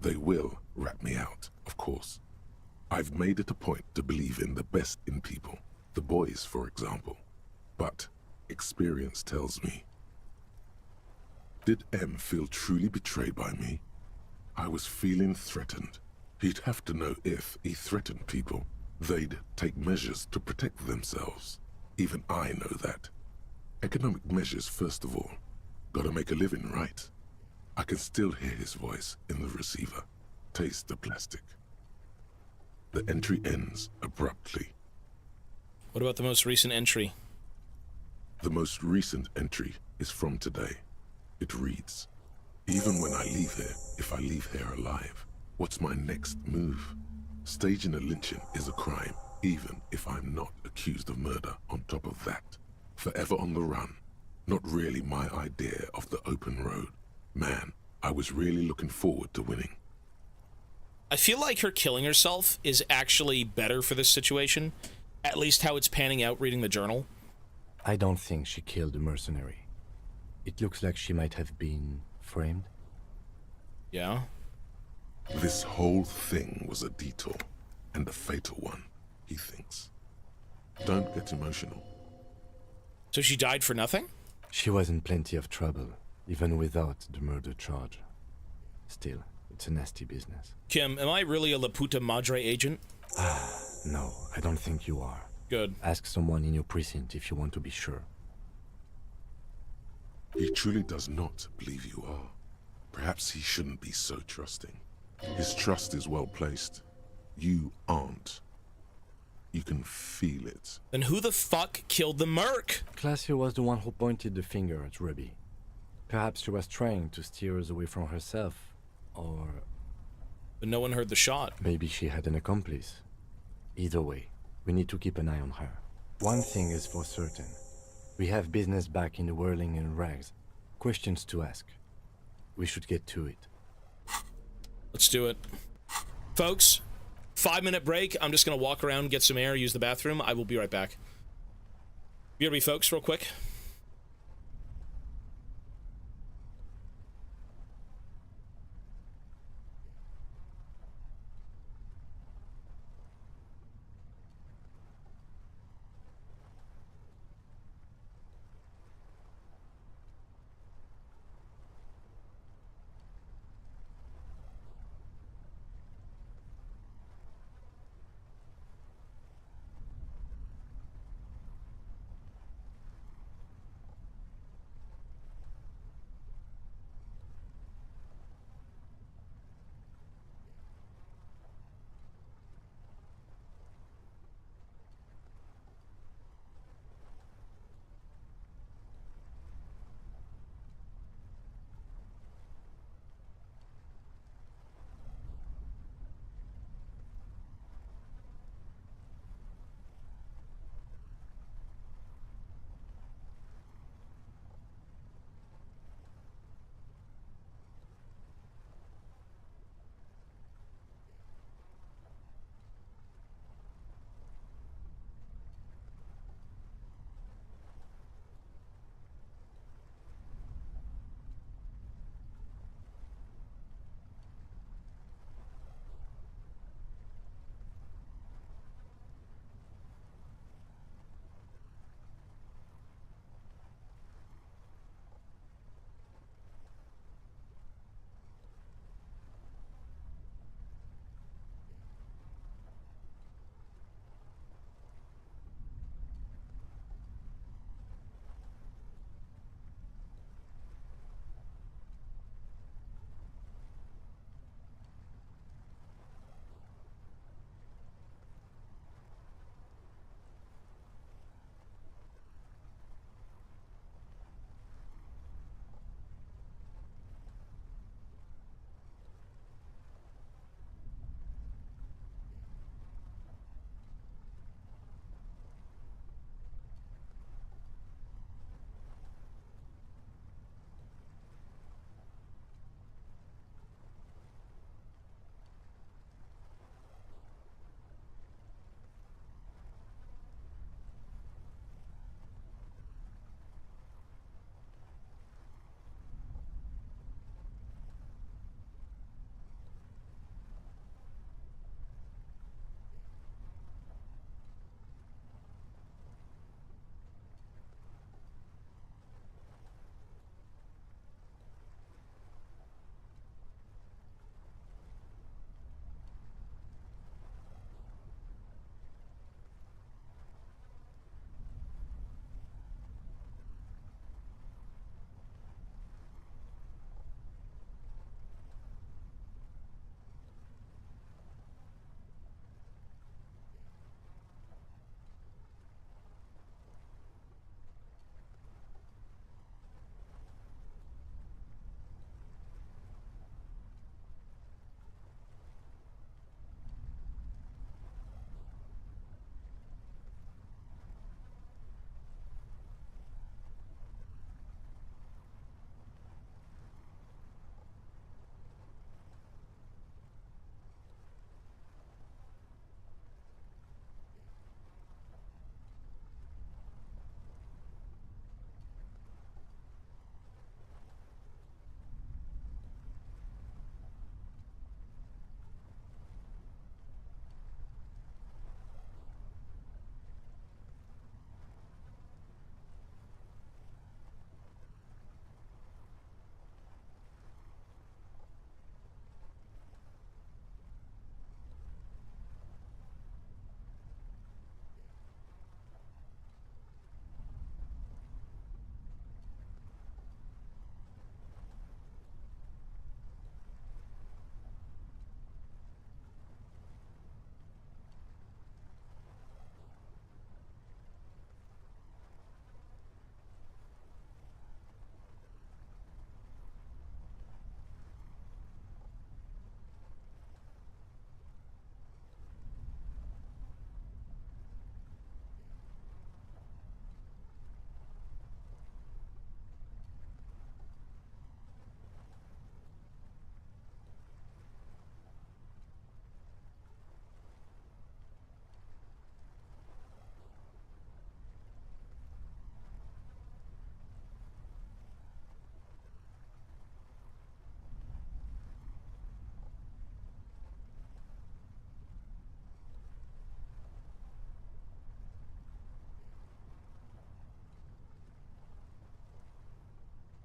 They will rat me out, of course. I've made it a point to believe in the best in people, the boys, for example. But experience tells me. Did M feel truly betrayed by me? I was feeling threatened. He'd have to know if he threatened people, they'd take measures to protect themselves. Even I know that. Economic measures, first of all. Gotta make a living, right? I can still hear his voice in the receiver. Taste the plastic. The entry ends abruptly. What about the most recent entry? The most recent entry is from today. It reads, even when I leave here, if I leave here alive, what's my next move? Staging a lynching is a crime, even if I'm not accused of murder on top of that. Forever on the run. Not really my idea of the open road. Man, I was really looking forward to winning. I feel like her killing herself is actually better for this situation. At least how it's panning out reading the journal. I don't think she killed the mercenary. It looks like she might have been framed. Yeah? This whole thing was a detour, and a fatal one, he thinks. Don't get emotional. So she died for nothing? She was in plenty of trouble, even without the murder charge. Still, it's a nasty business. Kim, am I really a La Puta Madre agent? No, I don't think you are. Good. Ask someone in your precinct if you want to be sure. He truly does not believe you are. Perhaps he shouldn't be so trusting. His trust is well placed. You aren't. You can feel it. Then who the fuck killed the merc? Classier was the one who pointed the finger at Ruby. Perhaps she was trying to steer us away from herself, or... But no one heard the shot. Maybe she had an accomplice. Either way, we need to keep an eye on her. One thing is for certain. We have business back in the whirling and rags. Questions to ask. We should get to it. Let's do it. Folks, 5-minute break. I'm just gonna walk around, get some air, use the bathroom. I will be right back. BRB folks, real quick.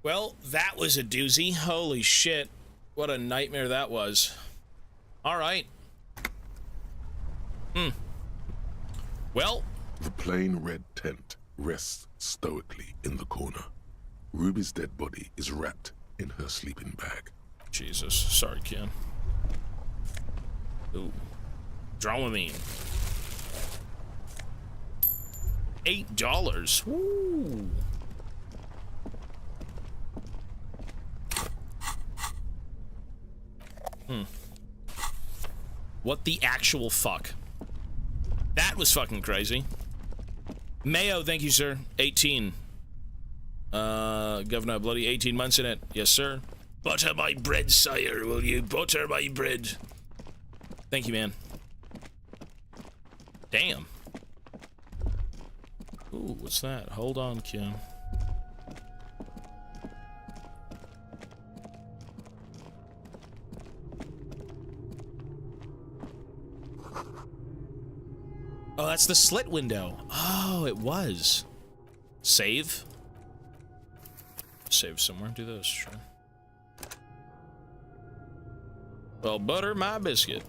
Well, that was a doozy. Holy shit. What a nightmare that was. Alright. Well. The plain red tent rests stoically in the corner. Ruby's dead body is wrapped in her sleeping bag. Jesus. Sorry, Ken. Ooh. Dramamine. $8. Woo. What the actual fuck? That was fucking crazy. Mayo, thank you, sir. 18. Governor, bloody 18 months in it. Yes, sir. Butter my bread, sire, will you? Butter my bread. Thank you, man. Damn. Ooh, what's that? Hold on, Kim. Oh, that's the slit window. Oh, it was. Save? Save somewhere. Do this, sure. Well, butter my biscuit.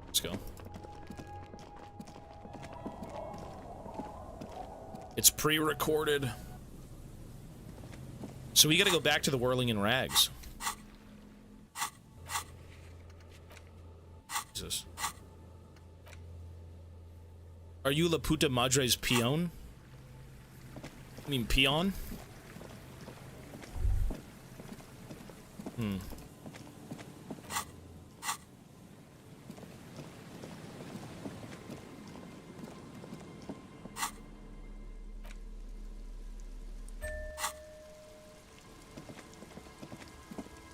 Let's go. It's pre-recorded. So we gotta go back to the Whirling in Rags. Jesus. Are you La Puta Madre's peon? I mean peon?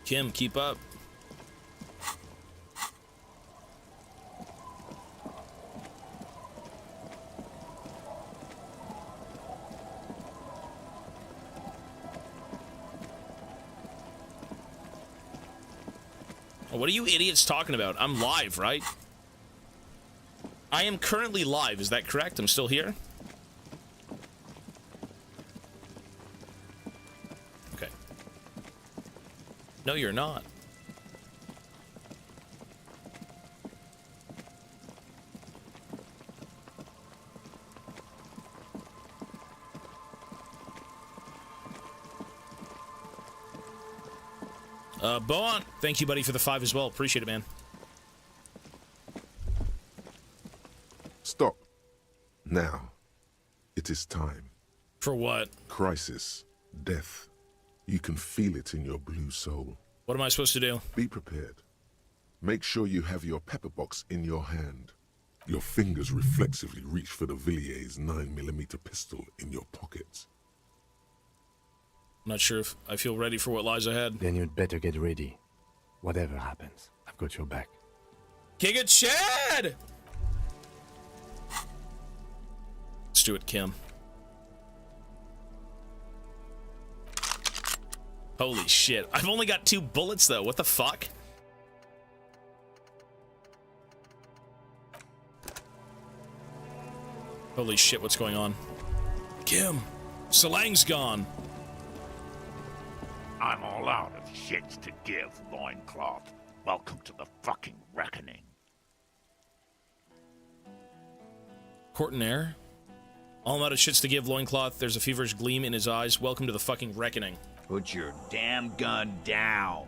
Kim, keep up. What are you idiots talking about? I'm live, right? I am currently live, is that correct? I'm still here? Okay. No, you're not. Boan, thank you, buddy, for the 5 as well. Appreciate it, man. Stop. Now. It is time. For what? Crisis. Death. You can feel it in your blue soul. What am I supposed to do? Be prepared. Make sure you have your pepper box in your hand. Your fingers reflexively reach for the Villiers 9mm pistol in your pockets. I'm not sure if I feel ready for what lies ahead. Then you'd better get ready. Whatever happens, I've got your back. King of Chad! Let's do it, Kim. Holy shit. I've only got 2 bullets, though. What the fuck? Holy shit, what's going on? Kim, Salang's gone. I'm all out of shits to give, Loincloth. Welcome to the fucking reckoning. Court and Air? All I'm out of shits to give, Loincloth. There's a feverish gleam in his eyes. Welcome to the fucking reckoning. Put your damn gun down.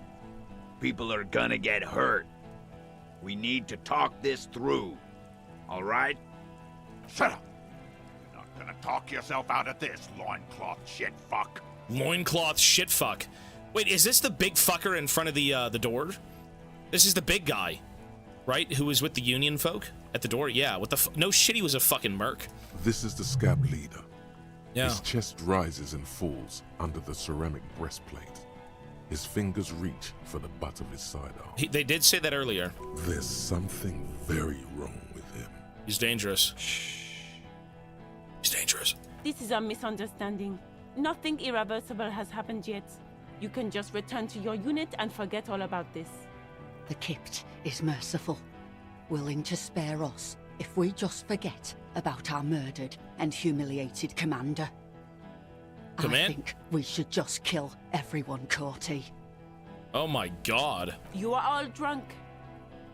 People are gonna get hurt. We need to talk this through. All right? Shut up. You're not gonna talk yourself out of this, Loincloth shitfuck. Loincloth shitfuck. Wait, is this the big fucker in front of the door? This is the big guy, right? Who was with the Union folk at the door? Yeah, what the no shit, he was a fucking merc. This is the scab leader. Yeah. His chest rises and falls under the ceramic breastplate. His fingers reach for the butt of his sidearm. They did say that earlier. There's something very wrong with him. He's dangerous. Shh. He's dangerous. This is a misunderstanding. Nothing irreversible has happened yet. You can just return to your unit and forget all about this. The Kypt is merciful, willing to spare us. if we just forget about our murdered and humiliated commander. I think we should just kill everyone, Corty. Oh my god. You are all drunk.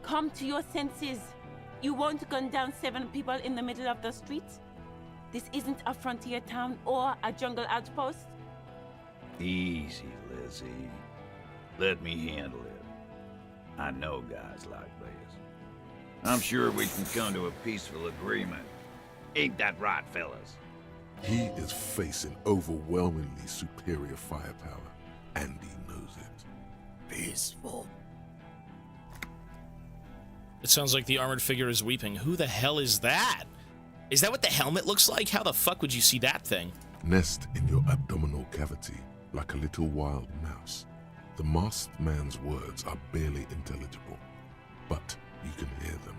Come to your senses. You won't gun down 7 people in the middle of the street. This isn't a frontier town or a jungle outpost. Easy, Lizzie. Let me handle it. I know guys like this. I'm sure we can come to a peaceful agreement. Ain't that right, fellas? He is facing overwhelmingly superior firepower, and he knows it. Peaceful. It sounds like the armored figure is weeping. Who the hell is that? Is that what the helmet looks like? How the fuck would you see that thing? Nest in your abdominal cavity like a little wild mouse. The masked man's words are barely intelligible, but you can hear them.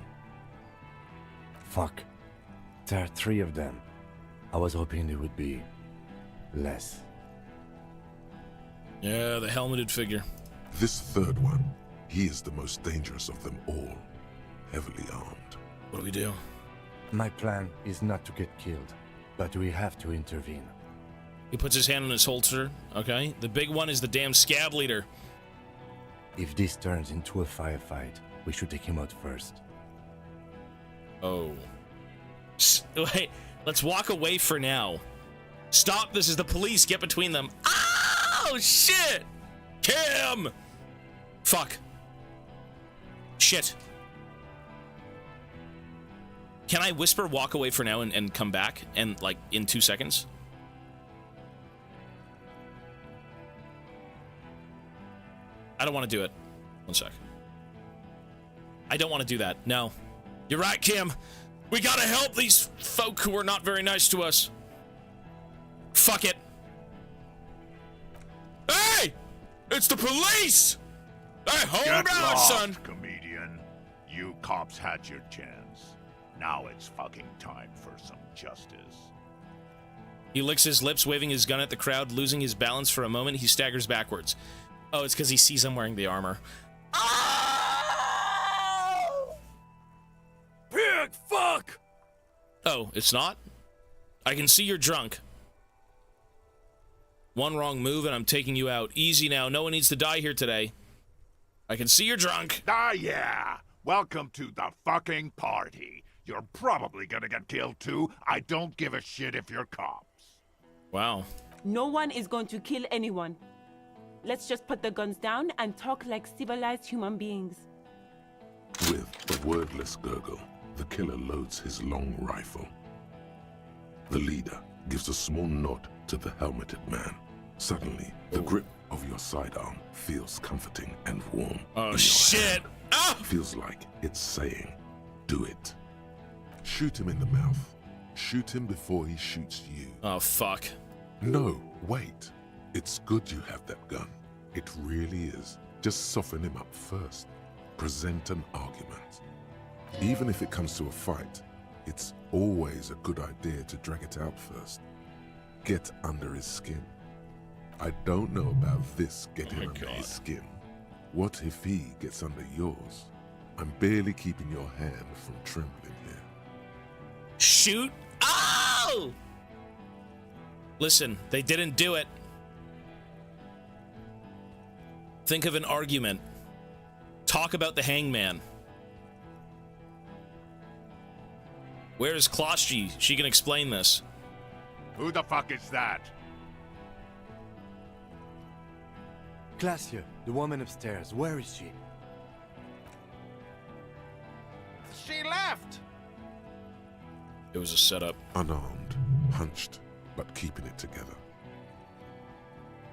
Fuck. There are 3 of them. I was hoping there would be less. Yeah, the helmeted figure. This 3rd one, he is the most dangerous of them all. Heavily armed. What do we do? My plan is not to get killed, but we have to intervene. He puts his hand on his holster. Okay. The big one is the damn scab leader. If this turns into a firefight, we should take him out first. Oh. Wait, let's walk away for now. Stop, this is the police. Get between them. Oh, shit! Kim! Fuck. Shit. Can I whisper walk away for now and come back and like in 2 seconds? I don't want to do it. 1 sec. I don't want to do that. No. You're right, Kim. We gotta help these folk who are not very nice to us. Fuck it. Hey! It's the police! Hey, hold Get on, lost, son! Comedian. You cops had your chance. Now it's fucking time for some justice. He licks his lips, waving his gun at the crowd, losing his balance for a moment. He staggers backwards. Oh, it's because he sees I'm wearing the armor. Pig, fuck! Oh, it's not? I can see you're drunk. One wrong move and I'm taking you out. Easy now, no one needs to die here today. I can see you're drunk. Ah, yeah. Welcome to the fucking party. You're probably gonna get killed too. I don't give a shit if you're cops. Wow. No one is going to kill anyone. Let's just put the guns down and talk like civilized human beings. With a wordless gurgle, the killer loads his long rifle. The leader gives a small nod to the helmeted man. Suddenly, the grip of your sidearm feels comforting and warm. Oh, shit! Ah! Feels like it's saying, do it. Shoot him in the mouth. Shoot him before he shoots you. Oh, fuck. No, wait. It's good you have that gun. It really is. Just soften him up first. Present an argument. Even if it comes to a fight, it's always a good idea to drag it out first. Get under his skin. I don't know about this getting under his skin. What if he gets under yours? I'm barely keeping your hand from trembling here. Shoot? Oh! Listen, they didn't do it. Think of an argument. Talk about the hangman. Where's Kloshki? She can explain this. Who the fuck is that? Glacia, the woman upstairs. Where is she? She left! It was a setup. Unarmed, hunched, but keeping it together.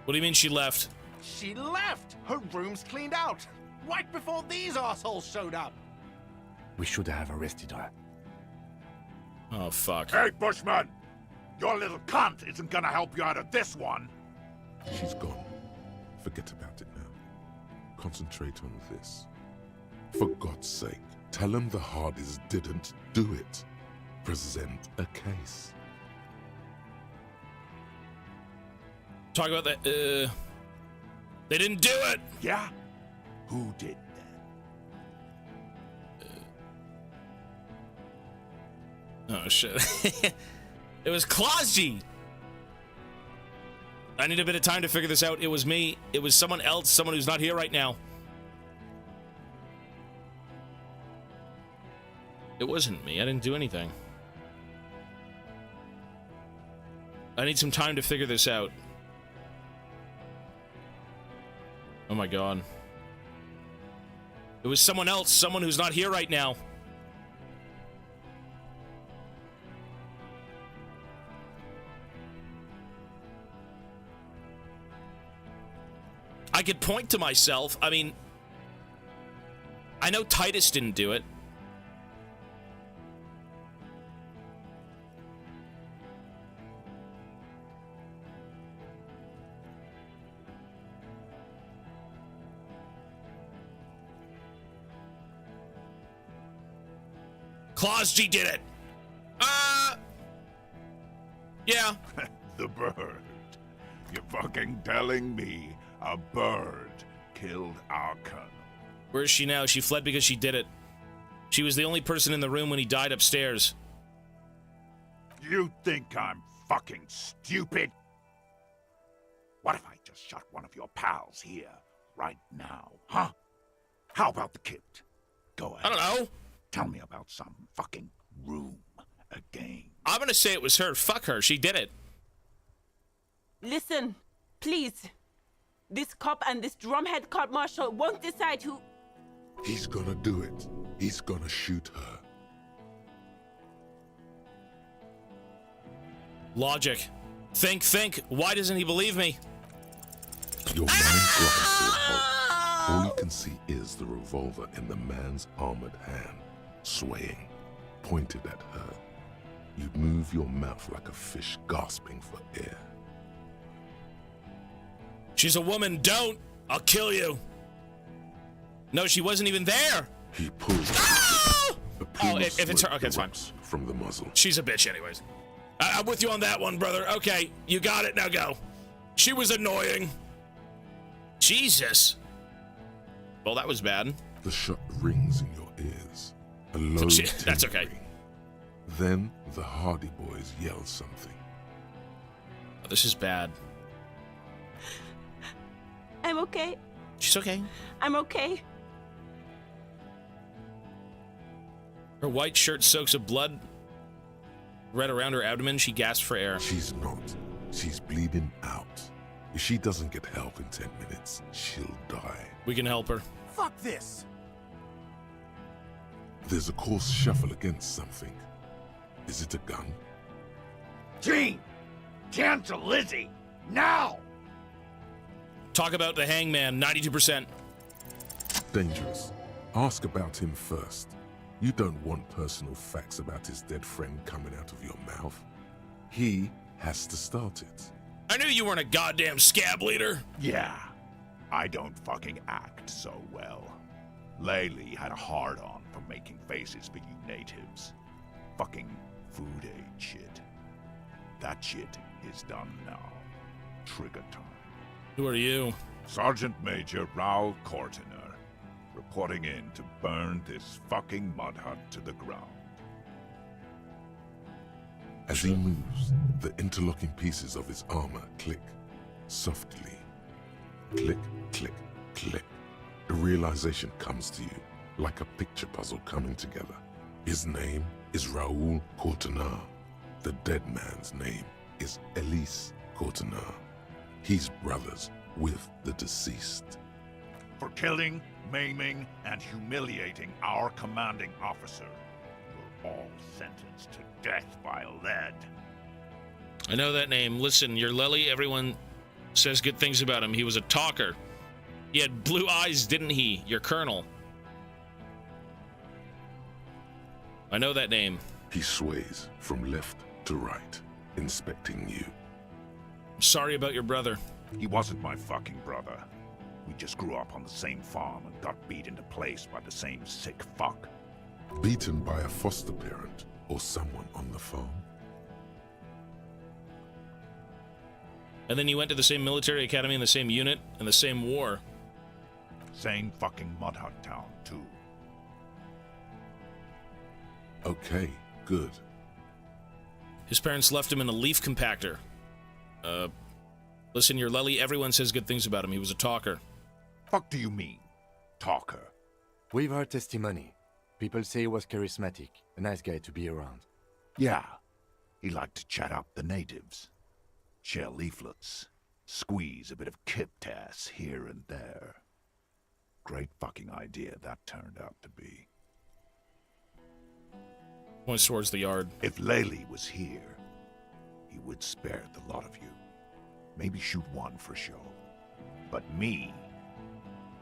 What do you mean she left? She left! Her room's cleaned out! Right before these assholes showed up! We should have arrested her. Oh, fuck. Hey, Bushman! Your little cunt isn't gonna help you out of this one! She's gone. Forget about it now. Concentrate on this. For God's sake, tell him the Hardys didn't do it. Present a case. Talk about that. They didn't do it! Yeah? Who did Oh, shit. It was Klosgy! I need a bit of time to figure this out. It was me. It was someone else, someone who's not here right now. It wasn't me. I didn't do anything. I need some time to figure this out. Oh my god. It was someone else, someone who's not here right now. I could point to myself. I mean, I know Titus didn't do it. Klosgy did it. Yeah. The bird. You're fucking telling me a bird killed our colonel? Where is she now? She fled because she did it. She was the only person in the room when he died upstairs. You think I'm fucking stupid? What if I just shot one of your pals here, right now, huh? How about the kid? Go ahead. I don't know. Tell me about some fucking room again. I'm gonna say it was her. Fuck her. She did it. Listen, please. This cop and this drumhead court marshal won't decide who... He's gonna do it. He's gonna shoot her. Logic. Think. Why doesn't he believe me? Your mind grinds to a halt. All you can see is the revolver in the man's armored hand, swaying, pointed at her. You'd move your mouth like a fish gasping for air. She's a woman. Don't. I'll kill you. No, she wasn't even there. He pulls if it's her, okay, it's fine. From the muzzle. She's a bitch anyways. I'm with you on that one, brother. Okay, you got it. Now go. She was annoying. Jesus. Well, that was bad. The shot rings in your ears. A low that's okay. ring. Then the Hardy Boys yell something. Oh, this is bad. I'm okay. She's okay. I'm okay. Her white shirt soaks of blood red around her abdomen. She gasps for air. She's not. She's bleeding out. If she doesn't get help in 10 minutes, she'll die. We can help her. Fuck this! There's a coarse shuffle against something. Is it a gun? Gene! Cancel Lizzie! Now! Talk about the hangman, 92%. Dangerous. Ask about him first. You don't want personal facts about his dead friend coming out of your mouth. He has to start it. I knew you weren't a goddamn scab leader. Yeah, I don't fucking act so well. Laylee had a hard-on for making faces for you natives. Fucking food aid shit. That shit is done now. Trigger time. Who are you? Sergeant Major Raoul Cortiner, reporting in to burn this fucking mud hut to the ground. As he moves, the interlocking pieces of his armor click, softly. Click, click, click. The realization comes to you, like a picture puzzle coming together. His name is Raoul Cortiner. The dead man's name is Elise Cortiner. He's brothers with the deceased. For killing, maiming, and humiliating our commanding officer, you're all sentenced to death by lead. I know that name. Listen, you're Lely. Everyone says good things about him. He was a talker. He had blue eyes, didn't he? Your colonel. I know that name. He sways from left to right, inspecting you. Sorry about your brother. He wasn't my fucking brother. We just grew up on the same farm and got beat into place by the same sick fuck. Beaten by a foster parent or someone on the farm? And then you went to the same military academy in the same unit in the same war. Same fucking mud hut town, too. Okay, good. His parents left him in a leaf compactor. Listen, your Lely, everyone says good things about him. He was a talker. Fuck do you mean, talker? We've heard testimony. People say he was charismatic, a nice guy to be around. Yeah, he liked to chat up the natives. Share leaflets. Squeeze a bit of kiptass here and there. Great fucking idea that turned out to be. Points towards the yard. If Laylee was here, he would spare the lot of you. Maybe shoot one for show. But me,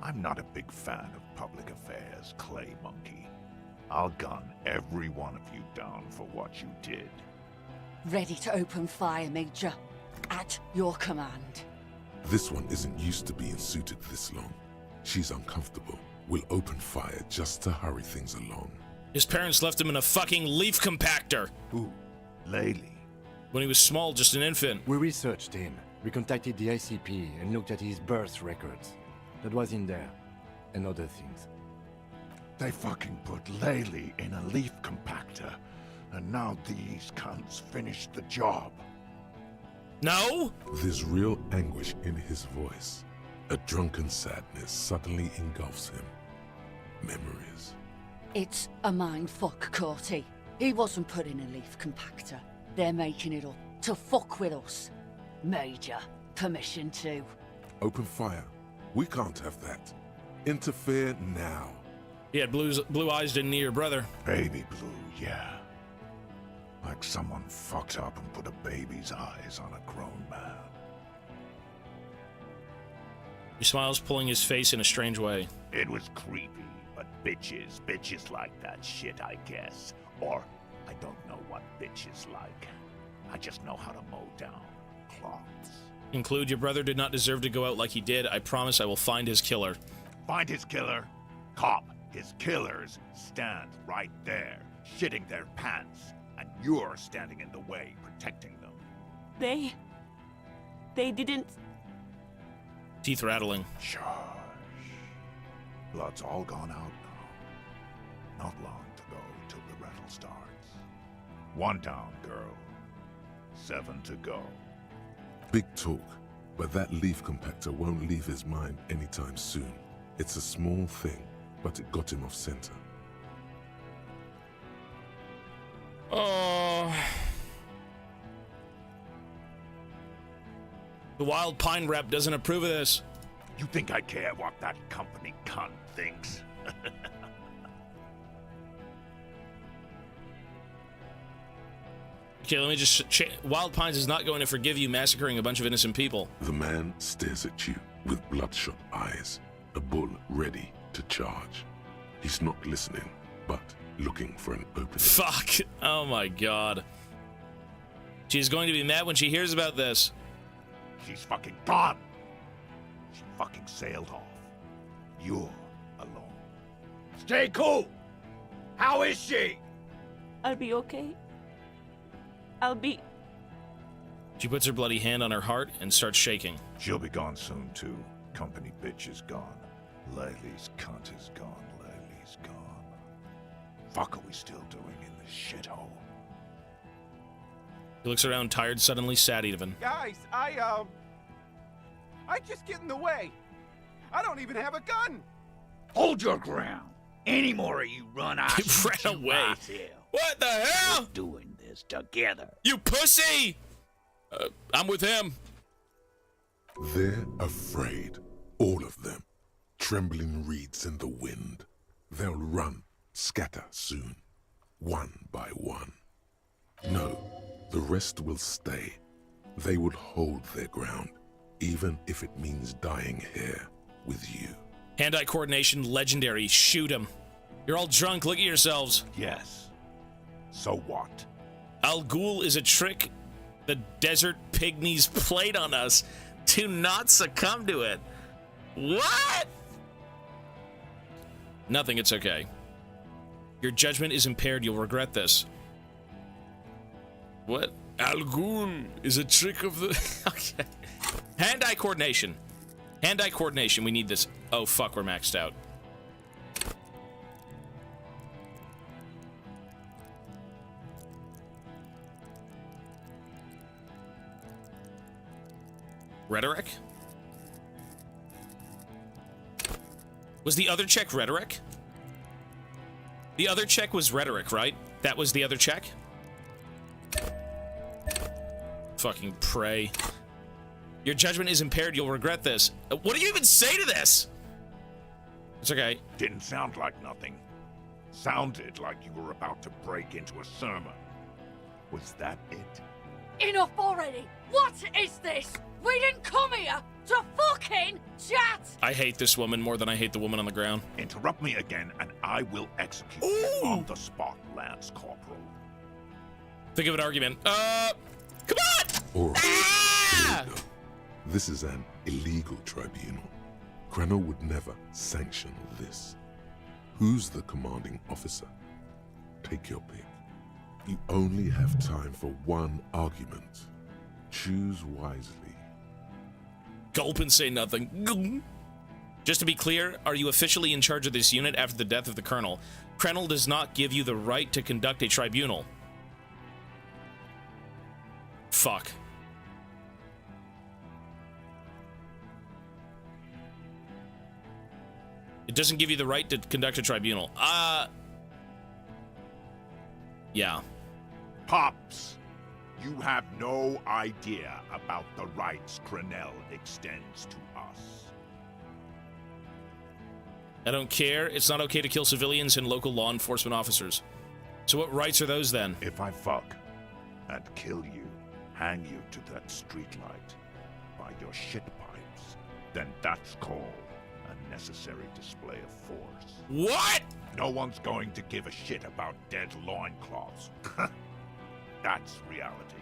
I'm not a big fan of public affairs, Clay Monkey. I'll gun every one of you down for what you did. Ready to open fire, Major. At your command. This one isn't used to being suited this long. She's uncomfortable. We'll open fire just to hurry things along. His parents left him in a fucking leaf compactor. Who? Laylee? When he was small, just an infant. We researched him. We contacted the ICP and looked at his birth records. That was in there. And other things. They fucking put Laylee in a leaf compactor. And now these cunts finished the job. No? There's real anguish in his voice. A drunken sadness suddenly engulfs him. Memories. It's a mindfuck, Corty. He wasn't put in a leaf compactor. They're making it up to fuck with us. Major, permission to. Open fire. We can't have that. Interfere now. He had blue eyes, didn't he, your brother? Baby blue, yeah. Like someone fucked up and put a baby's eyes on a grown man. He smiles, pulling his face in a strange way. It was creepy, but bitches like that shit, I guess. Or, I don't know what bitches like. I just know how to mow down cloths. Conclude, your brother did not deserve to go out like he did. I promise I will find his killer. Find his killer? Cop, his killers stand right there, shitting their pants. And you're standing in the way, protecting them. They didn't... Teeth rattling. Shush. Blood's all gone out now. Not long to go till the rattle starts. 1 down, girl. 7 to go. Big talk, but that leaf compactor won't leave his mind anytime soon. It's a small thing, but it got him off center. Oh. The Wild Pine rep doesn't approve of this. You think I care what that company cunt thinks? Okay, let me just... Wild Pines is not going to forgive you massacring a bunch of innocent people. The man stares at you with bloodshot eyes, a bull ready to charge. He's not listening, but looking for an opening. Fuck. Oh my god. She's going to be mad when she hears about this. She's fucking gone. She fucking sailed off. You're alone. Stay cool. How is she? I'll be okay. I'll be... She puts her bloody hand on her heart and starts shaking. She'll be gone soon, too. Company bitch is gone. Laylee's cunt is gone. Laylee's gone. Fuck are we still doing in this shithole? He looks around, tired, suddenly sad even. Guys, I just get in the way. I don't even have a gun. Hold your ground. Any more of you run, I ran away. What the hell? We're doing this together. You pussy! I'm with him. They're afraid. All of them. Trembling reeds in the wind. They'll run, scatter soon. One by one. No, the rest will stay. They will hold their ground, even if it means dying here with you. Hand-eye coordination, legendary. Shoot him. You're all drunk. Look at yourselves. Yes. So what? Al Ghul is a trick the desert pygmies played on us. Do not succumb to it. What? Nothing, it's okay. Your judgment is impaired. You'll regret this. What? Al Ghul is a trick of the... Okay. Hand-eye coordination. Hand-eye coordination. We need this. Oh, fuck. We're maxed out. Rhetoric? Was the other check rhetoric? The other check was rhetoric, right? That was the other check? Fucking pray. Your judgment is impaired, you'll regret this. What do you even say to this? It's okay. Didn't sound like nothing. Sounded like you were about to break into a sermon. Was that it? Enough already! What is this? We didn't come here to fucking chat! I hate this woman more than I hate the woman on the ground. Interrupt me again and I will execute you on the spot, Lance Corporal. Think of an argument. Come on! All right. Here we go. This is an illegal tribunal. Crenel would never sanction this. Who's the commanding officer? Take your pick. You only have time for one argument. Choose wisely. Gulp and say nothing. Just to be clear, are you officially in charge of this unit after the death of the colonel? Crenel does not give you the right to conduct a tribunal. Fuck. It doesn't give you the right to conduct a tribunal. Yeah. Pops, you have no idea about the rights Crenel extends to us. I don't care. It's not okay to kill civilians and local law enforcement officers. So what rights are those then? If I fuck and kill you, hang you to that streetlight by your shit pipes, then that's called a necessary display of force. What? No one's going to give a shit about dead loincloths. That's reality.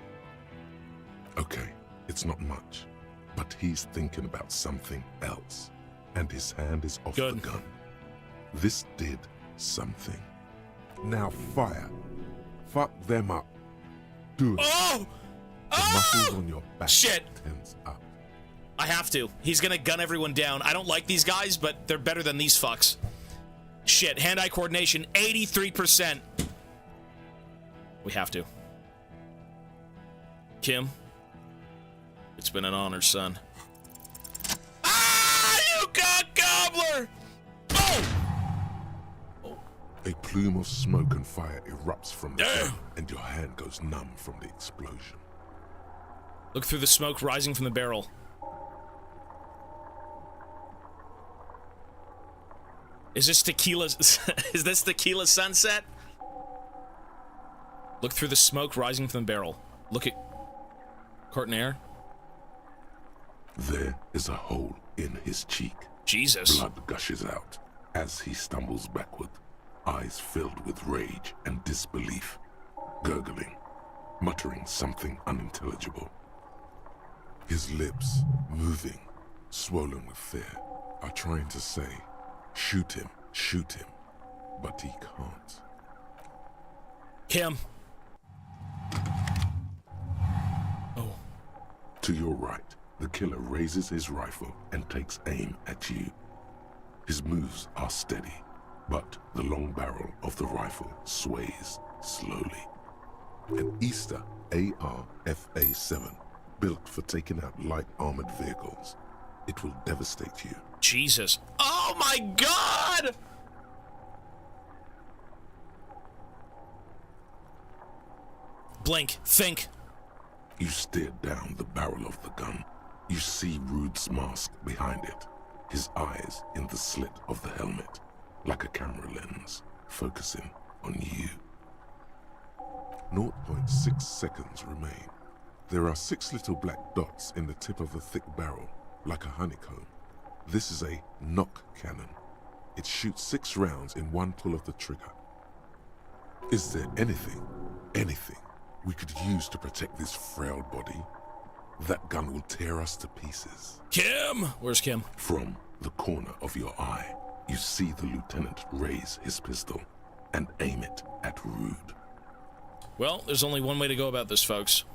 Okay, it's not much, but he's thinking about something else, and his hand is off the gun. This did something. Now fire. Fuck them up. Do it. Oh! The muscles on your back Shit. tense up. I have to. He's gonna gun everyone down. I don't like these guys, but they're better than these fucks. Shit, hand-eye coordination, 83%. We have to. Kim, it's been an honor, son. Ah, you cock gobbler! Oh! A plume of smoke and fire erupts from the gun, and your hand goes numb from the explosion. Look through the smoke rising from the barrel. Is this tequila? Is this tequila sunset? Look through the smoke rising from the barrel. Look at Courtnair. There is a hole in his cheek. Jesus. Blood gushes out as he stumbles backward, eyes filled with rage and disbelief, gurgling, muttering something unintelligible. His lips, moving, swollen with fear, are trying to say, shoot him, but he can't. Kim. Oh. To your right, the killer raises his rifle and takes aim at you. His moves are steady, but the long barrel of the rifle sways slowly. An Easter AR-FA-7, built for taking out light armored vehicles. It will devastate you. Jesus. Oh my God! Blink. Think. You stare down the barrel of the gun. You see Rude's mask behind it, his eyes in the slit of the helmet, like a camera lens, focusing on you. 0.6 seconds remain. There are 6 little black dots in the tip of the thick barrel, like a honeycomb. This is a knock cannon. It shoots 6 rounds in one pull of the trigger. Is there anything we could use to protect this frail body? That gun will tear us to pieces. Kim! Where's Kim? From the corner of your eye, you see the lieutenant raise his pistol and aim it at Rude. Well, there's only one way to go about this, folks.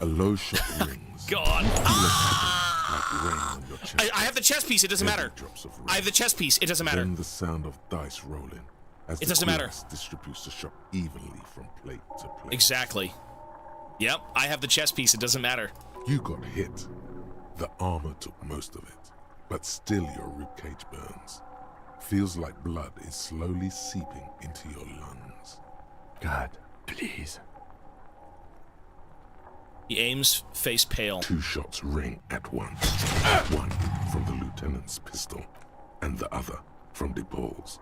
A low shot rings. God. Like rain on your chest. I have the chest piece, it doesn't matter. I have the chest piece, it doesn't matter. Then the sound of dice rolling It doesn't matter. Distributes the shock evenly from plate to plate. Exactly. Yep, I have the chess piece. It doesn't matter. You got hit. The armor took most of it, but still your ribcage burns. Feels like blood is slowly seeping into your lungs. God, please. He aims, face pale. 2 shots ring at once. One from the lieutenant's pistol, and the other from DePaul's.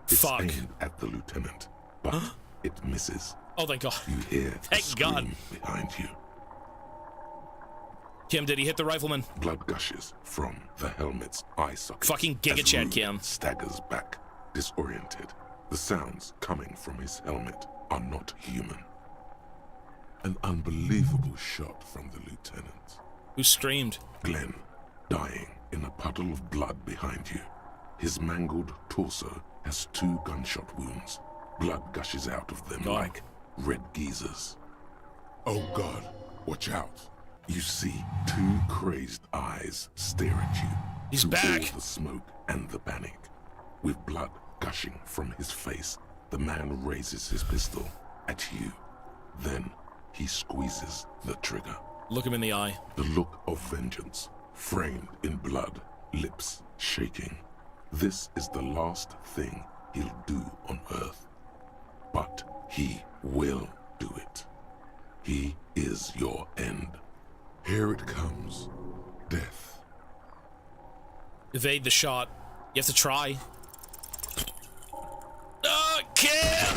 It's aimed at the lieutenant, but it misses. Oh, thank God. You hear a scream behind you. Kim, did he hit the rifleman? Blood gushes from the helmet's eye socket. Fucking Giga Chad, Kim. Staggers back, disoriented. The sounds coming from his helmet are not human. An unbelievable shot from the lieutenant. Who screamed? Glenn, dying in a puddle of blood behind you. His mangled torso has 2 gunshot wounds. Blood gushes out of them like red geysers. Oh God, watch out. You see 2 crazed eyes stare at you. He's through back. All the smoke and the panic. With blood gushing from his face, the man raises his pistol at you. Then he squeezes the trigger. Look him in the eye. The look of vengeance, framed in blood, lips shaking. This is the last thing he'll do on Earth. But he will do it. He is your end. Here it comes. Death. Evade the shot. You have to try. Oh, Kim!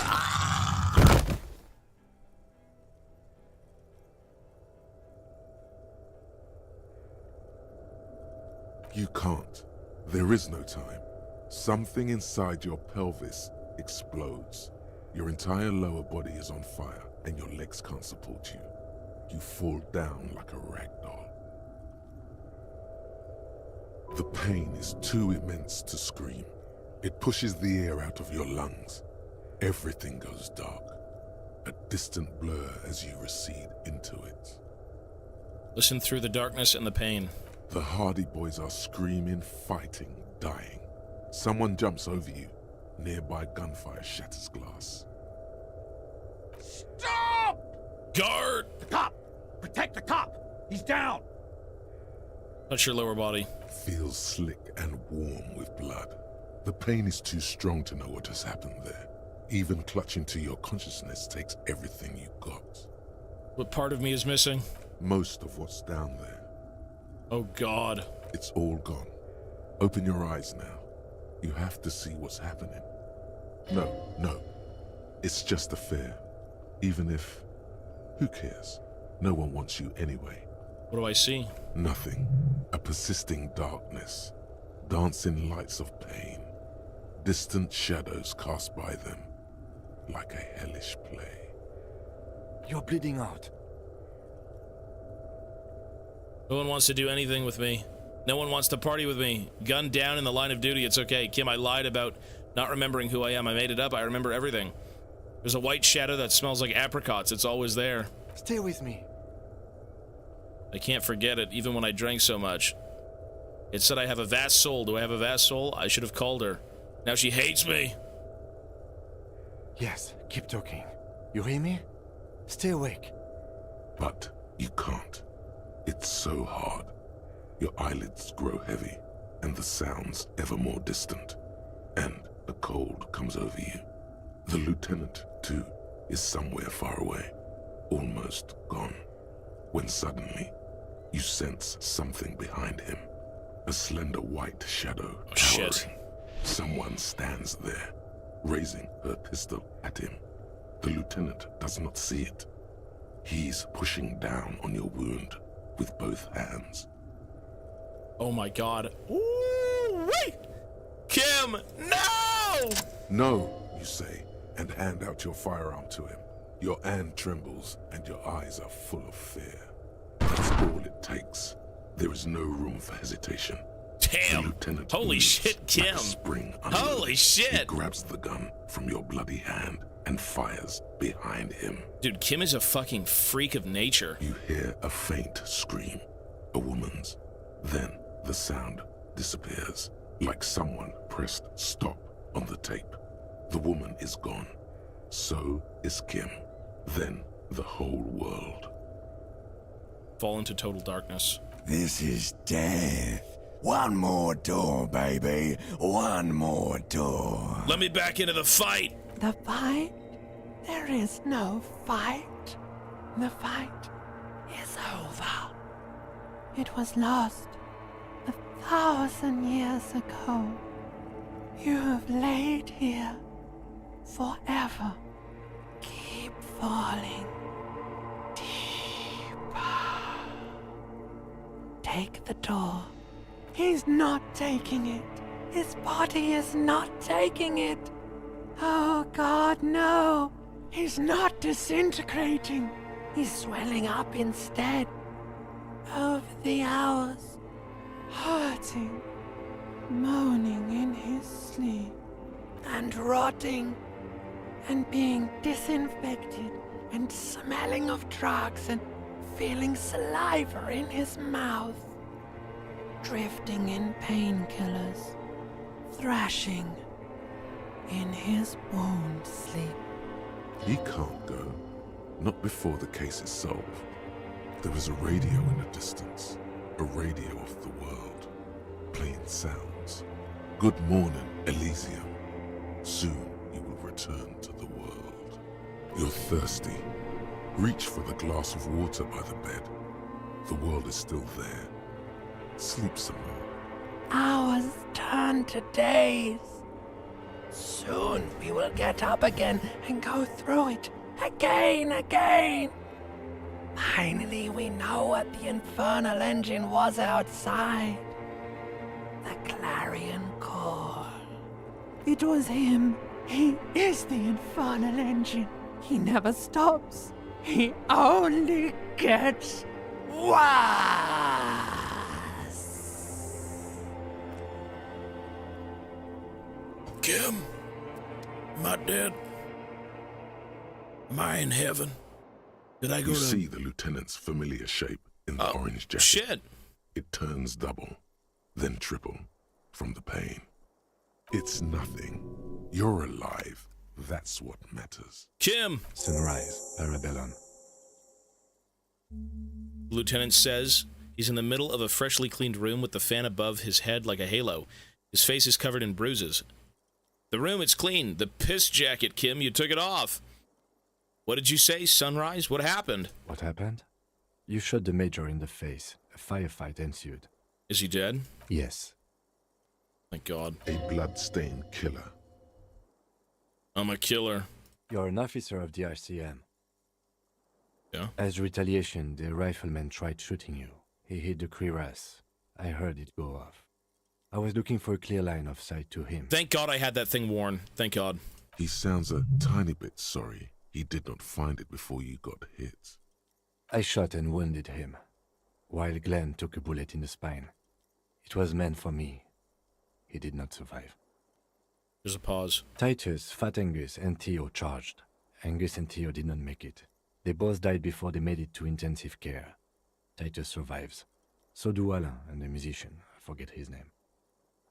You can't. There is no time. Something inside your pelvis explodes. Your entire lower body is on fire, and your legs can't support you. You fall down like a rag doll. The pain is too immense to scream. It pushes the air out of your lungs. Everything goes dark. A distant blur as you recede into it. Listen through the darkness and the pain. The Hardy Boys are screaming, fighting, dying. Someone jumps over you. Nearby gunfire shatters glass. Stop! Guard! The cop! Protect the cop! He's down! Touch your lower body. Feels slick and warm with blood. The pain is too strong to know what has happened there. Even clutching to your consciousness takes everything you got. What part of me is missing? Most of what's down there. Oh God. It's all gone. Open your eyes now. You have to see what's happening. No. It's just a fear. Even if... Who cares? No one wants you anyway. What do I see? Nothing. A persisting darkness. Dancing lights of pain. Distant shadows cast by them. Like a hellish play. You're bleeding out. No one wants to do anything with me. No one wants to party with me. Gun down in the line of duty, it's okay. Kim, I lied about not remembering who I am. I made it up. I remember everything. There's a white shadow that smells like apricots. It's always there. Stay with me. I can't forget it, even when I drank so much. It said I have a vast soul. Do I have a vast soul? I should have called her. Now she hates me. Yes, keep talking. You hear me? Stay awake. But you can't. It's so hard. Your eyelids grow heavy, and the sounds ever more distant. And a cold comes over you. The lieutenant, too, is somewhere far away, almost gone. When suddenly, you sense something behind him. A slender white shadow towering. Shit. Someone stands there, raising her pistol at him. The lieutenant does not see it. He's pushing down on your wound with both hands. Oh my God. Ooh, wait! Kim, no! No, you say, and hand out your firearm to him. Your hand trembles, and your eyes are full of fear. That's all it takes. There is no room for hesitation. Damn! The lieutenant Holy moves shit, Kim! like a spring under Holy him. shit! He grabs the gun from your bloody hand and fires behind him. Dude, Kim is a fucking freak of nature. You hear a faint scream, a woman's. Then the sound disappears, like someone pressed stop on the tape. The woman is gone. So is Kim. Then the whole world. Fall into total darkness. This is death. One more door, baby. One more door. Let me back into the fight. The fight? There is no fight. The fight is over. It was lost 1,000 years ago. You have laid here forever. Keep falling deeper. Take the door. He's not taking it. His body is not taking it. Oh God, no. He's not disintegrating. He's swelling up instead. Over the hours, hurting, moaning in his sleep, and rotting, and being disinfected, and smelling of drugs, and feeling saliva in his mouth, drifting in painkillers, thrashing in his wound sleep. He can't go. Not before the case is solved. There is a radio in the distance. A radio of the world. Playing sounds. Good morning, Elysium. Soon you will return to the world. You're thirsty. Reach for the glass of water by the bed. The world is still there. Sleep some more. Hours turn to days. Soon we will get up again and go through it again. Finally, we know what the infernal engine was outside. The clarion call. It was him. He is the infernal engine. He never stops. He only gets worse. Kim? Am I dead? Am I in heaven? Did I go You to... see the lieutenant's familiar shape in the orange jacket. Shit. It turns double, then triple, from the pain. It's nothing. You're alive. That's what matters. Kim! Sunrise, Parabellum. Lieutenant says he's in the middle of a freshly cleaned room with the fan above his head like a halo. His face is covered in bruises. The room, it's clean. The piss jacket, Kim, you took it off. What did you say, Sunrise? What happened? What happened? You shot the major in the face. A firefight ensued. Is he dead? Yes. Thank God. A blood-stained killer. I'm a killer. You're an officer of the RCM. Yeah? As retaliation, the rifleman tried shooting you. He hit the cuirass. I heard it go off. I was looking for a clear line of sight to him. Thank God I had that thing worn. Thank God. He sounds a tiny bit sorry. He did not find it before you got hit. I shot and wounded him, while Glenn took a bullet in the spine. It was meant for me. He did not survive. There's a pause. Titus, Fat Angus, and Theo charged. Angus and Theo did not make it. They both died before they made it to intensive care. Titus survives. So do Alain and the musician. I forget his name.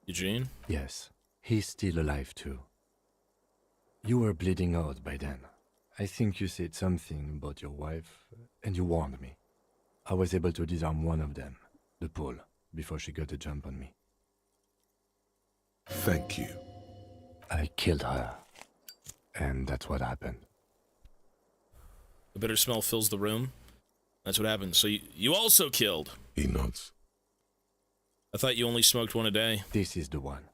Eugene? Yes. He's still alive too. You were bleeding out by then. I think you said something about your wife, and you warned me. I was able to disarm one of them, the Pole, before she got a jump on me. Thank you. I killed her. And that's what happened. A bitter smell fills the room. That's what happened. So you also killed. He nods. I thought you only smoked one a day. This is the one.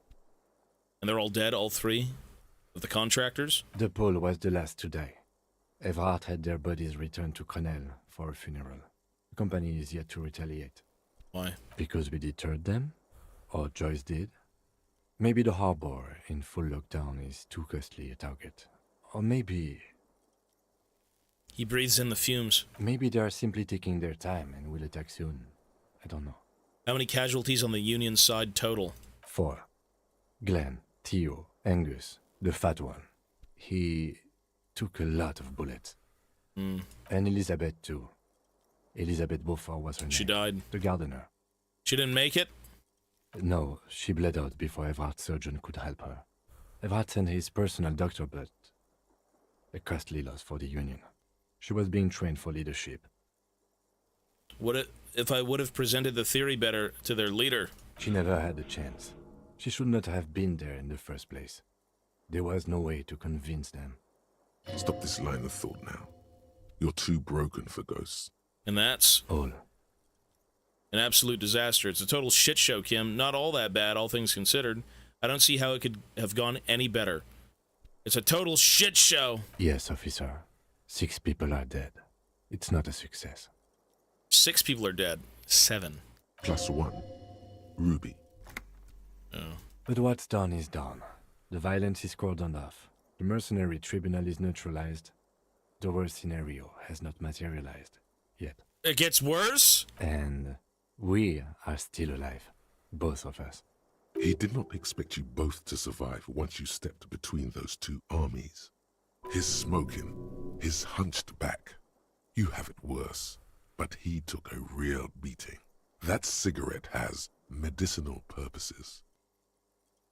And they're all dead, all three? Of the contractors? The Pole was the last to die. Everard had their bodies returned to Connell for a funeral. The company is yet to retaliate. Why? Because we deterred them? Or Joyce did? Maybe the harbor in full lockdown is too costly a target. Or maybe... He breathes in the fumes. Maybe they are simply taking their time and will attack soon. I don't know. How many casualties on the Union side total? 4. Glenn, Theo, Angus, the fat one. He took a lot of bullets. And Elizabeth too. Elizabeth Beaufort was her name. She died? The gardener. She didn't make it? No, she bled out before Everard's surgeon could help her. Everett sent his personal doctor, but a costly loss for the Union. She was being trained for leadership. What if I would have presented the theory better to their leader? She never had a chance. She should not have been there in the first place. There was no way to convince them. Stop this line of thought now. You're too broken for ghosts. And that's... all. An absolute disaster. It's a total shit show, Kim. Not all that bad, all things considered. I don't see how it could have gone any better. It's a total shit show. Yes, officer. 6 people are dead. It's not a success. 6 people are dead. 7. Plus 1. Ruby. Oh. But what's done is done. The violence is cordoned off. The mercenary tribunal is neutralized. The worst scenario has not materialized yet. It gets worse? And we are still alive. Both of us. He did not expect you both to survive once you stepped between those two armies. His smoking, his hunched back. You have it worse, but he took a real beating. That cigarette has medicinal purposes.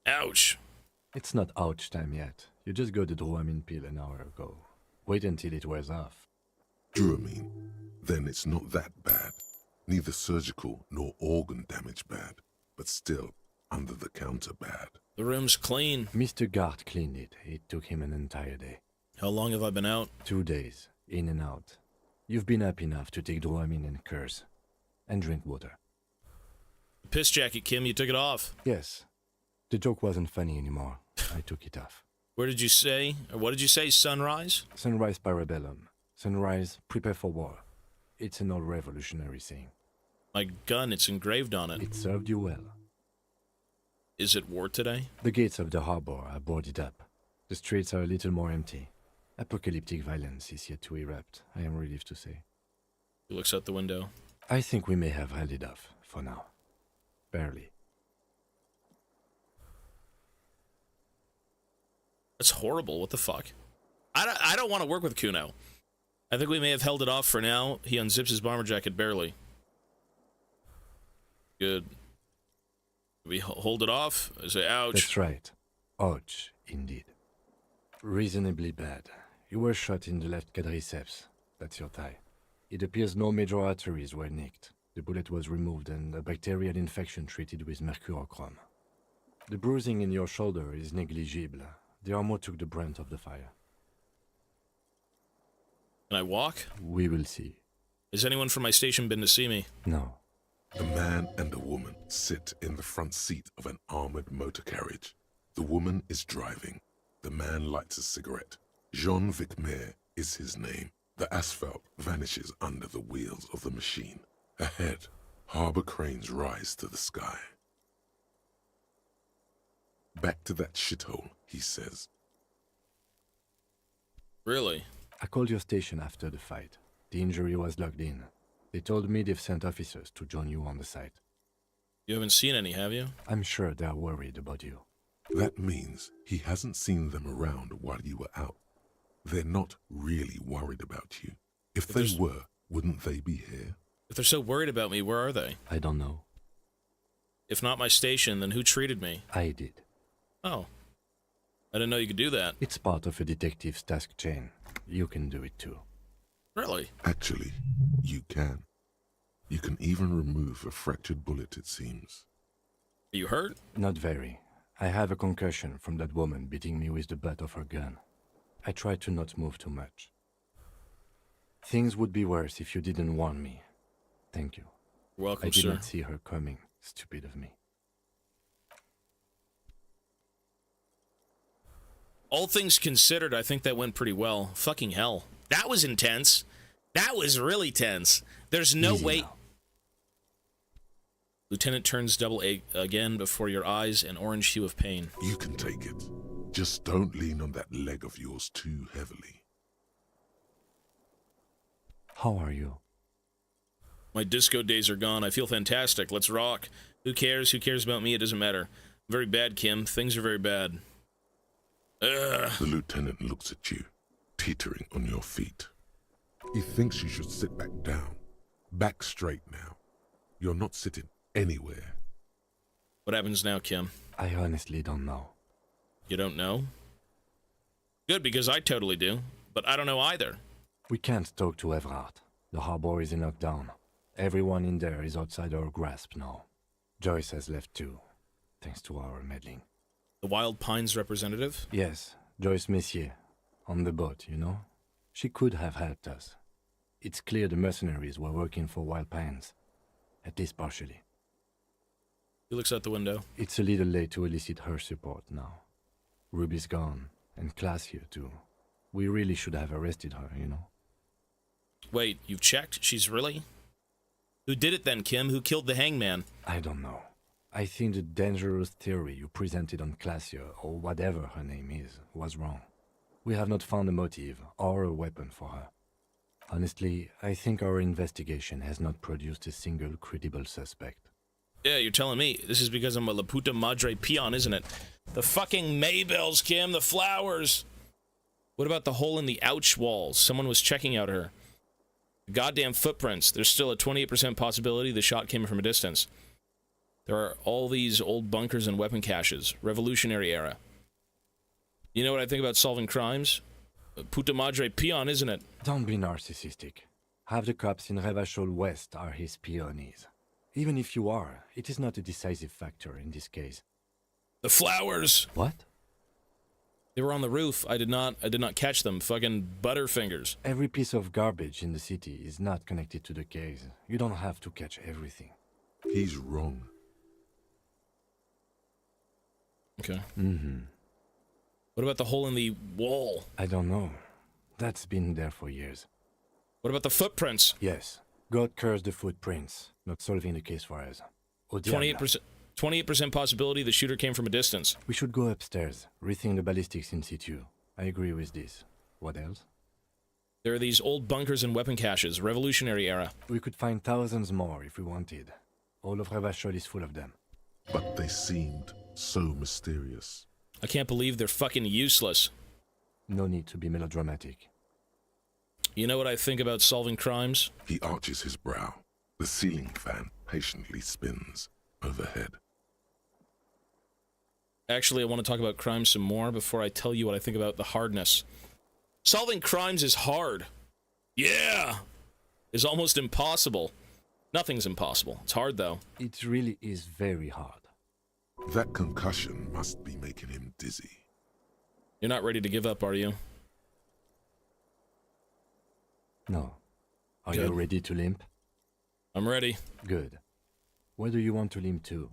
Ouch. It's not ouch time yet. You just got the Dramamine pill an hour ago. Wait until it wears off. Dramamine? Then it's not that bad. Neither surgical nor organ damage bad, but still under the counter bad. The room's clean. Mr. Gart cleaned it. It took him an entire day. How long have I been out? 2 days, in and out. You've been up enough to take Dramamine and curse. And drink water. Piss jacket, Kim, you took it off. Yes. The joke wasn't funny anymore. I took it off. Where did you say, or what did you say, sunrise? Sunrise parabellum. Sunrise, prepare for war. It's an old revolutionary saying. My gun, it's engraved on it. It served you well. Is it war today? The gates of the harbor are boarded up. The streets are a little more empty. Apocalyptic violence is yet to erupt, I am relieved to say. He looks out the window. I think we may have held it off, for now. Barely. That's horrible. What the fuck? I don't want to work with Kuno. I think we may have held it off for now. He unzips his bomber jacket barely. Good. We hold it off? I say, ouch. That's right. Ouch, indeed. Reasonably bad. You were shot in the left quadriceps. That's your thigh. It appears no major arteries were nicked. The bullet was removed and a bacterial infection treated with mercurochrome. The bruising in your shoulder is negligible. The armor took the brunt of the fire. Can I walk? We will see. Has anyone from my station been to see me? No. A man and a woman sit in the front seat of an armored motor carriage. The woman is driving. The man lights a cigarette. Jean Vicmer is his name. The asphalt vanishes under the wheels of the machine. Ahead, harbor cranes rise to the sky. Back to that shithole, he says. Really? I called your station after the fight. The injury was logged in. They told me they've sent officers to join you on the site. You haven't seen any, have you? I'm sure they're worried about you. That means he hasn't seen them around while you were out. They're not really worried about you. If they were, wouldn't they be here? If they're so worried about me, where are they? I don't know. If not my station, then who treated me? I did. Oh. I didn't know you could do that. It's part of a detective's task chain. You can do it too. Really? Actually, you can. You can even remove a fractured bullet, it seems. Are you hurt? Not very. I have a concussion from that woman beating me with the butt of her gun. I try to not move too much. Things would be worse if you didn't warn me. Thank you. You're welcome, I did sir. not see her coming. Stupid of me. All things considered, I think that went pretty well. Fucking hell. That was intense. That was really tense. There's no way... Now. Lieutenant turns double A again before your eyes, an orange hue of pain. You can take it. Just don't lean on that leg of yours too heavily. How are you? My disco days are gone. I feel fantastic. Let's rock. Who cares? Who cares about me? It doesn't matter. Very bad, Kim. Things are very bad. Ugh. The lieutenant looks at you, teetering on your feet. He thinks you should sit back down. Back straight now. You're not sitting anywhere. What happens now, Kim? I honestly don't know. You don't know? Good, because I totally do. But I don't know either. We can't talk to Everard. The harbor is in lockdown. Everyone in there is outside our grasp now. Joyce has left too, thanks to our meddling. The Wild Pines representative? Yes, Joyce Messier. On the boat, you know? She could have helped us. It's clear the mercenaries were working for Wild Pines. At least partially. He looks out the window. It's a little late to elicit her support now. Ruby's gone, and Class here too. We really should have arrested her, you know? Wait, you've checked? She's really? Who did it then, Kim? Who killed the hangman? I don't know. I think the dangerous theory you presented on Classier, or whatever her name is, was wrong. We have not found a motive or a weapon for her. Honestly, I think our investigation has not produced a single credible suspect. Yeah, you're telling me. This is because I'm a La Puta Madre peon, isn't it? The fucking Maybells, Kim, the flowers. What about the hole in the ouch wall? Someone was checking out her. Goddamn footprints. There's still a 28% possibility the shot came from a distance. There are all these old bunkers and weapon caches. Revolutionary era. You know what I think about solving crimes? Puta Madre peon, isn't it? Don't be narcissistic. Half the cops in Revachol West are his peonies. Even if you are, it is not a decisive factor in this case. The flowers! What? They were on the roof. I did not catch them. Fucking butterfingers. Every piece of garbage in the city is not connected to the case. You don't have to catch everything. He's wrong. Okay. Mm-hmm. What about the hole in the wall? I don't know. That's been there for years. What about the footprints? Yes. God cursed the footprints. Not solving the case for us. 28% possibility the shooter came from a distance. We should go upstairs, rethink the ballistics in situ. I agree with this. What else? There are these old bunkers and weapon caches, Revolutionary era. We could find thousands more if we wanted. All of Revachol is full of them. But they seemed so mysterious. I can't believe they're fucking useless. No need to be melodramatic. You know what I think about solving crimes? He arches his brow. The ceiling fan patiently spins overhead. Actually, I want to talk about crime some more before I tell you what I think about the hardness. Solving crimes is hard. Yeah! It's almost impossible. Nothing's impossible. It's hard, though. It really is very hard. That concussion must be making him dizzy. You're not ready to give up, are you? No. Are Good. you ready to limp? I'm ready. Good. Where do you want to limp to?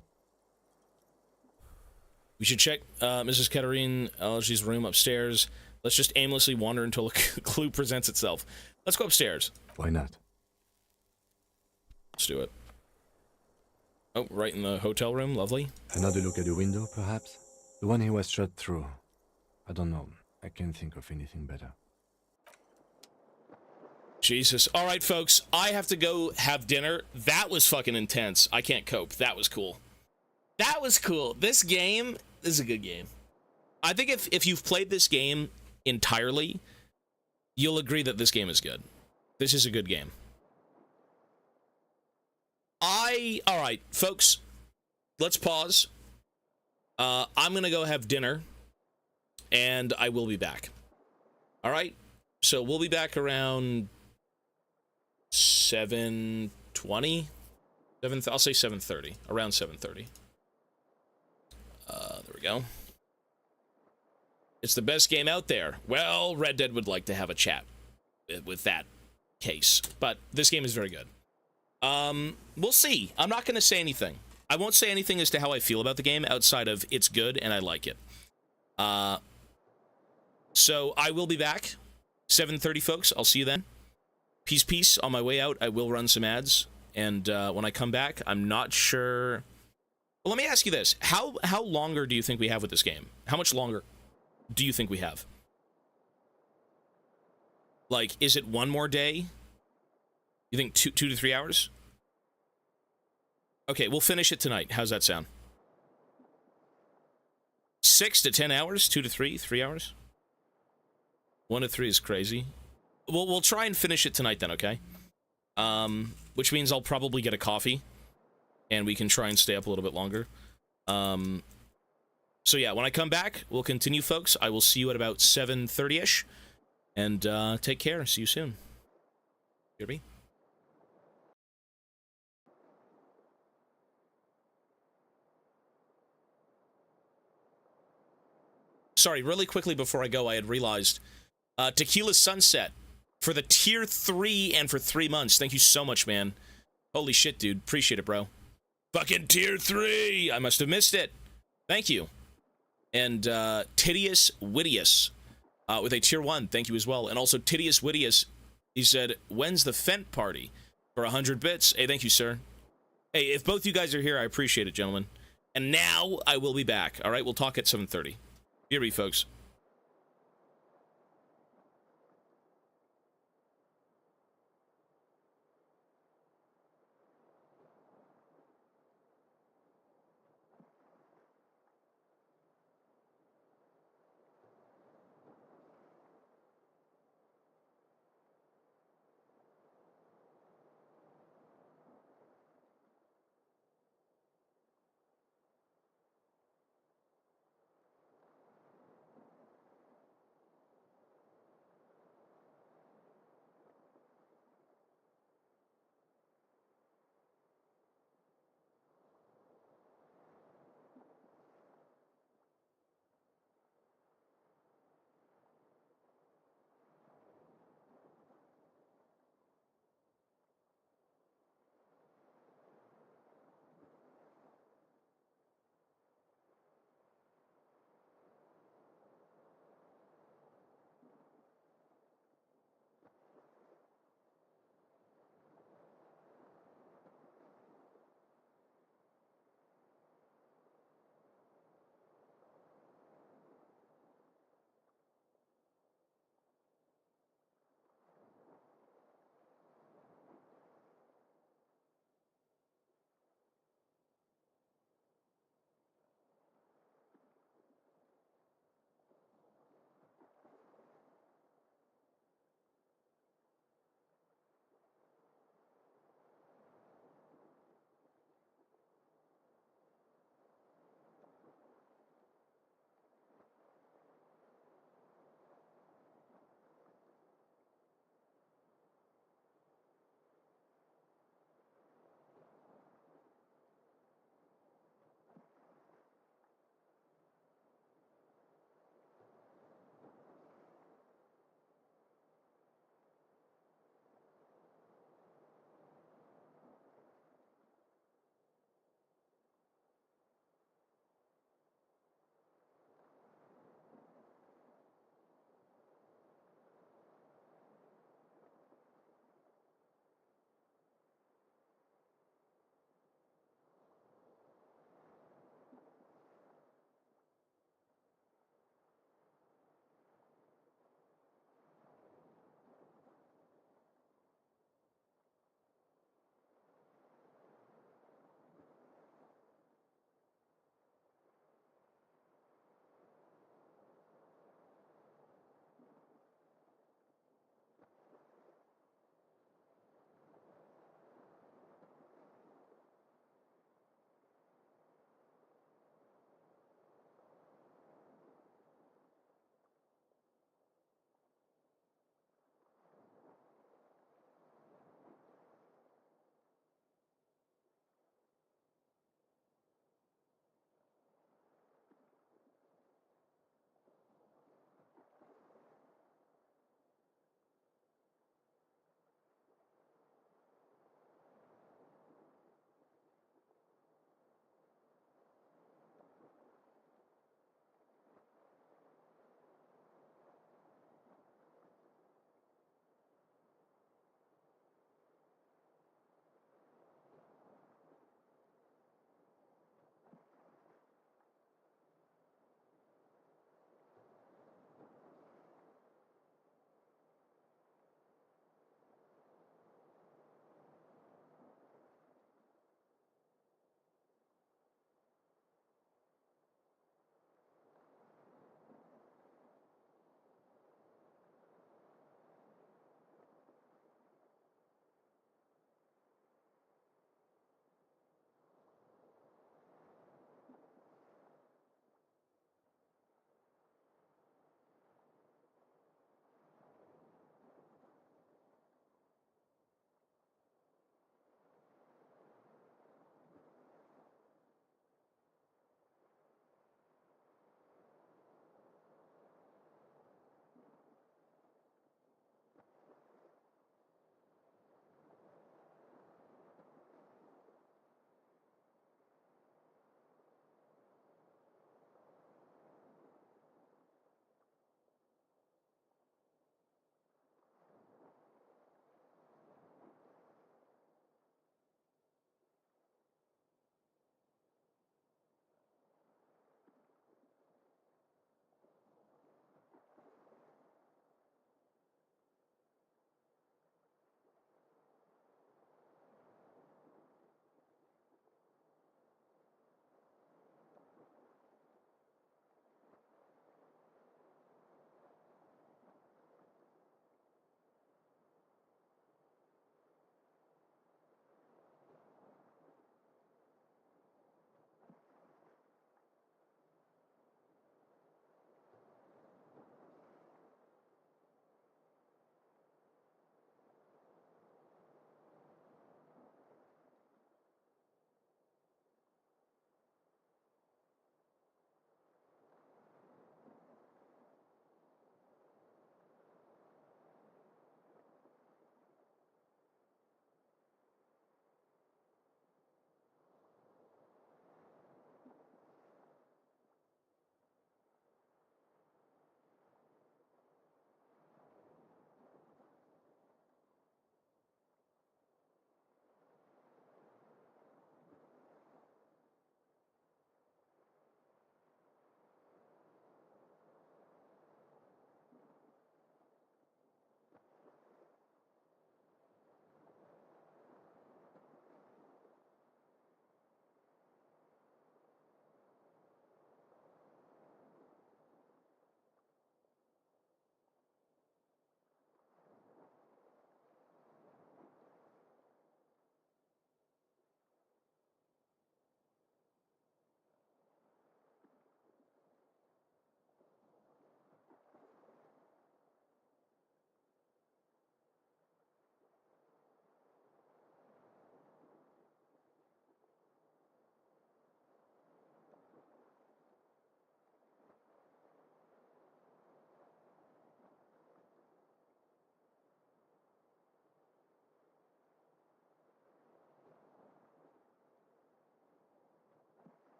We should check Mrs. Katerine Alga's room upstairs. Let's just aimlessly wander until a clue presents itself. Let's go upstairs. Why not? Let's do it. Oh, right in the hotel room. Lovely. Another look at the window, perhaps? The one he was shot through. I don't know. I can't think of anything better. Jesus. All right, folks. I have to go have dinner. That was fucking intense. I can't cope. That was cool. That was cool. This game is a good game. I think if you've played this game entirely, you'll agree that this game is good. This is a good game. All right, folks, let's pause. I'm going to go have dinner, and I will be back. All right? So we'll be back around 7:20? I'll say 7:30. Around 7:30. There we go. It's the best game out there. Well, Red Dead would like to have a chat with that case, but this game is very good. We'll see. I'm not going to say anything. I won't say anything as to how I feel about the game outside of it's good and I like it. So I will be back. 7:30, folks. I'll see you then. Peace, peace. On my way out, I will run some ads. And when I come back, I'm not sure... Well, let me ask you this. How longer do you think we have with this game? How much longer do you think we have? Like, is it one more day? You think 2 to 3 hours? Okay, we'll finish it tonight. How's that sound? 6 to 10 hours? 2 to 3? 3 hours? 1 to 3 is crazy. We'll try and finish it tonight then, okay? Which means I'll probably get a coffee. And we can try and stay up a little bit longer. So yeah, when I come back, we'll continue, folks. I will see you at about 7:30ish, and take care. See you soon. Hear me? Sorry, really quickly before I go, I had realized Tequila Sunset for the tier 3 and for 3 months. Thank you so much, man. Holy shit, dude. Appreciate it, bro. Fucking tier 3! I must have missed it. Thank you. And Titius Wittius with a tier 1. Thank you as well. And also Titius Wittius, he said, when's the Fent party? For 100 bits. Hey, thank you, sir. Hey, if both you guys are here, I appreciate it, gentlemen. And now I will be back. All right, we'll talk at 7:30. Here we, folks.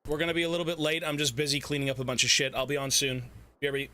We're gonna be a little bit late. I'm just busy cleaning up a bunch of shit. I'll be on soon. BRB.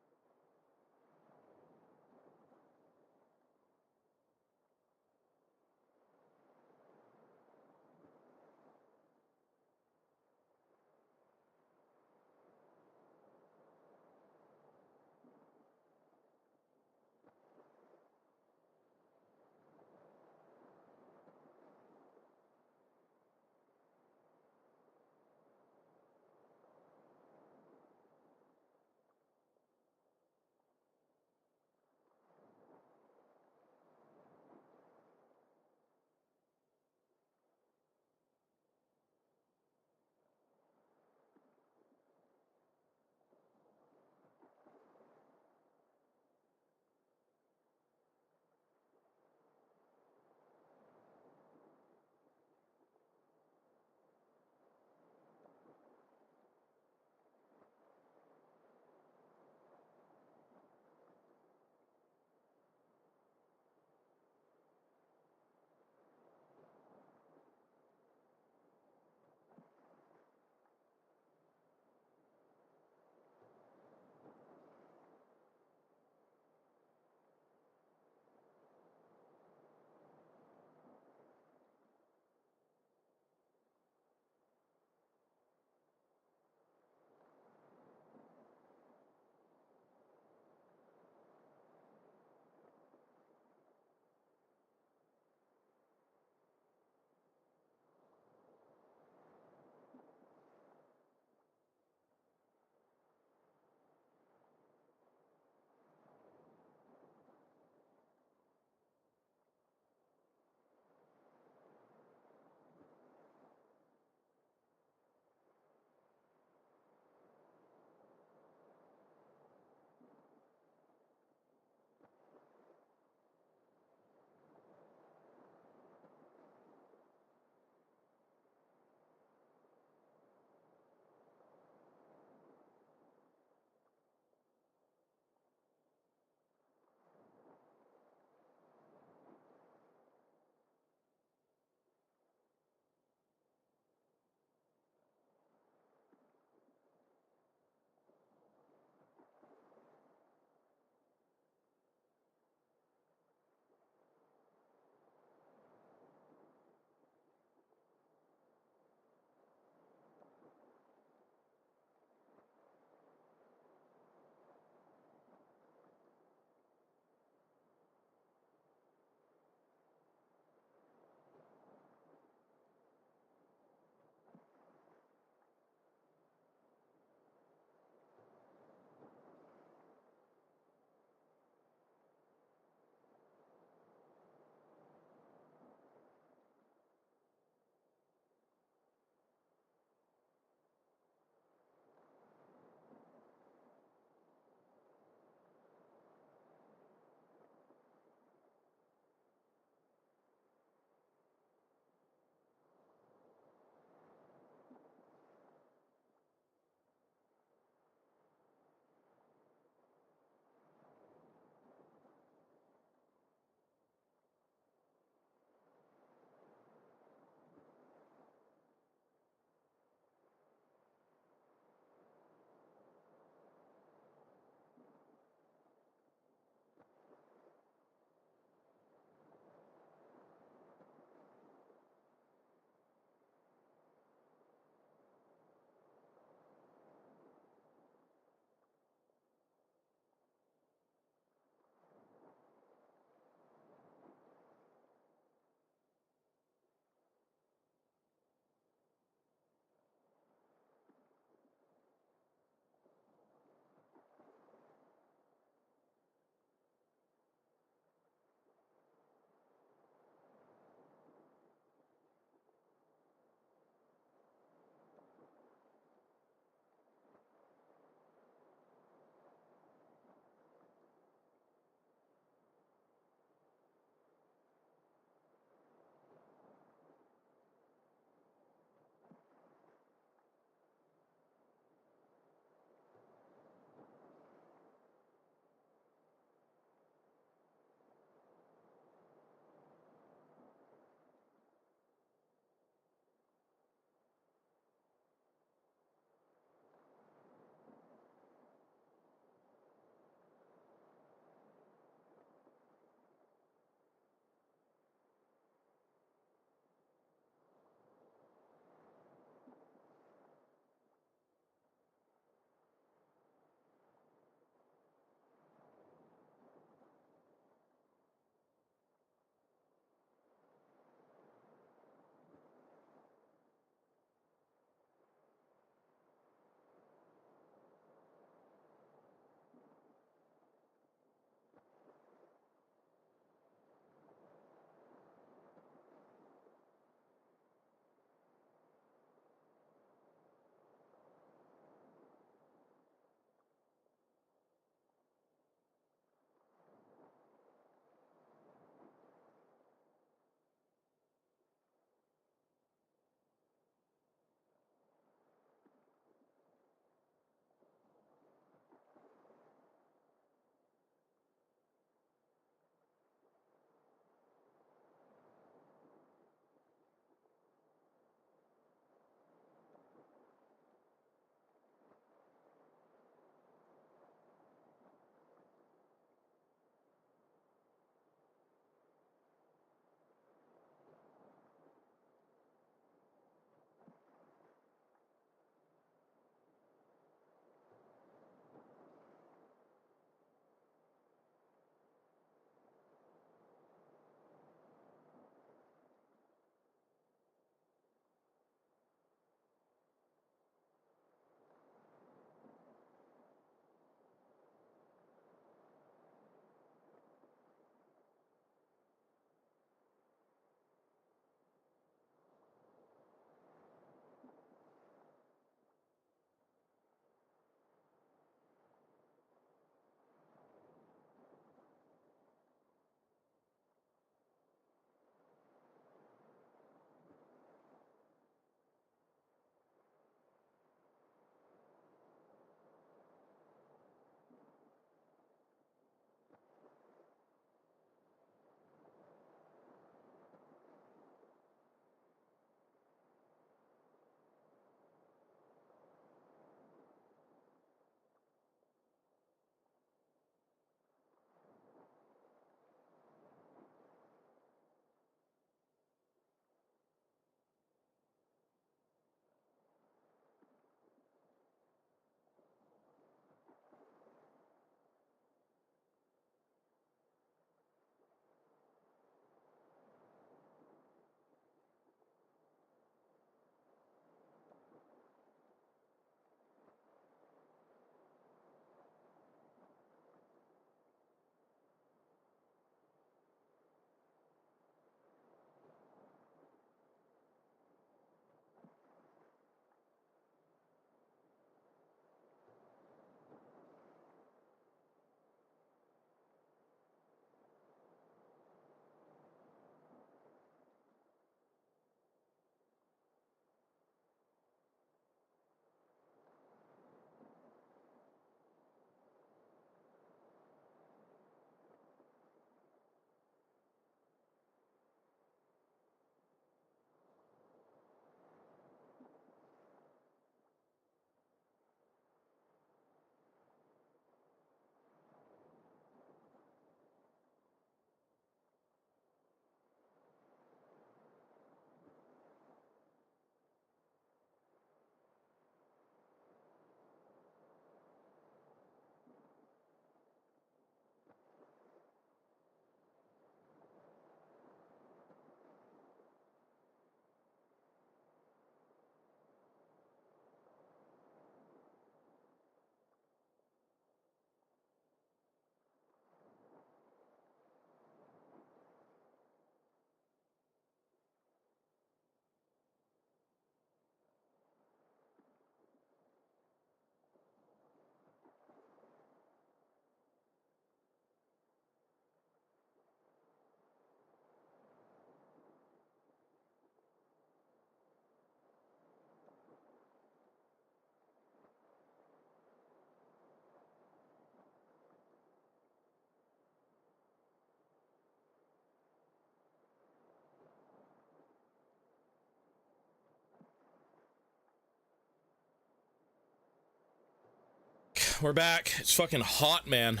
we're back. It's fucking hot, man.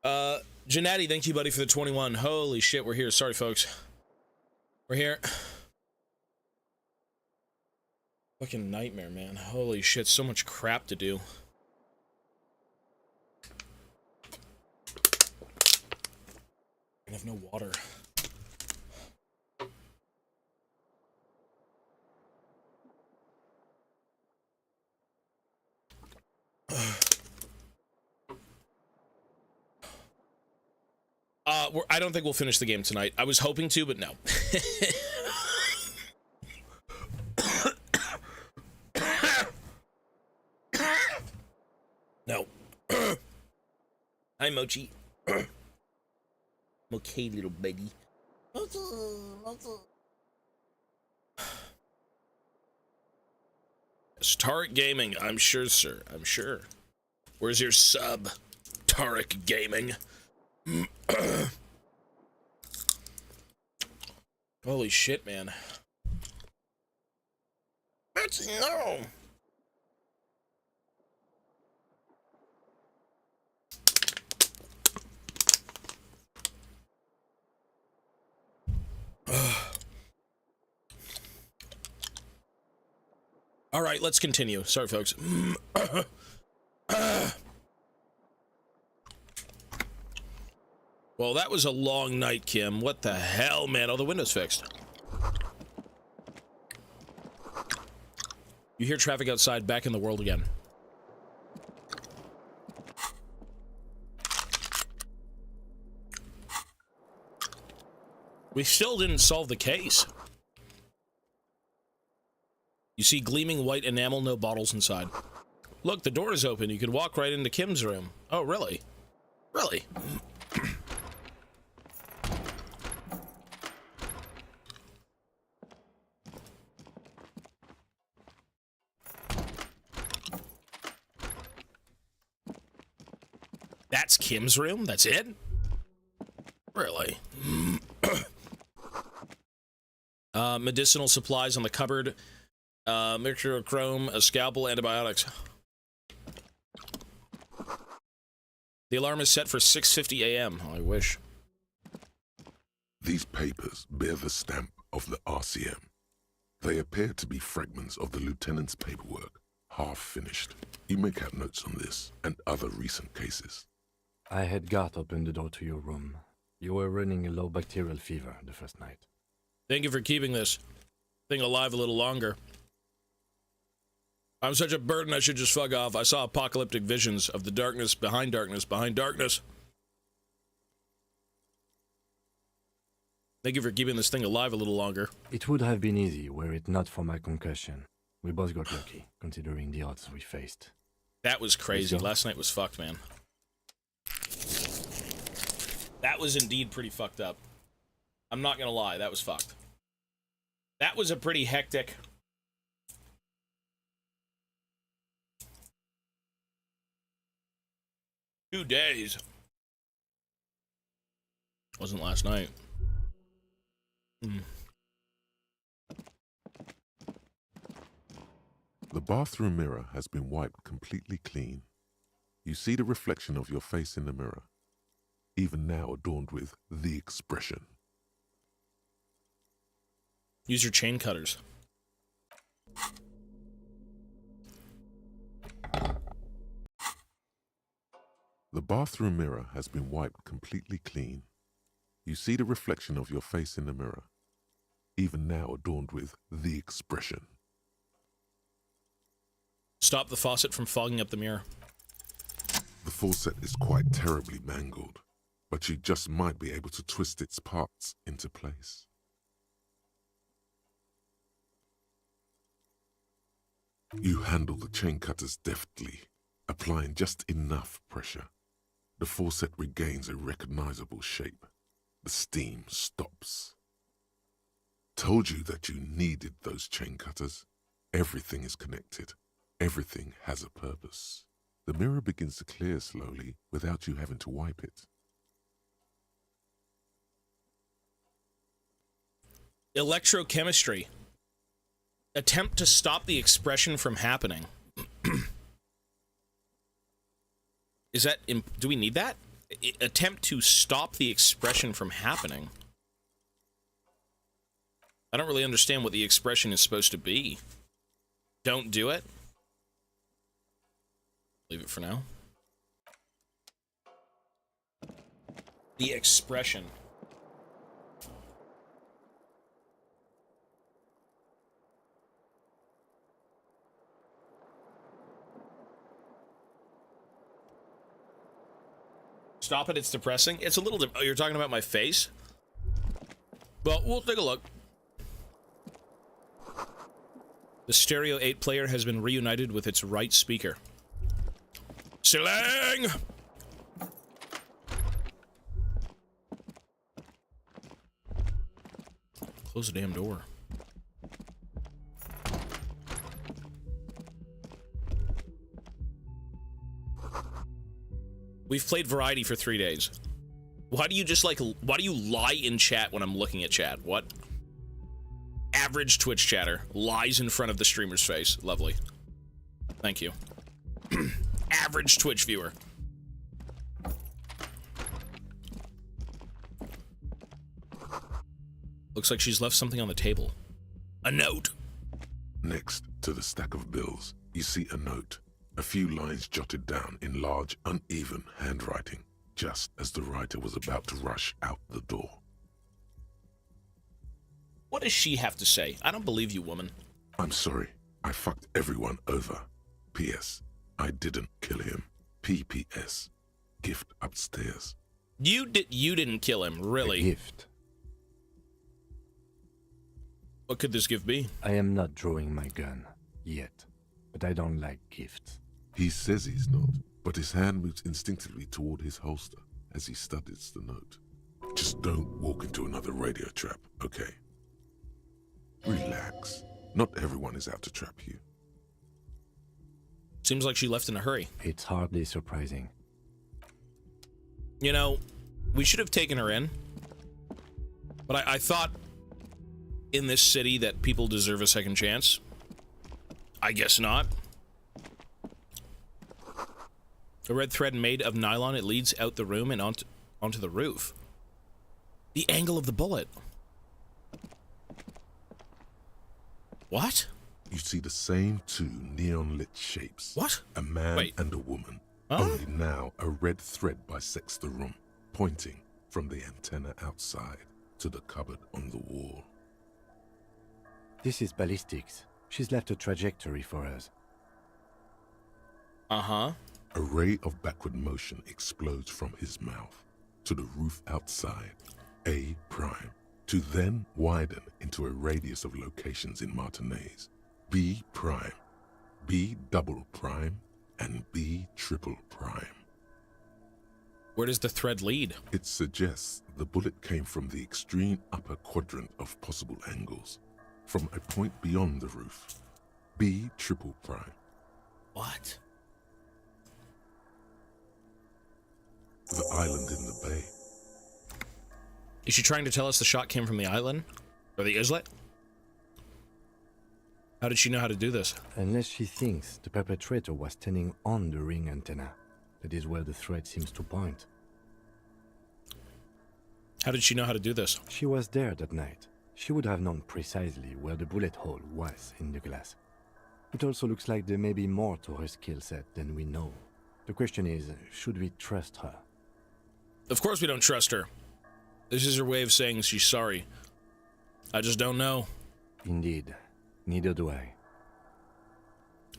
Janatti, thank you, buddy, for the 21. Holy shit, we're here. Sorry, folks. We're here. Fucking nightmare, man. Holy shit, so much crap to do. I have no water. I don't think we'll finish the game tonight. I was hoping to, but no. No. Hi, Mochi. I'm okay, little buddy. Tarek Gaming, I'm sure, sir. I'm sure. Where's your sub, Tarek Gaming? Holy shit, man. That's no. All right, let's continue. Sorry, folks. Well, that was a long night, Kim. What the hell, man? Oh, the window's fixed. You hear traffic outside, back in the world again. We still didn't solve the case. You see gleaming white enamel, no bottles inside. Look, the door is open. You could walk right into Kim's room. Oh, really? Really? That's Kim's room? That's it? Really? Medicinal supplies on the cupboard. Mixture of chrome, a scalpel, antibiotics. The alarm is set for 6:50 a.m. Oh, I wish. These papers bear the stamp of the RCM. They appear to be fragments of the lieutenant's paperwork, half finished. You make out notes on this and other recent cases. I had Garth open the door to your room. You were running a low bacterial fever the first night. Thank you for keeping this thing alive a little longer. I'm such a burden, I should just fuck off. I saw apocalyptic visions of the darkness behind darkness behind darkness. Thank you for keeping this thing alive a little longer. It would have been easy were it not for my concussion. We both got lucky, considering the odds we faced. That was crazy. Last night was fucked, man. That was indeed pretty fucked up. I'm not gonna lie, that was fucked. That was a pretty hectic... 2 days. Wasn't last night. The bathroom mirror has been wiped completely clean. You see the reflection of your face in the mirror, even now adorned with the expression. Use your chain cutters. The bathroom mirror has been wiped completely clean. You see the reflection of your face in the mirror, even now adorned with the expression. Stop the faucet from fogging up the mirror. The faucet is quite terribly mangled, but you just might be able to twist its parts into place. You handle the chain cutters deftly, applying just enough pressure. The faucet regains a recognizable shape. The steam stops. Told you that you needed those chain cutters. Everything is connected. Everything has a purpose. The mirror begins to clear slowly without you having to wipe it. Electrochemistry. Attempt to stop the expression from happening. Is that... do we need that? Attempt to stop the expression from happening. I don't really understand what the expression is supposed to be. Don't do it? Leave it for now. The expression. Stop it, it's depressing. It's a little... Oh, you're talking about my face? Well, we'll take a look. The Stereo 8 player has been reunited with its right speaker. Slang! Close the damn door. We've played Variety for 3 days. Why do you just like... Why do you lie in chat when I'm looking at chat? What? Average Twitch chatter lies in front of the streamer's face. Lovely. Thank you. Average Twitch viewer. Looks like she's left something on the table. A note. Next to the stack of bills, you see a note. A few lines jotted down in large, uneven handwriting, just as the writer was about to rush out the door. What does she have to say? I don't believe you, woman. I'm sorry. I fucked everyone over. P.S. I didn't kill him. P.P.S. Gift upstairs. You didn't kill him, really? A gift. What could this gift be? I am not drawing my gun. Yet. But I don't like gifts. He says he's not, but his hand moves instinctively toward his holster as he studies the note. Just don't walk into another radio trap, okay? Relax. Not everyone is out to trap you. Seems like she left in a hurry. It's hardly surprising. You know, we should have taken her in. But I thought in this city that people deserve a second chance. I guess not. A red thread made of nylon. It leads out the room and onto the roof. The angle of the bullet. What? You see the same two neon-lit shapes. What? A man Wait. and a woman. Huh? Only now a red thread bisects the room, pointing from the antenna outside to the cupboard on the wall. This is ballistics. She's left a trajectory for us. Uh-huh. A ray of backward motion explodes from his mouth to the roof outside, A prime, to then widen into a radius of locations in Martinez, B prime, B double prime, and B triple prime. Where does the thread lead? It suggests the bullet came from the extreme upper quadrant of possible angles, from a point beyond the roof, B triple prime. What? The island in the bay. Is she trying to tell us the shot came from the island? Or the islet? How did she know how to do this? Unless she thinks the perpetrator was standing on the ring antenna. That is where the thread seems to point. How did she know how to do this? She was there that night. She would have known precisely where the bullet hole was in the glass. It also looks like there may be more to her skill set than we know. The question is, should we trust her? Of course we don't trust her. This is her way of saying she's sorry. I just don't know. Indeed. Neither do I.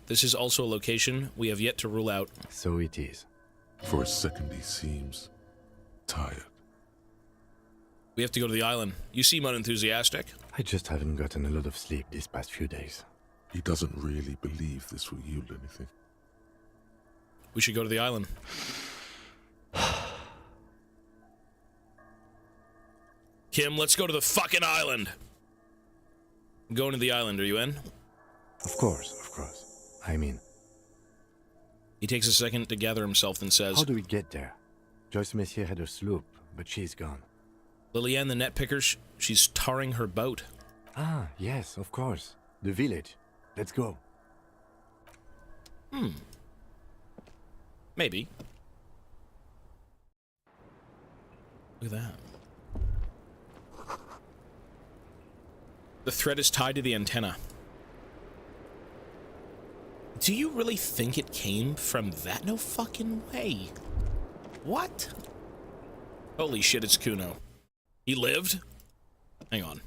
This is also a location we have yet to rule out. So it is. For a second he seems tired. We have to go to the island. You seem unenthusiastic. I just haven't gotten a lot of sleep these past few days. He doesn't really believe this will yield anything. We should go to the island. Kim, let's go to the fucking island. I'm going to the island. Are you in? Of course, of course. I'm in. He takes a second to gather himself and says... How do we get there? Joyce Messier had a sloop, but she's gone. Lillian, the net picker, she's tarring her boat. Ah, yes, of course. The village. Let's go. Maybe. Look at that. The thread is tied to the antenna. Do you really think it came from that? No fucking way. What? Holy shit, it's Kuno. He lived? Hang on.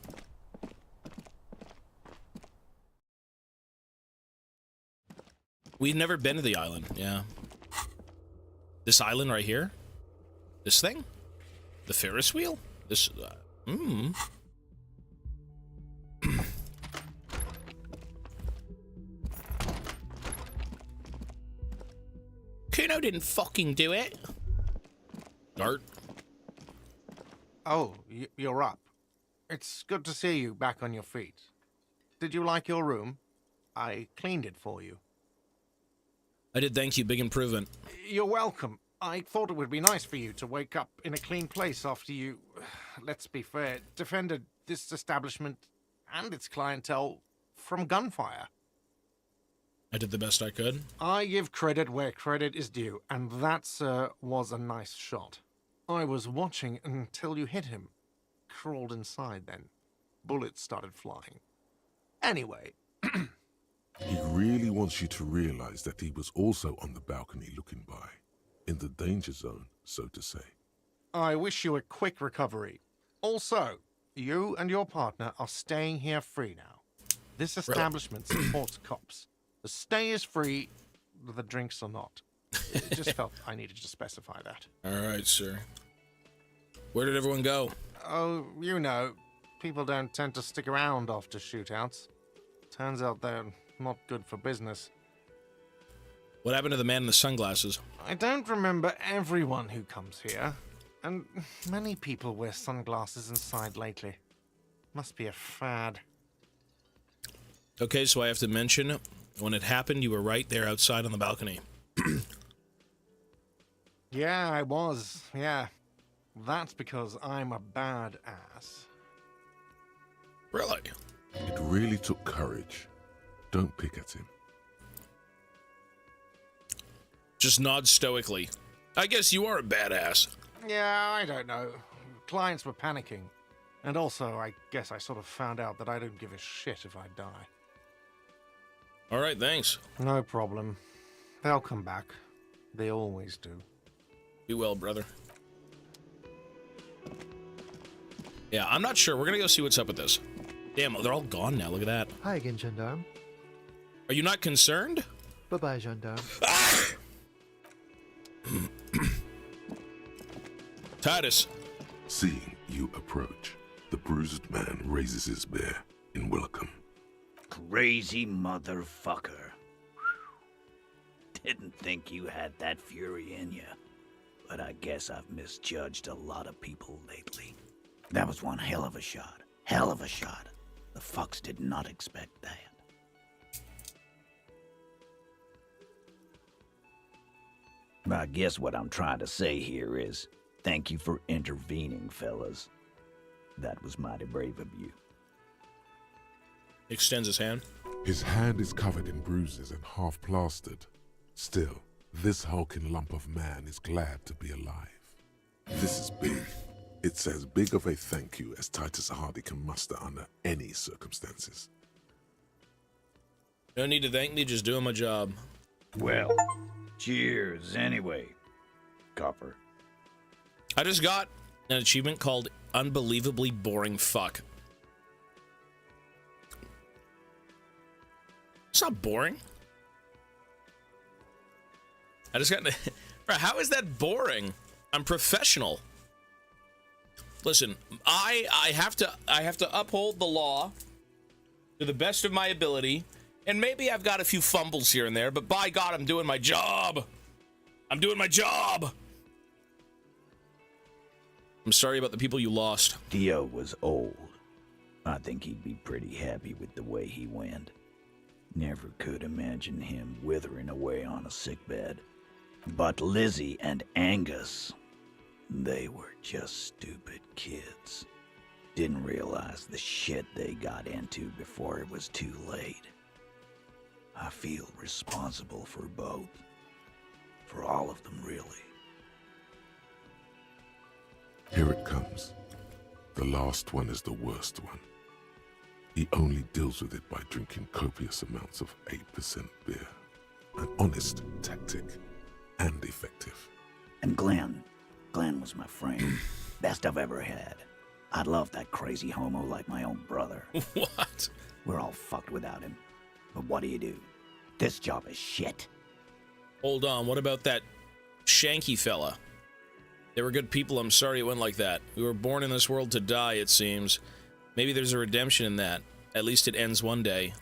We've never been to the island, yeah. This island right here? This thing? The Ferris wheel? This, Kuno didn't fucking do it. Dart. Oh, you're up. It's good to see you back on your feet. Did you like your room? I cleaned it for you. I did, thank you. Big improvement. You're welcome. I thought it would be nice for you to wake up in a clean place after you, let's be fair, defended this establishment and its clientele from gunfire. I did the best I could. I give credit where credit is due, and that, sir, was a nice shot. I was watching until you hit him. Crawled inside then. Bullets started flying. Anyway. He really wants you to realize that he was also on the balcony looking by. In the danger zone, so to say. I wish you a quick recovery. Also, you and your partner are staying here free now. This establishment supports cops. The stay is free, the drinks are not. It just felt I needed to specify that. All right, sir. Where did everyone go? Oh, you know, people don't tend to stick around after shootouts. Turns out they're not good for business. What happened to the man in the sunglasses? I don't remember everyone who comes here, and many people wear sunglasses inside lately. Must be a fad. Okay, so I have to mention, when it happened, you were right there outside on the balcony. Yeah, I was, yeah. That's because I'm a badass. Really? It really took courage. Don't pick at him. Just nod stoically. I guess you are a badass. Yeah, I don't know. Clients were panicking. And also, I guess I sort of found out that I don't give a shit if I die. All right, thanks. No problem. They'll come back. They always do. Be well, brother. Yeah, I'm not sure. We're gonna go see what's up with this. Damn, they're all gone now. Look at that. Hi again, gendarme. Are you not concerned? Bye-bye, gendarme. Titus. Seeing you approach, the bruised man raises his bear in welcome. Crazy motherfucker. Didn't think you had that fury in you. But I guess I've misjudged a lot of people lately. That was one hell of a shot. Hell of a shot. The fucks did not expect that. I guess what I'm trying to say here is, thank you for intervening, fellas. That was mighty brave of you. He extends his hand. His hand is covered in bruises and half plastered. Still, this hulking lump of man is glad to be alive. This is big. It's as big of a thank you as Titus Hardy can muster under any circumstances. No need to thank me, just doing my job. Well, cheers anyway, Copper. I just got an achievement called Unbelievably Boring Fuck. It's not boring. I just got... Bro, how is that boring? I'm professional. Listen, I have to uphold the law to the best of my ability, and maybe I've got a few fumbles here and there, but by God, I'm doing my job. I'm doing my job. I'm sorry about the people you lost. Dio was old. I think he'd be pretty happy with the way he went. Never could imagine him withering away on a sickbed. But Lizzie and Angus, they were just stupid kids. Didn't realize the shit they got into before it was too late. I feel responsible for both. For all of them, really. Here it comes. The last one is the worst one. He only deals with it by drinking copious amounts of 8% beer. An honest tactic, and effective. And Glenn was my friend. Best I've ever had. I'd love that crazy homo like my own brother. What? We're all fucked without him. But what do? This job is shit. Hold on, what about that Shanky fella? They were good people, I'm sorry it went like that. We were born in this world to die, it seems. Maybe there's a redemption in that. At least it ends one day.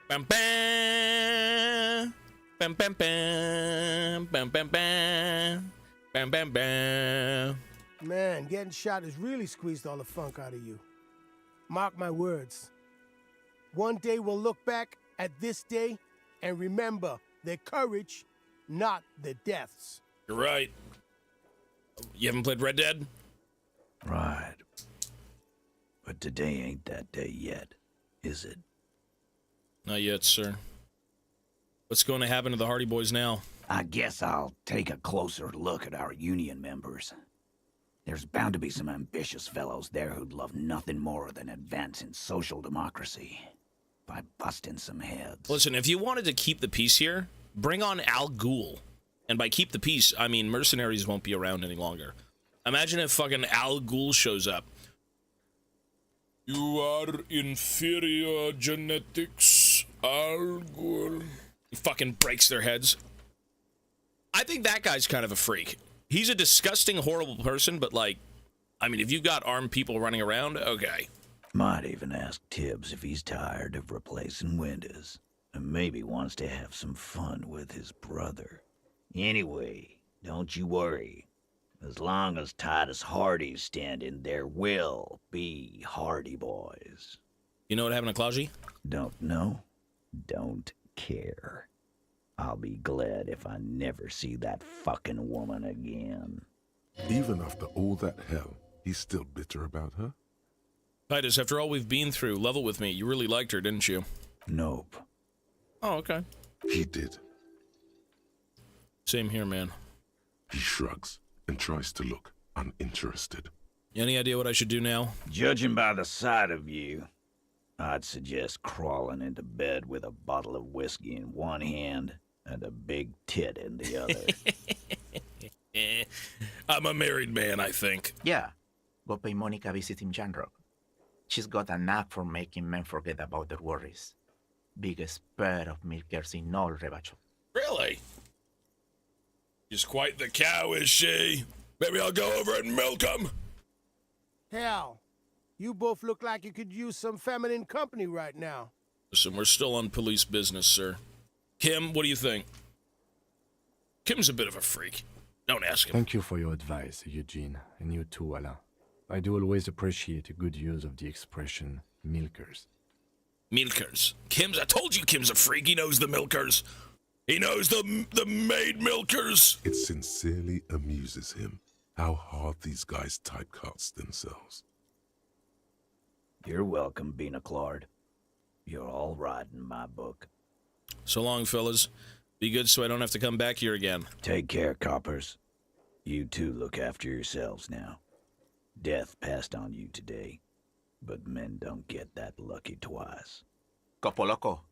Bam bam! Bam bam bam! Bam bam bam! Bam bam bam! Man, getting shot has really squeezed all the funk out of you. Mark my words. One day we'll look back at this day and remember their courage, not their deaths. You're right. You haven't played Red Dead? Right. But today ain't that day yet, is it? Not yet, sir. What's going to happen to the Hardy Boys now? I guess I'll take a closer look at our union members. There's bound to be some ambitious fellows there who'd love nothing more than advancing social democracy by busting some heads. Listen, if you wanted to keep the peace here, bring on Al Ghul. And by keep the peace, I mean mercenaries won't be around any longer. Imagine if fucking Al Ghul shows up. You are inferior genetics, Al Ghul. He fucking breaks their heads. I think that guy's kind of a freak. He's a disgusting, horrible person, but like, I mean, if you've got armed people running around, okay. Might even ask Tibbs if he's tired of replacing windows, and maybe wants to have some fun with his brother. Anyway, don't you worry. As long as Titus Hardy's standing, there will be Hardy Boys. You know what happened to Clougy? Don't know. Don't care. I'll be glad if I never see that fucking woman again. Even after all that hell, he's still bitter about her? Titus, after all we've been through, level with me. You really liked her, didn't you? Nope. Oh, okay. He did. Same here, man. He shrugs and tries to look uninterested. Any idea what I should do now? Judging by the sight of you, I'd suggest crawling into bed with a bottle of whiskey in one hand and a big tit in the other. I'm a married man, I think. Yeah. Go pay Monica a visit in Janrock. She's got a knack for making men forget about their worries. Biggest pair of milkers in all Rebacho. Really? She's quite the cow, is she? Maybe I'll go over and milk 'em. Hell, you both look like you could use some feminine company right now. Listen, we're still on police business, sir. Kim, what do you think? Kim's a bit of a freak. Don't ask him. Thank you for your advice, Eugene, and you too, Alain. I do always appreciate a good use of the expression milkers. Milkers. I told you Kim's a freak. He knows the milkers. He knows the maid milkers. It sincerely amuses him how hard these guys typecast themselves. You're welcome, Bina Claude. You're all right in my book. So long, fellas. Be good so I don't have to come back here again. Take care, coppers. You two look after yourselves now. Death passed on you today, but men don't get that lucky twice. Copo loco.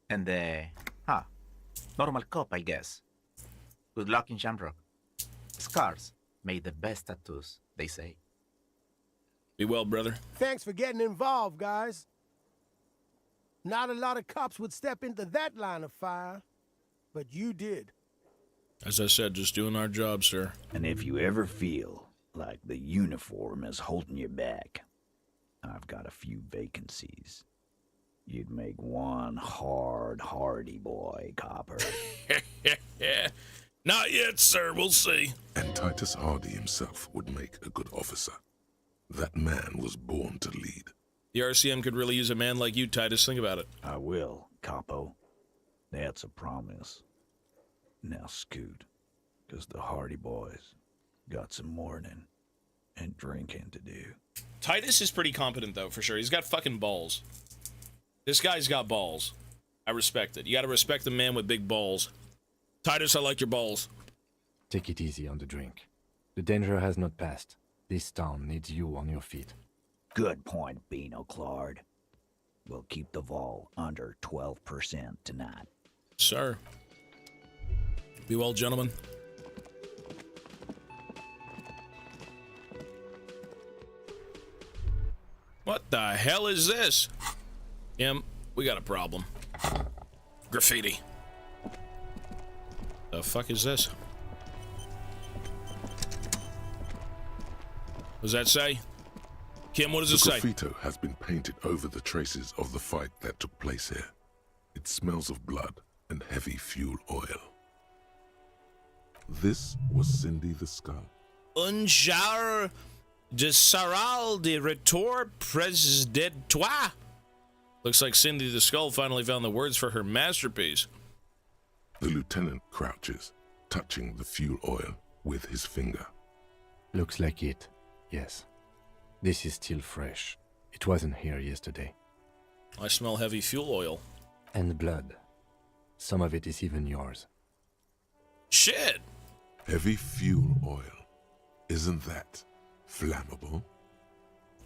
And normal cop, I guess. Good luck in Shamrock. Scars made the best tattoos, they say. Be well, brother. Thanks for getting involved, guys. Not a lot of cops would step into that line of fire, but you did. As I said, just doing our job, sir. And if you ever feel like the uniform is holding you back, I've got a few vacancies. You'd make one hardy boy, copper. Not yet, sir. We'll see. And Titus Hardy himself would make a good officer. That man was born to lead. The RCM could really use a man like you, Titus. Think about it. I will, capo. That's a promise. Now scoot, because the Hardy Boys got some mourning and drinking to do. Titus is pretty competent, though, for sure. He's got fucking balls. This guy's got balls. I respect it. You gotta respect the man with big balls. Titus, I like your balls. Take it easy on the drink. The danger has not passed. This town needs you on your feet. Good point, Beano Claude. We'll keep the vol under 12% tonight. Sir. Be well, gentlemen. What the hell is this? We got a problem. Graffiti. The fuck is this? What does that say? Kim, what does it say? The graffito has been painted over the traces of the fight that took place here. It smells of blood and heavy fuel oil. This was Cindy the Skull. Un genre de Saral de retour présidetois. Looks like Cindy the Skull finally found the words for her masterpiece. The lieutenant crouches, touching the fuel oil with his finger. Looks like it, yes. This is still fresh. It wasn't here yesterday. I smell heavy fuel oil. And blood. Some of it is even yours. Shit! Heavy fuel oil. Isn't that flammable?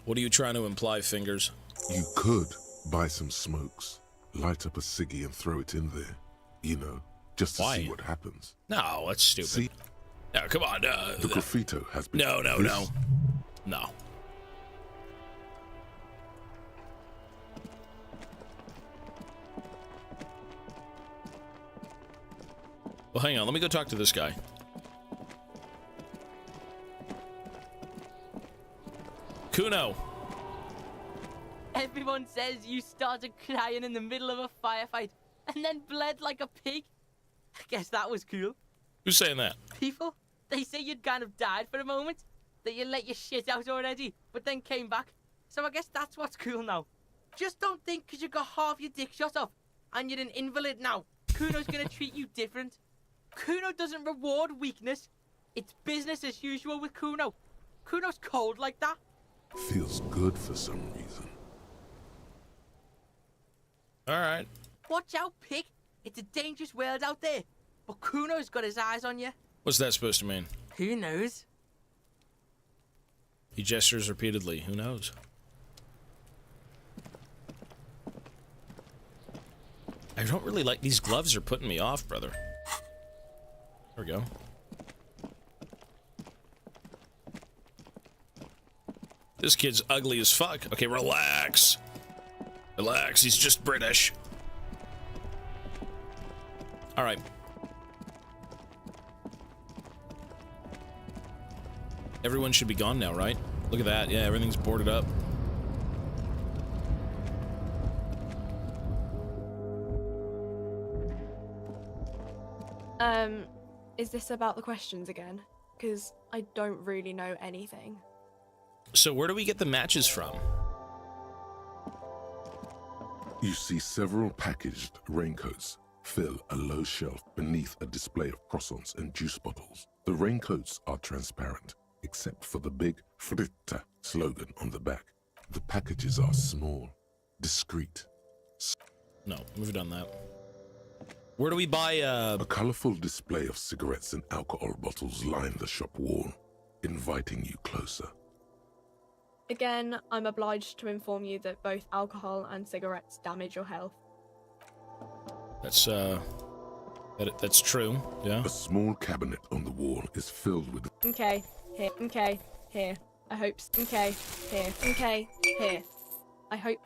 What are you trying to imply, Fingers? You could buy some smokes, light up a ciggy and throw it in there. You know, just to see what happens. No, that's stupid. See? No, come on. The graffito has been... No. No. Well, hang on. Let me go talk to this guy. Kuno. Everyone says you started crying in the middle of a firefight and then bled like a pig. I guess that was cool. Who's saying that? People, they say you'd kind of died for a moment, that you let your shit out already, but then came back. So I guess that's what's cool now. Just don't think because you got half your dick shot off and you're an invalid now, Kuno's gonna treat you different. Kuno doesn't reward weakness. It's business as usual with Kuno. Kuno's cold like that. Feels good for some reason. Alright. Watch out, pig. It's a dangerous world out there. But Kuno's got his eyes on you. What's that supposed to mean? Who knows? He gestures repeatedly. Who knows? I don't really like these gloves. Are putting me off, brother. There we go. This kid's ugly as fuck. Okay, relax. Relax, he's just British. Alright. Everyone should be gone now, right? Look at that. Yeah, everything's boarded up. Is this about the questions again? Because I don't really know anything. So where do we get the matches from? You see several packaged raincoats fill a low shelf beneath a display of croissants and juice bottles. The raincoats are transparent, except for the big Fritta slogan on the back. The packages are small, discreet. No, we've done that. Where do we buy, A colorful display of cigarettes and alcohol bottles line the shop wall, inviting you closer. Again, I'm obliged to inform you that both alcohol and cigarettes damage your health. That's true, yeah. A small cabinet on the wall is filled with... Okay, here, okay, here. I hope, okay, here, okay, here. I hope...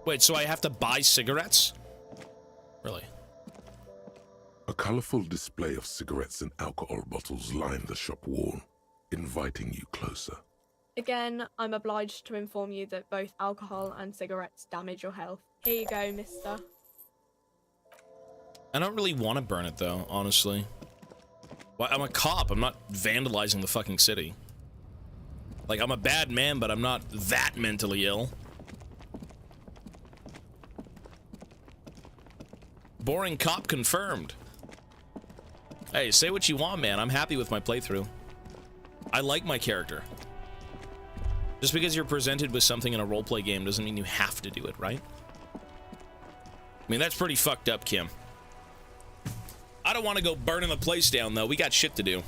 Wait, so I have to buy cigarettes? Really? A colorful display of cigarettes and alcohol bottles line the shop wall, inviting you closer. Again, I'm obliged to inform you that both alcohol and cigarettes damage your health. Here you go, mister. I don't really want to burn it, though, honestly. Well, I'm a cop. I'm not vandalizing the fucking city. Like, I'm a bad man, but I'm not that mentally ill. Boring cop confirmed. Hey, say what you want, man. I'm happy with my playthrough. I like my character. Just because you're presented with something in a roleplay game doesn't mean you have to do it, right? I mean, that's pretty fucked up, Kim. I don't want to go burning the place down, though. We got shit to do.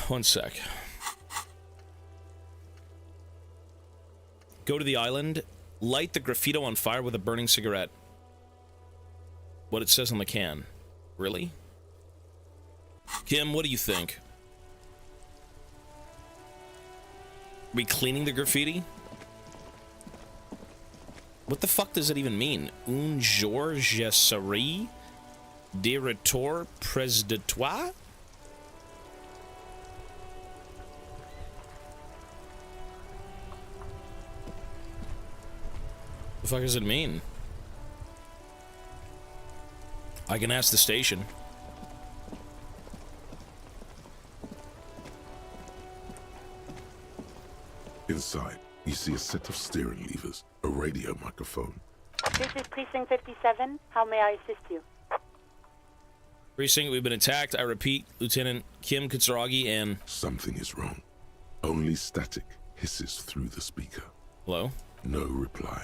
One sec. Go to the island. Light the graffito on fire with a burning cigarette. What it says on the can. Really? Kim, what do you think? Are we cleaning the graffiti? What the fuck does it even mean? Un jour je serai de retour près de toi? The fuck does it mean? I can ask the station. Inside, you see a set of steering levers, a radio microphone. This is Precinct 57. How may I assist you? Precinct, we've been attacked. I repeat, Lieutenant Kim Kitsuragi and... Something is wrong. Only static hisses through the speaker. Hello? No reply.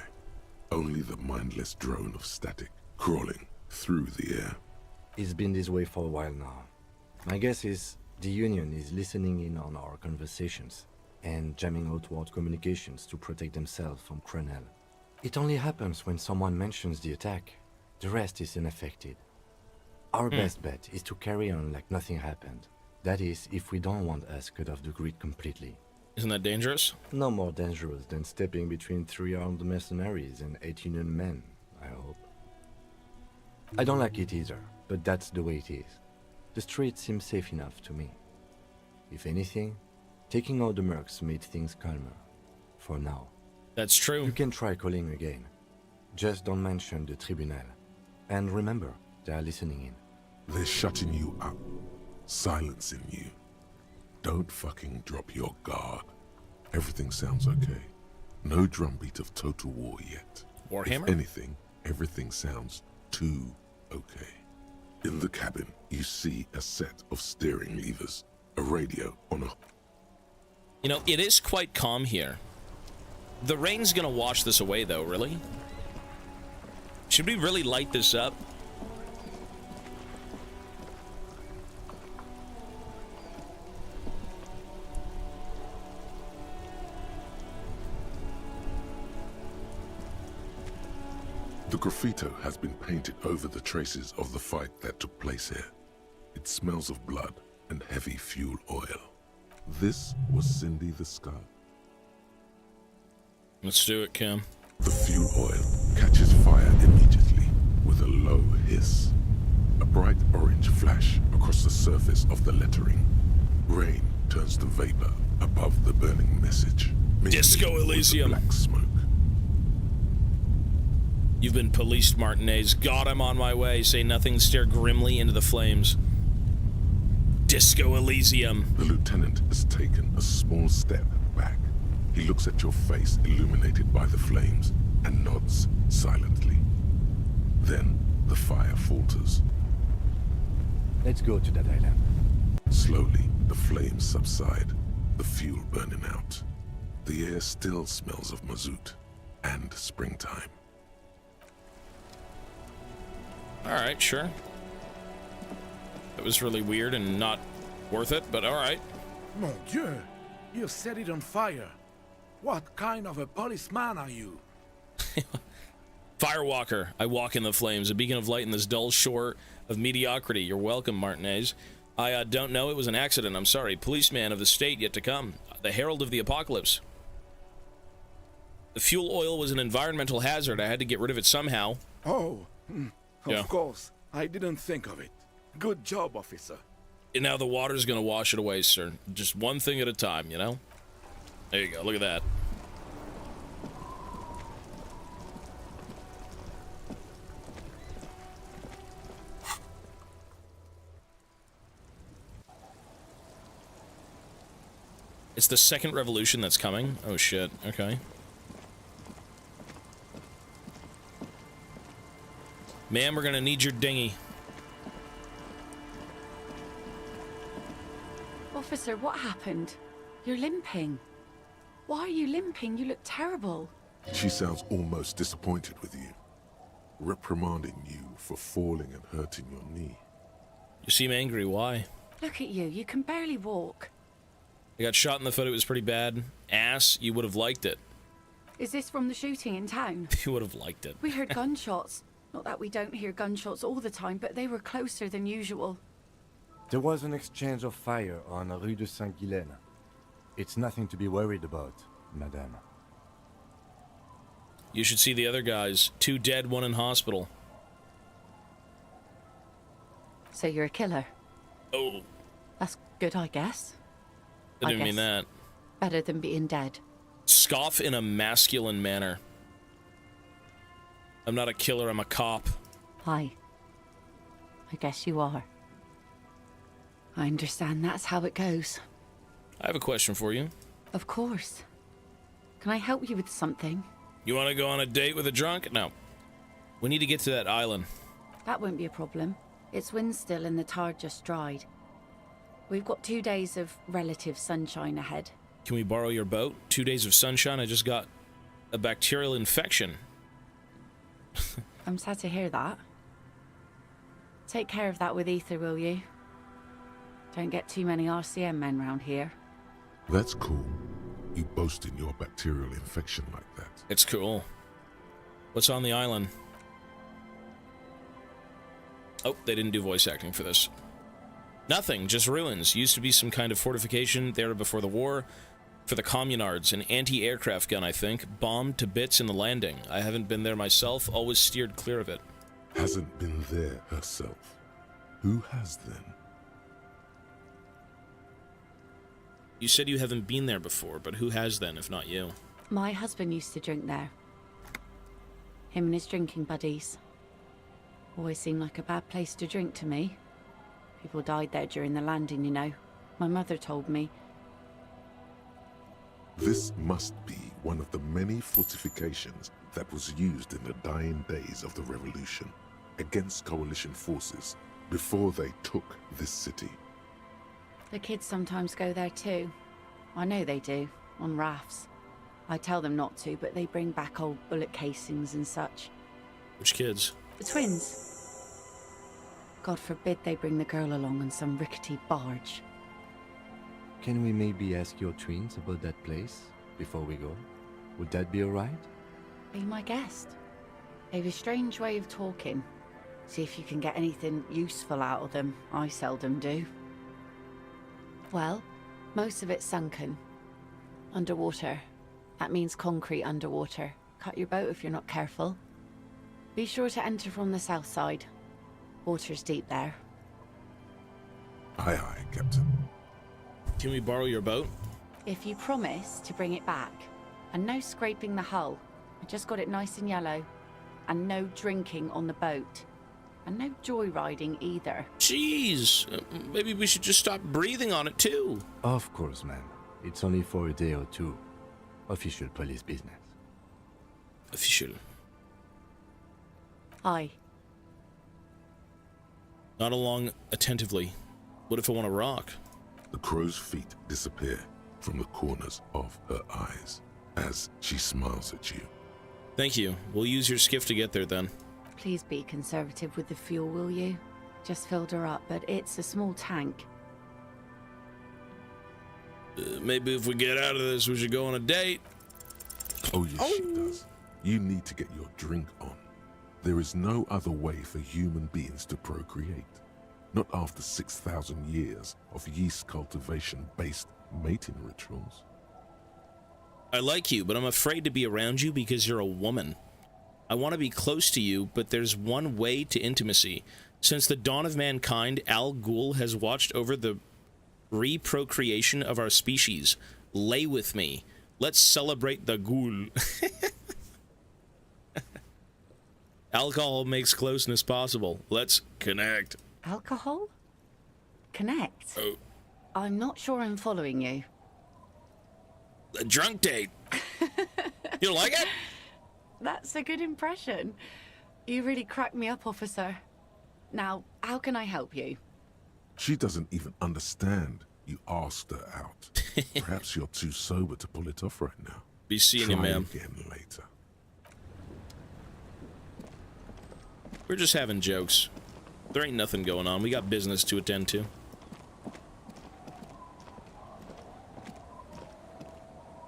Only the mindless drone of static crawling through the air. It's been this way for a while now. My guess is the Union is listening in on our conversations and jamming outward communications to protect themselves from Crenel. It only happens when someone mentions the attack. The rest is unaffected. Our best bet is to carry on like nothing happened. That is, if we don't want us cut off the grid completely. Isn't that dangerous? No more dangerous than stepping between 3 armed mercenaries and 8 Union men, I hope. I don't like it either, but that's the way it is. The street seems safe enough to me. If anything, taking out the mercs made things calmer. For now. That's true. You can try calling again. Just don't mention the tribunal. And remember, they are listening in. They're shutting you up. Silencing you. Don't fucking drop your guard. Everything sounds okay. No drumbeat of total war yet. Warhammer? If anything, everything sounds too okay. In the cabin, you see a set of steering levers, a radio on a... You know, it is quite calm here. The rain's gonna wash this away, though, really? Should we really light this up? The graffito has been painted over the traces of the fight that took place here. It smells of blood and heavy fuel oil. This was Cindy the Scar. Let's do it, Kim. The fuel oil catches fire immediately with a low hiss. A bright orange flash across the surface of the lettering. Rain turns to vapor above the burning message. Disco Elysium. Black smoke. You've been policed, Martinez. God, I'm on my way. Say nothing, stare grimly into the flames. Disco Elysium. The lieutenant has taken a small step back. He looks at your face illuminated by the flames and nods silently. Then the fire falters. Let's go to that island. Slowly, the flames subside, the fuel burning out. The air still smells of mazout and springtime. Alright, sure. That was really weird and not worth it, but alright. Mon Dieu! You set it on fire. What kind of a policeman are you? Firewalker. I walk in the flames, a beacon of light in this dull shore of mediocrity. You're welcome, Martinez. I don't know. It was an accident. I'm sorry. Policeman of the state yet to come. The herald of the apocalypse. The fuel oil was an environmental hazard. I had to get rid of it somehow. Oh, Yeah. of course. I didn't think of it. Good job, officer. And now the water's gonna wash it away, sir. Just one thing at a time, you know? There you go. Look at that. It's the second revolution that's coming. Oh shit. Okay. Ma'am, we're gonna need your dinghy. Officer, what happened? You're limping. Why are you limping? You look terrible. She sounds almost disappointed with you, reprimanding you for falling and hurting your knee. You seem angry. Why? Look at you. You can barely walk. I got shot in the foot. It was pretty bad. Ass, you would have liked it. Is this from the shooting in town? You would have liked it. We heard gunshots. Not that we don't hear gunshots all the time, but they were closer than usual. There was an exchange of fire on Rue de Saint-Guylaine. It's nothing to be worried about, madame. You should see the other guys. 2 dead, 1 in hospital. So you're a killer? Oh. That's good, I guess. I didn't mean that. Better than being dead. Scoff in a masculine manner. I'm not a killer, I'm a cop. Hi. I guess you are. I understand that's how it goes. I have a question for you. Of course. Can I help you with something? You want to go on a date with a drunk? No. We need to get to that island. That won't be a problem. It's wind still and the tar just dried. We've got 2 days of relative sunshine ahead. Can we borrow your boat? 2 days of sunshine? I just got a bacterial infection. I'm sad to hear that. Take care of that with Ether, will you? Don't get too many RCM men round here. That's cool. You boasting your bacterial infection like that. It's cool. What's on the island? Oh, they didn't do voice acting for this. Nothing, just ruins. Used to be some kind of fortification there before the war. For the communards, an anti-aircraft gun, I think. Bombed to bits in the landing. I haven't been there myself, always steered clear of it. Hasn't been there herself. Who has then? You said you haven't been there before, but who has then, if not you? My husband used to drink there. Him and his drinking buddies. Always seemed like a bad place to drink to me. People died there during the landing, you know. My mother told me. This must be one of the many fortifications that was used in the dying days of the revolution against coalition forces before they took this city. The kids sometimes go there too. I know they do, on rafts. I tell them not to, but they bring back old bullet casings and such. Which kids? The twins. God forbid they bring the girl along on some rickety barge. Can we maybe ask your twins about that place before we go? Would that be alright? Be my guest. They've a strange way of talking. See if you can get anything useful out of them. I seldom do. Well, most of it's sunken. Underwater. That means concrete underwater. Cut your boat if you're not careful. Be sure to enter from the south side. Water's deep there. Aye, aye, Captain. Can we borrow your boat? If you promise to bring it back. And no scraping the hull. I just got it nice and yellow. And no drinking on the boat. And no joyriding either. Jeez, maybe we should just stop breathing on it too. Of course, ma'am. It's only for a day or two. Official police business. Official. Aye. Nod along attentively. What if I want to rock? The crow's feet disappear from the corners of her eyes as she smiles at you. Thank you. We'll use your skiff to get there then. Please be conservative with the fuel, will you? Just filled her up, but it's a small tank. Maybe if we get out of this, we should go on a date. Oh, yes, she does. You need to get your drink on. There is no other way for human beings to procreate. Not after 6,000 years of yeast cultivation-based mating rituals. I like you, but I'm afraid to be around you because you're a woman. I want to be close to you, but there's one way to intimacy. Since the dawn of mankind, Al Ghul has watched over the reprocreation of our species. Lay with me. Let's celebrate the Ghul. Alcohol makes closeness possible. Let's connect. Alcohol? Connect? Oh. I'm not sure I'm following you. A drunk date. You like it? That's a good impression. You really cracked me up, officer. Now, how can I help you? She doesn't even understand you asked her out. Perhaps you're too sober to pull it off right now. Be seeing you, ma'am. Try again later. We're just having jokes. There ain't nothing going on. We got business to attend to.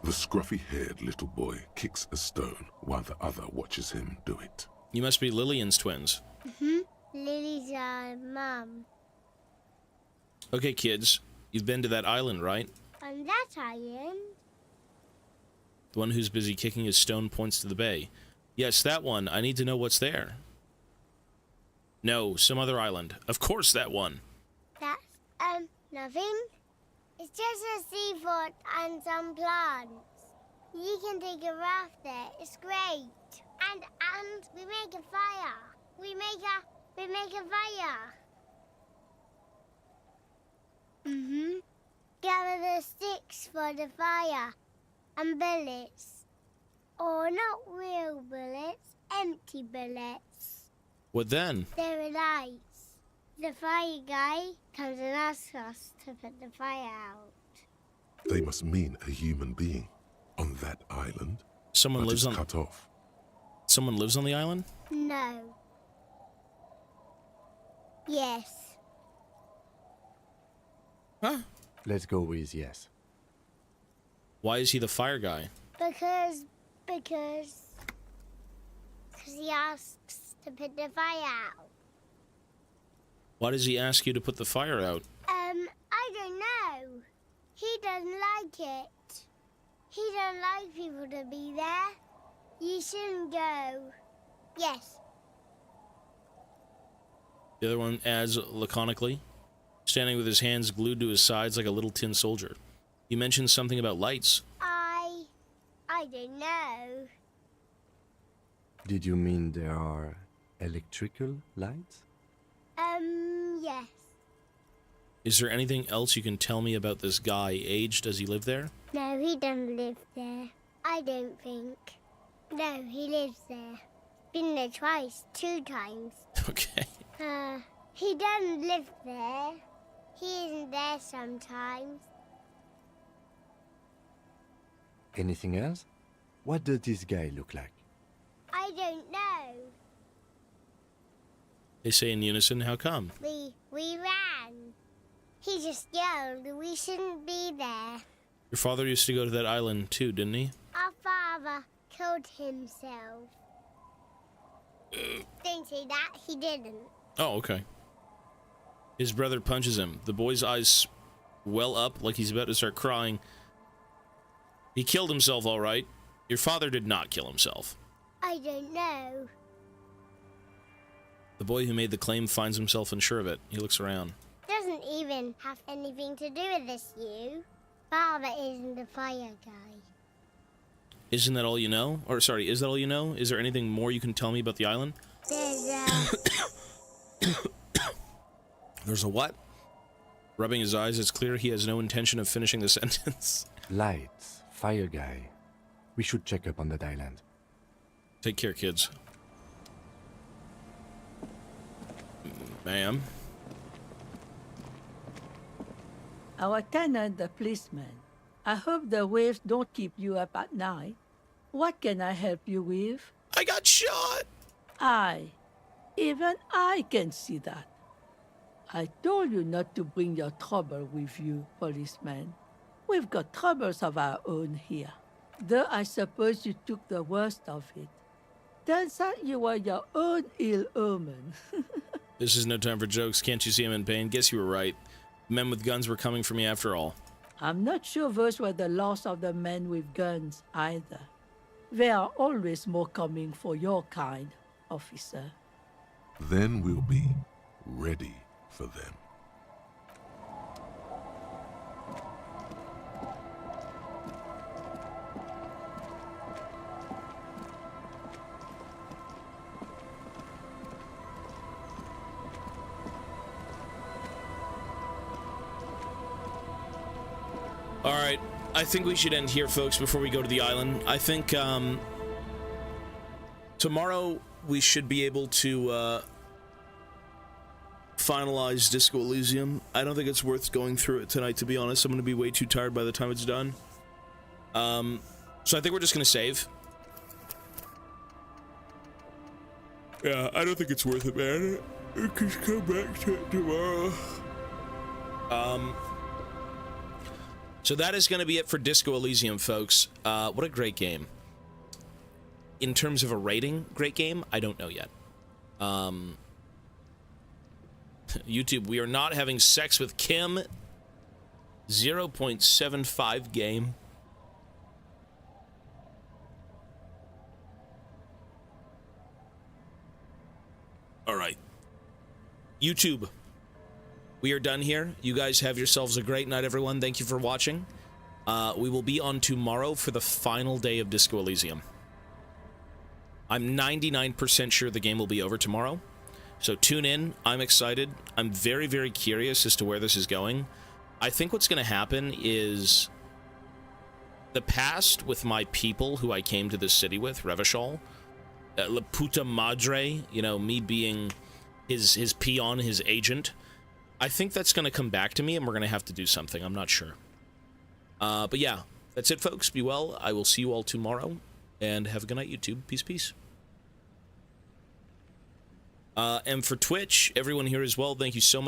The scruffy-haired little boy kicks a stone while the other watches him do it. You must be Lillian's twins. Mm-hmm. Lily's mum. Okay, kids. You've been to that island, right? On that island? The one who's busy kicking his stone points to the bay. Yes, that one. I need to know what's there. No, some other island. Of course, that one. That's, nothing. It's just a seafort and some plants. You can take a raft there. It's great. And we make a fire. We make a fire. Mm-hmm. Gather the sticks for the fire. And bullets. Or not real bullets, empty bullets. What then? They're lights. The fire guy comes and asks us to put the fire out. They must mean a human being on that island. Someone lives on... cut off. Someone lives on the island? No. Yes. Huh? Let's go with yes. Why is he the fire guy? Because he asks to put the fire out. Why does he ask you to put the fire out? I don't know. He doesn't like it. He don't like people to be there. You shouldn't go. Yes. The other one adds laconically, standing with his hands glued to his sides like a little tin soldier. You mentioned something about lights. I don't know. Did you mean there are electrical lights? Yes. Is there anything else you can tell me about this guy? Age, does he live there? No, he doesn't live there. I don't think. No, he lives there. Been there twice, 2 times. Okay. He doesn't live there. He isn't there sometimes. Anything else? What does this guy look like? I don't know. They say in unison, how come? We ran. He just yelled we shouldn't be there. Your father used to go to that island too, didn't he? Our father killed himself. Don't say that, he didn't. Oh, okay. His brother punches him. The boy's eyes well up like he's about to start crying. He killed himself, all right. Your father did not kill himself. I don't know. The boy who made the claim finds himself unsure of it. He looks around. Doesn't even have anything to do with this, you. Father isn't the fire guy. Isn't that all you know? Or, sorry, is that all you know? Is there anything more you can tell me about the island? There's a what? Rubbing his eyes, it's clear he has no intention of finishing the sentence. Lights, fire guy. We should check up on that island. Take care, kids. Ma'am? Our tenant, the policeman. I hope the waves don't keep you up at night. What can I help you with? I got shot! Even I can see that. I told you not to bring your trouble with you, policeman. We've got troubles of our own here. Though I suppose you took the worst of it. Turns out you were your own ill omen. This is no time for jokes. Can't you see I'm in pain? Guess you were right. Men with guns were coming for me after all. I'm not sure those were the last of the men with guns either. There are always more coming for your kind, officer. Then we'll be ready for them. Alright, I think we should end here, folks, before we go to the island. I think, tomorrow we should be able to, finalize Disco Elysium. I don't think it's worth going through it tonight, to be honest. I'm gonna be way too tired by the time it's done. So I think we're just gonna save. Yeah, I don't think it's worth it, man. You can come back to it tomorrow. So that is going to be it for Disco Elysium, folks. What a great game. In terms of a rating, great game? I don't know yet. YouTube, we are not having sex with Kim. 0.75 game. All right. YouTube, we are done here. You guys have yourselves a great night, everyone. Thank you for watching. We will be on tomorrow for the final day of Disco Elysium. I'm 99% sure the game will be over tomorrow. So tune in. I'm excited. I'm very, very curious as to where this is going. I think what's going to happen is the past with my people who I came to this city with, Revachol, La Puta Madre, you know, me being his peon, his agent. I think that's going to come back to me, and we're going to have to do something. I'm not sure. But yeah, that's it, folks. Be well. I will see you all tomorrow, and have a good night, YouTube. Peace, peace. And for Twitch, everyone here as well, thank you so much.